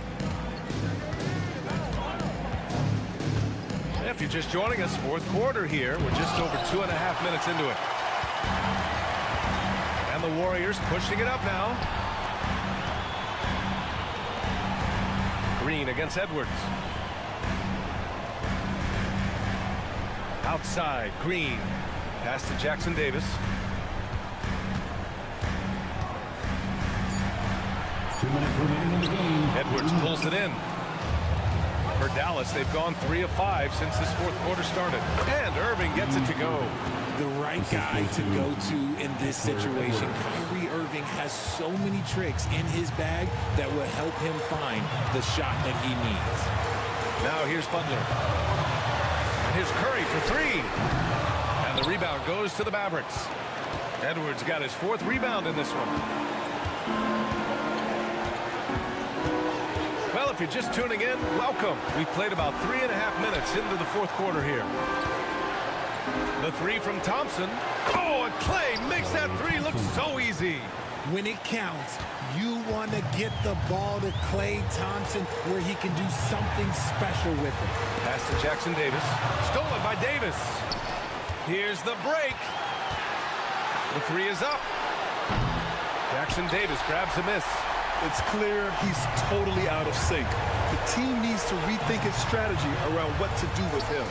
If you're just joining us, fourth quarter here. We're just over 2.5 minutes into it. And the Warriors pushing it up now. Green against Edwards. Outside, Green. Pass to Jackson Davis. 2 minutes remaining in the game. Edwards pulls it in. For Dallas, they've gone 3 of 5 since this fourth quarter started. And Irving gets it to go. The right guy to go to in this situation. Kyrie Irving has so many tricks in his bag that will help him find the shot that he needs. Now here's Butler. And here's Curry for 3. And the rebound goes to the Mavericks. Edwards got his 4th rebound in this one. Well, if you're just tuning in, welcome. We've played about 3.5 minutes into the fourth quarter here. The 3 from Thompson. Oh, and Clay makes that 3 look so easy. When it counts, you want to get the ball to Klay Thompson where he can do something special with it. Pass to Jackson Davis. Stolen by Davis. Here's the break. The 3 is up. Jackson Davis grabs a miss. It's clear he's totally out of sync. The team needs to rethink its strategy around what to do with him.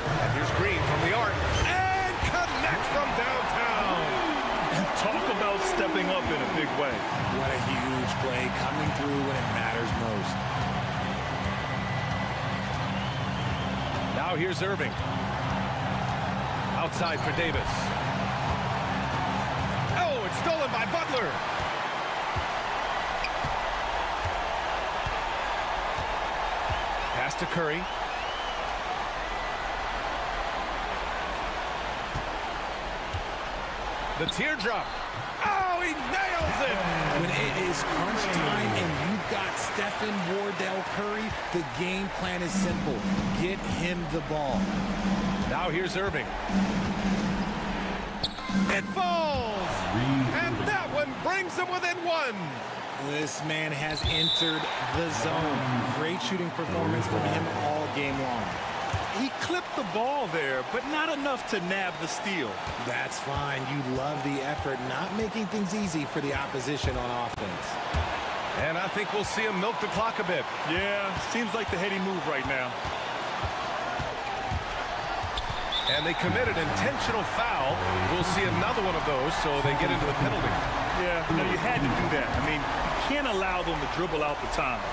And here's Green from the arc. And connects from downtown. Talk about stepping up in a big way. What a huge play, coming through when it matters most. Now here's Irving. Outside for Davis. Oh, it's stolen by Butler. Pass to Curry. The teardrop. Oh, he nails it! When it is crunch time and you've got Stephen Wardell Curry, the game plan is simple. Get him the ball. Now here's Irving. It falls! And that one brings him within 1. This man has entered the zone. Great shooting performance from him all game long. He clipped the ball there, but not enough to nab the steal. That's fine. You love the effort, not making things easy for the opposition on offense. And I think we'll see him milk the clock a bit. Yeah, seems like the heady move right now. And they committed intentional foul. We'll see another one of those, so they get into the penalty. Yeah, no, you had to do that. I mean, you can't allow them to dribble out the time.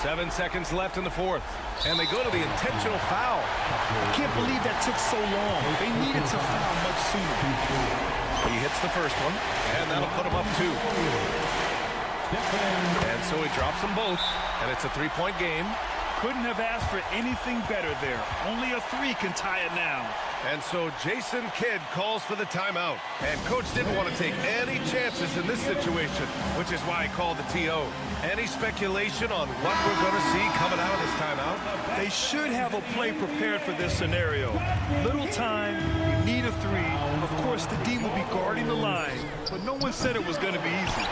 7 seconds left in the fourth. And they go to the intentional foul. I can't believe that took so long. They needed to foul much sooner. He hits the first one, and that'll put him up 2. And so he drops them both, and it's a 3-point game. Couldn't have asked for anything better there. Only a three can tie it now. And so Jason Kidd calls for the timeout. And coach didn't want to take any chances in this situation, which is why he called the TO. Any speculation on what we're going to see coming out of this timeout? They should have a play prepared for this scenario. Little time, we need a three. Of course, the D will be guarding the line, but no one said it was going to be easy.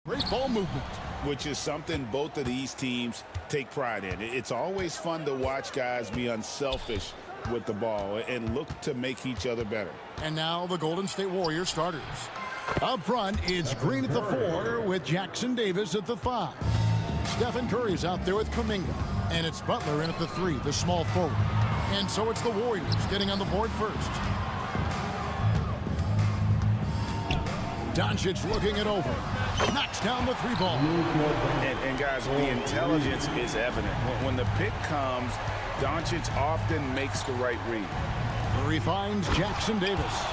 Great ball movement. Which is something both of these teams take pride in. It's always fun to watch guys be unselfish with the ball and look to make each other better. And now the Golden State Warriors starters. Up front, it's Green at the 4 with Jackson Davis at the 5. Stephen Curry's out there with Kuminga. And it's Butler in at the 3, the small forward. And so it's the Warriors getting on the board first. Doncic looking it over. Knocks down the 3 ball. And guys, the intelligence is evident. When the pick comes, Doncic often makes the right read. Curry finds Jackson Davis.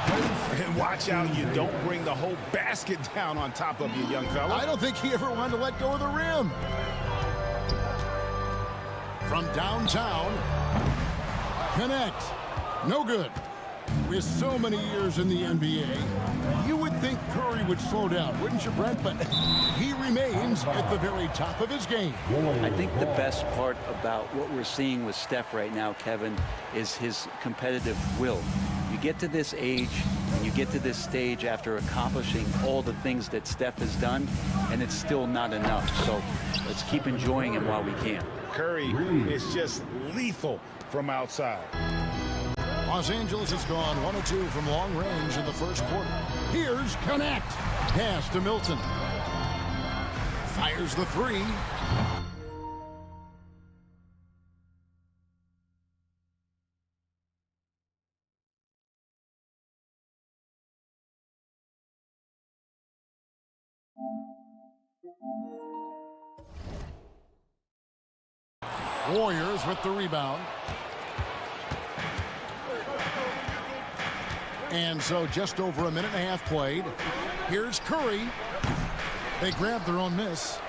And watch out you don't bring the whole basket down on top of you, young fella. I don't think he ever wanted to let go of the rim. From downtown, connect. No good. With so many years in the NBA, you would think Curry would slow down, wouldn't you, Brent? But he remains at the very top of his game. I think the best part about what we're seeing with Steph right now, Kevin, is his competitive will. You get to this age, and you get to this stage after accomplishing all the things that Steph has done, and it's still not enough. So let's keep enjoying him while we can. Curry is just lethal from outside. Los Angeles has gone 1 of 2 from long range in the first quarter. Here's connect. Pass to Milton. Fires the 3. Warriors with the rebound. And so just over a minute and a half played. Here's Curry. They grab their own miss.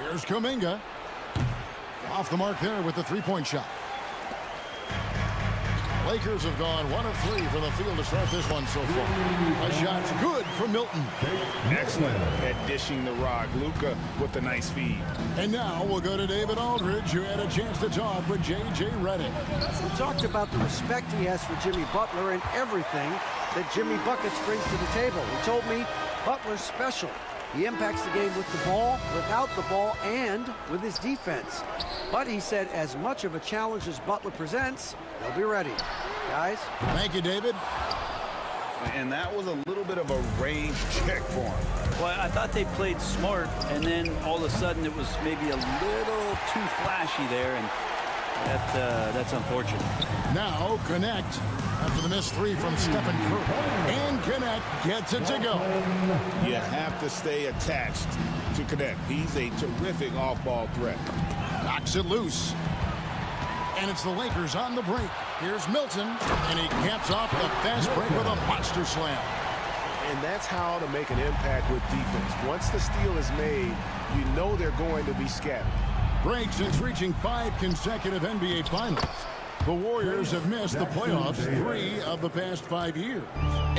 Here's Kuminga. Off the mark there with the 3-point shot. Lakers have gone 1 of 3 from the field to start this one so far. A shot's good from Milton. Excellent at dishing the rock. Luka with the nice feed. And now we'll go to David Aldridge, who had a chance to talk with J.J. Redick. We talked about the respect he has for Jimmy Butler and everything that Jimmy Buckets brings to the table. He told me Butler's special. He impacts the game with the ball, without the ball, and with his defense. But he said as much of a challenge as Butler presents, he'll be ready. Guys? Thank you, David. And that was a little bit of a range check for him. Well, I thought they played smart, and then all of a sudden it was maybe a little too flashy there, and that's unfortunate. Now connect after the missed 3 from Stephen Curry. And connect gets it to go. You have to stay attached to connect. He's a terrific off-ball threat. Knocks it loose. And it's the Lakers on the break. Here's Milton, and he caps off the fast break with a monster slam. And that's how to make an impact with defense. Once the steal is made, you know they're going to be scattered. Break since reaching 5 consecutive NBA Finals. The Warriors have missed the playoffs 3 of the past 5 years.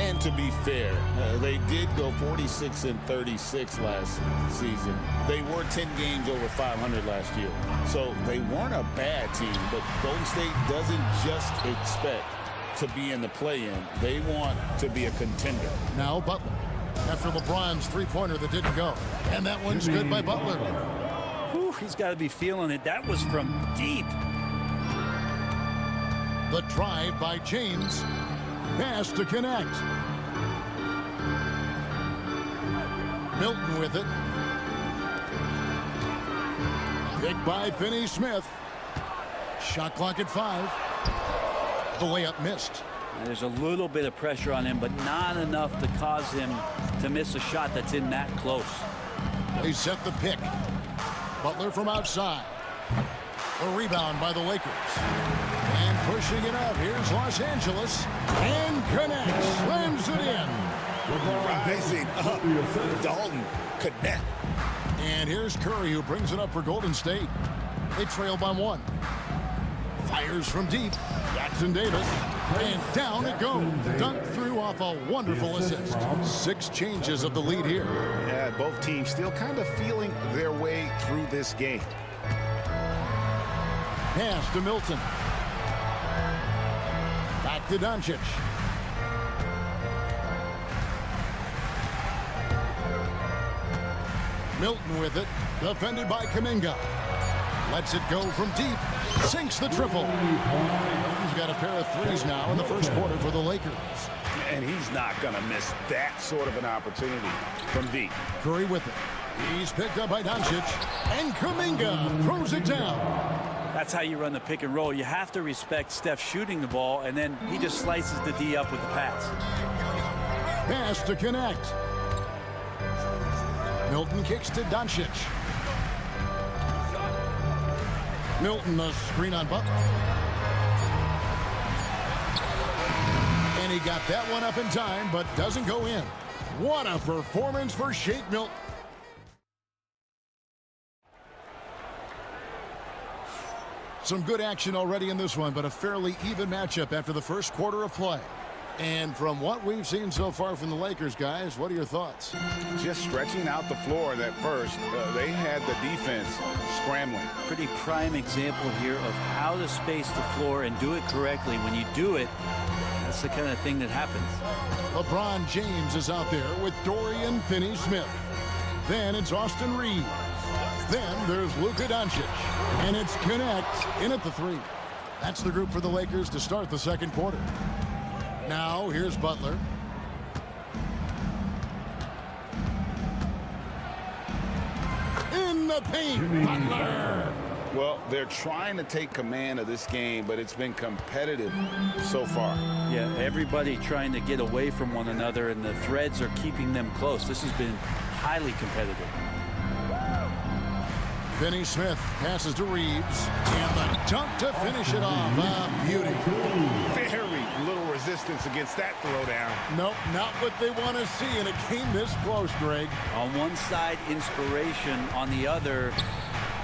And to be fair, they did go 46-36 last season. They were 10 games over 500 last year. So they weren't a bad team, but Golden State doesn't just expect to be in the play-in. They want to be a contender. Now Butler, after LeBron's 3-pointer that didn't go. And that one's good by Butler. Whew, he's got to be feeling it. That was from deep. The drive by James. Pass to connect. Milton with it. Picked by Finney-Smith. Shot clock at 5. The layup missed. And there's a little bit of pressure on him, but not enough to cause him to miss a shot that's in that close. They set the pick. Butler from outside. A rebound by the Lakers. And pushing it up. Here's Los Angeles. And connects. Slams it in. Rising up. Dalton connect. And here's Curry, who brings it up for Golden State. They trail by 1. Fires from deep. Jackson Davis. And down it goes. Dunked through off a wonderful assist. 6 changes of the lead here. Yeah, both teams still kind of feeling their way through this game. Pass to Milton. Back to Doncic. Milton with it, defended by Kuminga. Lets it go from deep, sinks the triple. He's got a pair of threes now in the first quarter for the Lakers. And he's not going to miss that sort of an opportunity from deep. Curry with it. He's picked up by Doncic, and Kuminga throws it down. That's how you run the pick and roll. You have to respect Steph shooting the ball, and then he just slices the D up with the pass. Pass to connect. Milton kicks to Doncic. Milton, a screen on Butler. And he got that one up in time, but doesn't go in. What a performance for Shake Milton. Some good action already in this one, but a fairly even matchup after the first quarter of play. And from what we've seen so far from the Lakers, guys, what are your thoughts? Just stretching out the floor in that first. They had the defense scrambling. Pretty prime example here of how to space the floor and do it correctly. When you do it, that's the kind of thing that happens. LeBron James is out there with Dorian Finney-Smith. Then it's Austin Reeves. Then there's Luka Doncic. And it's Connect in at the three. That's the group for the Lakers to start the second quarter. Now here's Butler. In the paint, Butler. Well, they're trying to take command of this game, but it's been competitive so far. Yeah, everybody trying to get away from one another, and the threads are keeping them close. This has been highly competitive. Finney-Smith passes to Reeves, and the dunk to finish it off. A beauty. Very little resistance against that throwdown. Nope, not what they want to see, and it came this close, Greg. On one side, inspiration. On the other,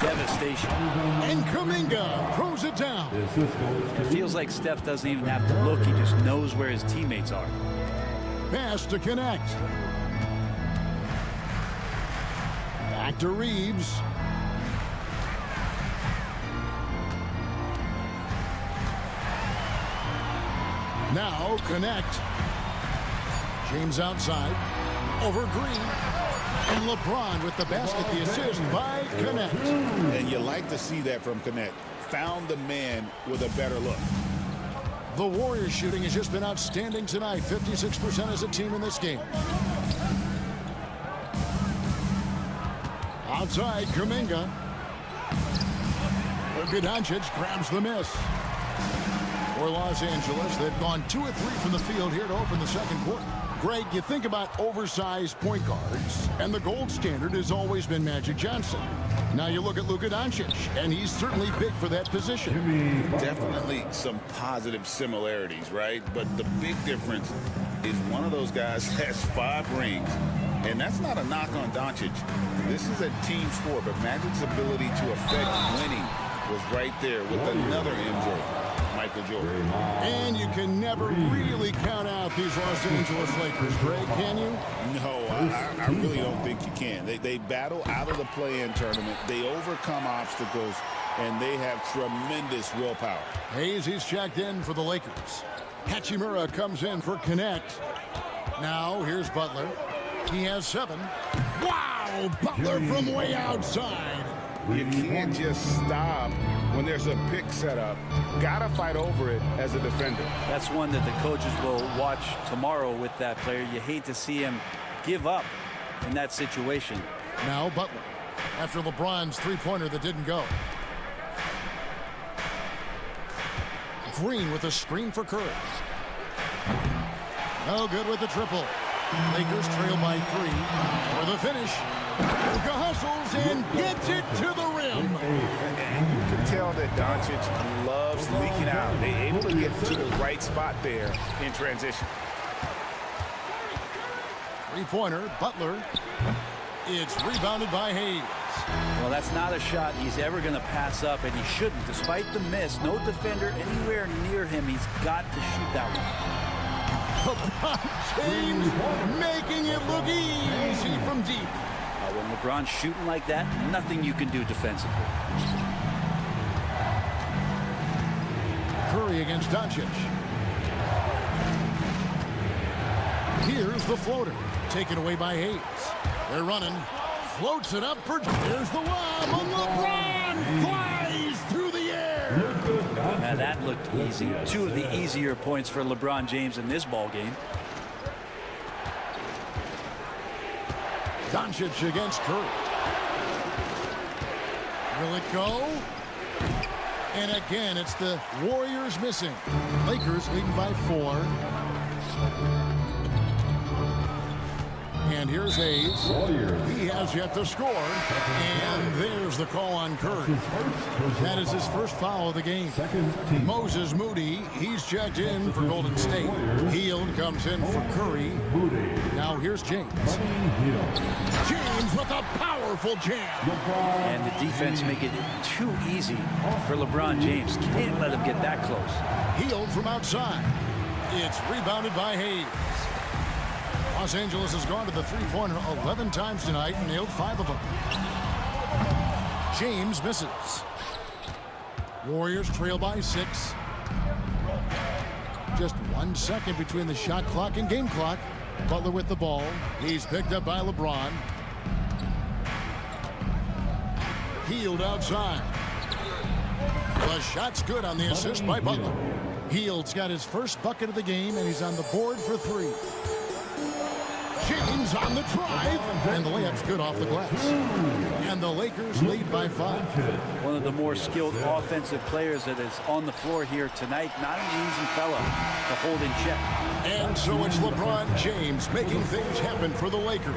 devastation. And Kuminga throws it down. It feels like Steph doesn't even have to look. He just knows where his teammates are. Pass to Connect. Back to Reeves. Now Connect. James outside. Over Green. And LeBron with the basket, the assist by Connect. And you like to see that from Connect. Found the man with a better look. The Warriors shooting has just been outstanding tonight. 56% as a team in this game. Outside, Kuminga. Luka Doncic grabs the miss. For Los Angeles, they've gone 2 of 3 from the field here to open the second quarter. Greg, you think about oversized point guards, and the gold standard has always been Magic Johnson. Now you look at Luka Doncic, and he's certainly big for that position. Definitely some positive similarities, right? But the big difference is one of those guys has 5 rings, and that's not a knock on Doncic. This is a team sport, but Magic's ability to affect winning was right there with another MJ. Michael Jordan. And you can never really count out these Los Angeles Lakers, Greg, can you? No, I really don't think you can. They battle out of the play-in tournament. They overcome obstacles, and they have tremendous willpower. Hayes, he's checked in for the Lakers. Hachimura comes in for Connect. Now, here's Butler. He has 7. Wow! Butler from way outside. You can't just stop when there's a pick set up. Gotta fight over it as a defender. That's one that the coaches will watch tomorrow with that player. You hate to see him give up in that situation. Now Butler, after LeBron's three-pointer that didn't go. Green with a screen for Curry. No good with the triple. Lakers trail by 3. For the finish, Luka hustles and gets it to the rim. And you can tell that Doncic loves leaking out. They're able to get to the right spot there in transition. Three-pointer, Butler. It's rebounded by Hayes. Well, that's not a shot he's ever going to pass up, and he shouldn't. Despite the miss, no defender anywhere near him. He's got to shoot that one. LeBron James making it look easy from deep. When LeBron's shooting like that, nothing you can do defensively. Curry against Doncic. Here's the floater, taken away by Hayes. They're running. floats it up for... Here's the lob, and LeBron flies through the air. Now that looked easy. Two of the easier points for LeBron James in this ball game. Doncic against Curry. Will it go? And again, it's the Warriors missing. Lakers leading by 4. And here's Hayes. He has yet to score. And there's the call on Curry. That is his first foul of the game. Moses Moody, he's checked in for Golden State. Hield comes in for Curry. Now here's James. James with a powerful jam. And the defense make it too easy for LeBron James. Can't let him get that close. Hield from outside. It's rebounded by Hayes. Los Angeles has gone to the three-pointer 11 times tonight and nailed 5 of them. James misses. Warriors trail by 6. Just 1 second between the shot clock and game clock. Butler with the ball. He's picked up by LeBron. Hield outside. The shot's good on the assist by Butler. Hield's got his first bucket of the game, and he's on the board for 3. James on the drive, and the layup's good off the glass. And the Lakers lead by 5. One of the more skilled offensive players that is on the floor here tonight. Not an easy fella to hold in check. And so it's LeBron James making things happen for the Lakers.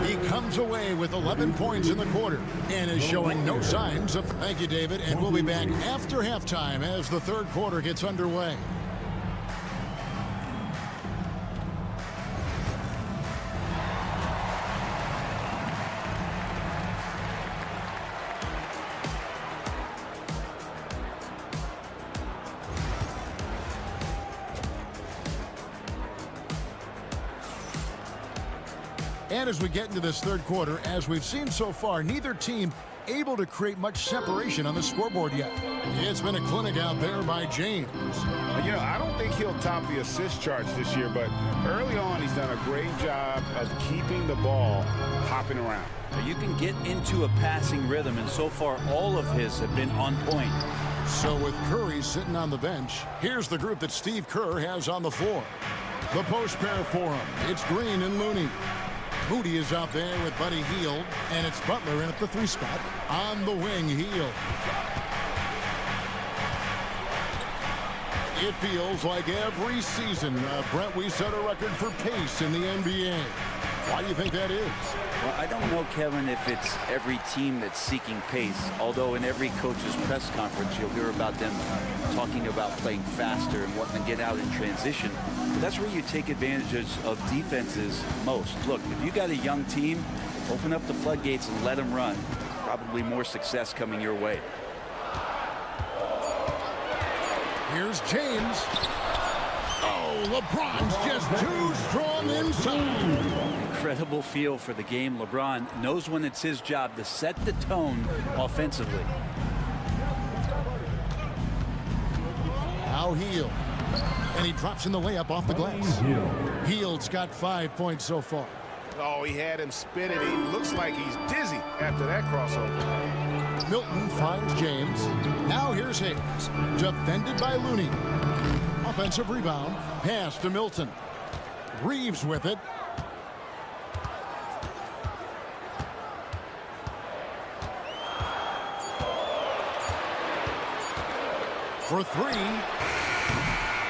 He comes away with 11 points in the quarter and is showing no signs of... Thank you, David, and we'll be back after halftime as the third quarter gets underway. And as we get into this third quarter, as we've seen so far, neither team able to create much separation on the scoreboard yet. It's been a clinic out there by James. You know, I don't think he'll top the assist charts this year, but early on he's done a great job of keeping the ball hopping around. You can get into a passing rhythm, and so far all of his have been on point. So with Curry sitting on the bench, here's the group that Steve Kerr has on the floor. The post pair for him. It's Green and Looney. Moody is out there with Buddy Hield, and it's Butler in at the 3 spot. On the wing, Hield. It feels like every season, Brent, we set a record for pace in the NBA. Why do you think that is? Well, I don't know, Kevin, if it's every team that's seeking pace, although in every coach's press conference you'll hear about them talking about playing faster and wanting to get out in transition. But that's where you take advantage of defenses most. Look, if you got a young team, open up the floodgates and let them run. Probably more success coming your way. Here's James. Oh, LeBron's just too strong inside. Incredible feel for the game. LeBron knows when it's his job to set the tone offensively. Now Hield. And he drops in the layup off the glass. Hield's got 5 points so far. Oh, he had him spin it. He looks like he's dizzy after that crossover. Milton finds James. Now here's Hayes. Defended by Looney. Offensive rebound. Pass to Milton. Reeves with it. For 3.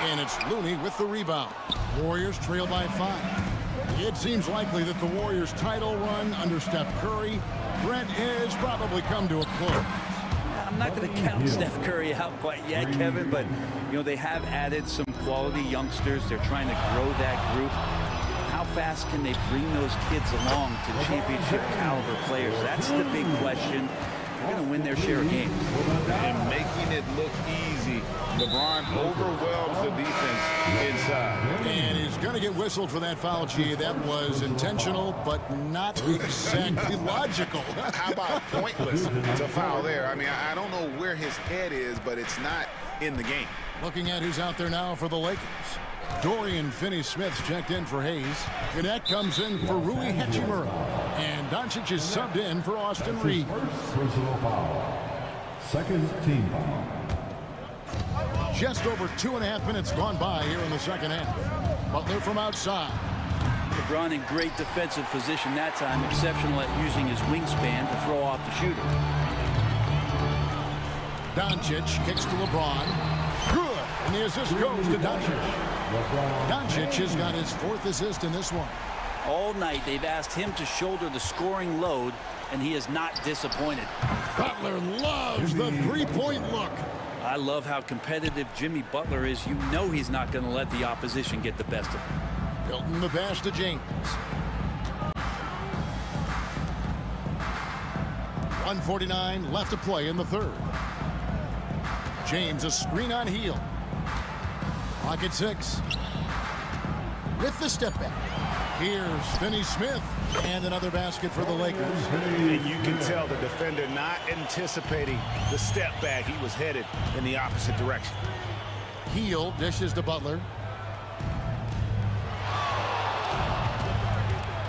And it's Looney with the rebound. Warriors trail by 5. It seems likely that the Warriors' title run under Steph Curry, Brent, has probably come to a close. I'm not going to count Steph Curry out quite yet, Kevin, but you know they have added some quality youngsters. They're trying to grow that group. How fast can they bring those kids along to championship caliber players? That's the big question. They're going to win their share of games. And making it look easy, LeBron overwhelms the defense inside. And he's going to get whistled for that foul, G. That was intentional, but not exactly logical. How about pointless to foul there? I mean, I don't know where his head is, but it's not in the game. Looking at who's out there now for the Lakers. Dorian Finney-Smith's checked in for Hayes. Gannett comes in for Rui Hachimura. And And Doncic is subbed in for Austin Reeves. First personal foul. Second team foul. Just over 2.5 minutes gone by here in the second half. Butler from outside. LeBron in great defensive position that time, exceptional at using his wingspan to throw off the shooter. Doncic kicks to LeBron. Good. And the assist goes to Doncic. Doncic has got his 4th assist in this one. All night they've asked him to shoulder the scoring load, and he is not disappointed. Butler loves the three-point look. I love how competitive Jimmy Butler is. You know he's not going to let the opposition get the best of him. Hilton the pass to James. 1:49 left to play in the third. James a screen on Heel. Pocket 6. With the step back. Here's Finney Smith. And another basket for the Lakers. And you can tell the defender not anticipating the step back. He was headed in the opposite direction. Heel dishes to Butler.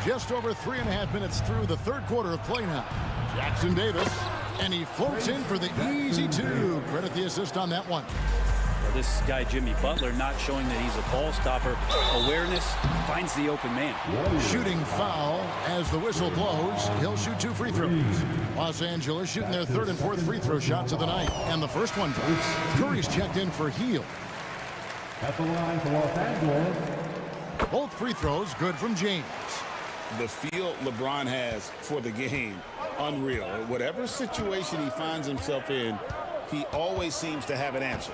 Just over 3.5 minutes through the third quarter of play now. Jackson Davis. And he floats in for the easy 2. Credit the assist on that one. Well, this guy, Jimmy Butler, not showing that he's a ball stopper. Awareness, finds the open man. Shooting foul as the whistle blows. He'll shoot 2 free throws. Los Angeles shooting their 3rd and 4th free throw shots of the night. And the first one drops. Curry's checked in for Heel. At the line for Los Angeles. Both free throws good from James. The feel LeBron has for the game, unreal. Whatever situation he finds himself in, he always seems to have an answer.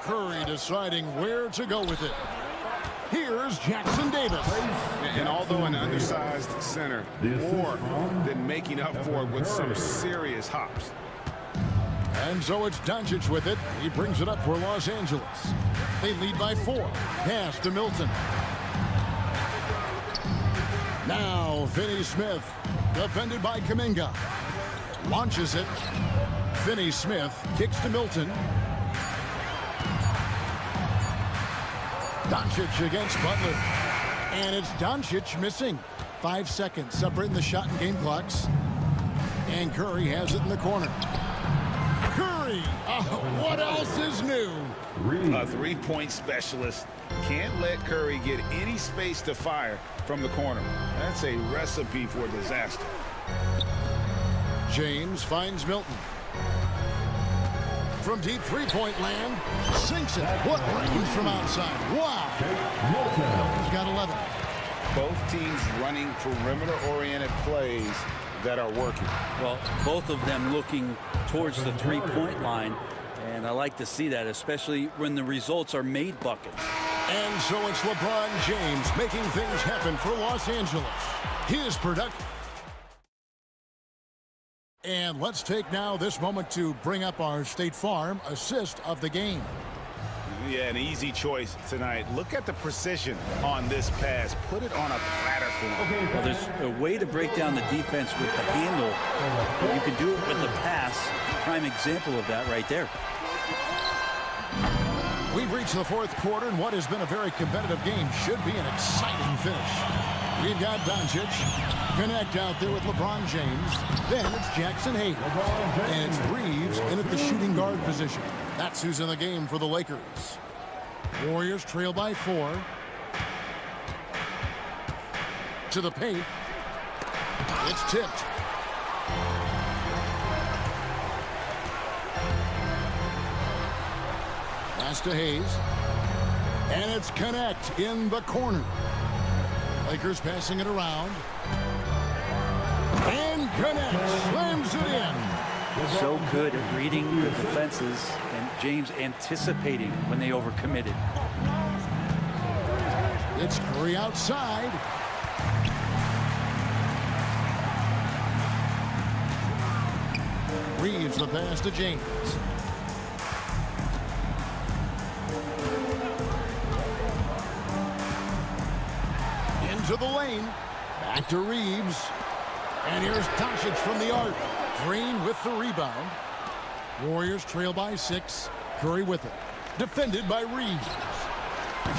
Curry deciding where to go with it. Here's Jackson Davis. And although an undersized center, more than making up for it with some serious hops. And so it's Doncic with it. He brings it up for Los Angeles. They lead by 4. Pass to Milton. Now Finney Smith, defended by Kuminga. Launches it. Finney Smith kicks to Milton. Doncic against Butler. And it's Doncic missing. 5 seconds separating the shot and game clocks. And Curry has it in the corner. Curry! What else is new? A three-point specialist. Can't let Curry get any space to fire from the corner. That's a recipe for disaster. James finds Milton. From deep three-point land, sinks it. What range from outside. Wow. Milton's got 11. Both teams running perimeter-oriented plays that are working. Well, both of them looking towards the three-point line, and I like to see that, especially when the results are made buckets. And so it's LeBron James making things happen for Los Angeles. His production. And let's take now this moment to bring up our State Farm assist of the game. Yeah, an easy choice tonight. Look at the precision on this pass. Put it on a platter for him. Well, there's a way to break down the defense with the handle, but you can do it with the pass. Prime example of that right there. We've reached the fourth quarter, and what has been a very competitive game should be an exciting finish. We've got Doncic, connect out there with LeBron James. Then it's Jackson Hayes. And it's Reeves in at the shooting guard position. That's who's in the game for the Lakers. Warriors trail by 4. To the paint. It's tipped. Pass to Hayes. And it's connect in the corner. Lakers passing it around. And connect. Slams it in. So good at reading the defenses, and James anticipating when they overcommitted. It's Curry outside. Reeves the pass to James. Into the lane. Back to Reeves. And here's Doncic from the arc. Green with the rebound. Warriors trail by 6. Curry with it. Defended by Reeves.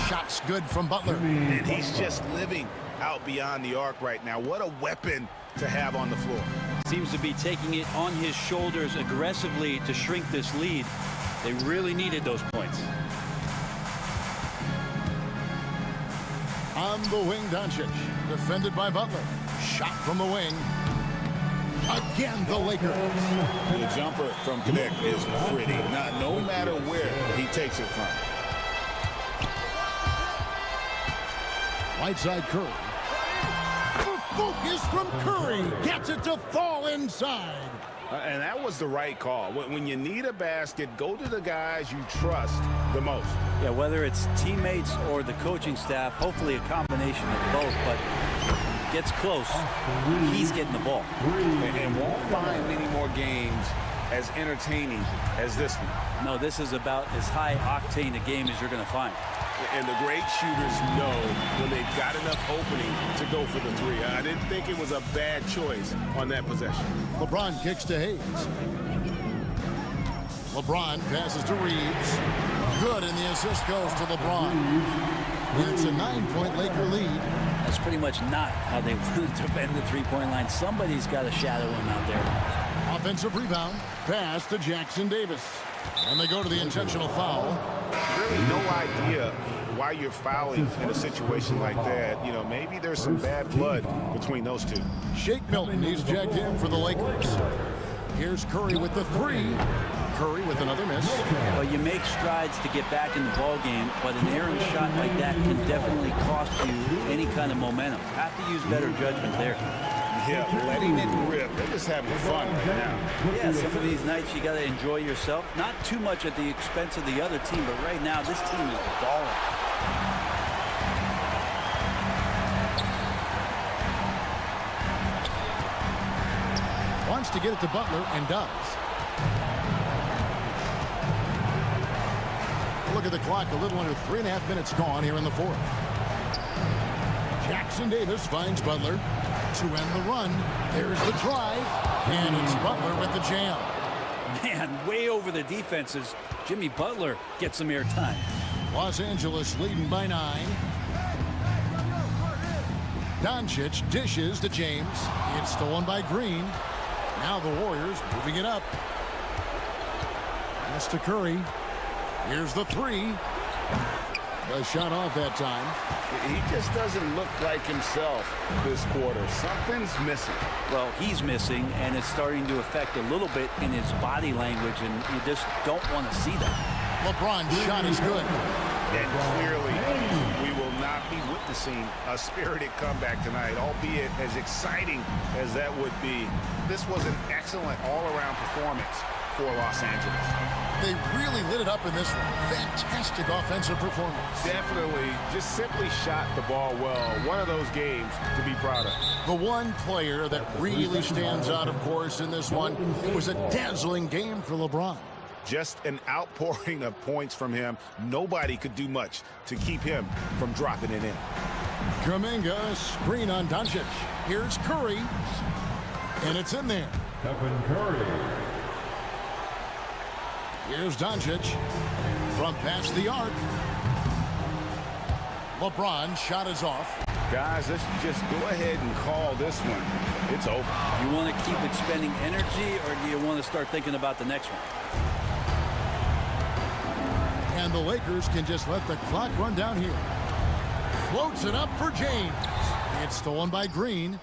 Shot's good from Butler. And he's just living out beyond the arc right now. What a weapon to have on the floor. Seems to be taking it on his shoulders aggressively to shrink this lead. They really needed those points. On the wing, Doncic. Defended by Butler. Shot from the wing. Again, the Lakers. The jumper from Connect is pretty. No matter where he takes it from. Right side, Curry. The focus from Curry. Gets it to fall inside. And that was the right call. When you need a basket, go to the guys you trust the most. Yeah, whether it's teammates or the coaching staff, hopefully a combination of both, but gets close, he's getting the ball. And won't find many more games as entertaining as this one. No, this is about as high octane a game as you're going to find. And the great shooters know when they've got enough opening to go for the three. I didn't think it was a bad choice on that possession. LeBron kicks to Hayes. LeBron passes to Reeves. Good, and the assist goes to LeBron. It's a 9-point Laker lead. That's pretty much not how they want to defend the three-point line. Somebody's got to shadow him out there. Offensive rebound. Pass to Jackson Davis. And they go to the intentional foul. Really no idea why you're fouling in a situation like that. You know, maybe there's some bad blood between those two. Shake Milton, he's jacked in for the Lakers. Here's Curry with the three. Curry with another miss. Well, you make strides to get back in the ball game, but an errant shot like that can definitely cost you any kind of momentum. Have to use better judgment there. Yeah, letting it rip. They're just having fun right now. Yeah, some of these nights you got to enjoy yourself. Not too much at the expense of the other team, but right now this team is balling. Wants to get it to Butler and does. Look at the clock, a little under 3.5 minutes gone here in the fourth. Jackson Davis finds Butler to end the run. There's the drive, and it's Butler with the jam. Man, way over the defenses. Jimmy Butler gets some airtime. Los Angeles leading by 9. Doncic dishes to James. It's stolen by Green. Now the Warriors moving it up. Pass to Curry. Here's the three. A shot off that time. He just doesn't look like himself this quarter. Something's missing. Well, he's missing, and it's starting to affect a little bit in his body language, and you just don't want to see that. LeBron's shot is good. And clearly, we will not be witnessing a spirited comeback tonight, albeit as exciting as that would be. This was an excellent all-around performance for Los Angeles. They really lit it up in this one. Fantastic offensive performance. Definitely just simply shot the ball well. One of those games to be proud of. The one player that really stands out, of course, in this one, it was a dazzling game for LeBron. Just an outpouring of points from him. Nobody could do much to keep him from dropping it in. Kuminga, screen on Doncic. Here's Curry. And it's in there. Stephen Curry. Here's Doncic from past the arc. LeBron shot is off. Guys, let's just go ahead and call this one. It's over. You want to keep expending energy, or do you want to start thinking about the next one? And the Lakers can just let the clock run down here. Floats it up for James. It's stolen by Green.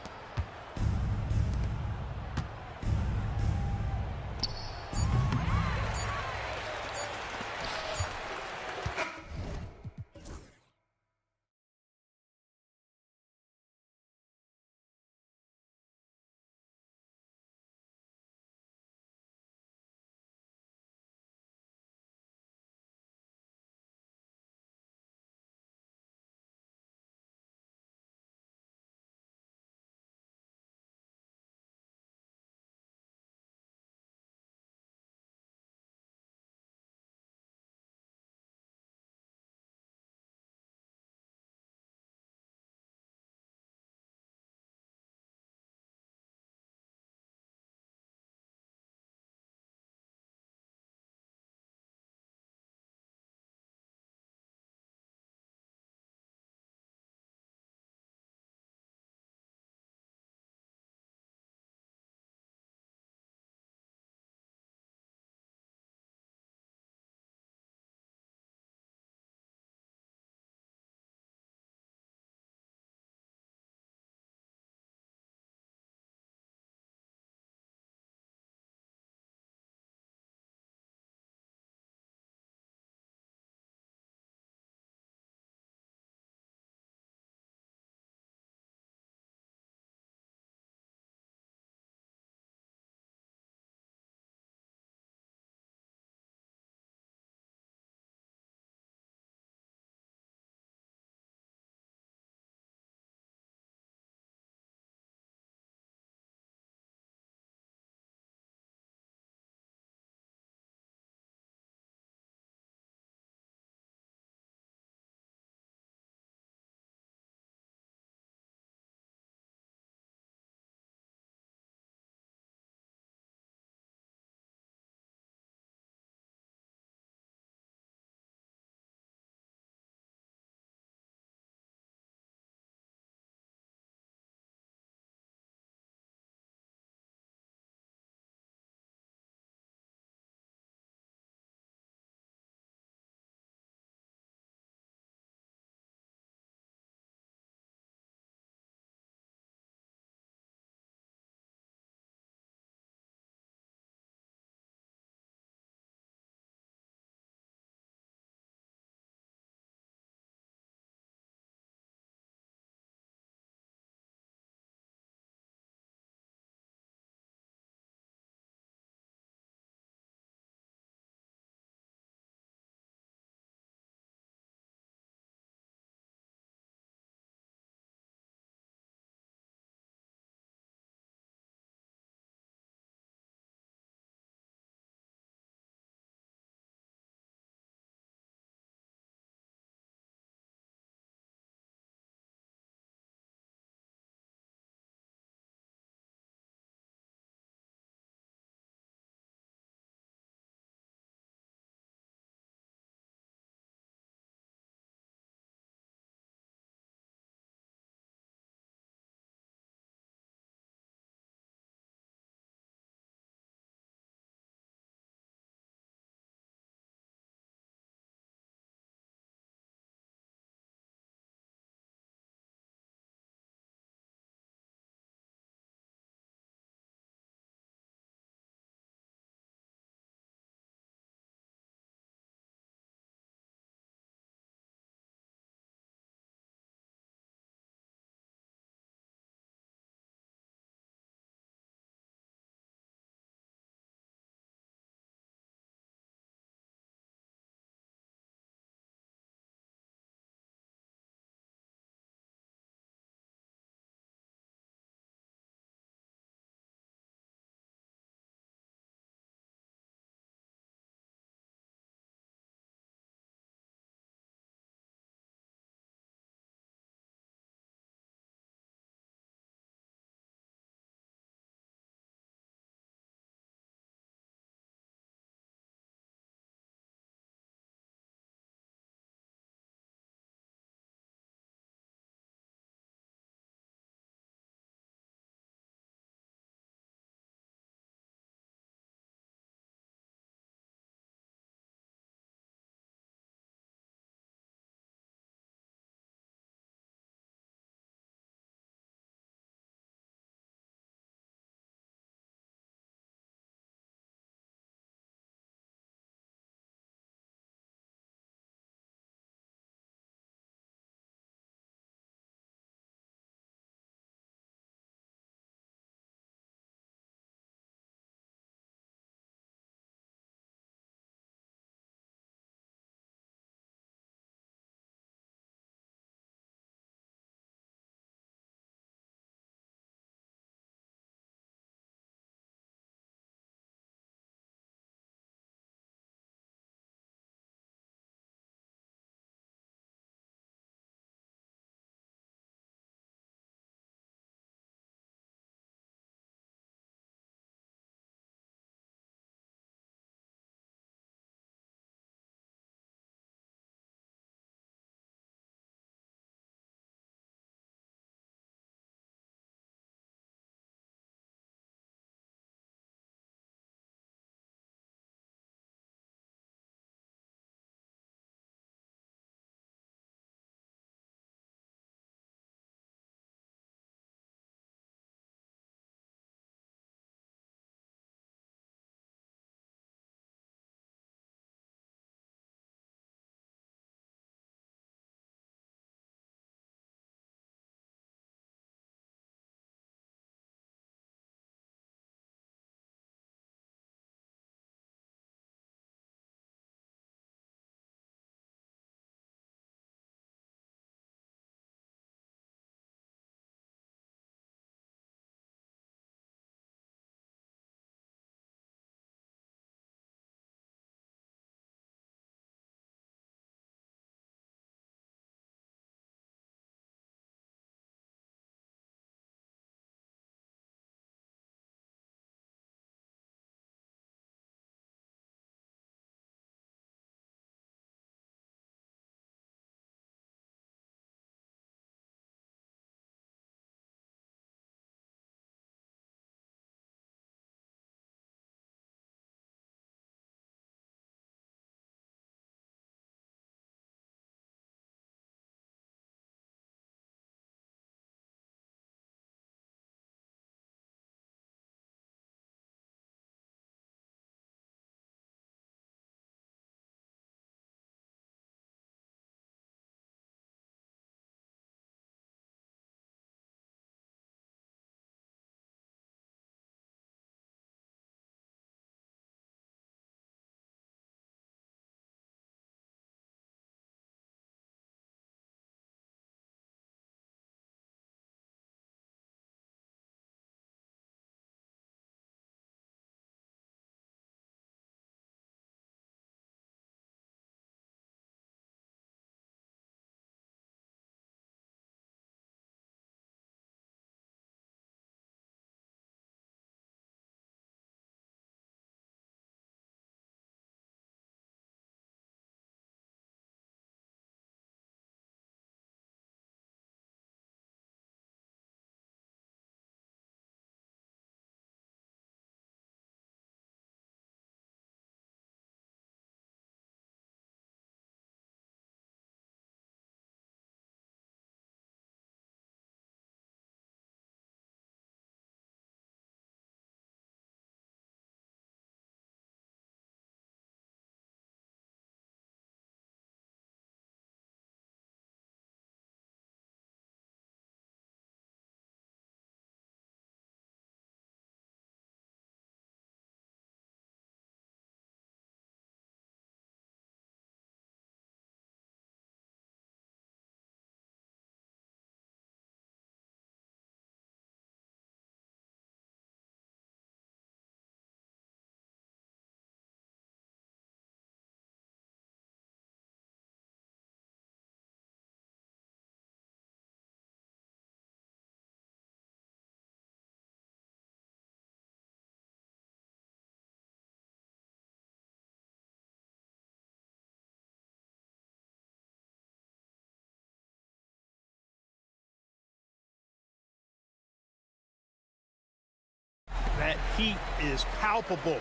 heat is palpable.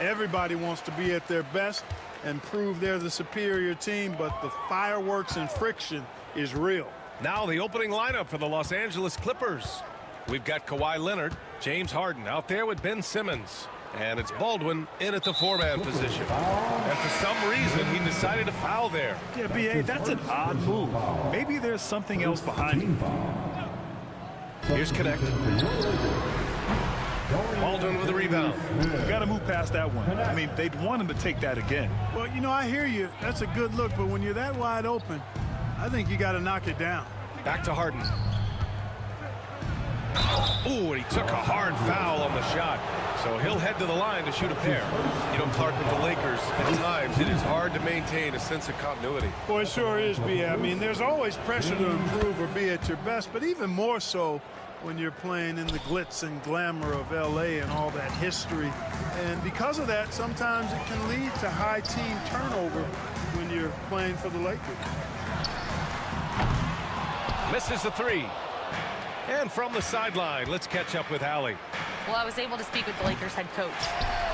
Everybody wants to be at their best and prove they're the superior team, but the fireworks and friction is real. Now the opening lineup for the Los Angeles Clippers. We've got Kawhi Leonard, James Harden out there with Ben Simmons. And it's Baldwin in at the four-man position. And for some reason, he decided to foul there. Yeah, B.A., that's an odd move. Maybe there's something else behind it. Here's Connect. Baldwin with the rebound. Got to move past that one. I mean, they'd want him to take that again. Well, you know, I hear you. That's a good look, but when you're that wide open, I think you got to knock it down. Back to Harden. Ooh, and he took a hard foul on the shot. So he'll head to the line to shoot a pair. You know, Clark, with the Lakers, at times it is hard to maintain a sense of continuity. Boy, it sure is, B.A. I mean, there's always pressure to improve or be at your best, but even more so when you're playing in the glitz and glamour of L.A. and all that history. And because of that, sometimes it can lead to high team turnover when you're playing for the Lakers. Misses the three. And from the sideline, let's catch up with Allie. Well, I was able to speak with the Lakers head coach.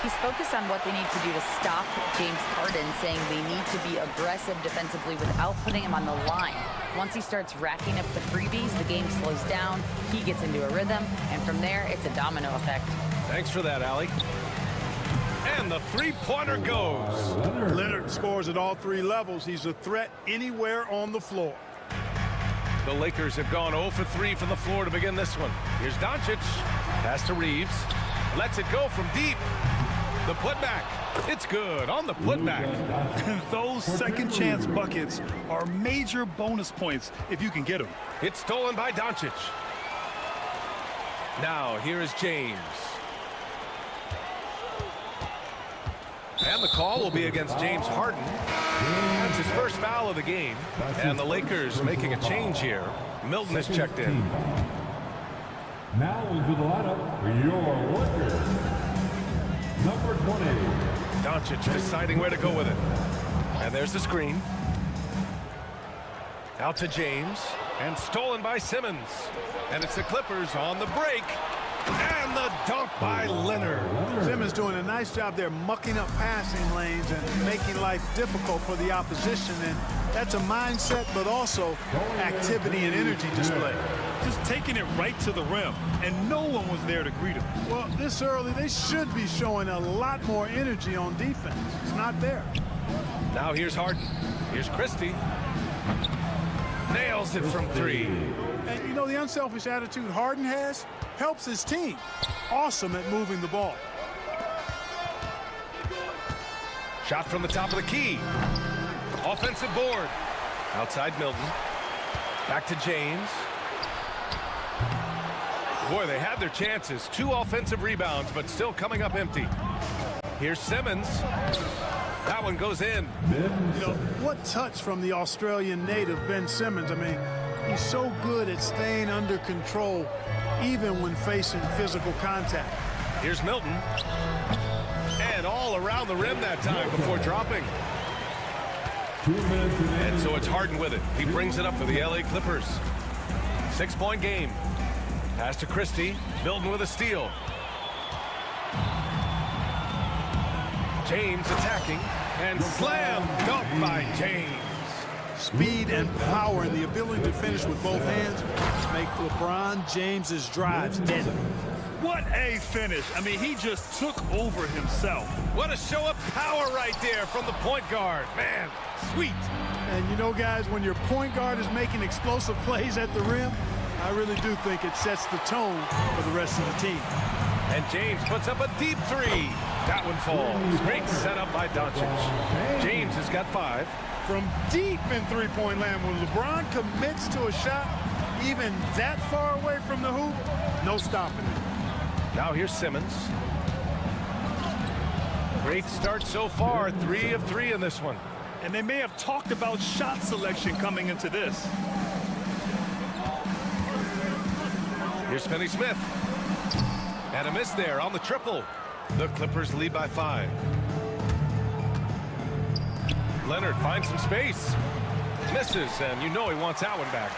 He's focused on what they need to do to stop James Harden, saying they need to be aggressive defensively without putting him on the line. Once he starts racking up the freebies, the game slows down, he gets into a rhythm, and from there, it's a domino effect. Thanks for that, Allie. And the three-pointer goes. Leonard scores at all three levels. He's a threat anywhere on the floor. The Lakers have gone 0 for 3 from the floor to begin this one. Here's Doncic. Pass to Reeves. Lets it go from deep. The putback. It's good on the putback. Those second chance buckets are major bonus points if you can get them. It's stolen by Doncic. Now here is James. And the call will be against James Harden. That's his first foul of the game. And the Lakers making a change here. Milton has checked in. Now into the lineup for your Lakers. Number 20. Doncic deciding where to go with it. And there's the screen. Out to James. And stolen by Simmons. And it's the Clippers on the break. And the dunk by Leonard. Simmons doing a nice job there mucking up passing lanes and making life difficult for the opposition. And that's a mindset, but also activity and energy display. Just taking it right to the rim, and no one was there to greet him. Well, this early, they should be showing a lot more energy on defense. It's not there. Now here's Harden. Here's Christie. Nails it from three. And you know, the unselfish attitude Harden has helps his team. Awesome at moving the ball. Shot from the top of the key. Offensive board. Outside Milton. Back to James. Boy, they had their chances. 2 offensive rebounds, but still coming up empty. Here's Simmons. That one goes in. You know, what touch from the Australian native, Ben Simmons. I mean, he's so good at staying under control, even when facing physical contact. Here's Milton. And all around the rim that time before dropping. And so it's Harden with it. He brings it up for the LA Clippers. 6-point game. Pass to Christie. Milton with a steal. James attacking. And slam dunk by James. Speed and power and the ability to finish with both hands make LeBron James's drives deadly. What a finish. I mean, he just took over himself. What a show of power right there from the point guard. Man, sweet. And you know, guys, when your point guard is making explosive plays at the rim, I really do think it sets the tone for the rest of the team. And James puts up a deep three. That one falls. Great setup by Doncic. James has got 5. From deep in three-point land, when LeBron commits to a shot, even that far away from the hoop, no stopping it. Now here's Simmons. Great start so far. 3 of 3 in this one. And they may have talked about shot selection coming into this. Here's Finney Smith. And a miss there on the triple. The Clippers lead by 5. Leonard finds some space. Misses, and you know he wants that one back.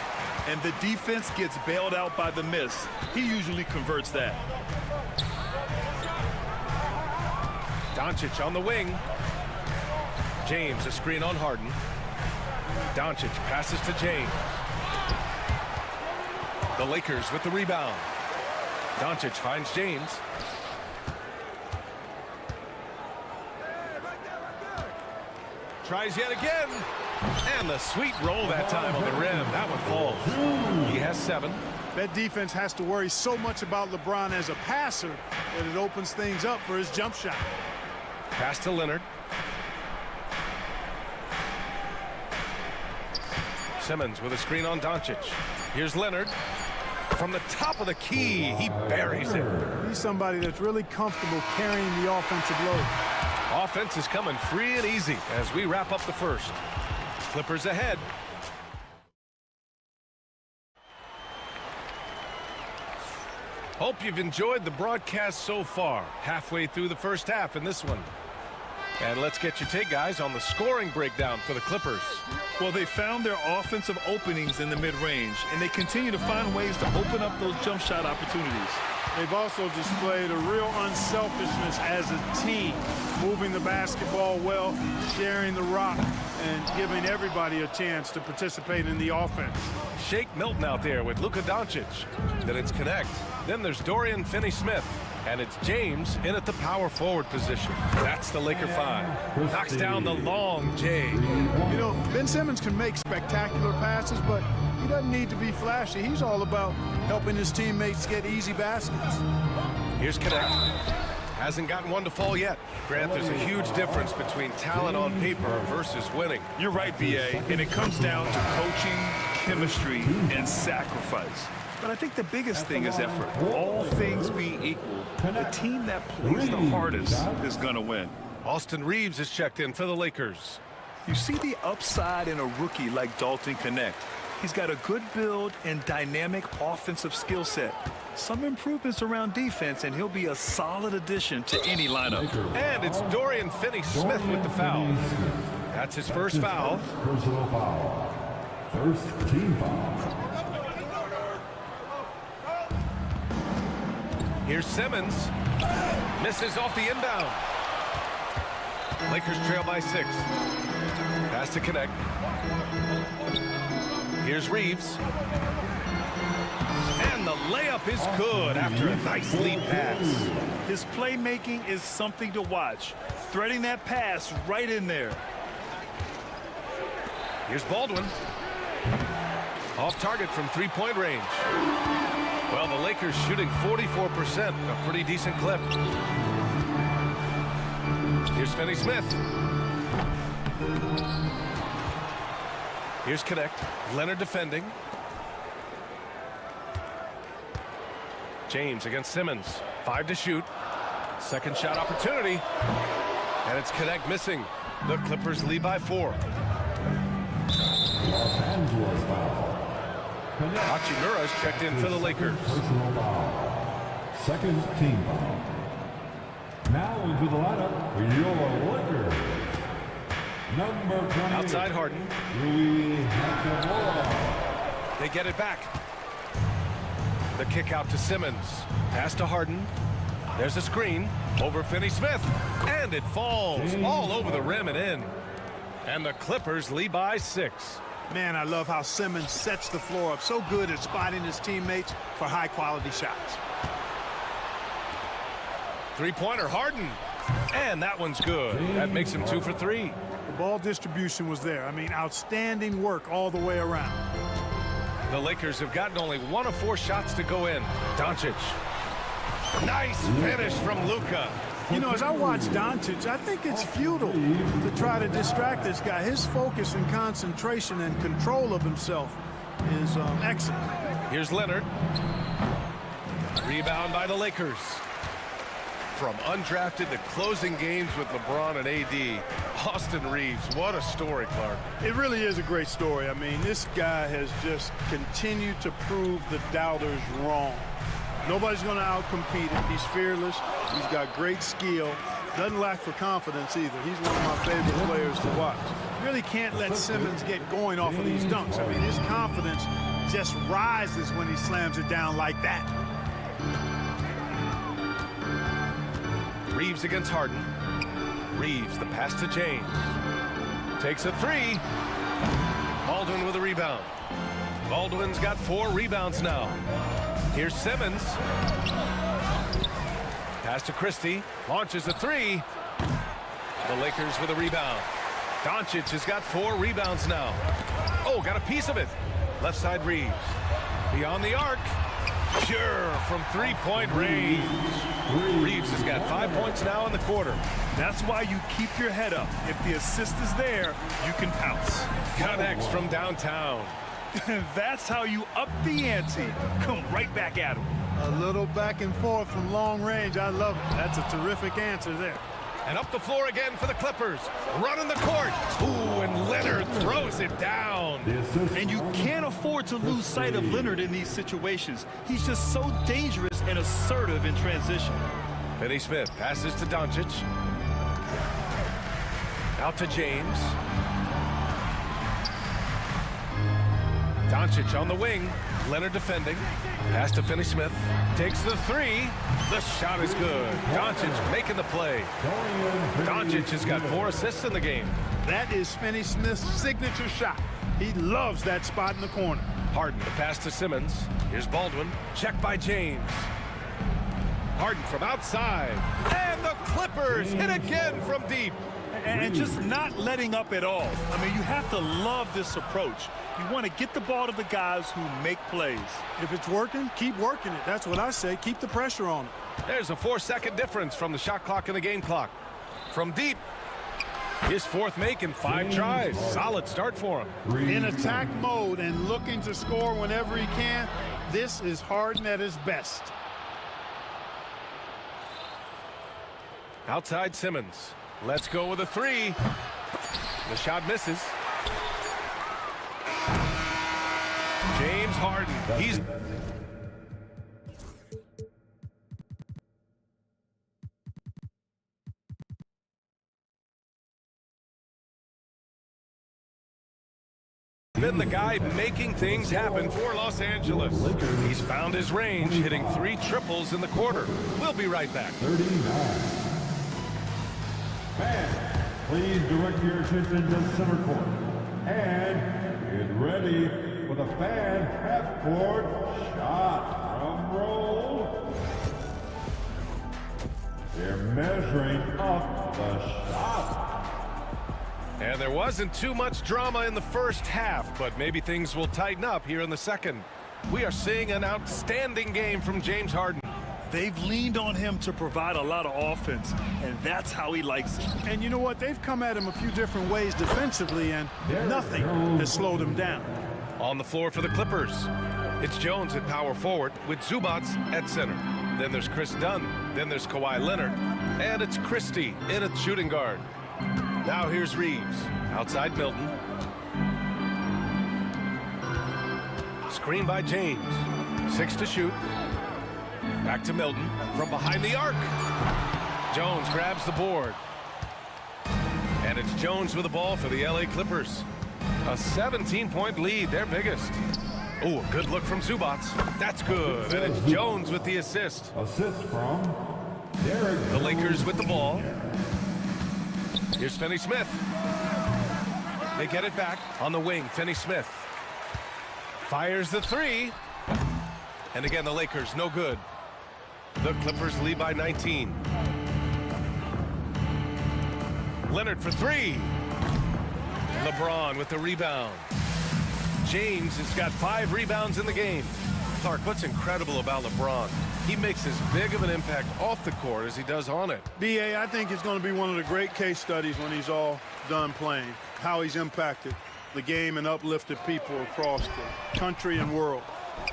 And the defense gets bailed out by the miss. He usually converts that. Doncic on the wing. James, a screen on Harden. Doncic passes to James. The Lakers with the rebound. Doncic finds James. Tries yet again. And the sweet roll that time on the rim. That one falls. He has 7. That defense has to worry so much about LeBron as a passer that it opens things up for his jump shot. Pass to Leonard. Simmons with a screen on Doncic. Here's Leonard. From the top of the key, he buries it. He's somebody that's really comfortable carrying the offensive load. Offense is coming free and easy as we wrap up the first. Clippers ahead. Hope you've enjoyed the broadcast so far. Halfway through the first half in this one. And let's get your take, guys, on the scoring breakdown for the Clippers. Well, they found their offensive openings in the mid-range, and they continue to find ways to open up those jump shot opportunities. They've also displayed a real unselfishness as a team, moving the basketball well, sharing the rock, and giving everybody a chance to participate in the offense. Shake Milton out there with Luka Doncic. Then it's Connect. Then there's Dorian Finney-Smith. And it's James in at the power forward position. That's the Laker 5. Knocks down the long J. You know, Ben Simmons can make spectacular passes, but he doesn't need to be flashy. He's all about helping his teammates get easy baskets. Here's Connect. Hasn't gotten one to fall yet. Grant, there's a huge difference between talent on paper versus winning. You're right, B.A., and it comes down to coaching, chemistry, and sacrifice. But I think the biggest thing is effort. All things being equal, the team that plays the hardest is going to win. Austin Reeves is checked in for the Lakers. You see the upside in a rookie like Dalton Connect. He's got a good build and dynamic offensive skill set. Some improvements around defense, and he'll be a solid addition to any lineup. And it's Dorian Finney-Smith with the foul. That's his first foul. Personal foul. First team foul. Here's Simmons. Misses off the inbound. Lakers trail by 6. Pass to Connect. Here's Reeves. And the layup is good after a nice lead pass. His playmaking is something to watch. Threading that pass right in there. Here's Baldwin. Off target from three-point range. Well, the Lakers shooting 44%, a pretty decent clip. Here's Finney-Smith. Here's Connect. Leonard defending. James against Simmons. 5 to shoot. Second shot opportunity. And it's Connect missing. The Clippers lead by 4. Hachimura is checked in for the Lakers. Personal foul. Second team foul. Now into the lineup for your Lakers. Number 28. Outside Harden. They get it back. The kick out to Simmons. Pass to Harden. There's a screen over Finney-Smith. And it falls all over the rim and in. And the Clippers lead by 6. Man, I love how Simmons sets the floor up. So good at spotting his teammates for high-quality shots. Three-pointer, Harden. And that one's good. That makes him 2 for 3. The ball distribution was there. I mean, outstanding work all the way around. The Lakers have gotten only 1 of 4 shots to go in. Doncic. Nice finish from Luka. You know, as I watch Doncic, I think it's futile to try to distract this guy. His focus and concentration and control of himself is excellent. Here's Leonard. Rebound by the Lakers. From undrafted to closing games with LeBron and AD, Austin Reeves, what a story, Clark. It really is a great story. I mean, this guy has just continued to prove the doubters wrong. Nobody's going to outcompete him. He's fearless. He's got great skill. Doesn't lack for confidence either. He's one of my favorite players to watch. Really can't let Simmons get going off of these dunks. I mean, his confidence just rises when he slams it down like that. Reeves against Harden. Reeves, the pass to James. Takes a three. Baldwin with a rebound. Baldwin's got 4 rebounds now. Here's Simmons. Pass to Christie. Launches a three. The Lakers with a rebound. Doncic has got 4 rebounds now. Oh, got a piece of it. Left side Reeves. Beyond the arc. Pure from three-point range. Reeves has got 5 points now in the quarter. That's why you keep your head up. If the assist is there, you can pounce. Connects from downtown. That's how you up the ante. Come right back at him. A little back and forth from long range. I love it. That's a terrific answer there. And up the floor again for the Clippers. Running the court. Ooh, and Leonard throws it down. And you can't afford to lose sight of Leonard in these situations. He's just so dangerous and assertive in transition. Finney Smith passes to Doncic. Out to James. Doncic on the wing. Leonard defending. Pass to Finney Smith. Takes the three. The shot is good. Doncic making the play. Doncic has got 4 assists in the game. That is Finney Smith's signature shot. He loves that spot in the corner. Harden, the pass to Simmons. Here's Baldwin. Checked by James. Harden from outside. And the Clippers hit again from deep. And just not letting up at all. I mean, you have to love this approach. You want to get the ball to the guys who make plays. If it's working, keep working it. That's what I say. Keep the pressure on it. There's a 4-second difference from the shot clock and the game clock. From deep. His 4th make in 5 tries. Solid start for him. In attack mode and looking to score whenever he can, this is Harden at his best. Outside Simmons. Let's go with a three. The shot misses. James Harden. He's been the guy making things happen for Los Angeles. He's found his range, hitting 3 triples in the quarter. We'll be right back. 39. Fans, please direct your attention to center court. And get ready for the fan half-court shot. Drum roll. They're measuring up the shot. And there wasn't too much drama in the first half, but maybe things will tighten up here in the second. We are seeing an outstanding game from James Harden. They've leaned on him to provide a lot of offense, and that's how he likes it. And you know what? They've come at him a few different ways defensively, and nothing has slowed him down. On the floor for the Clippers, it's Jones at power forward with Zubac at center. Then there's Chris Dunn. Then there's Kawhi Leonard. And it's Christie in at shooting guard. Now here's Reeves. Outside Milton. Screen by James. 6 to shoot. Back to Milton from behind the arc. Jones grabs the board. And it's Jones with the ball for the LA Clippers. A 17-point lead, their biggest. Oh, a good look from Zubac. That's good. And it's Jones with the assist. Assist from Derek. The Lakers with the ball. Here's Finney Smith. They get it back on the wing. Finney Smith fires the three. And again, the Lakers, no good. The Clippers lead by 19. Leonard for three. LeBron with the rebound. James has got 5 rebounds in the game. Clark, what's incredible about LeBron? He makes as big of an impact off the court as he does on it. B.A., I think it's going to be one of the great case studies when he's all done playing, how he's impacted the game and uplifted people across the country and world.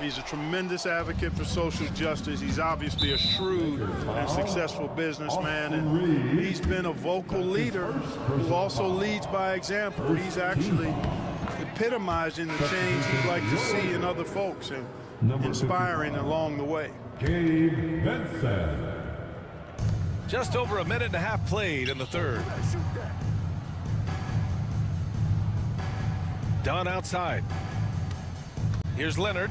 He's a tremendous advocate for social justice. He's obviously a shrewd and successful businessman, and he's been a vocal leader who also leads by example. He's actually epitomizing the change he'd like to see in other folks and inspiring along the way. Just over a minute and a half played in the third. Dunn outside. Here's Leonard.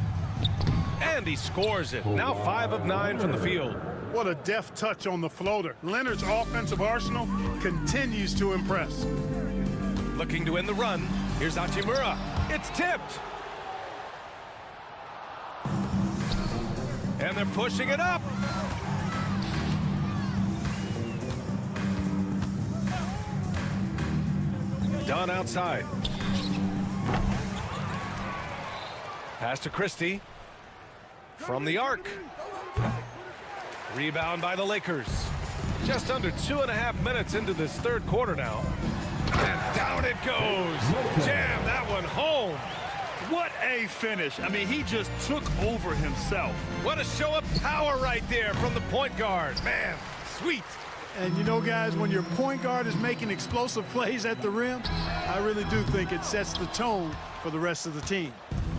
And he scores it. Now 5 of 9 from the field. What a deft touch on the floater. Leonard's offensive arsenal continues to impress. Looking to end the run. Here's Hachimura. It's tipped. And they're pushing it up. Dunn outside. Pass to Christie. From the arc. Rebound by the Lakers. Just under 2.5 minutes into this third quarter now. And down it goes. Jam that one home. What a finish. I mean, he just took over himself. What a show of power right there from the point guard. Man, sweet. And you know, guys, when your point guard is making explosive plays at the rim, I really do think it sets the tone for the rest of the team.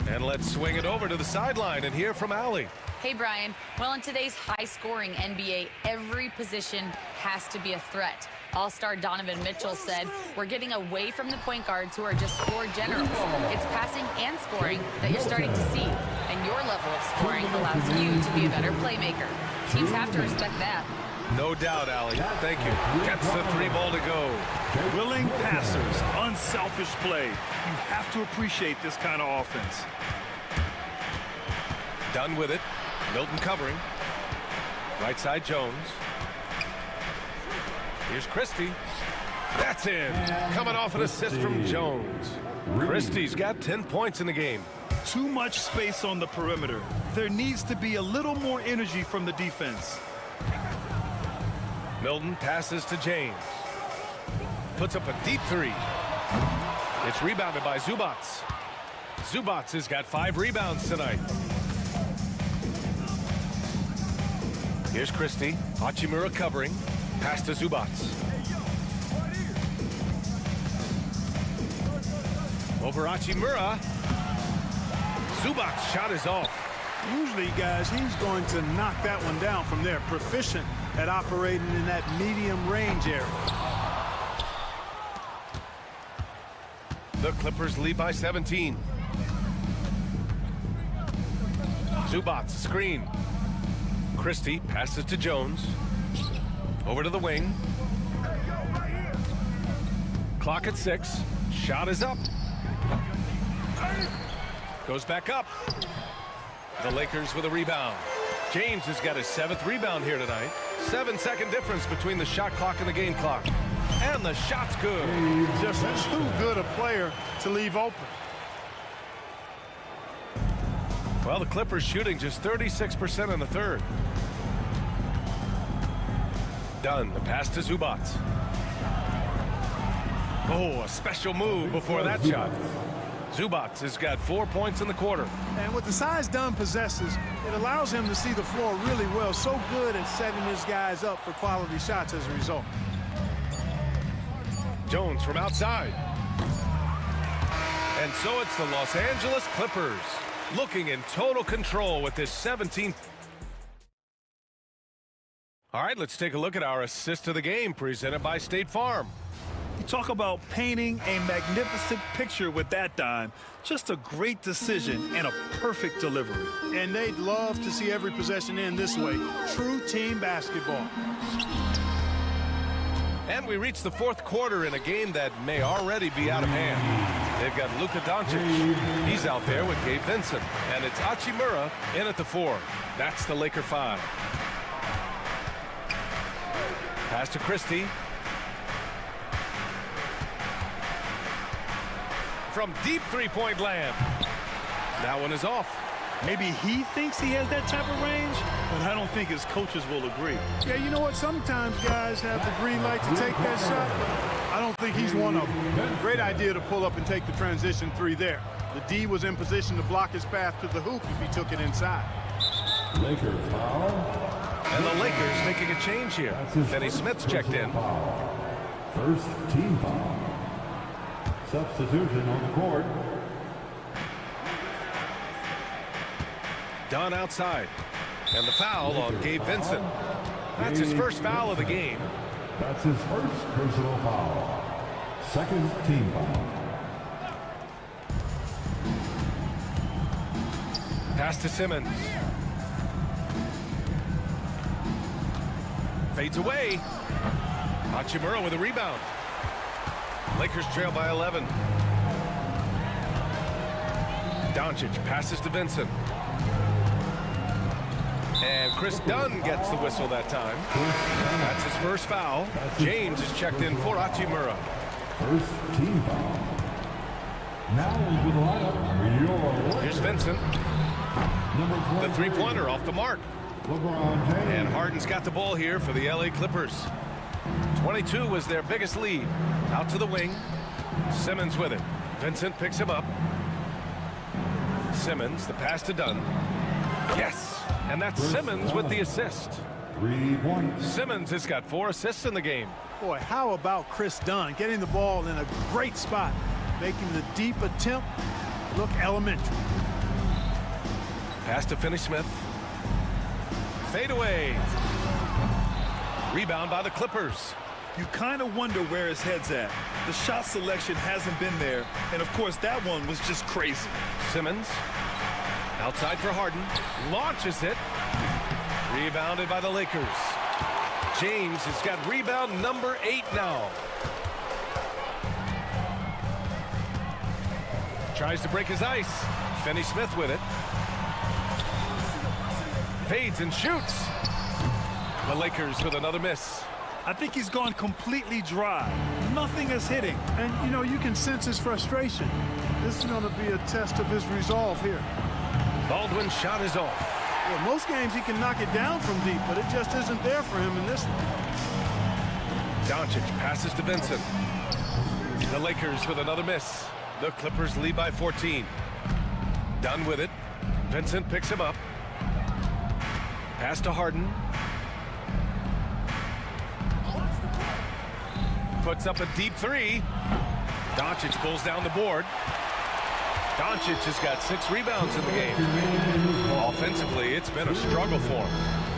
And let's swing it over to the sideline and hear from Allie. Hey, Brian. Well, in today's high-scoring NBA, every position has to be a threat. All-star Donovan Mitchell said, we're getting away from the point guards who are just floor generals. It's passing and scoring that you're starting to see. And your level of scoring allows you to be a better playmaker. Teams have to respect that. No doubt, Allie. Thank you. Gets the 3 ball to go. Willing passers, unselfish play. You have to appreciate this kind of offense. Done with it. Milton covering. Right side Jones. Here's Christie. That's in. Coming off an assist from Jones. Christie's got 10 points in the game. Too much space on the perimeter. There needs to be a little more energy from the defense. Milton passes to James. Puts up a deep 3. It's rebounded by Zubats. Zubats has got 5 rebounds tonight. Here's Christie. Hachimura covering. Pass to Zubats. Over Hachimura. Zubats' shot is off. Usually, guys, he's going to knock that one down from there. Proficient at operating in that medium range area. The Clippers lead by 17. Zubats screen. Christie passes to Jones. Over to the wing. Clock at 6. Shot is up. Goes back up. The Lakers with a rebound. James has got his 7th rebound here tonight. 7-second difference between the shot clock and the game clock. And the shot's good. Just too good a player to leave open. Well, the Clippers shooting just 36% in the third. Done. The pass to Zubats. Oh, a special move before that shot. Zubats has got 4 points in the quarter. And with the size Dunn possesses, it allows him to see the floor really well. So good at setting his guys up for quality shots as a result. Jones from outside. And so it's the Los Angeles Clippers looking in total control with this 17. All right, let's take a look at our assist of the game presented by State Farm. You talk about painting a magnificent picture with that dime. Just a great decision and a perfect delivery. And they'd love to see every possession end this way. True team basketball. And we reach the fourth quarter in a game that may already be out of hand. They've got Luka Doncic. He's out there with Gabe Vincent. And it's Hachimura in at the 4. That's the Laker 5. Pass to Christie. From deep 3-point land. That one is off. Maybe he thinks he has that type of range, but I don't think his coaches will agree. Yeah, you know what? Sometimes guys have the green light to take that shot, but I don't think he's one of them. Great idea to pull up and take the transition 3 there. The D was in position to block his path to the hoop if he took it inside. Lakers foul. And the Lakers making a change here. Finney Smith's checked in. First team foul. Substitution on the court. Dunn outside. And the foul on Gabe Vincent. That's his first foul of the game. That's his first personal foul. Second team foul. Pass to Simmons. Fades away. Hachimura with a rebound. Lakers trail by 11. Doncic passes to Vincent. And Chris Dunn gets the whistle that time. That's his first foul. James is checked in for Hachimura. First team foul. Now into the lineup, Here's Vincent. The three-pointer off the mark. LeBron James. And Harden's got the ball here for the LA Clippers. 22 was their biggest lead. Out to the wing. Simmons with it. Vincent picks him up. Simmons, the pass to Dunn. Yes, and that's Simmons with the assist. 3 points. Simmons has got 4 assists in the game. Boy, how about Chris Dunn getting the ball in a great spot, making the deep attempt look elementary. Pass to Finney-Smith. Fade away. Rebound by the Clippers. You kind of wonder where his head's at. The shot selection hasn't been there, and of course that one was just crazy. Simmons, outside for Harden, launches it. Rebounded by the Lakers. James has got rebound number 8 now. Tries to break his ice. Finney-Smith with it. Fades and shoots. The Lakers with another miss. I think he's gone completely dry. Nothing is hitting. And, you know, you can sense his frustration. This is going to be a test of his resolve here. Baldwin's shot is off. Well, most games he can knock it down from deep, but it just isn't there for him in this one. Doncic passes to Vincent. The Lakers with another miss. The Clippers lead by 14. Dunn with it. Vincent picks him up. Pass to Harden. Puts up a deep 3. Doncic pulls down the board. Doncic has got 6 rebounds in the game. Offensively, it's been a struggle for him.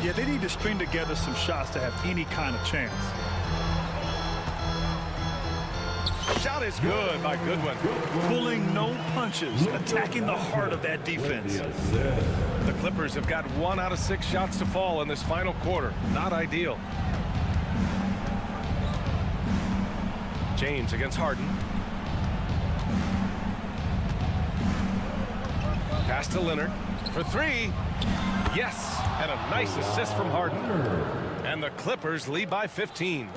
Yeah, they need to string together some shots to have any kind of chance. Shot is good by Goodwin. Pulling no punches, attacking the heart of that defense. The Clippers have got 1 out of 6 shots to fall in this final quarter. Not ideal. James against Harden. Pass to Leonard for 3. Yes, and a nice assist from Harden. And the Clippers lead by 15.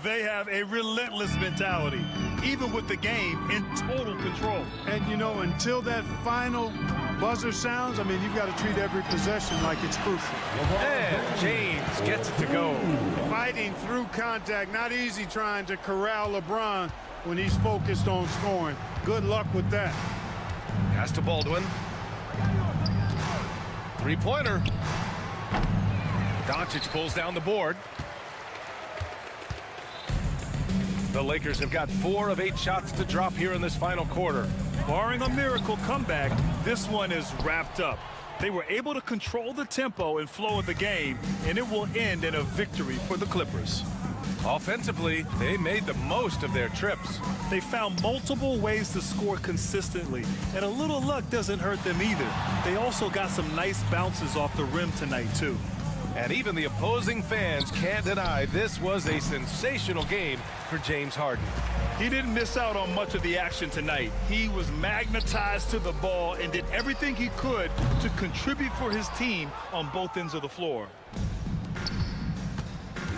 They have a relentless mentality, even with the game in total control. And, you know, until that final buzzer sounds, I mean, you've got to treat every possession like it's crucial. And James gets it to go. Fighting through contact, not easy trying to corral LeBron when he's focused on scoring. Good luck with that. Pass to Baldwin. Three-pointer. Doncic pulls down the board. The Lakers have got 4 of 8 shots to drop here in this final quarter. Barring a miracle comeback, this one is wrapped up. They were able to control the tempo and flow of the game, and it will end in a victory for the Clippers. Offensively, they made the most of their trips. They found multiple ways to score consistently, and a little luck doesn't hurt them either. They also got some nice bounces off the rim tonight, too. And even the opposing fans can't deny this was a sensational game for James Harden. He didn't miss out on much of the action tonight. He was magnetized to the ball and did everything he could to contribute for his team on both ends of the floor.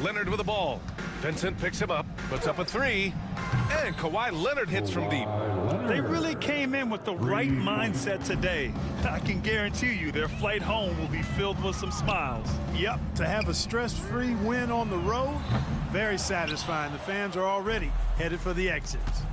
Leonard with the ball. Vincent picks him up, puts up a 3, and Kawhi Leonard hits from deep. They really came in with the right mindset today. I can guarantee you their flight home will be filled with some smiles. Yep, to have a stress-free win on the road, very satisfying. The fans are already headed for the exits.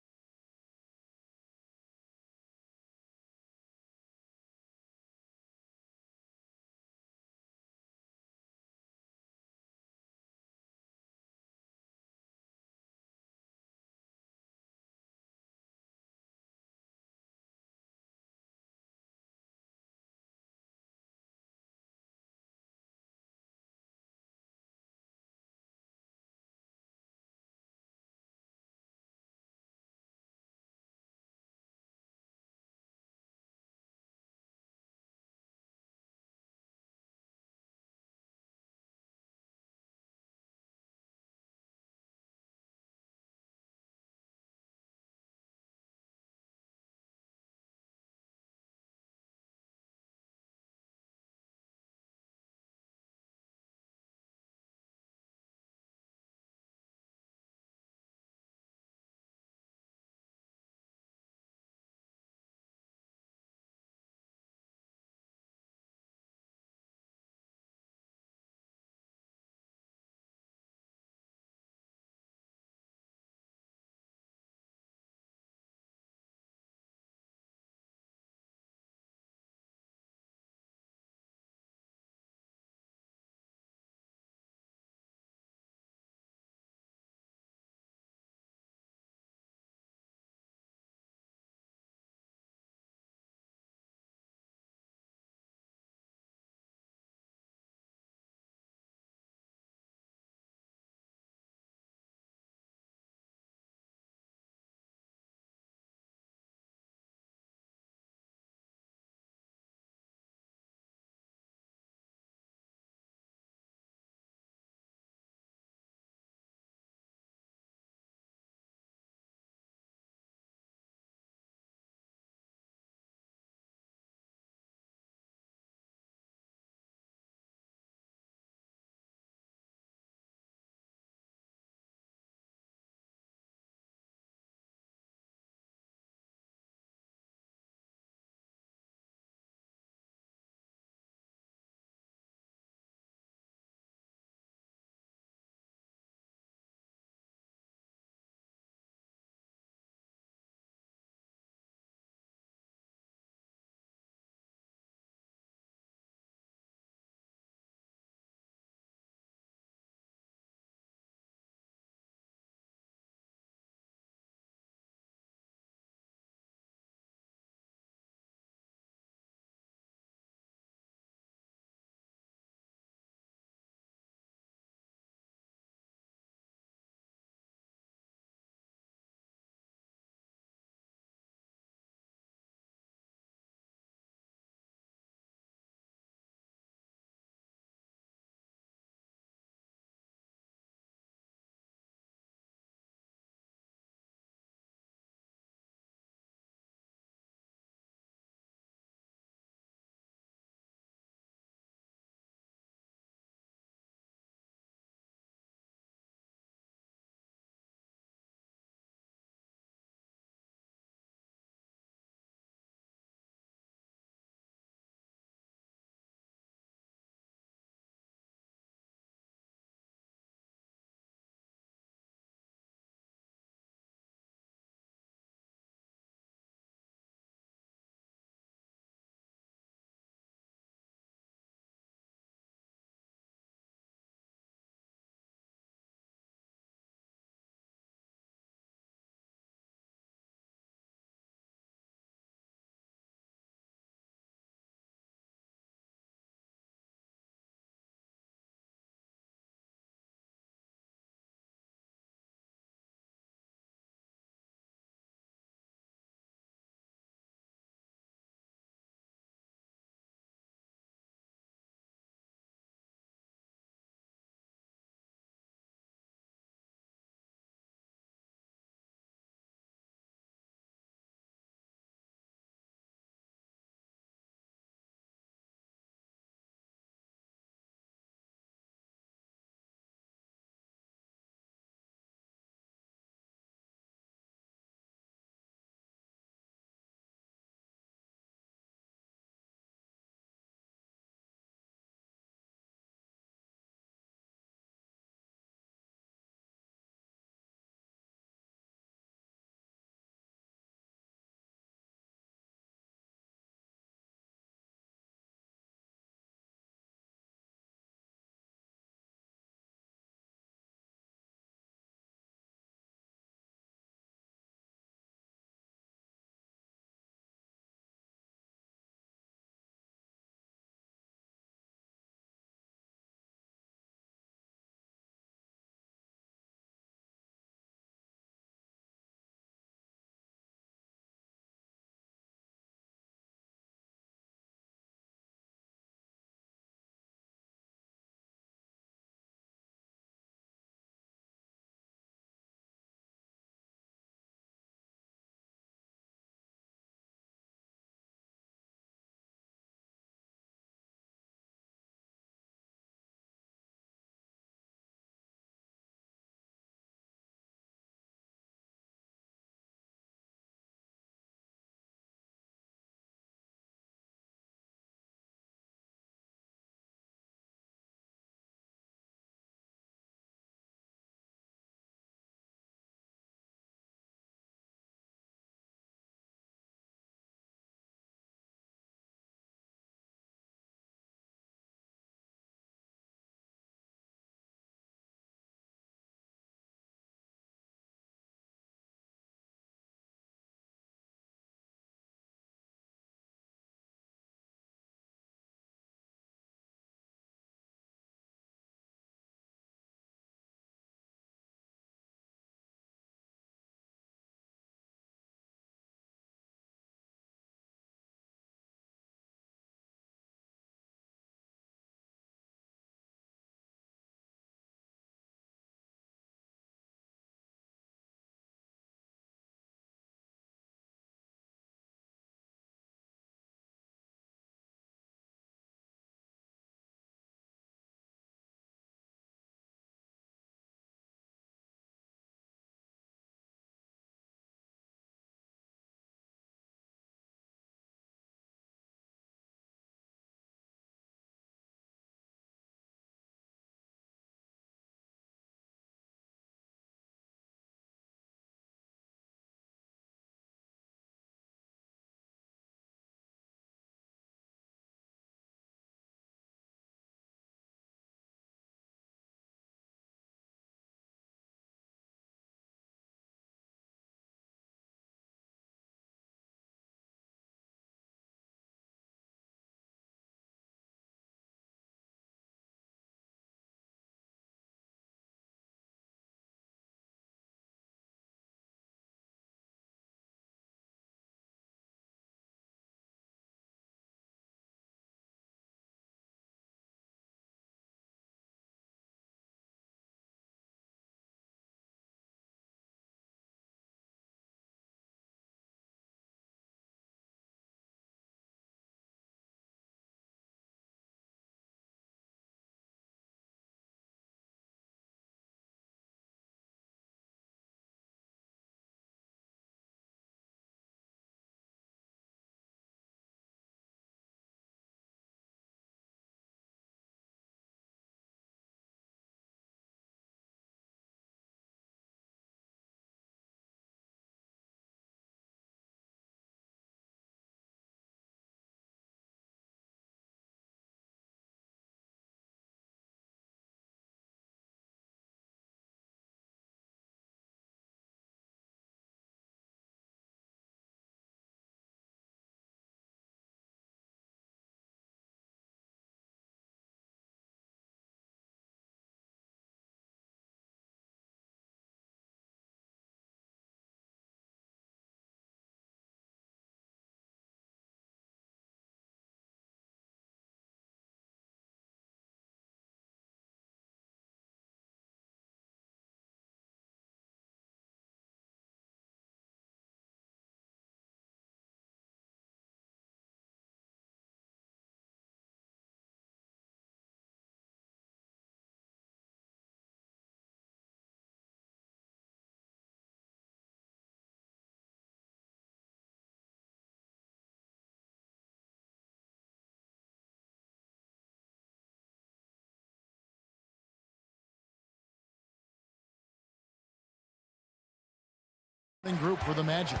Group for the Magic.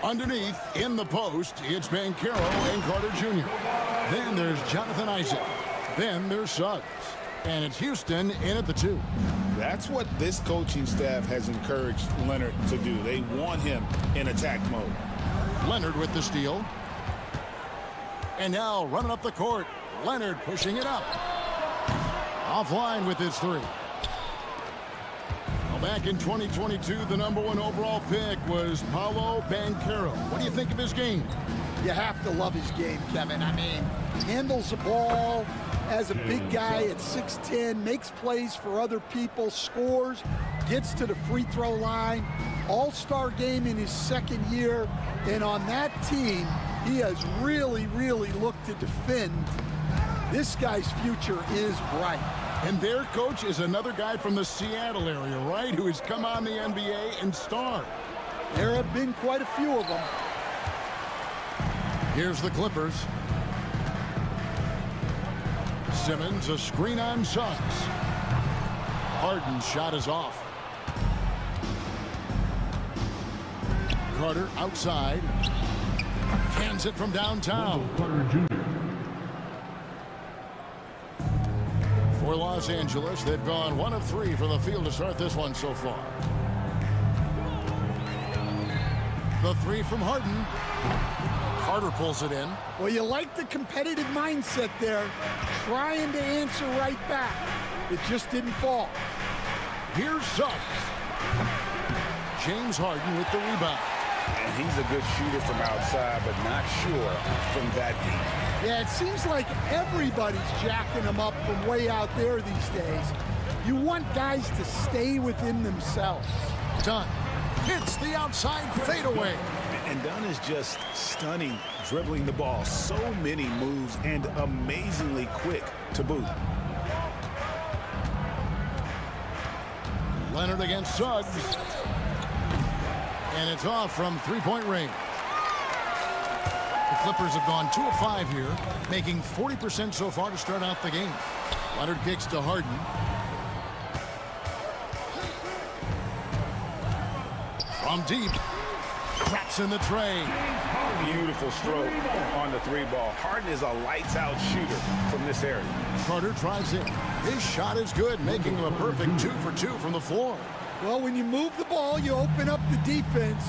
Underneath, in the post, it's Banchero and Carter Jr. Then there's Jonathan Isaac. Then there's Suggs. And it's Houston in at the 2. That's what this coaching staff has encouraged Leonard to do. They want him in attack mode. Leonard with the steal. And now running up the court, Leonard pushing it up. Offline with his 3. Back in 2022, the #1 overall pick was Paolo Banchero. What do you think of his game? You have to love his game, Kevin. I mean, handles the ball as a big guy at 6'10", makes plays for other people, scores, gets to the free throw line. All-star game in his second year. And on that team, he has really, really looked to defend. This guy's future is bright. And their coach is another guy from the Seattle area, right, who has come on the NBA and starred. There have been quite a few of them. Here's the Clippers. Simmons, a screen on Suggs. Harden's shot is off. Carter outside. Cans it from downtown. Carter Jr. For Los Angeles, they've gone 1 of 3 from the field to start this one so far. The 3 from Harden. Carter pulls it in. Well, you like the competitive mindset there, trying to answer right back. It just didn't fall. Here's Suggs. James Harden with the rebound. And he's a good shooter from outside, but not sure from that deep. Yeah, it seems like everybody's jacking them up from way out there these days. You want guys to stay within themselves. Dunn hits the outside fadeaway. And Dunn is just stunning, dribbling the ball. So many moves and amazingly quick to boot. Leonard against Suggs. And it's off from three-point range. The Clippers have gone 2 of 5 here, making 40% so far to start out the game. Leonard kicks to Harden. From deep, traps in the tray. Beautiful stroke on the 3-ball. Harden is a lights-out shooter from this area. Carter tries it. His shot is good, making him a perfect 2 for 2 from the floor. Well, when you move the ball, you open up the defense.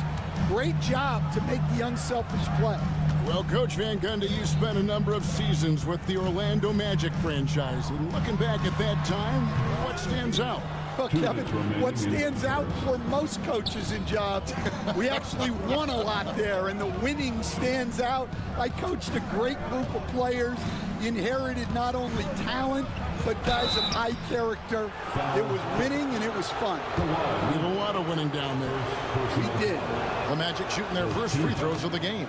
Great job to make the unselfish play. Well, Coach Van Gundy, you spent a number of seasons with the Orlando Magic franchise. And looking back at that time, what stands out? Well, Kevin, what stands out for most coaches in jobs, we actually won a lot there, and the winning stands out. I coached a great group of players, inherited not only talent, but guys of high character. It was winning, and it was fun. We did a lot of winning down there. We did. The Magic shooting their first free throws of the game.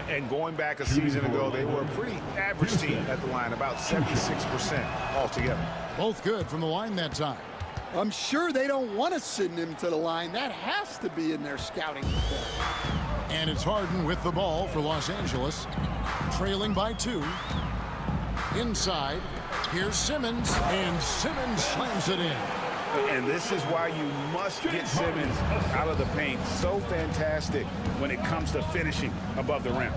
And going back a season ago, they were a pretty average team at the line, about 76% altogether. Both good from the line that time. I'm sure they don't want to send him to the line. That has to be in their scouting report. And it's Harden with the ball for Los Angeles, trailing by 2. Inside, here's Simmons, and Simmons slams it in. And this is why you must get Simmons out of the paint. So fantastic when it comes to finishing above the rim.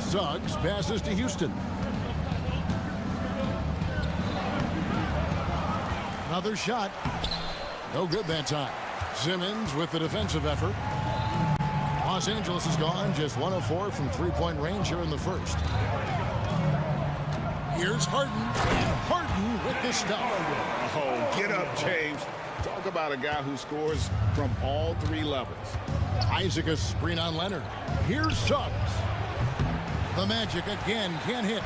Suggs passes to Houston. Another shot. No good that time. Simmons with the defensive effort. Los Angeles is gone just 1 of 4 from three-point range here in the first. Here's Harden, and Harden with the stop. Oh, get up, James. Talk about a guy who scores from all 3 levels. Isaac a screen on Leonard. Here's Suggs. The Magic again can't hit.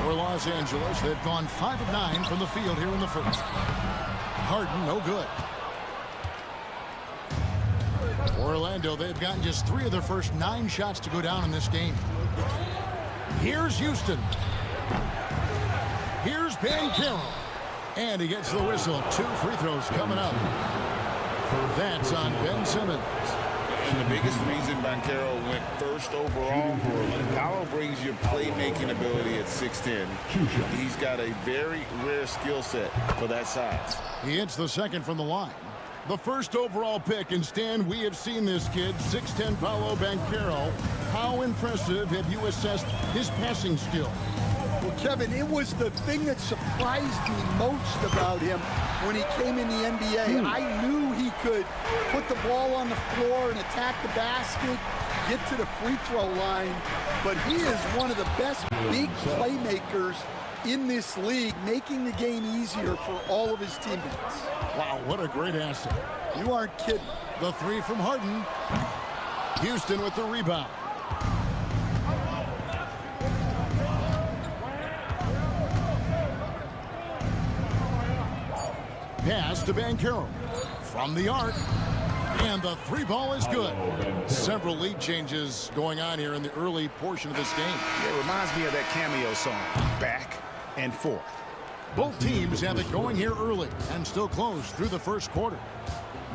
For Los Angeles, they've gone 5 of 9 from the field here in the first. Harden, no good. For Orlando, they've gotten just 3 of their first 9 shots to go down in this game. Here's Houston. Here's Banchero. And he gets the whistle. 2 free throws coming up. That's on Ben Simmons. And the biggest reason Banchero went first overall, Paolo brings your playmaking ability at 6'10". He's got a very rare skill set for that size. He hits the second from the line. The first overall pick, and Stan, we have seen this kid, 6'10" Paolo Banchero. How impressive have you assessed his passing skill? Well, Kevin, it was the thing that surprised me most about him when he came in the NBA. I knew he could put the ball on the floor and attack the basket, get to the free throw line, but he is one of the best big playmakers in this league, making the game easier for all of his teammates. Wow, what a great asset. You aren't kidding. The three from Harden. Houston with the rebound. Pass to Banchero from the arc, and the three ball is good. Several lead changes going on here in the early portion of this game. It reminds me of that cameo song, Back and Forth. Both teams have it going here early and still close through the first quarter.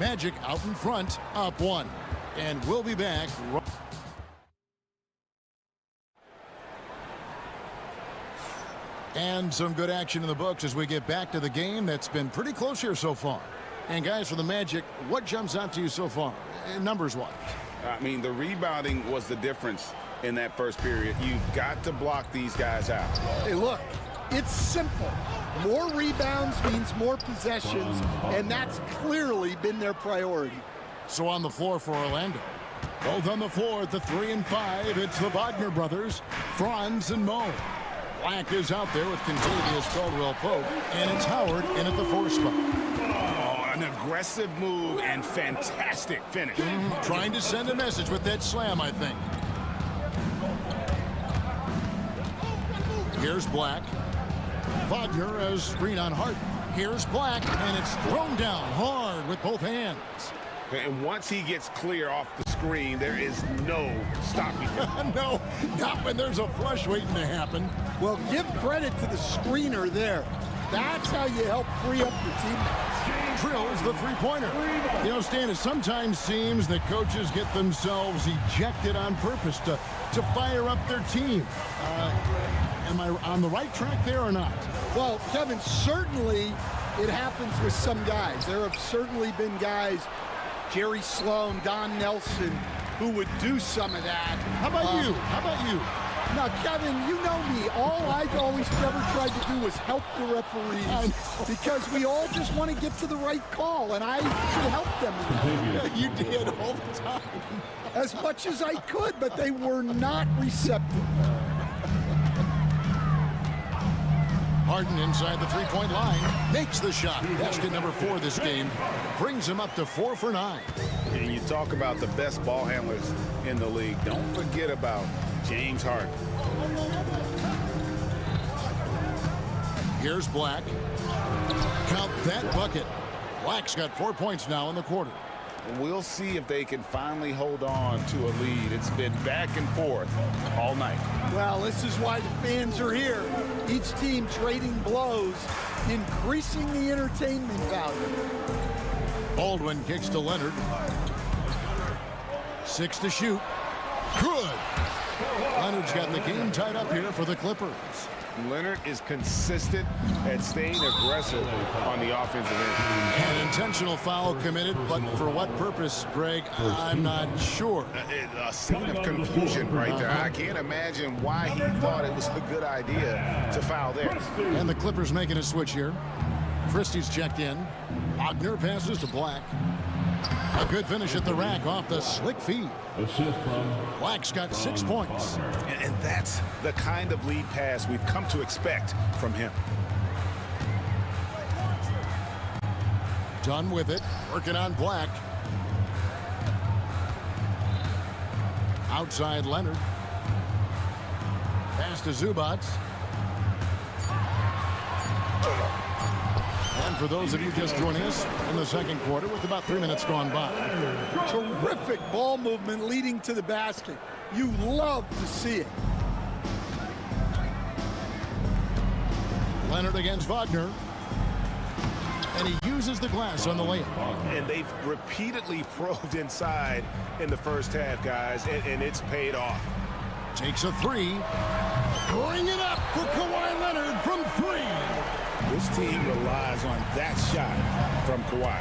Magic out in front, up one, and we'll be back. And some good action in the books as we get back to the game that's been pretty close here so far. And guys, for the Magic, what jumps out to you so far, numbers-wise? I mean, the rebounding was the difference in that first period. You've got to block these guys out. Hey, look, it's simple. More rebounds means more possessions, and that's clearly been their priority. So on the floor for Orlando. Both on the floor at the 3 and 5, it's the Wagner brothers, Franz and Mo. Black is out there with Contavious Caldwell-Pope, and it's Howard in at the 4 spot. Oh, an aggressive move and fantastic finish. Trying to send a message with that slam, I think. Here's Black. Wagner as screen on Harden. Here's Black, and it's thrown down hard with both hands. And once he gets clear off the screen, there is no stopping him. No, not when there's a flush waiting to happen. Well, give credit to the screener there. That's how you help free up your teammates. Drills the three-pointer. You know, Stan, it sometimes seems that coaches get themselves ejected on purpose to fire up their team. Am I on the right track there or not? Well, Kevin, certainly it happens with some guys. There have certainly been guys, Jerry Sloan, Don Nelson, who would do some of that. How about you? How about you? Now, Kevin, you know me. All I've always never tried to do was help the referees because we all just want to get to the right call, and I should help them. You did all the time. As much as I could, but they were not receptive. Harden inside the three-point line, makes the shot. Basket number 4 this game, brings him up to 4 for 9. And you talk about the best ball handlers in the league. Don't forget about James Harden. Here's Black. Count that bucket. Black's got 4 points now in the quarter. We'll see if they can finally hold on to a lead. It's been back and forth all night. Well, this is why the fans are here. Each team trading blows, increasing the entertainment value. Baldwin kicks to Leonard. 6 to shoot. Good. Leonard's got the game tied up here for the Clippers. Leonard is consistent at staying aggressive on the offensive end. An intentional foul committed, but for what purpose, Greg, I'm not sure. A scene of confusion right there. I can't imagine why he thought it was a good idea to foul there. And the Clippers making a switch here. Christie's checked in. Wagner passes to Black. A good finish at the rack off the slick feed. Black's got 6 points. And that's the kind of lead pass we've come to expect from him. Done with it. Working on Black. Outside Leonard. Pass to Zubats. And for those of you just joining us in the second quarter with about 3 minutes gone by. Terrific ball movement leading to the basket. You love to see it. Leonard against Wagner. And he uses the glass on the layup. And they've repeatedly probed inside in the first half, guys, and it's paid off. Takes a 3. Bring it up for Kawhi Leonard from 3. This team relies on that shot from Kawhi.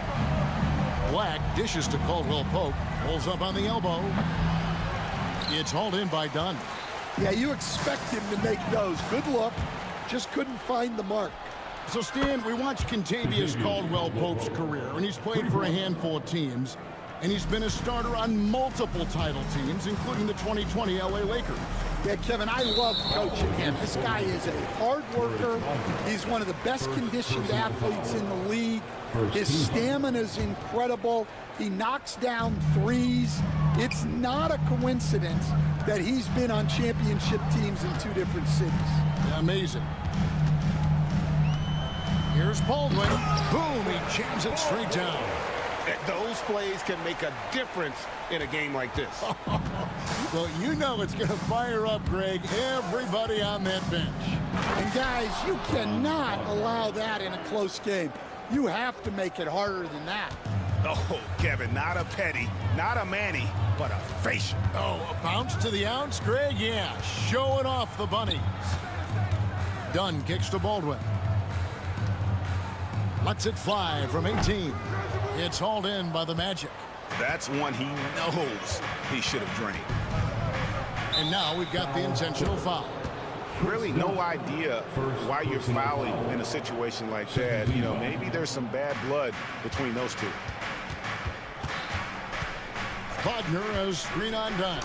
Black dishes to Caldwell Pope. Pulls up on the elbow. It's hauled in by Dunn. Yeah, you expect him to make those. Good look. Just couldn't find the mark. So, Stan, we watched Contavious Caldwell Pope's career, and he's played for a handful of teams, and he's been a starter on multiple title teams, including the 2020 LA Lakers. Yeah, Kevin, I love coaching him. This guy is a hard worker. He's one of the best conditioned athletes in the league. His stamina is incredible. He knocks down threes. It's not a coincidence that he's been on championship teams in 2 different cities. Amazing. Here's Baldwin. Boom, he jams it straight down. Those plays can make a difference in a game like this. Well, you know it's going to fire up, Greg, everybody on that bench. And guys, you cannot allow that in a close game. You have to make it harder than that. Oh, Kevin, not a petty, not a Manny, but a facial. Oh, a bounce to the ounce, Greg? Yeah, showing off the bunnies. Dunn kicks to Baldwin. Lets it fly from 18. It's hauled in by the Magic. That's one he knows he should have drained. And now we've got the intentional foul. Really no idea why you're fouling in a situation like that. You know, maybe there's some bad blood between those two. Wagner has screen on Dunn.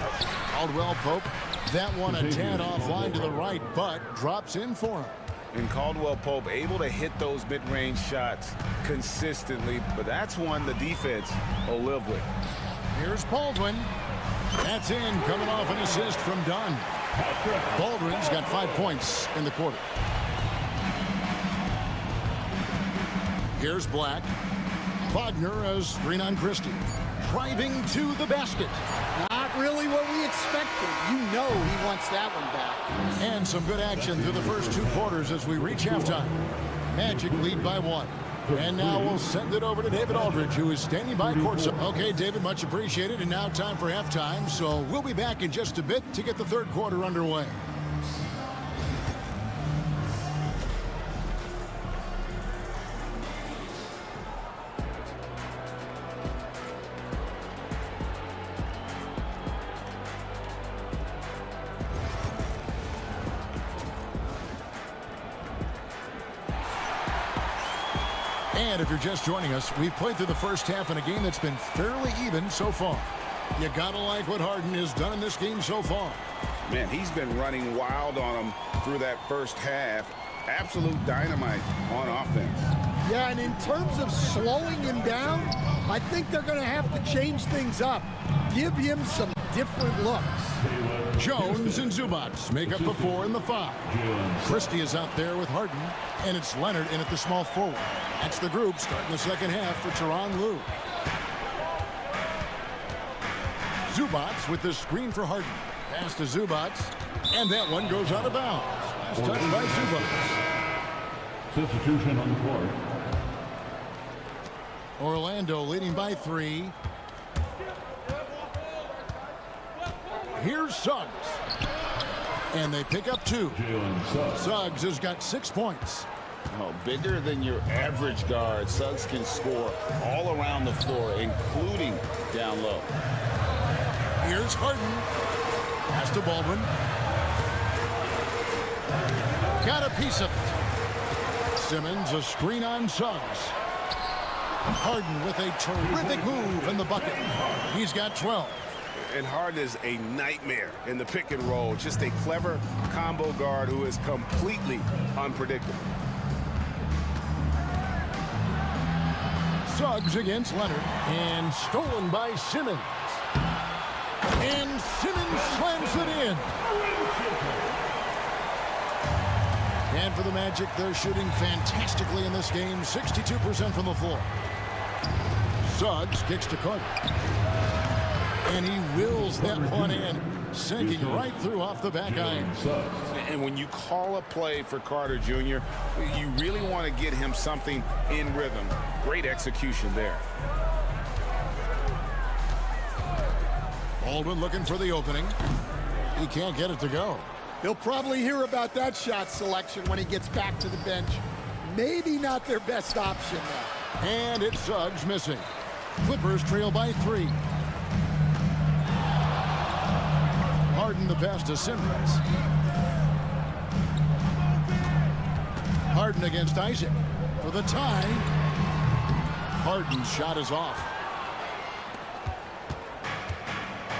Caldwell Pope, that one a tad offline to the right, but drops in for him. And Caldwell Pope able to hit those mid-range shots consistently, but that's one the defense will live with. Here's Baldwin. That's in, coming off an assist from Dunn. Baldwin's got 5 points in the quarter. Here's Black. Wagner has screen on Christie. Driving to the basket. Not really what we expected. You know he wants that one back. And some good action through the first 2 quarters as we reach halftime. Magic lead by 1. And now we'll send it over to David Aldridge, who is standing by courtside. Okay, David, much appreciated. And now time for halftime. So we'll be back in just a bit to get the 3rd quarter underway. And if you're just joining us, we've played through the first half in a game that's been fairly even so far. You gotta like what Harden has done in this game so far. Man, he's been running wild on him through that first half. Absolute dynamite on offense. Yeah, and in terms of slowing him down, I think they're going to have to change things up. Give him some different looks. Jones and Zubats make up the 4 and the 5. Christie is out there with Harden, and it's Leonard in at the small forward. That's the group starting the second half for Tyronn Lue. Zubats with the screen for Harden. Pass to Zubats, and that one goes out of bounds. Last touch by Zubats. Substitution on the court. Orlando leading by 3. Here's Suggs. And they pick up 2. Suggs has got 6 points. Oh, bigger than your average guard. Suggs can score all around the floor, including down low. Here's Harden. Pass to Baldwin. Got a piece of it. Simmons a screen on Suggs. Harden with a terrific move in the bucket. He's got 12. And Harden is a nightmare in the pick and roll. Just a clever combo guard who is completely unpredictable. Suggs against Leonard, and stolen by Simmons. And Simmons slams it in. And for the Magic, they're shooting fantastically in this game, 62% from the floor. Suggs kicks to Carter. And he wills that one in, sinking right through off the back iron. And when you call a play for Carter Jr., you really want to get him something in rhythm. Great execution there. Baldwin looking for the opening. He can't get it to go. He'll probably hear about that shot selection when he gets back to the bench. Maybe not their best option now. And it's Suggs missing. Clippers trail by 3. Harden the pass to Simmons. Harden against Isaac for the tie. Harden's shot is off.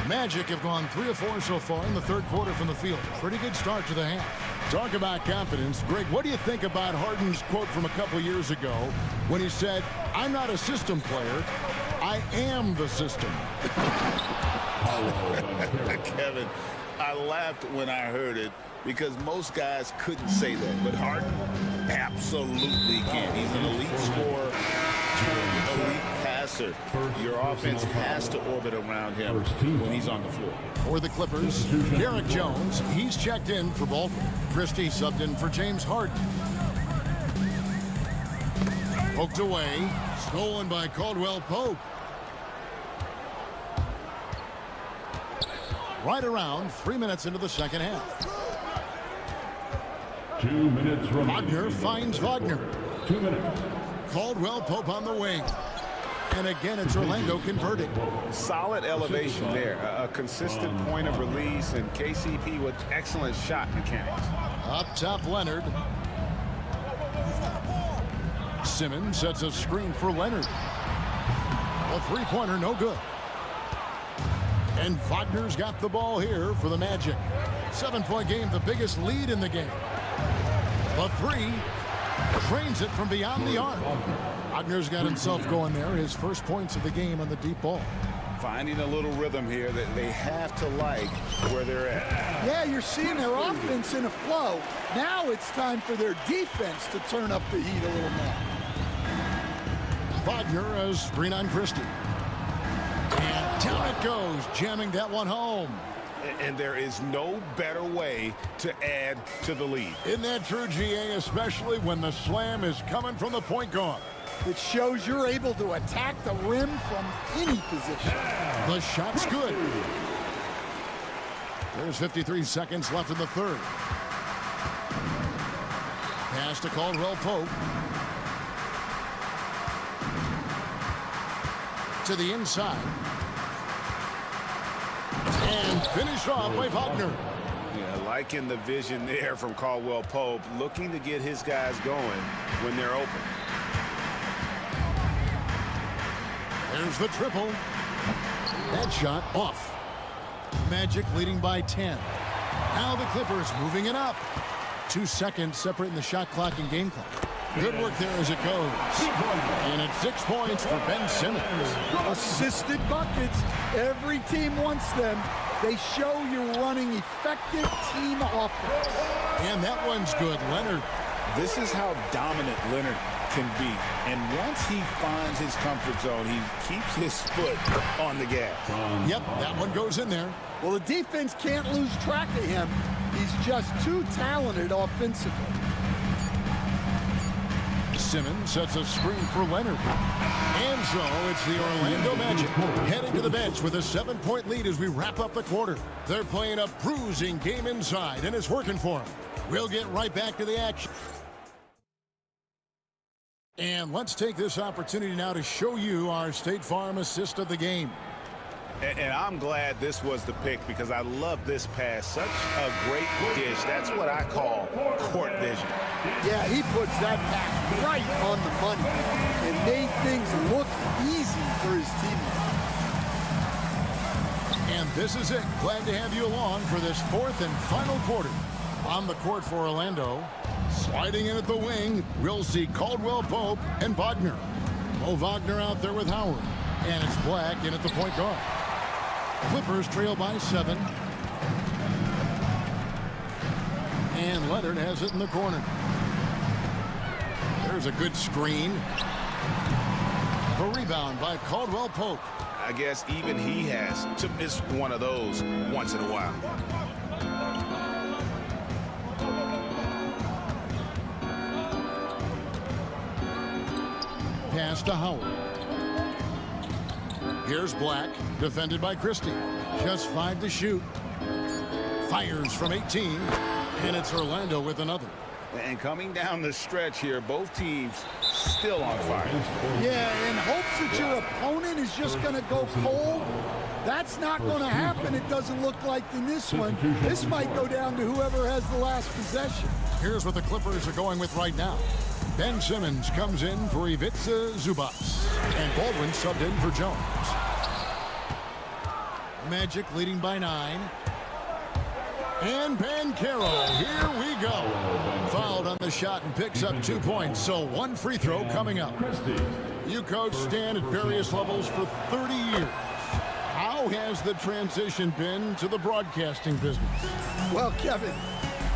Magic have gone 3 of 4 so far in the third quarter from the field. Pretty good start to the half. Talk about confidence. Greg, what do you think about Harden's quote from a couple years ago when he said, "I'm not a system player, I am the system"? Kevin, I laughed when I heard it because most guys couldn't say that, but Harden absolutely can. He's an elite scorer, elite passer. Your offense has to orbit around him when he's on the floor. For the Clippers, Derek Jones, he's checked in for Baldwin. Christie subbed in for James Harden. Poked away, stolen by Caldwell Pope. Right around 3 minutes into the second half. 2 minutes remaining. Wagner finds Wagner. 2 minutes. Caldwell Pope on the wing. And again, it's Orlando converting. Solid elevation there. A consistent point of release, and KCP with excellent shot mechanics. Up top, Leonard. Simmons sets a screen for Leonard. A three-pointer, no good. And Wagner's got the ball here for the Magic. 7-point game, the biggest lead in the game. The three trains it from beyond the arc. Wagner's got himself going there. His first points of the game on the deep ball. Finding a little rhythm here that they have to like where they're at. Yeah, you're seeing their offense in a flow. Now it's time for their defense to turn up the heat a little more. Wagner a screen on Christie. And down it goes, jamming that one home. And there is no better way to add to the lead. Isn't that true, GA, especially when the slam is coming from the point guard? It shows you're able to attack the rim from any position. The shot's good. There's 53 seconds left in the third. Pass to Caldwell Pope. To the inside. And finished off by Wagner. Yeah, liking the vision there from Caldwell Pope, looking to get his guys going when they're open. There's the triple. That shot off. Magic leading by 10. Now the Clippers moving it up. 2 seconds separating the shot clock and game clock. Good work there as it goes. And it's 6 points for Ben Simmons. Assisted buckets. Every team wants them. They show you're running effective team offense. And that one's good. Leonard. This is how dominant Leonard can be. And once he finds his comfort zone, he keeps his foot on the gas. Yep, that one goes in there. Well, the defense can't lose track of him. He's just too talented offensively. Simmons sets a screen for Leonard. And so it's the Orlando Magic heading to the bench with a 7-point lead as we wrap up the quarter. They're playing a bruising game inside, and it's working for them. We'll get right back to the action. And let's take this opportunity now to show you our State Farm assist of the game. And I'm glad this was the pick because I love this pass. Such a great dish. That's what I call court vision. Yeah, he puts that pass right on the money and made things look easy for his teammates. And this is it. Glad to have you along for this fourth and final quarter. On the court for Orlando, sliding in at the wing, we'll see Caldwell Pope and Wagner. Mo Wagner out there with Howard. And it's Black in at the point guard. Clippers trail by 7. And Leonard has it in the corner. There's a good screen. A rebound by Caldwell Pope. I guess even he has to miss one of those once in a while. Pass to Howard. Here's Black, defended by Christie. Just 5 to shoot. Fires from 18, and it's Orlando with another. And coming down the stretch here, both teams still on fire. Yeah, in hopes that your opponent is just going to go cold. That's not going to happen, it doesn't look like in this one. This might go down to whoever has the last possession. Here's what the Clippers are going with right now. Ben Simmons comes in for Ivica Zubats. And Baldwin subbed in for Jones. Magic leading by 9. And Bancaro, here we go. Fouled on the shot and picks up 2 points, so 1 free throw coming up. You coach Stan at various levels for 30 years. How has the transition been to the broadcasting business? Well, Kevin,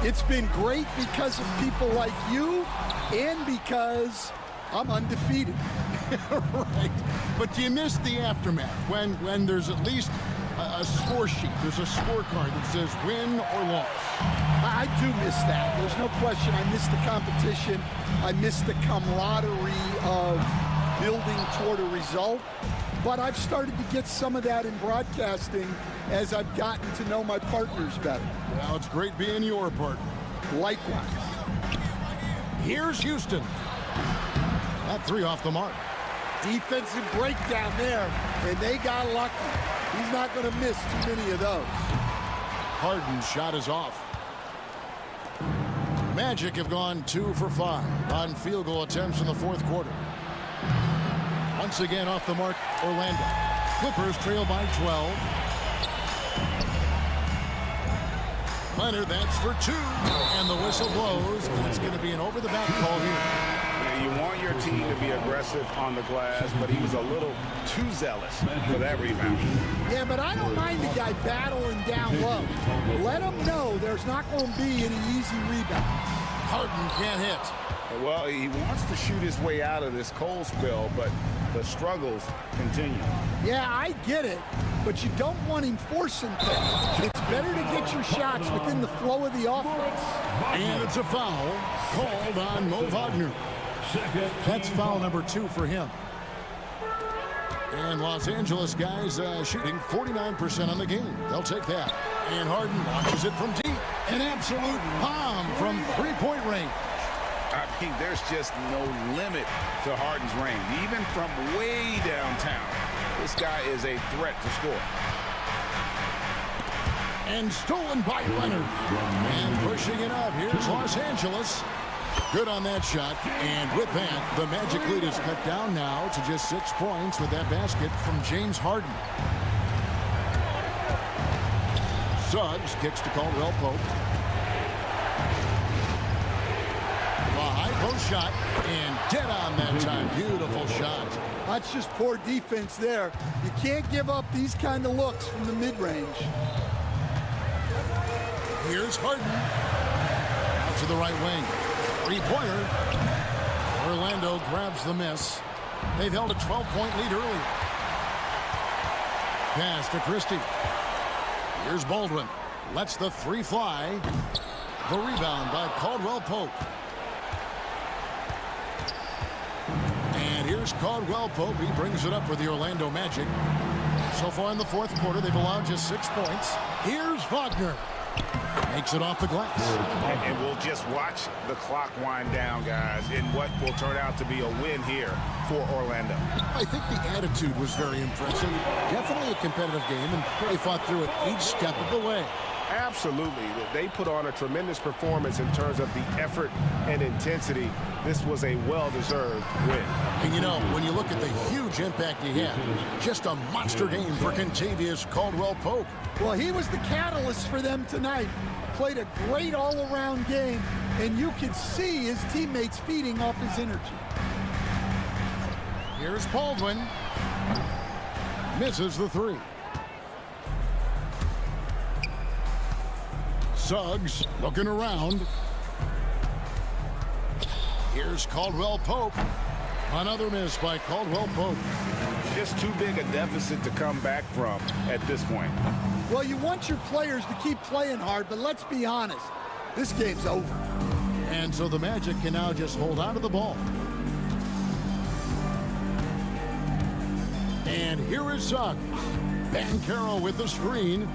it's been great because of people like you and because I'm undefeated. Right. But do you miss the aftermath when there's at least a score sheet, there's a scorecard that says win or loss? I do miss that. There's no question. I miss the competition. I miss the camaraderie of building toward a result. But I've started to get some of that in broadcasting as I've gotten to know my partners better. Well, it's great being your partner. Likewise. Here's Houston. That 3 off the mark. Defensive breakdown there, and they got lucky. He's not going to miss too many of those. Harden's shot is off. Magic have gone 2 for 5 on field goal attempts in the 4th quarter. Once again off the mark, Orlando. Clippers trail by 12. Leonard, that's for 2. And the whistle blows. It's going to be an over-the-back call here. You want your team to be aggressive on the glass, but he was a little too zealous for that rebound. Yeah, but I don't mind the guy battling down low. Let him know there's not going to be any easy rebounds. Harden can't hit. Well, he wants to shoot his way out of this cold spell, but the struggles continue. Yeah, I get it, but you don't want him forcing things. It's better to get your shots within the flow of the offense. And it's a foul called on Mo Wagner. That's foul number 2 for him. And Los Angeles guys shooting 49% on the game. They'll take that. And Harden launches it from deep. An absolute bomb from 3-point range. I mean, there's just no limit to Harden's range. Even from way downtown, this guy is a threat to score. And stolen by Leonard. And pushing it up. Here's Los Angeles. Good on that shot. And with that, the Magic lead is cut down now to just 6 points with that basket from James Harden. Suggs kicks to Caldwell Pope. A high post shot, and dead on that time. Beautiful shot. That's just poor defense there. You can't give up these kind of looks from the mid-range. Here's Harden. Out to the right wing. 3-pointer. Orlando grabs the miss. They've held a 12-point lead earlier. Pass to Christie. Here's Baldwin. Lets the 3 fly. The rebound by Caldwell Pope. And here's Caldwell Pope. He brings it up for the Orlando Magic. So far in the 4th quarter, they've allowed just 6 points. Here's Wagner. Makes it off the glass. And we'll just watch the clock wind down, guys, in what will turn out to be a win here for Orlando. I think the attitude was very impressive. Definitely a competitive game, and they fought through it each step of the way. Absolutely. They put on a tremendous performance in terms of the effort and intensity. This was a well-deserved win. And, you know, when you look at the huge impact he had, just a monster game for Kentavious Caldwell-Pope. Well, he was the catalyst for them tonight. Played a great all-around game, and you could see his teammates feeding off his energy. Here's Baldwin. Misses the 3. Suggs looking around. Here's Caldwell Pope. Another miss by Caldwell Pope. Just too big a deficit to come back from at this point. Well, you want your players to keep playing hard, but let's be honest. This game's over. And so the Magic can now just hold on to the ball. And here is Suggs. Bancaro with the screen.